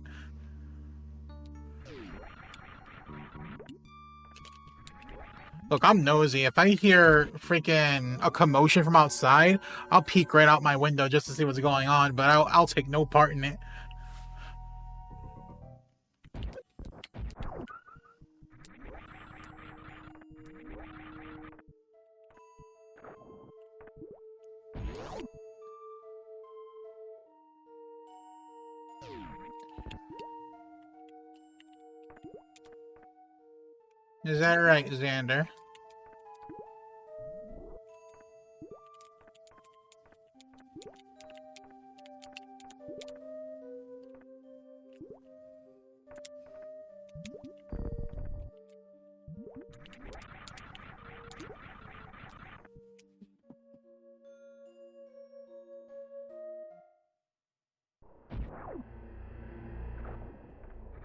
Look, I'm nosy. If I hear freaking a commotion from outside, I'll peek right out my window just to see what's going on, but I'll take no part in it. Is that right, Xander?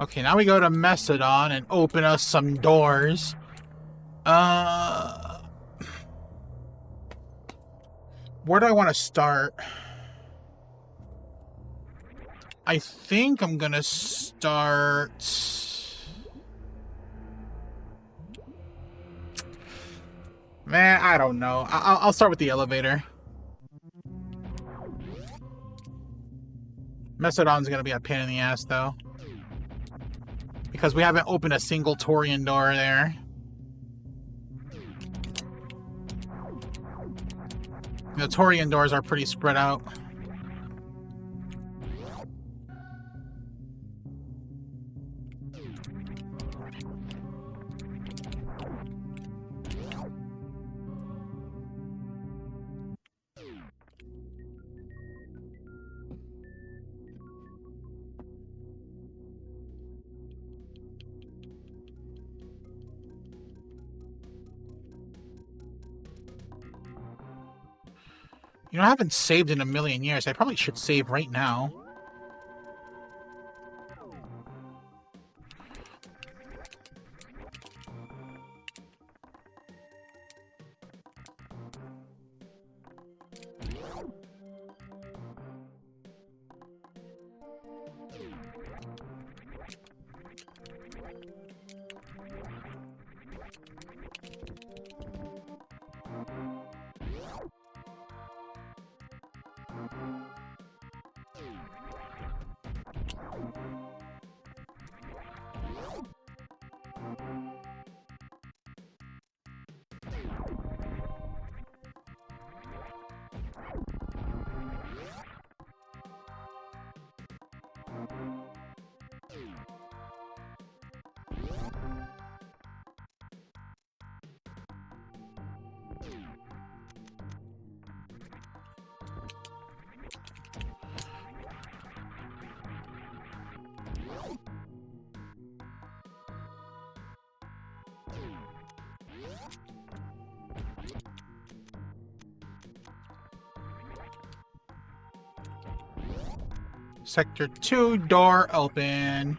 Okay, now we go to Macedon and open us some doors. Where do I want to start? I think I'm gonna start... Man, I don't know. I'll start with the elevator. Macedon's gonna be a pain in the ass, though. Because we haven't opened a single Torian door there. The Torian doors are pretty spread out. You know, I haven't saved in a million years. I probably should save right now. Sector 2, door open.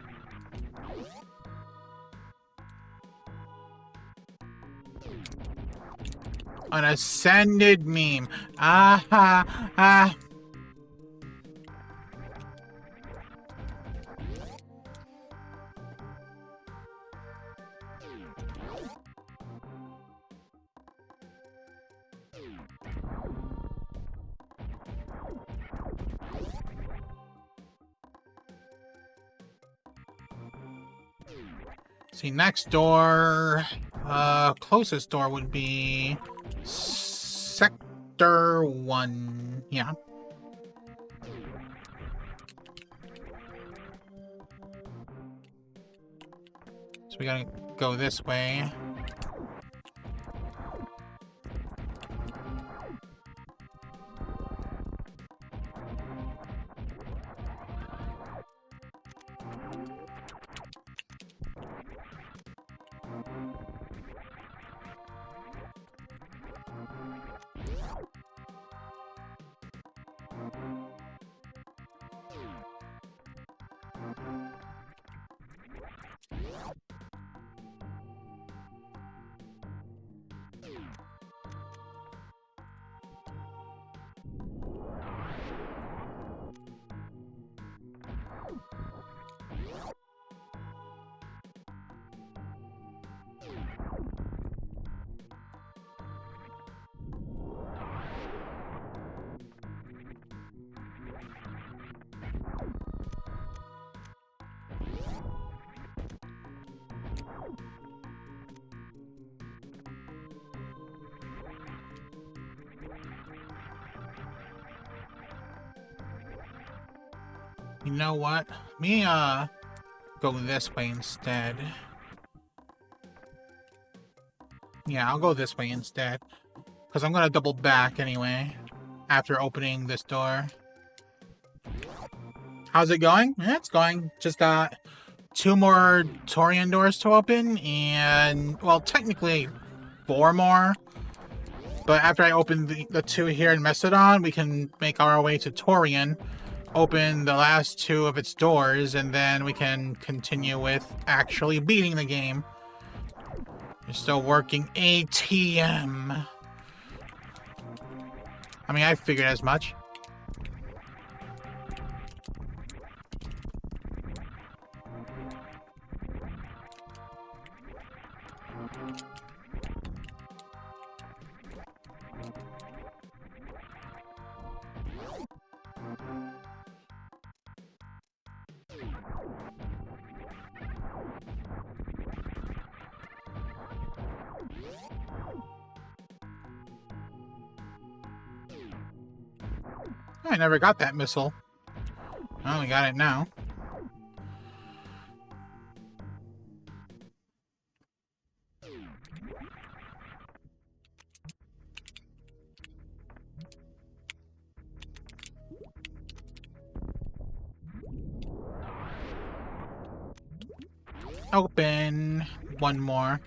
An ascended meme. Ah ha ah. See, next door, closest door would be Sector 1. Yeah. So we gotta go this way. You know what? Let me, go this way instead. Yeah, I'll go this way instead. Because I'm gonna double back anyway. After opening this door. How's it going? Yeah, it's going. Just got 2 more Torian doors to open. And, well, technically 4 more. But after I open the 2 here in Macedon, we can make our way to Torian. Open the last 2 of its doors, and then we can continue with actually beating the game. You're still working ATM. I mean, I figured as much. I never got that missile. Well, we got it now. Open. 1 more.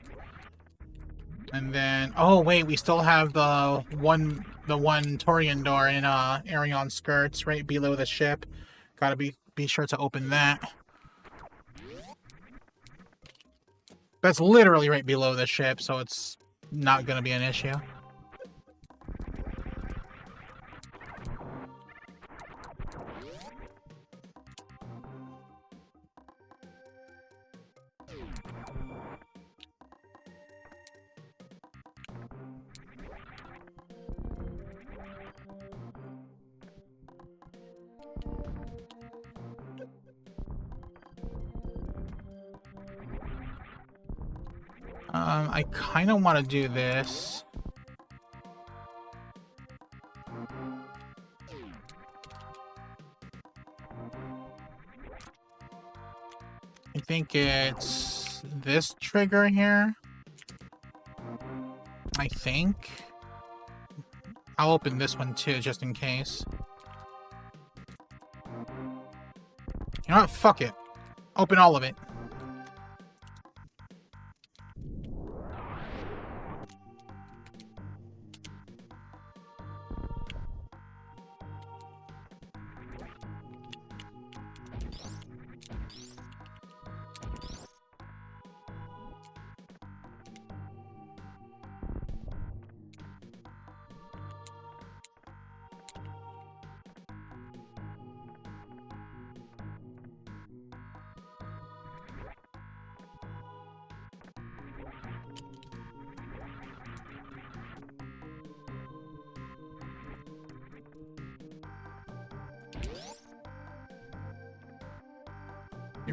And then, oh wait, we still have the one Torian door in Arion skirts right below the ship. Gotta be sure to open that. That's literally right below the ship, so it's not gonna be an issue. I kind of want to do this. I think it's this trigger here. I think. I'll open this one too, just in case. You know what? Fuck it. Open all of it.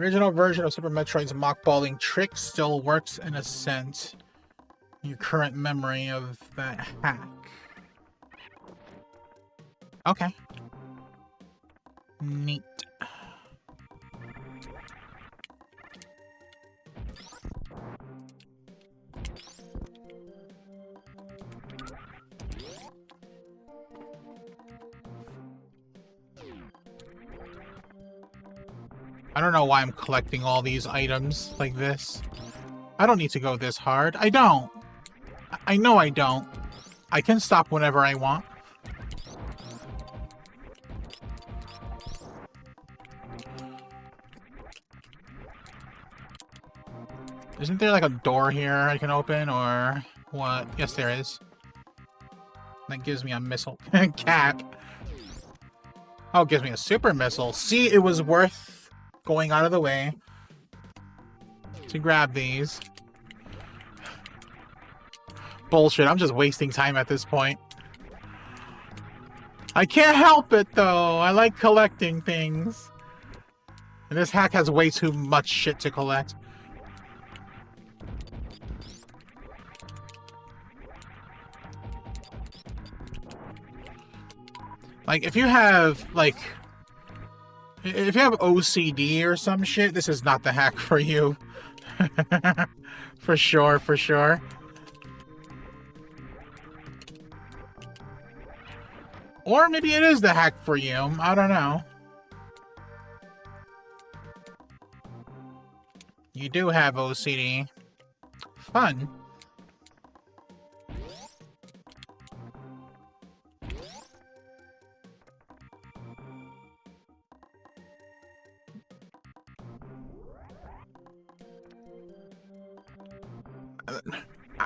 The original version of Super Metroid's mockballing trick still works in a sense. Your current memory of that hack. Okay. Neat. I don't know why I'm collecting all these items like this. I don't need to go this hard. I don't. I know I don't. I can stop whenever I want. Isn't there like a door here I can open or what? Yes, there is. That gives me a missile cap. Oh, it gives me a super missile. See, it was worth going out of the way to grab these. Bullshit, I'm just wasting time at this point. I can't help it, though. I like collecting things. And this hack has way too much shit to collect. Like, if you have, like... If you have OCD or some shit, this is not the hack for you. For sure, for sure. Or maybe it is the hack for you. I don't know. You do have OCD. Fun.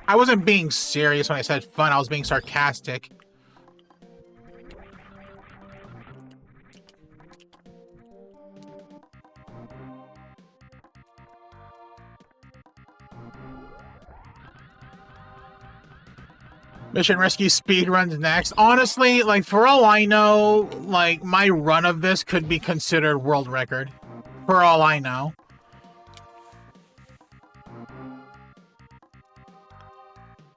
I wasn't being serious when I said fun. I was being sarcastic. Mission Rescue speedruns next. Honestly, like, for all I know, like, my run of this could be considered world record. For all I know.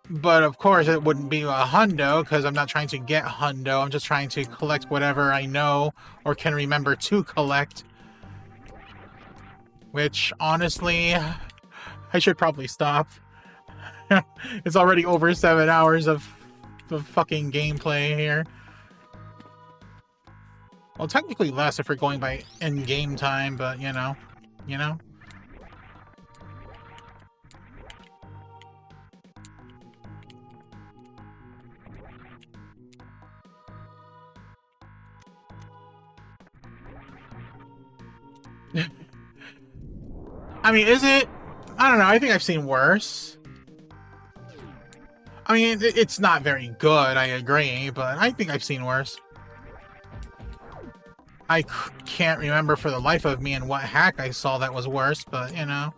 But, of course, it wouldn't be a hundo, because I'm not trying to get hundo. I'm just trying to collect whatever I know or can remember to collect. Which, honestly, I should probably stop. It's already over 7 hours of fucking gameplay here. Well, technically less if we're going by in-game time, but you know. I mean, is it? I don't know. I think I've seen worse. I mean, it's not very good, I agree, but I think I've seen worse. I can't remember for the life of me in what hack I saw that was worse, but, you know.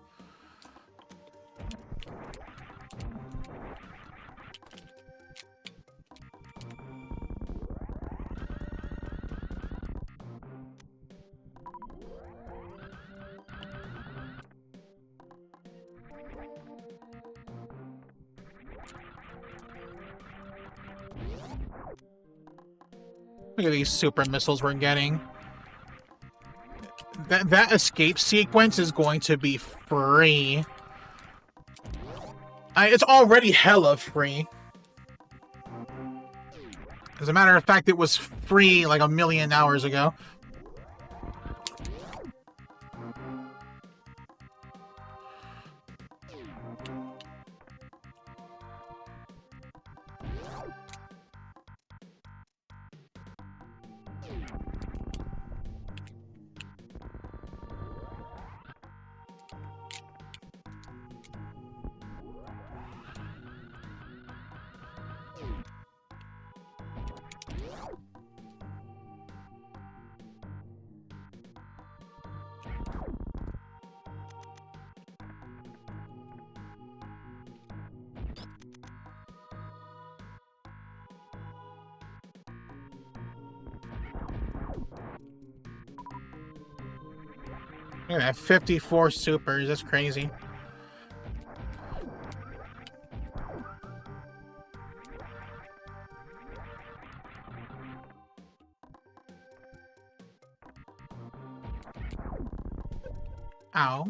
Look at these super missiles we're getting. That escape sequence is going to be free. It's already hella free. As a matter of fact, it was free like 1,000,000 hours ago. Look at that, 54 supers. That's crazy. Ow.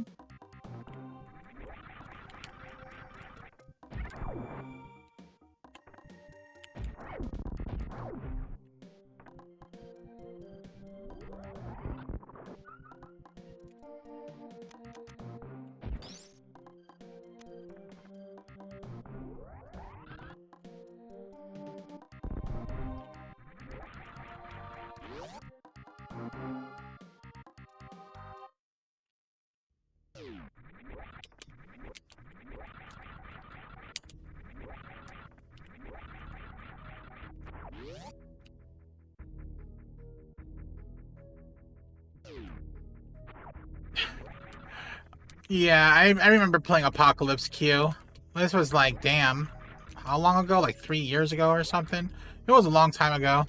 Yeah, I remember playing Apocalypse Q. This was like, damn, how long ago? Like 3 years ago or something? It was a long time ago.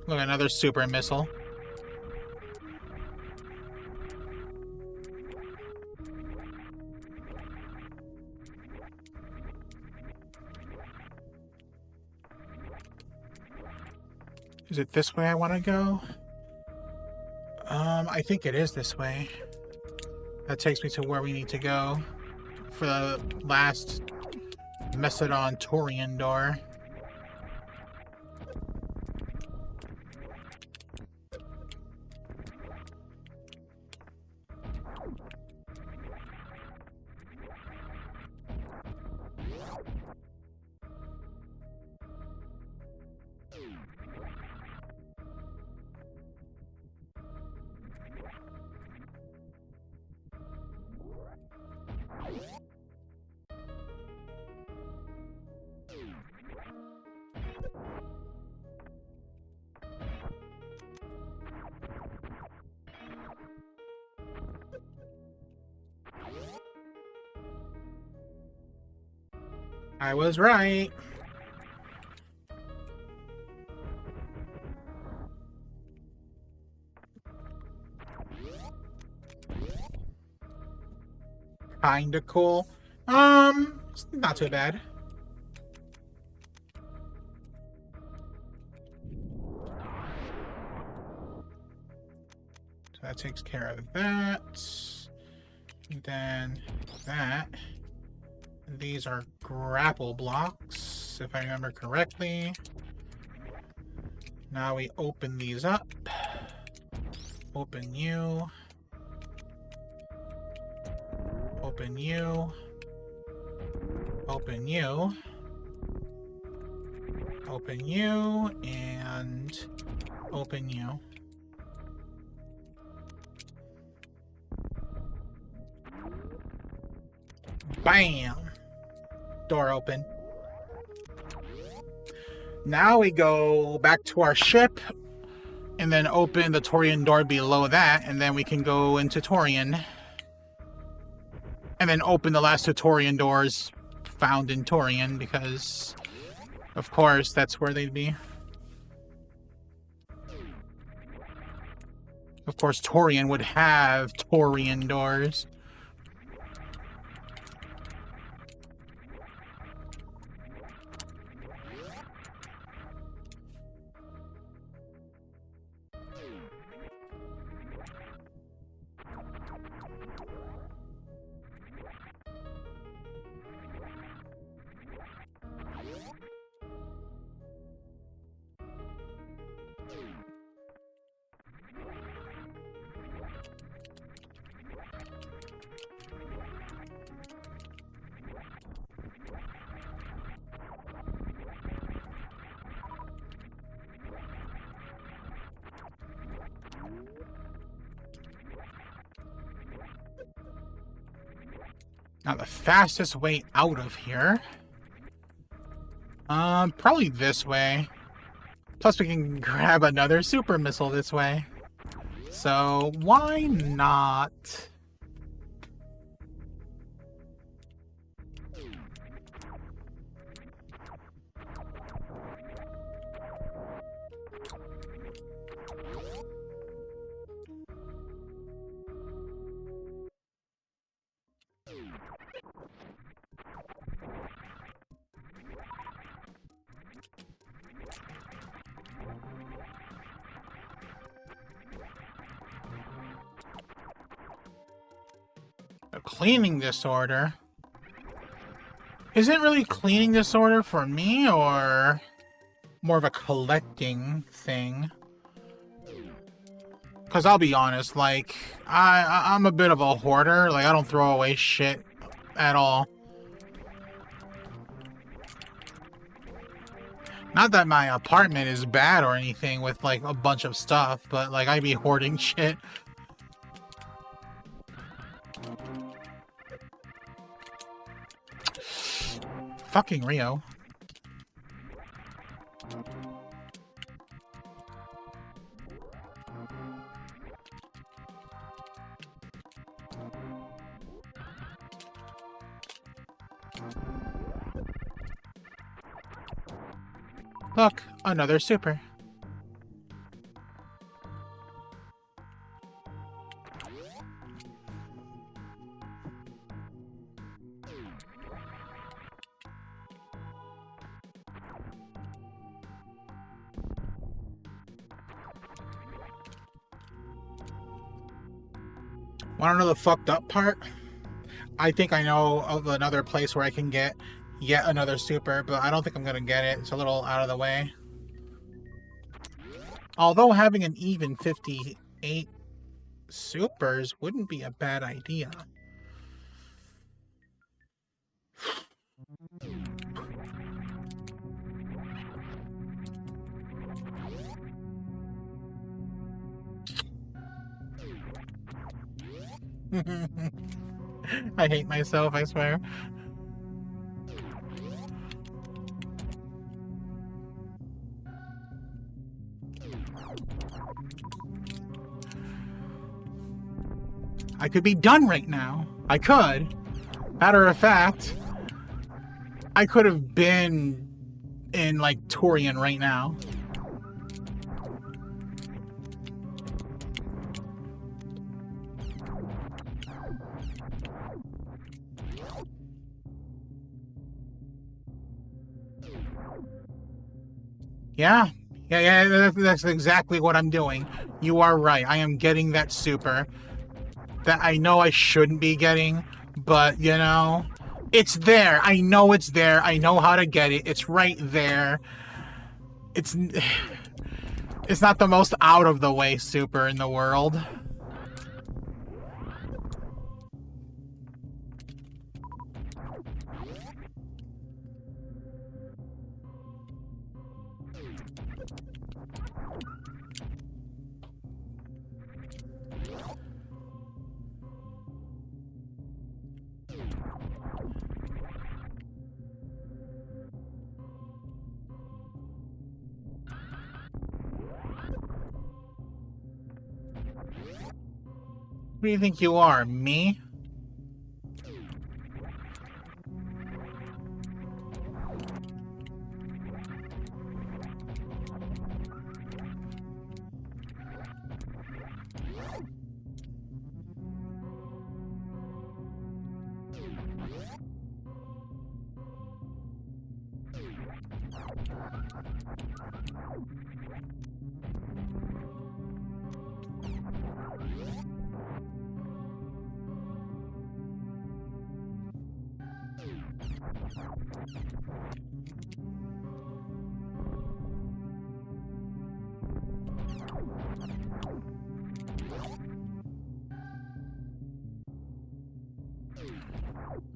Look, another super missile. Is it this way I want to go? I think it is this way. That takes me to where we need to go for the last Mesodon Torian door. I was right. Kinda cool. It's not too bad. So that takes care of that. And then that. And these are grapple blocks, if I remember correctly. Now we open these up. Open you. Open you. Open you. Open you. And open you. Bam! Door open. Now we go back to our ship and then open the Torian door below that, and then we can go into Torian. And then open the last two Torian doors found in Torian, because of course that's where they'd be. Of course Torian would have Torian doors. Now the fastest way out of here, probably this way. Plus we can grab another super missile this way. So why not? cleaning disorder. Is it really cleaning disorder for me, or more of a collecting thing? Because I'll be honest, like, I'm a bit of a hoarder. Like, I don't throw away shit at all. Not that my apartment is bad or anything with, like, a bunch of stuff, but, like, I be hoarding shit. Fucking Rio. Look, another super. Wanna know the fucked up part? I think I know of another place where I can get yet another super, but I don't think I'm gonna get it. It's a little out of the way. Although having an even 58 supers wouldn't be a bad idea. I hate myself, I swear. I could be done right now. I could. Matter of fact, I could have been in, like, Turian right now. Yeah. Yeah, that's exactly what I'm doing. You are right. I am getting that super that I know I shouldn't be getting, but, you know, it's there. I know it's there. I know how to get it. It's right there. It's not the most out of the way super in the world. Who do you think you are? Me?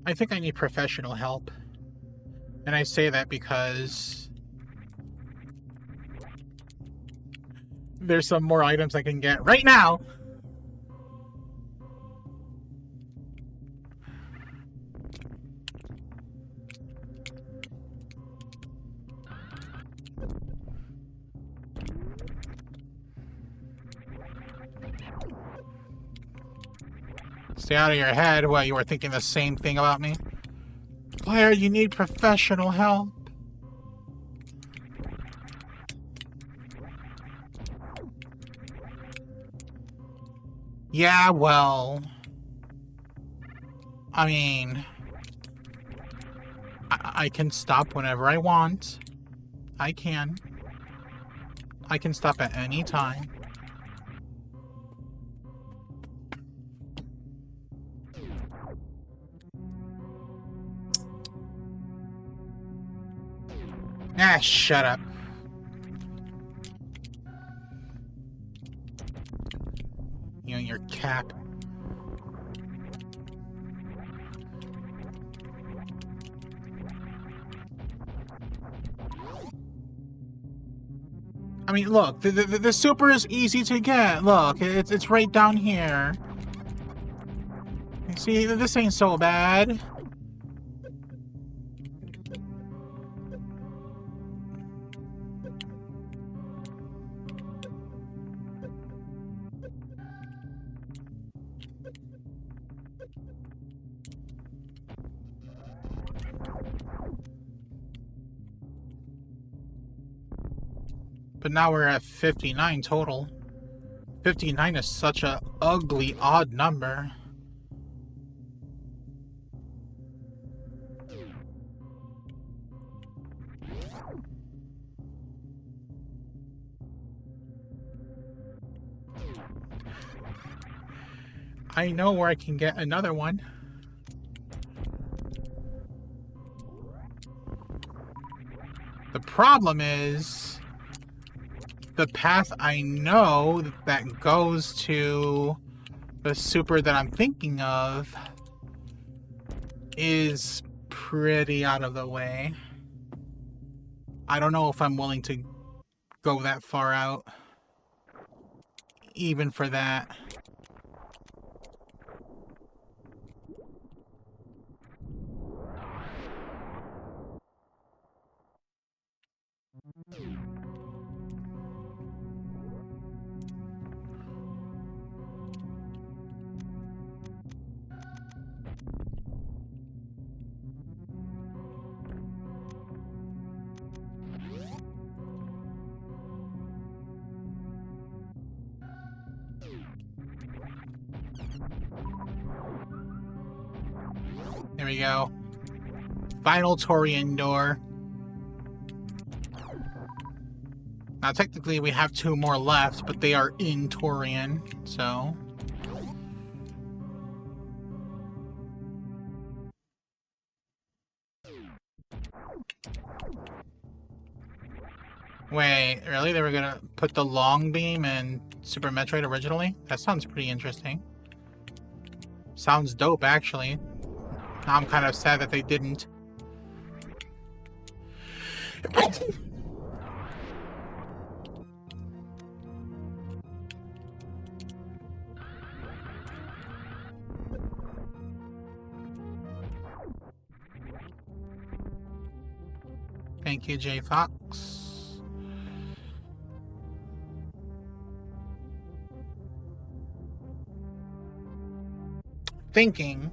I think I need professional help. And I say that because there's some more items I can get right now. Stay out of your head. What, you were thinking the same thing about me? Claire, you need professional help. Yeah, well... I mean... I can stop whenever I want. I can. I can stop at any time. Ah, shut up. You and your cap. I mean, look, the super is easy to get. Look, it's right down here. See, this ain't so bad. But now we're at 59 total. 59 is such a ugly, odd number. I know where I can get another one. The problem is the path I know that goes to the super that I'm thinking of is pretty out of the way. I don't know if I'm willing to go that far out, even for that. There we go. Final Torian door. Now, technically, we have 2 more left, but they are in Torian, so... Wait, really? They were gonna put the long beam in Super Metroid originally? That sounds pretty interesting. Sounds dope, actually. Now I'm kind of sad that they didn't. Thank you, J Fox. Thinking.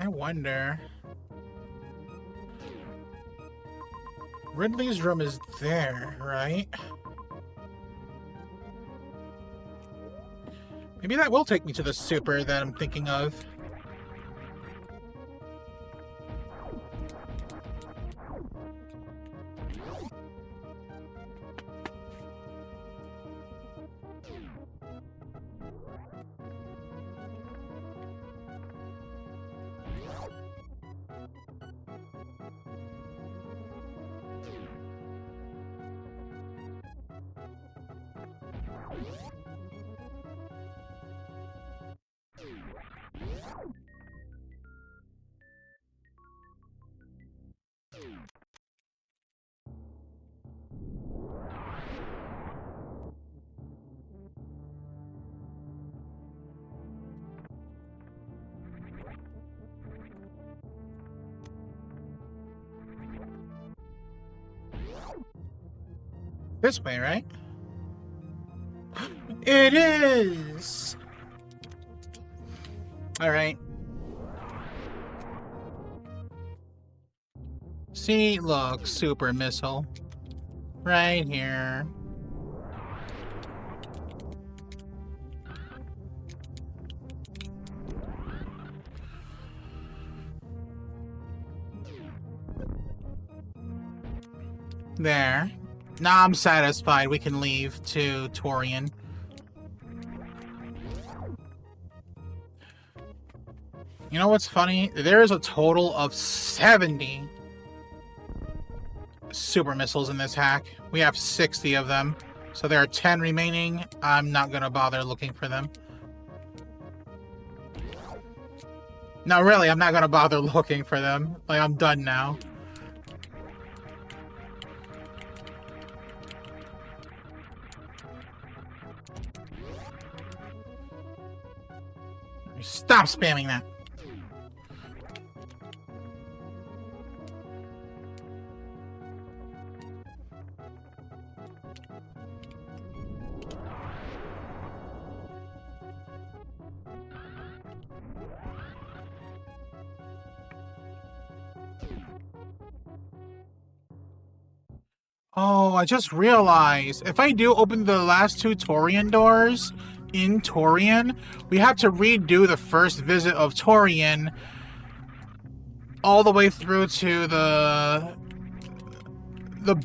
I wonder. Ridley's room is there, right? Maybe that will take me to the super that I'm thinking of. This way, right? It is! Alright. See, look, super missile. Right here. There. Nah, I'm satisfied. We can leave to Torian. You know what's funny? There is a total of 70 super missiles in this hack. We have 60 of them. So there are 10 remaining. I'm not gonna bother looking for them. No, really, I'm not gonna bother looking for them. Like, I'm done now. Stop spamming that. Oh, I just realized, if I do open the last two Torian doors in Torian, we have to redo the first visit of Torian all the way through to the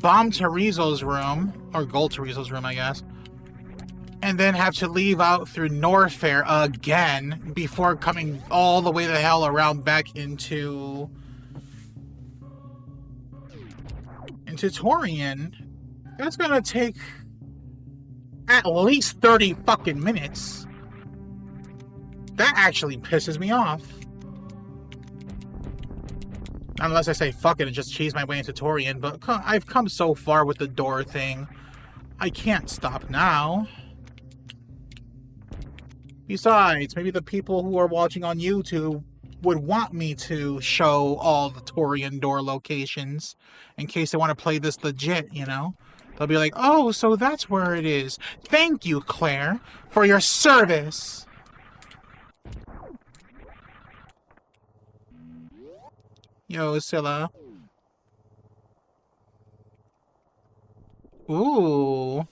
Bomb Terizo's room, or Gold Terizo's room, I guess, and then have to leave out through Norfair again before coming all the way the hell around back into Torian. That's gonna take at least 30 fucking minutes. That actually pisses me off. Unless I say fuck it and just cheese my way into Torian, but I've come so far with the door thing. I can't stop now. Besides, maybe the people who are watching on YouTube would want me to show all the Torian door locations in case they want to play this legit, you know? They'll be like, oh, so that's where it is. Thank you, Claire, for your service. Yo, Scylla. Ooh.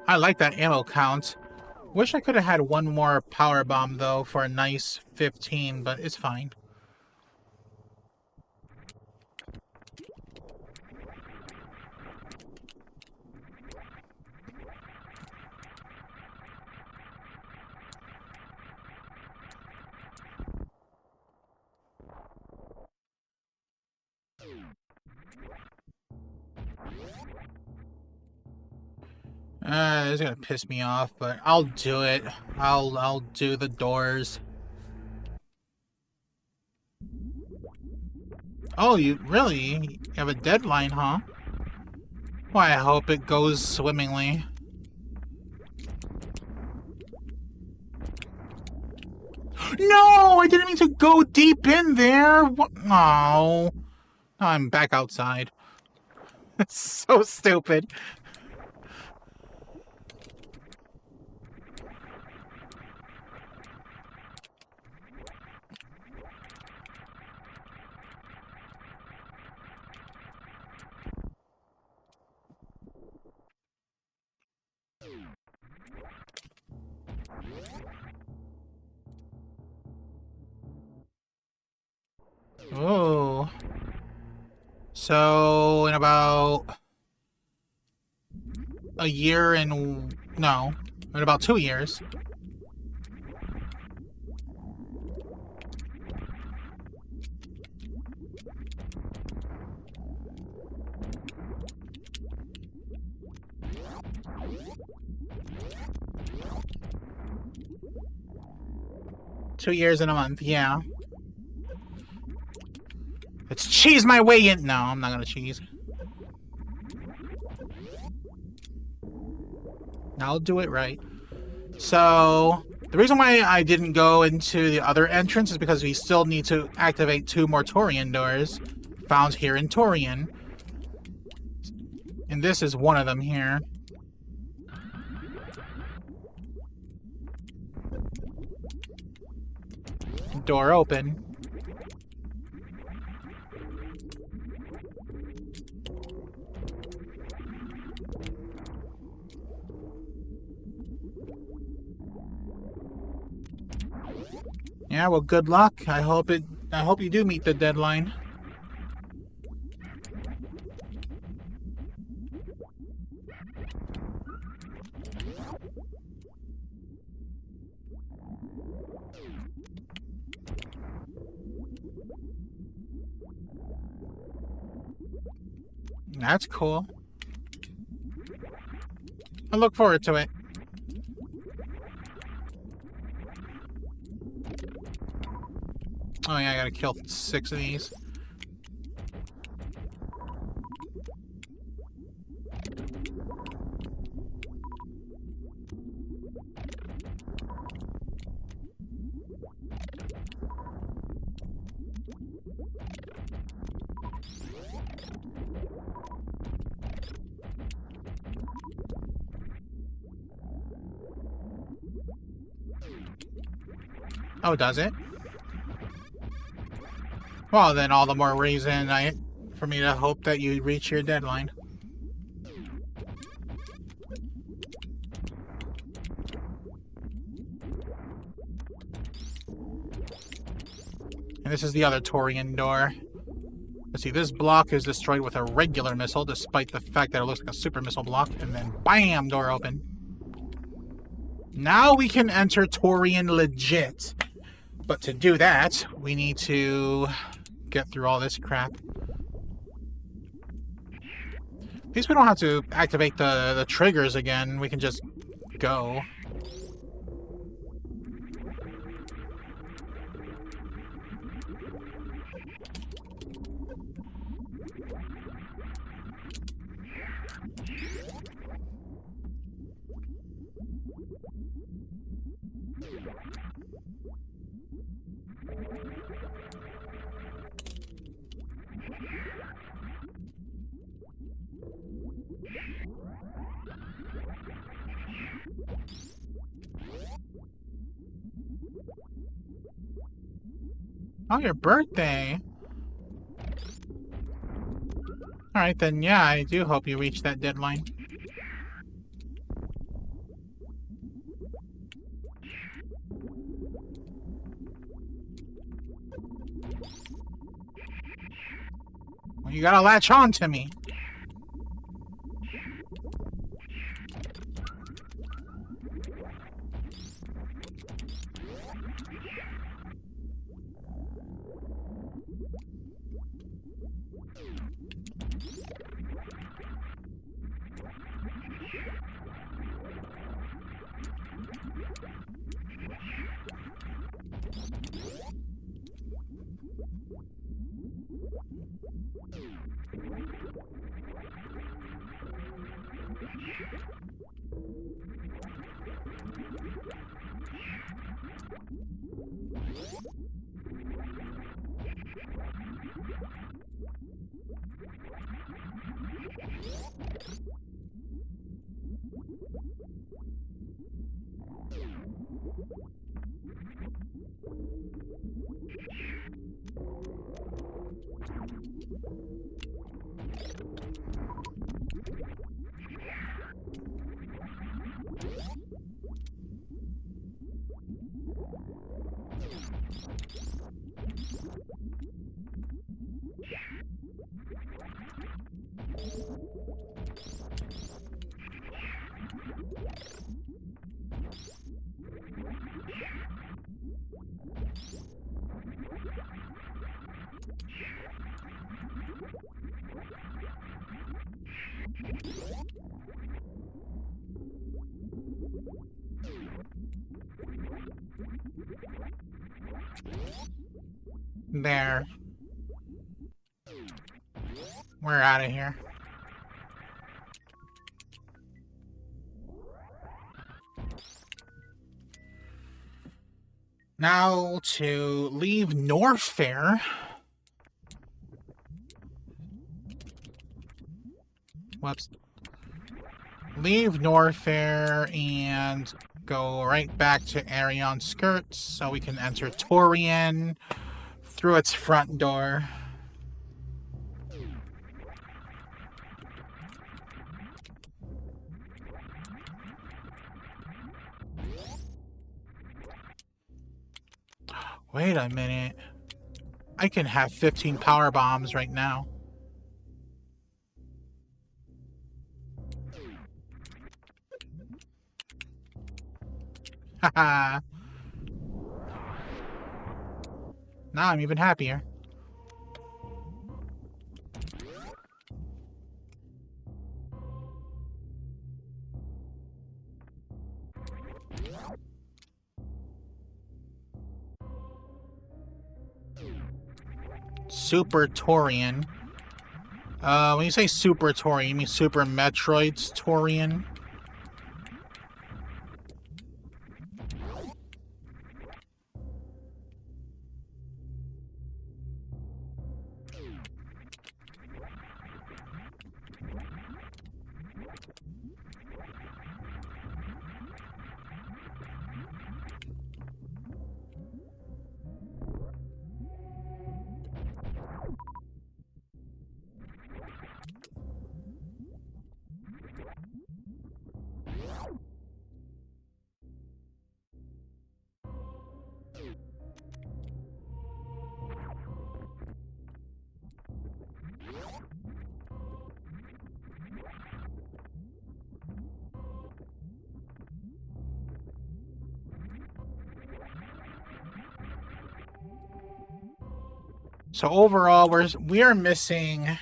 I like that ammo count. Wish I could have had one more power bomb, though, for a nice 15, but it's fine. It's gonna piss me off, but I'll do it. I'll do the doors. Oh, you really? You have a deadline, huh? Well, I hope it goes swimmingly. No! I didn't mean to go deep in there! What? Oh. I'm back outside. It's so stupid. Oh. So, in about a year and... no. In about 2 years. $2 years and a month, yeah. Let's cheese my way in. No, I'm not gonna cheese. I'll do it right. So, the reason why I didn't go into the other entrance is because we still need to activate 2 more Torian doors found here in Torian. And this is one of them here. Door open. Yeah, well, good luck. I hope you do meet the deadline. That's cool. I look forward to it. Oh yeah, I gotta kill 6 of these. Oh, does it? Well, then all the more reason for me to hope that you reach your deadline. And this is the other Torian door. Let's see, this block is destroyed with a regular missile, despite the fact that it looks like a super missile block, and then BAM! Door open. Now we can enter Torian legit. But to do that, we need to get through all this crap. At least we don't have to activate the triggers again. We can just go. Oh, your birthday. Alright, then yeah, I do hope you reach that deadline. Well, you gotta latch on to me. There. We're out of here. Now to leave Norfair. Whoops. Leave Norfair and go right back to Arion Skirts so we can enter Torian through its front door. Wait a minute. I can have 15 power bombs right now. Haha. Now I'm even happier. Super Torian. When you say Super Torian, you mean Super Metroid's Torian? So overall, we are missing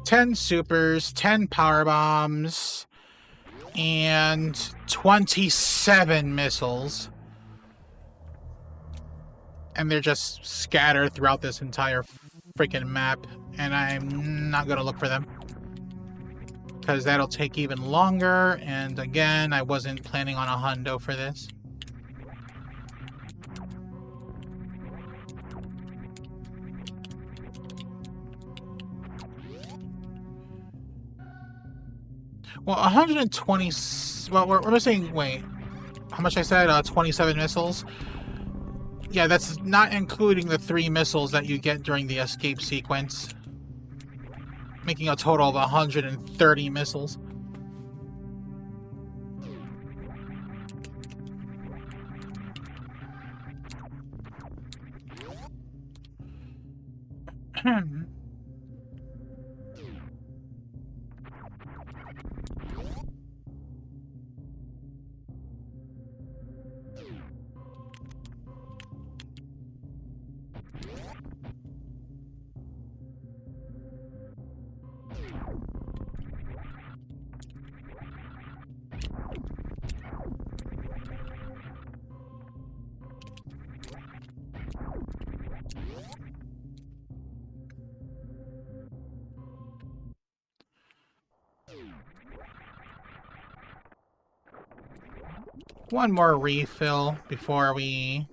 10 supers, 10 power bombs, and 27 missiles. And they're just scattered throughout this entire freaking map. And I'm not going to look for them, because that'll take even longer. And again, I wasn't planning on a hundo for this. Well, 120... Well, we're missing... Wait. How much I said? 27 missiles? Yeah, that's not including the 3 missiles that you get during the escape sequence. Making a total of 130 missiles. One more refill before we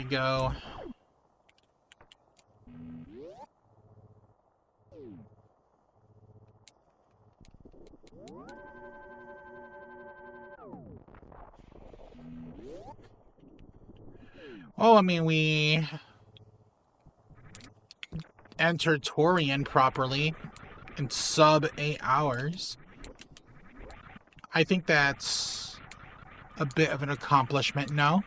go. Oh, I mean, we entered Torian properly in sub 8 hours. I think that's a bit of an accomplishment, no?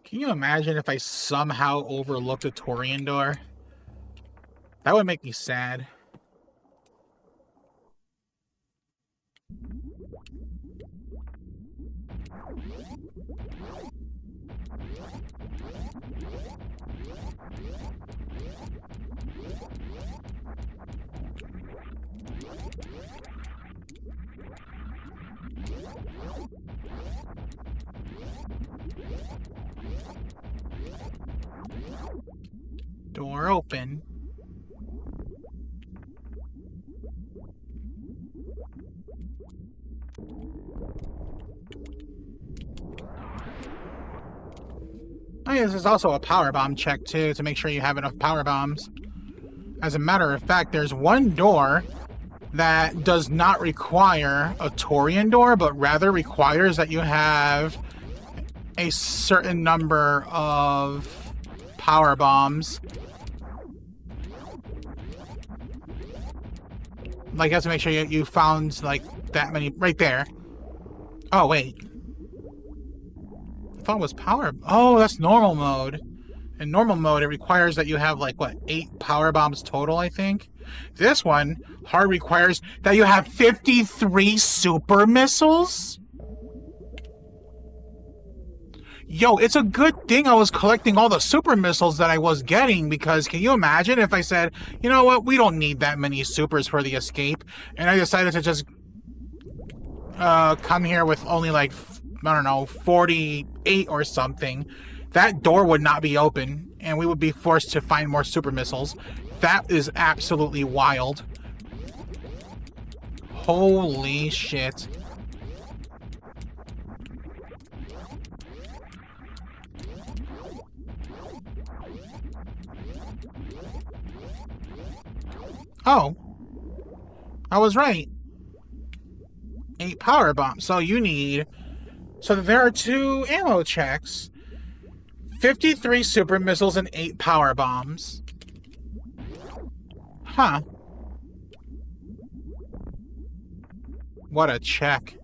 Can you imagine if I somehow overlooked a Torian door? That would make me sad. Door open. Oh yeah, this is also a power bomb check too, to make sure you have enough power bombs. As a matter of fact, there's one door that does not require a Torian door, but rather requires that you have a certain number of power bombs. Like, you have to make sure you found, like, that many... Right there. Oh, wait. I thought it was power... Oh, that's normal mode. In normal mode, it requires that you have, like, what, 8 power bombs total, I think? This one, hard requires that you have 53 super missiles? Yo, it's a good thing I was collecting all the super missiles that I was getting, because can you imagine if I said, you know what, we don't need that many supers for the escape, and I decided to just come here with only like, I don't know, 48 or something. That door would not be open, and we would be forced to find more super missiles. That is absolutely wild. Holy shit. Oh. I was right. 8 power bombs. So you need... So there are 2 ammo checks. 53 super missiles and 8 power bombs. Huh. What a check.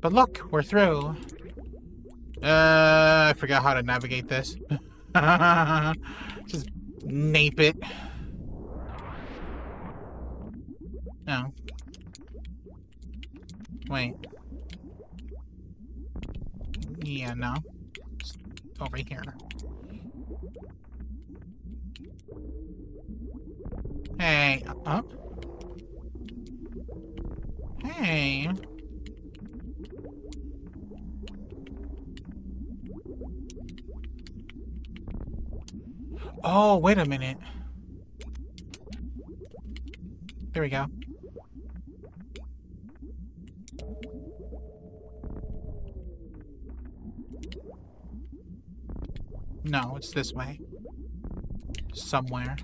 But look, we're through. I forgot how to navigate this. Just nape it. No. Wait. Yeah, no. It's over here. Hey. Up. Hey. Oh, wait a minute. There we go. No, it's this way. Somewhere.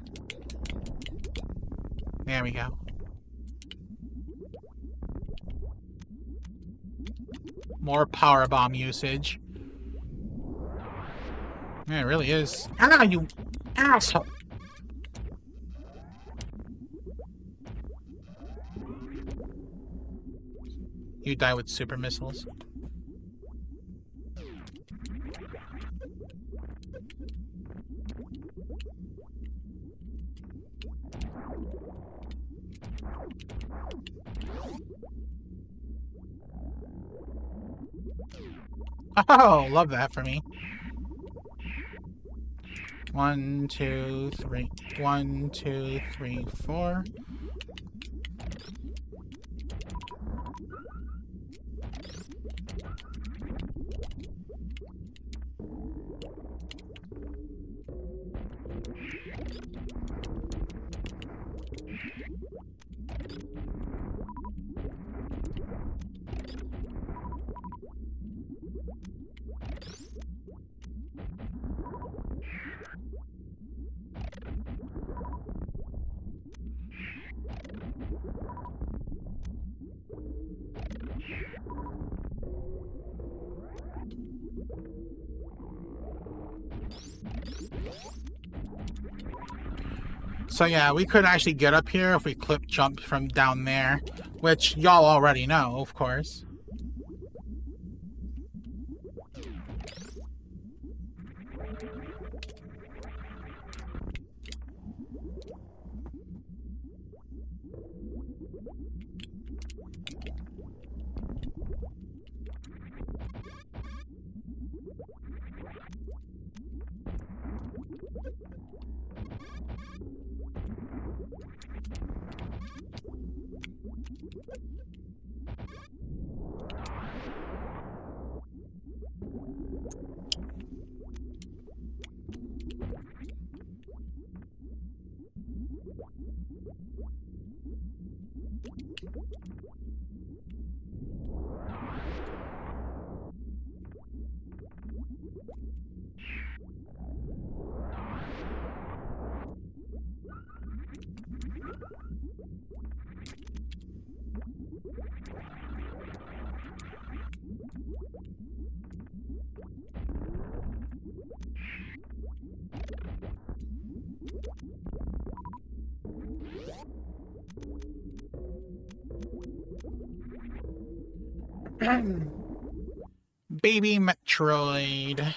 There we go. More power bomb usage. Yeah, it really is. Ah, you asshole! You die with super missiles. Oh, love that for me. 1, 2, 3. 1, 2, 3, 4. So yeah, we could actually get up here if we clip jump from down there, which y'all already know, of course. Baby Metroid.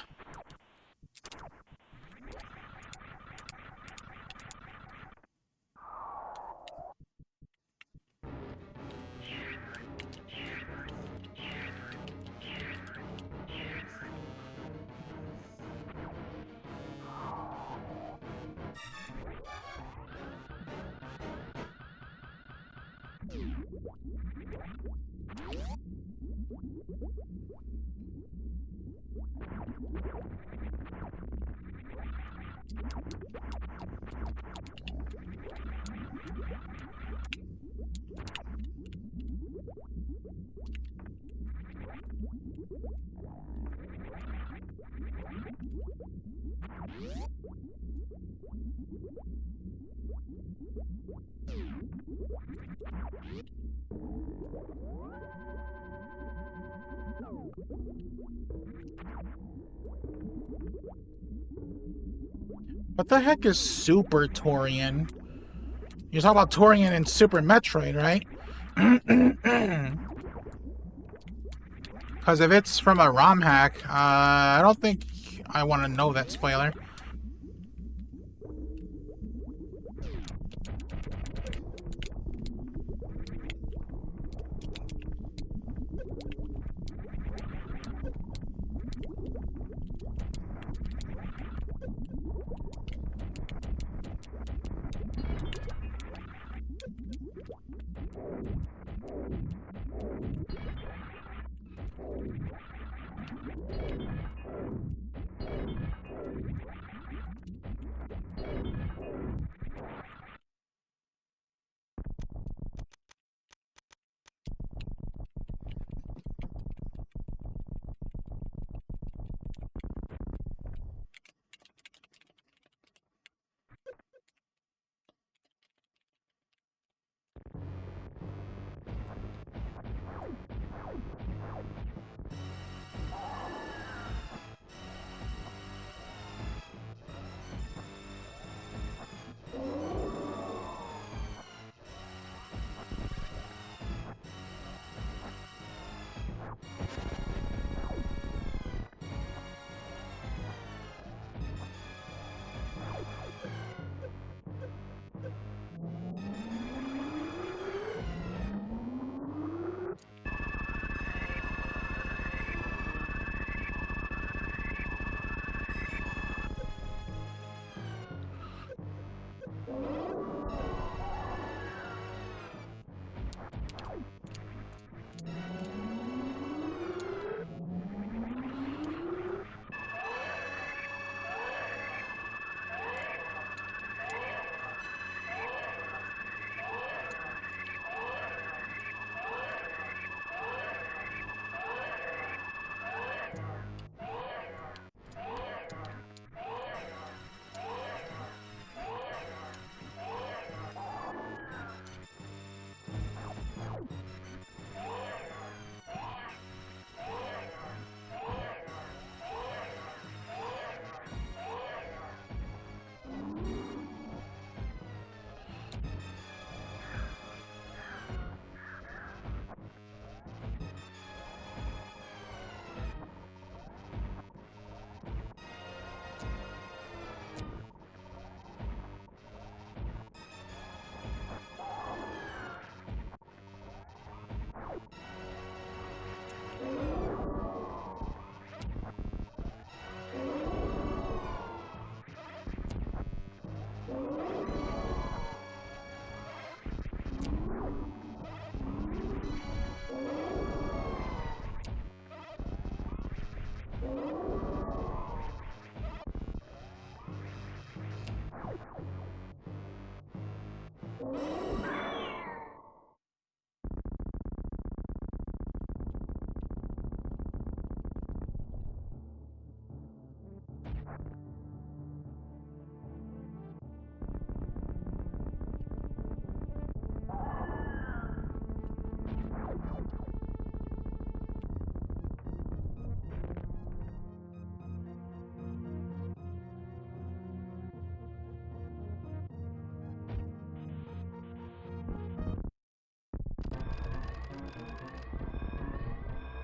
What the heck is Super Torian? You're talking about Torian in Super Metroid, right? Because if it's from a ROM hack, I don't think I want to know that spoiler.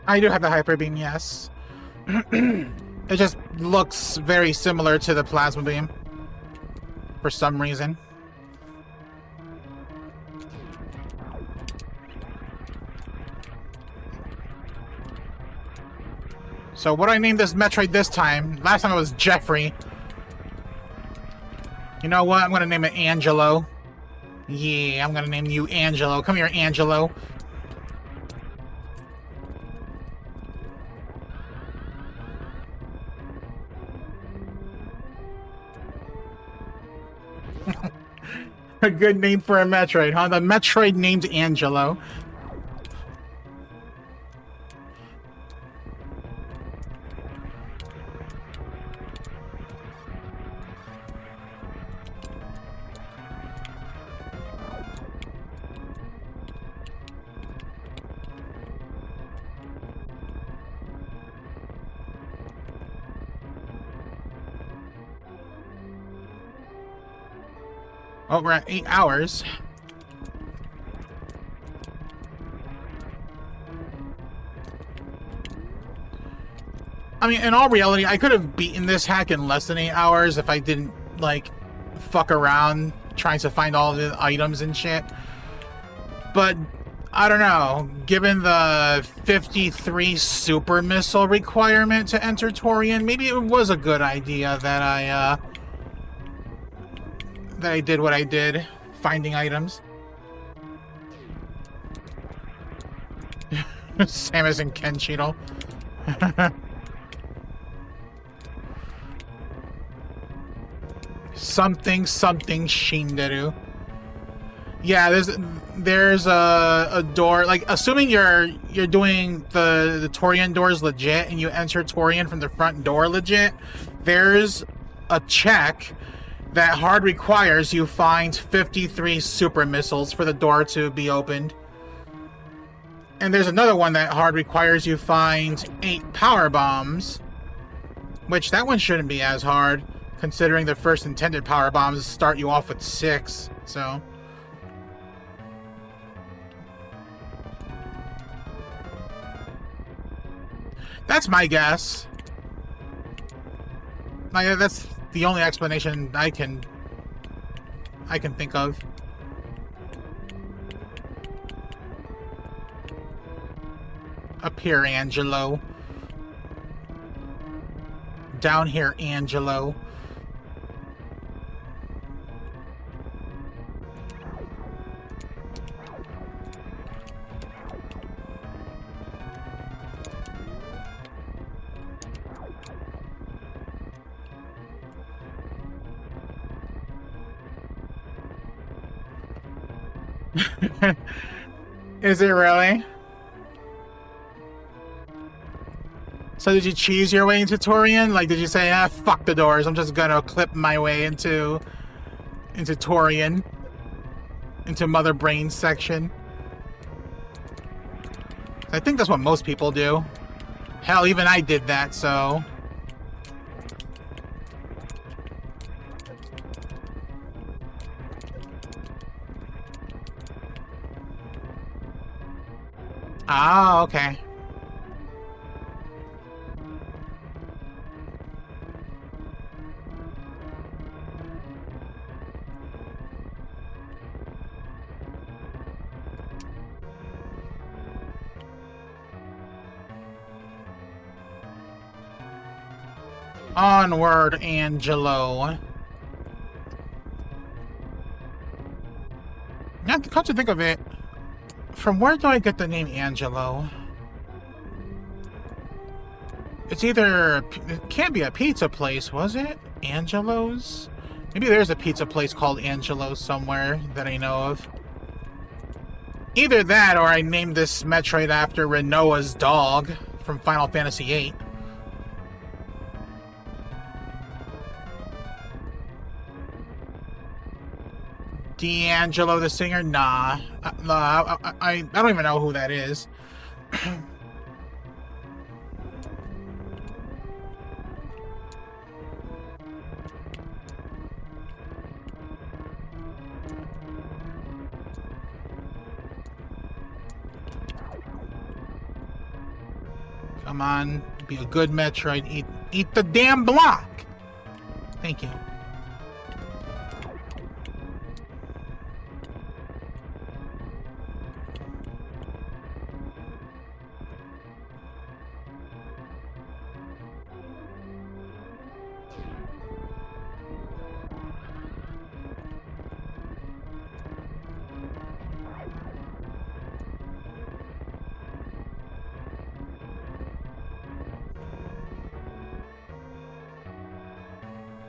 I do have the hyper beam, yes. It just looks very similar to the plasma beam for some reason. So what do I name this Metroid this time? Last time it was Jeffrey. You know what? I'm gonna name it Angelo. Yeah, I'm gonna name you Angelo. Come here, Angelo. A good name for a Metroid, huh? The Metroid named Angelo. Oh, we're at 8 hours. I mean, in all reality, I could have beaten this hack in less than 8 hours if I didn't, like, fuck around trying to find all the items and shit. But, I don't know. Given the 53 super missile requirement to enter Torian, maybe it was a good idea that I did what I did, finding items. Samus and Ken Cheadle. Something Shinderu. Yeah, there's a door, like, assuming you're doing the Torian doors legit and you enter Torian from the front door legit, there's a check that hard requires you find 53 super missiles for the door to be opened. And there's another one that hard requires you find 8 power bombs, which that one shouldn't be as hard, considering the first intended power bombs start you off with 6, so... That's my guess. Like, that's the only explanation I can think of. Up here, Angelo. Down here, Angelo. Is it really? So did you cheese your way into Torian? Like, did you say, ah, fuck the doors, I'm just gonna clip my way into Torian? Into Mother Brain's section? I think that's what most people do. Hell, even I did that, so... Ah, okay. Onward, Angelo. Now, come to think of it, from where do I get the name Angelo? It's either... It can't be a pizza place, was it? Angelo's? Maybe there's a pizza place called Angelo's somewhere that I know of. Either that, or I named this Metroid after Renoa's dog from Final Fantasy VIII. D'Angelo the singer? Nah. I don't even know who that is. Come on, be a good Metroid. Eat the damn block. Thank you.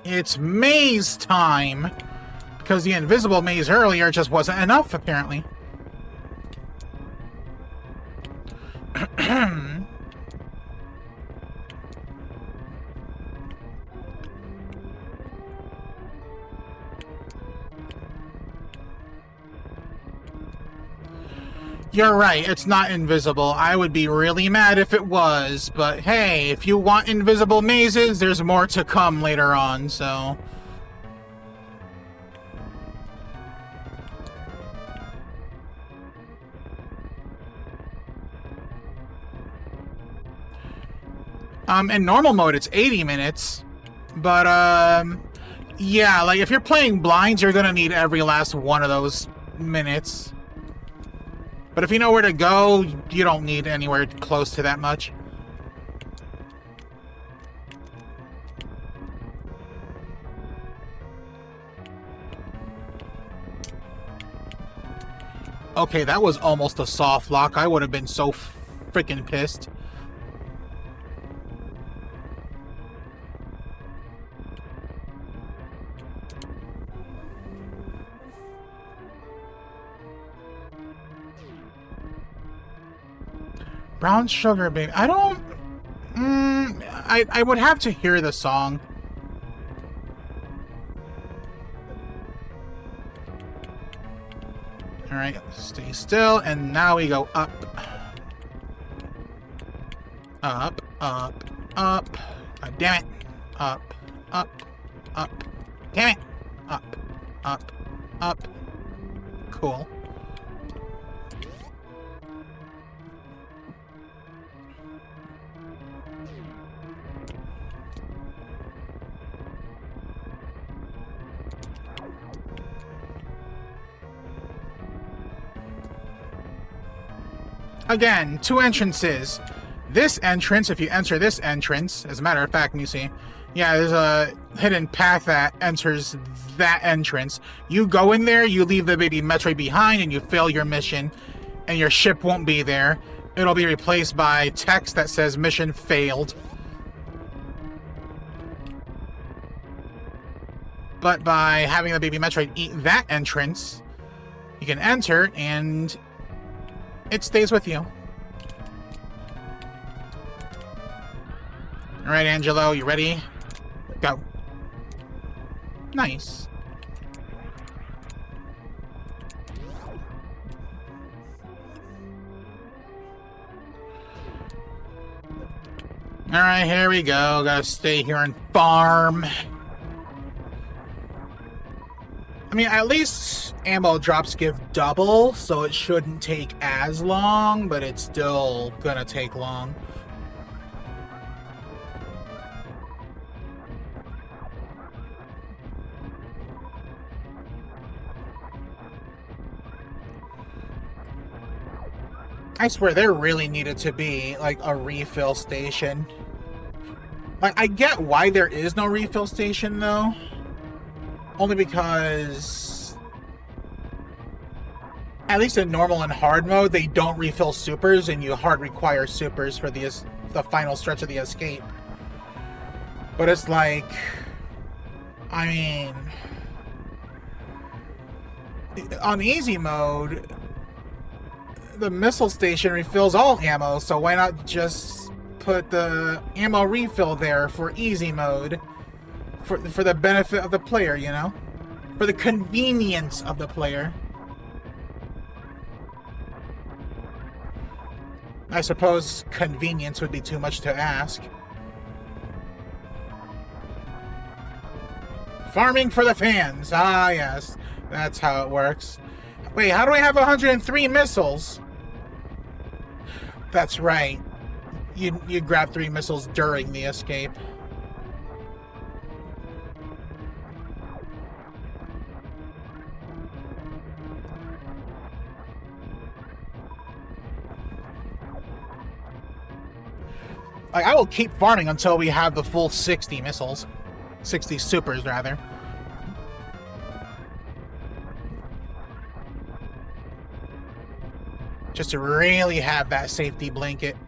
It's maze time! Because the invisible maze earlier just wasn't enough, apparently. You're right, it's not invisible. I would be really mad if it was, but hey, if you want invisible mazes, there's more to come later on, so... In normal mode, it's 80 minutes, but, yeah, like, if you're playing blinds, you're gonna need every last one of those minutes. But if you know where to go, you don't need anywhere close to that much. Okay, that was almost a soft lock. I would have been so freaking pissed. Brown Sugar Baby. I don't... I would have to hear the song. Alright, stay still, and now we go up. Up, up, up. God damn it. Up, up, up. Damn it. Up, up, up. Cool. Again, two entrances. This entrance, if you enter this entrance, as a matter of fact, let me see. Yeah, there's a hidden path that enters that entrance. You go in there, you leave the baby Metroid behind, and you fail your mission, and your ship won't be there. It'll be replaced by text that says mission failed. But by having the baby Metroid eat that entrance, you can enter, and it stays with you. Alright, Angelo, you ready? Go. Nice. Alright, here we go. Gotta stay here and farm. I mean, at least ammo drops give double, so it shouldn't take as long, but it's still gonna take long. I swear there really needed to be, like, a refill station. Like, I get why there is no refill station, though. Only because, at least in normal and hard mode, they don't refill supers, and you hard require supers for the final stretch of the escape. But it's like, I mean, on easy mode, the missile station refills all ammo, so why not just put the ammo refill there for easy mode? For the benefit of the player, you know? For the convenience of the player. I suppose convenience would be too much to ask. Farming for the fans. Ah, yes. That's how it works. Wait, how do I have 103 missiles? That's right. you grab 3 missiles during the escape. Like, I will keep farming until we have the full 60 missiles. 60 supers, rather. Just to really have that safety blanket.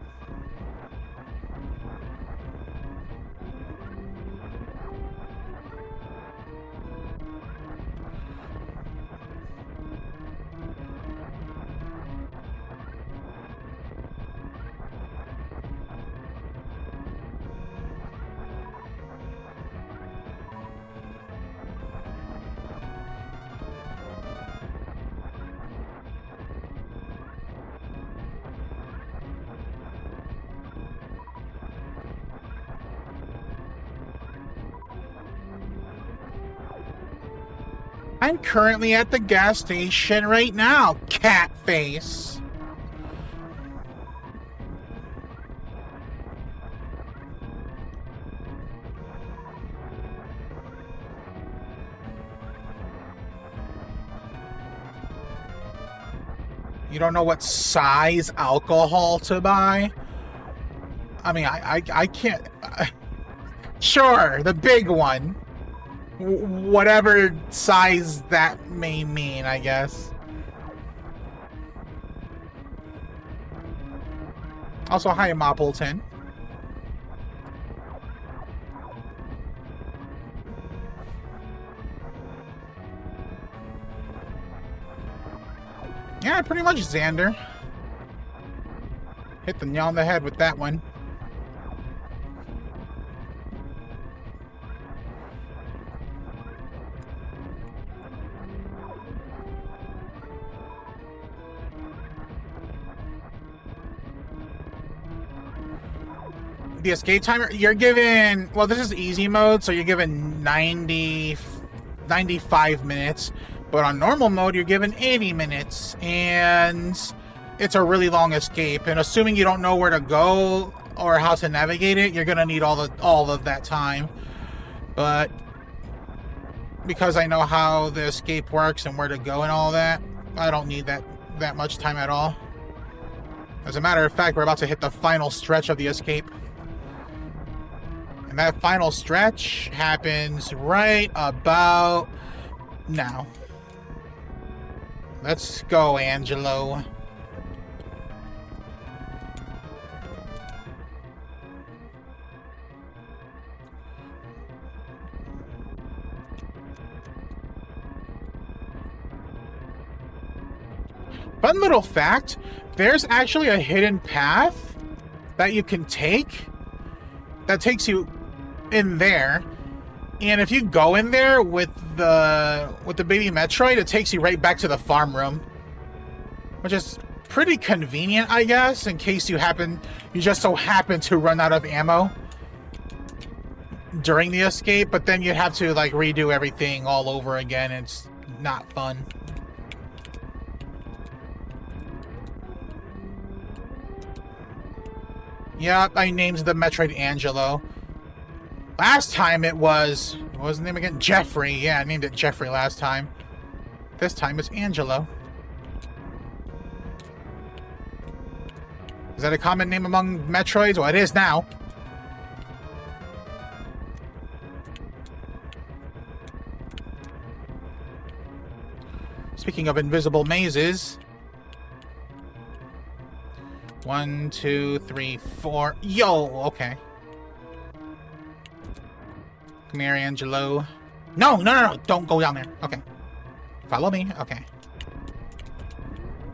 I'm currently at the gas station right now, cat face. You don't know what size alcohol to buy? I mean, I can't... Sure, the big one. Whatever size that may mean, I guess. Also, hi, Moppleton. Yeah, pretty much Xander. Hit the nail on the head with that one. The escape timer, you're given, well, this is easy mode, so you're given 95 minutes, but on normal mode, you're given 80 minutes, and it's a really long escape, and assuming you don't know where to go or how to navigate it, you're gonna need all of that time. But because I know how the escape works and where to go and all that, I don't need that much time at all. As a matter of fact, we're about to hit the final stretch of the escape. And that final stretch happens right about now. Let's go, Angelo. Fun little fact, there's actually a hidden path that you can take that takes you in there, and if you go in there with the baby Metroid, it takes you right back to the farm room, which is pretty convenient, I guess, in case you just so happen to run out of ammo during the escape, but then you'd have to like redo everything all over again. It's not fun. Yep, I named the Metroid Angelo. Last time it was... what was the name again? Jeffrey. Yeah, I named it Jeffrey last time. This time it's Angelo. Is that a common name among Metroids? Well, it is now. Speaking of invisible mazes... 1, 2, 3, 4... Yo! Okay. Come here, Angelo. No! Don't go down there. Okay. Follow me. Okay.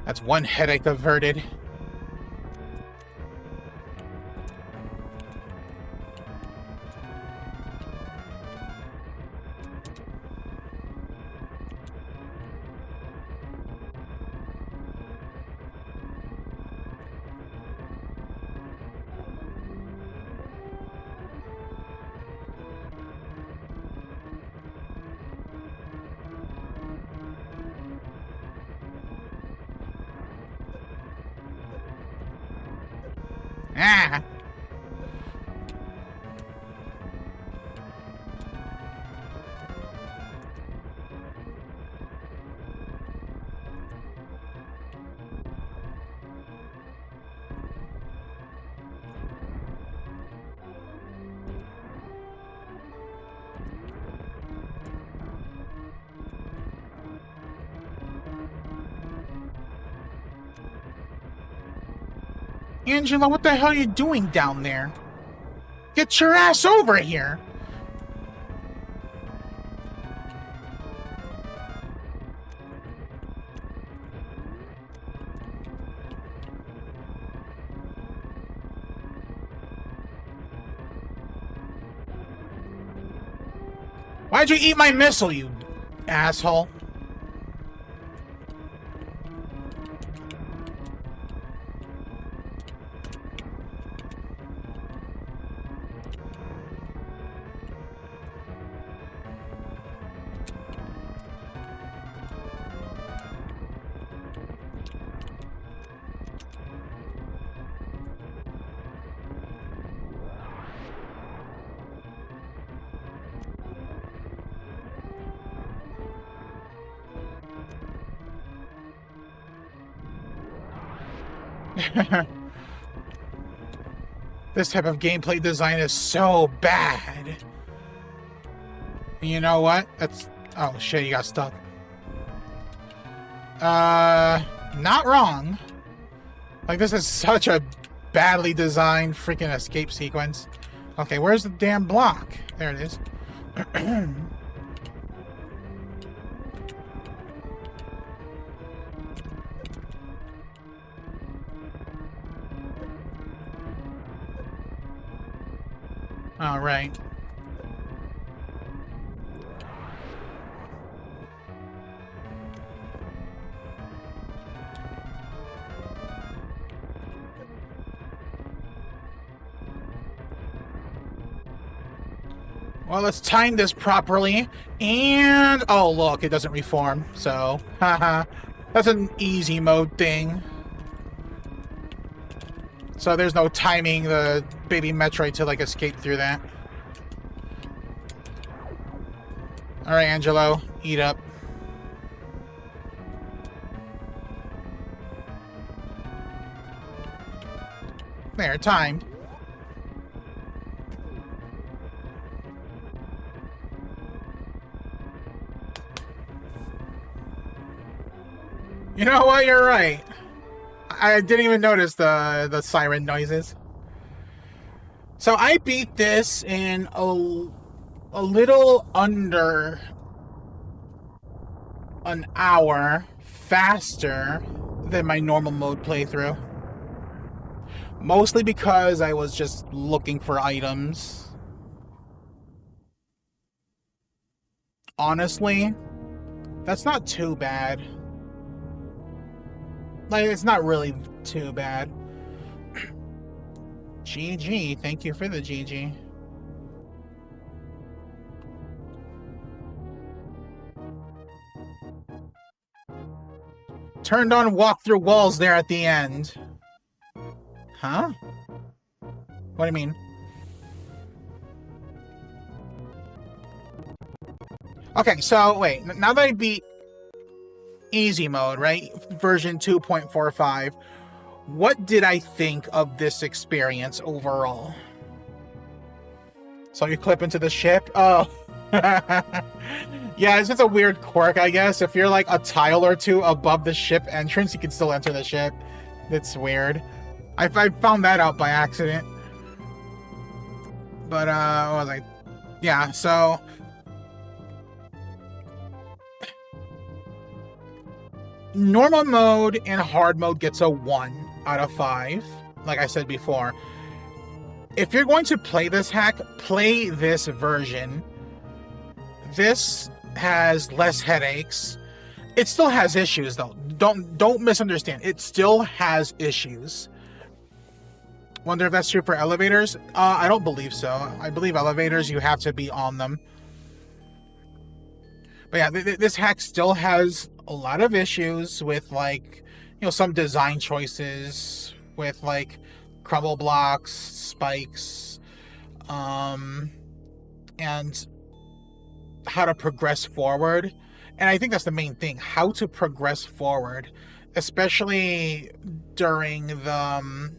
That's one headache averted. Ah! Angela, what the hell are you doing down there? Get your ass over here! Why'd you eat my missile, you asshole? This type of gameplay design is so bad. You know what? That's... Oh shit, you got stuck. Not wrong. Like, this is such a badly designed freaking escape sequence. Okay, where's the damn block? There it is. All right. Well, let's time this properly. And... oh, look, it doesn't reform. So, haha. That's an easy mode thing. So there's no timing the baby Metroid to, like, escape through that. Alright, Angelo. Eat up. There, timed. You know what? You're right. I didn't even notice the siren noises. So I beat this in a little under an hour faster than my normal mode playthrough. Mostly because I was just looking for items. Honestly, that's not too bad. Like, it's not really too bad. GG. Thank you for the GG. Turned on walk through walls there at the end. Huh? What do you mean? Okay, so wait. Now that I beat easy mode, right? Version 2.45. What did I think of this experience overall? So you clip into the ship? Oh. Yeah, it's just a weird quirk, I guess. If you're like a tile or two above the ship entrance, you can still enter the ship. It's weird. I found that out by accident. But, what was I? Yeah, so... normal mode and hard mode gets a 1 out of 5, like I said before. If you're going to play this hack, play this version. This has less headaches. It still has issues, though. Don't misunderstand. It still has issues. Wonder if that's true for elevators? I don't believe so. I believe elevators, you have to be on them. But yeah, this hack still has a lot of issues with, like, you know, some design choices with, like, crumble blocks, spikes, and how to progress forward. And I think that's the main thing, how to progress forward, especially during the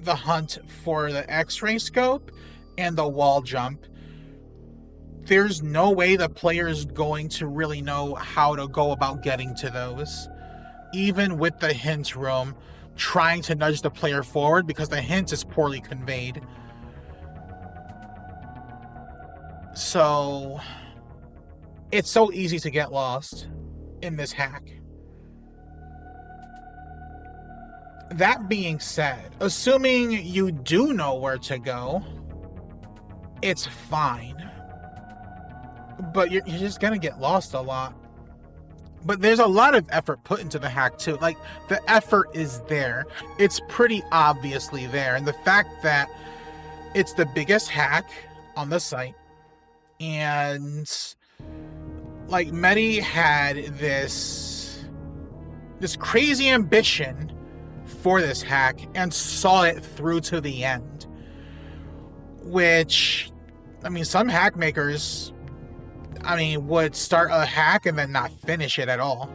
hunt for the X-ray scope and the wall jump. There's no way the player's going to really know how to go about getting to those. Even with the hint room, trying to nudge the player forward because the hint is poorly conveyed. So it's so easy to get lost in this hack. That being said, assuming you do know where to go, it's fine. But you're just gonna get lost a lot. But there's a lot of effort put into the hack too. Like, the effort is there. It's pretty obviously there. And the fact that it's the biggest hack on the site, and like Medi had this crazy ambition for this hack and saw it through to the end. Which, I mean, some hack makers, I mean, would start a hack and then not finish it at all.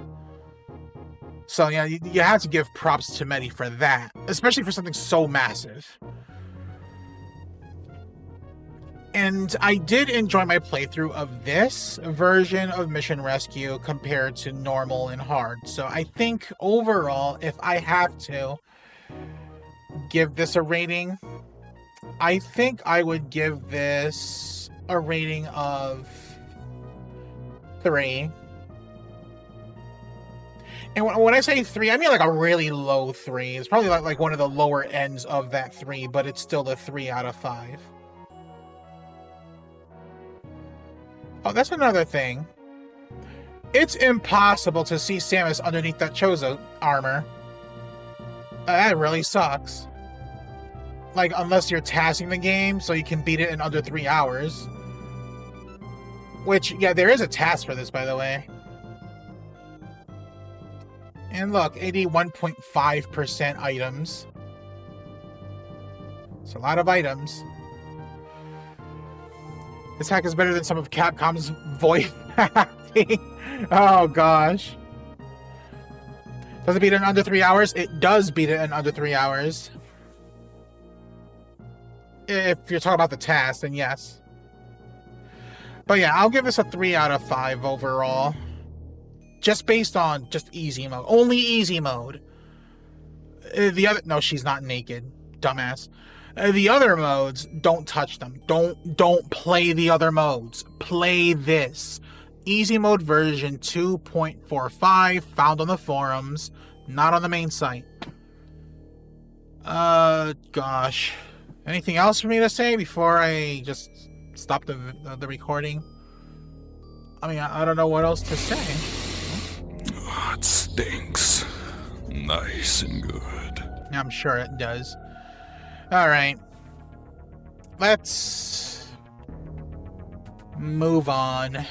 So, yeah, you have to give props to Medi for that, especially for something so massive. And I did enjoy my playthrough of this version of Mission Rescue compared to normal and hard. So I think overall, if I have to give this a rating, I think I would give this a rating of 3. And when I say 3, I mean like a really low 3. It's probably like one of the lower ends of that 3, but it's still a 3 out of 5. Oh, that's another thing. It's impossible to see Samus underneath that Chozo armor. That really sucks. Like, unless you're tasking the game so you can beat it in under 3 hours. Which, yeah, there is a task for this, by the way. And look, 81.5% items. It's a lot of items. This hack is better than some of Capcom's voice acting. Oh, gosh. Does it beat it in under 3 hours? It does beat it in under 3 hours. If you're talking about the task, then yes. But yeah, I'll give this a 3 out of 5 overall. Just based on just easy mode. Only easy mode. The other... No, she's not naked. Dumbass. The other modes, don't touch them. Don't play the other modes. Play this. Easy mode version 2.45, found on the forums, not on the main site. Gosh. Anything else for me to say before I just stop the recording? I mean, I don't know what else to say. Oh, it stinks. Nice and good. I'm sure it does. Alright. Let's move on.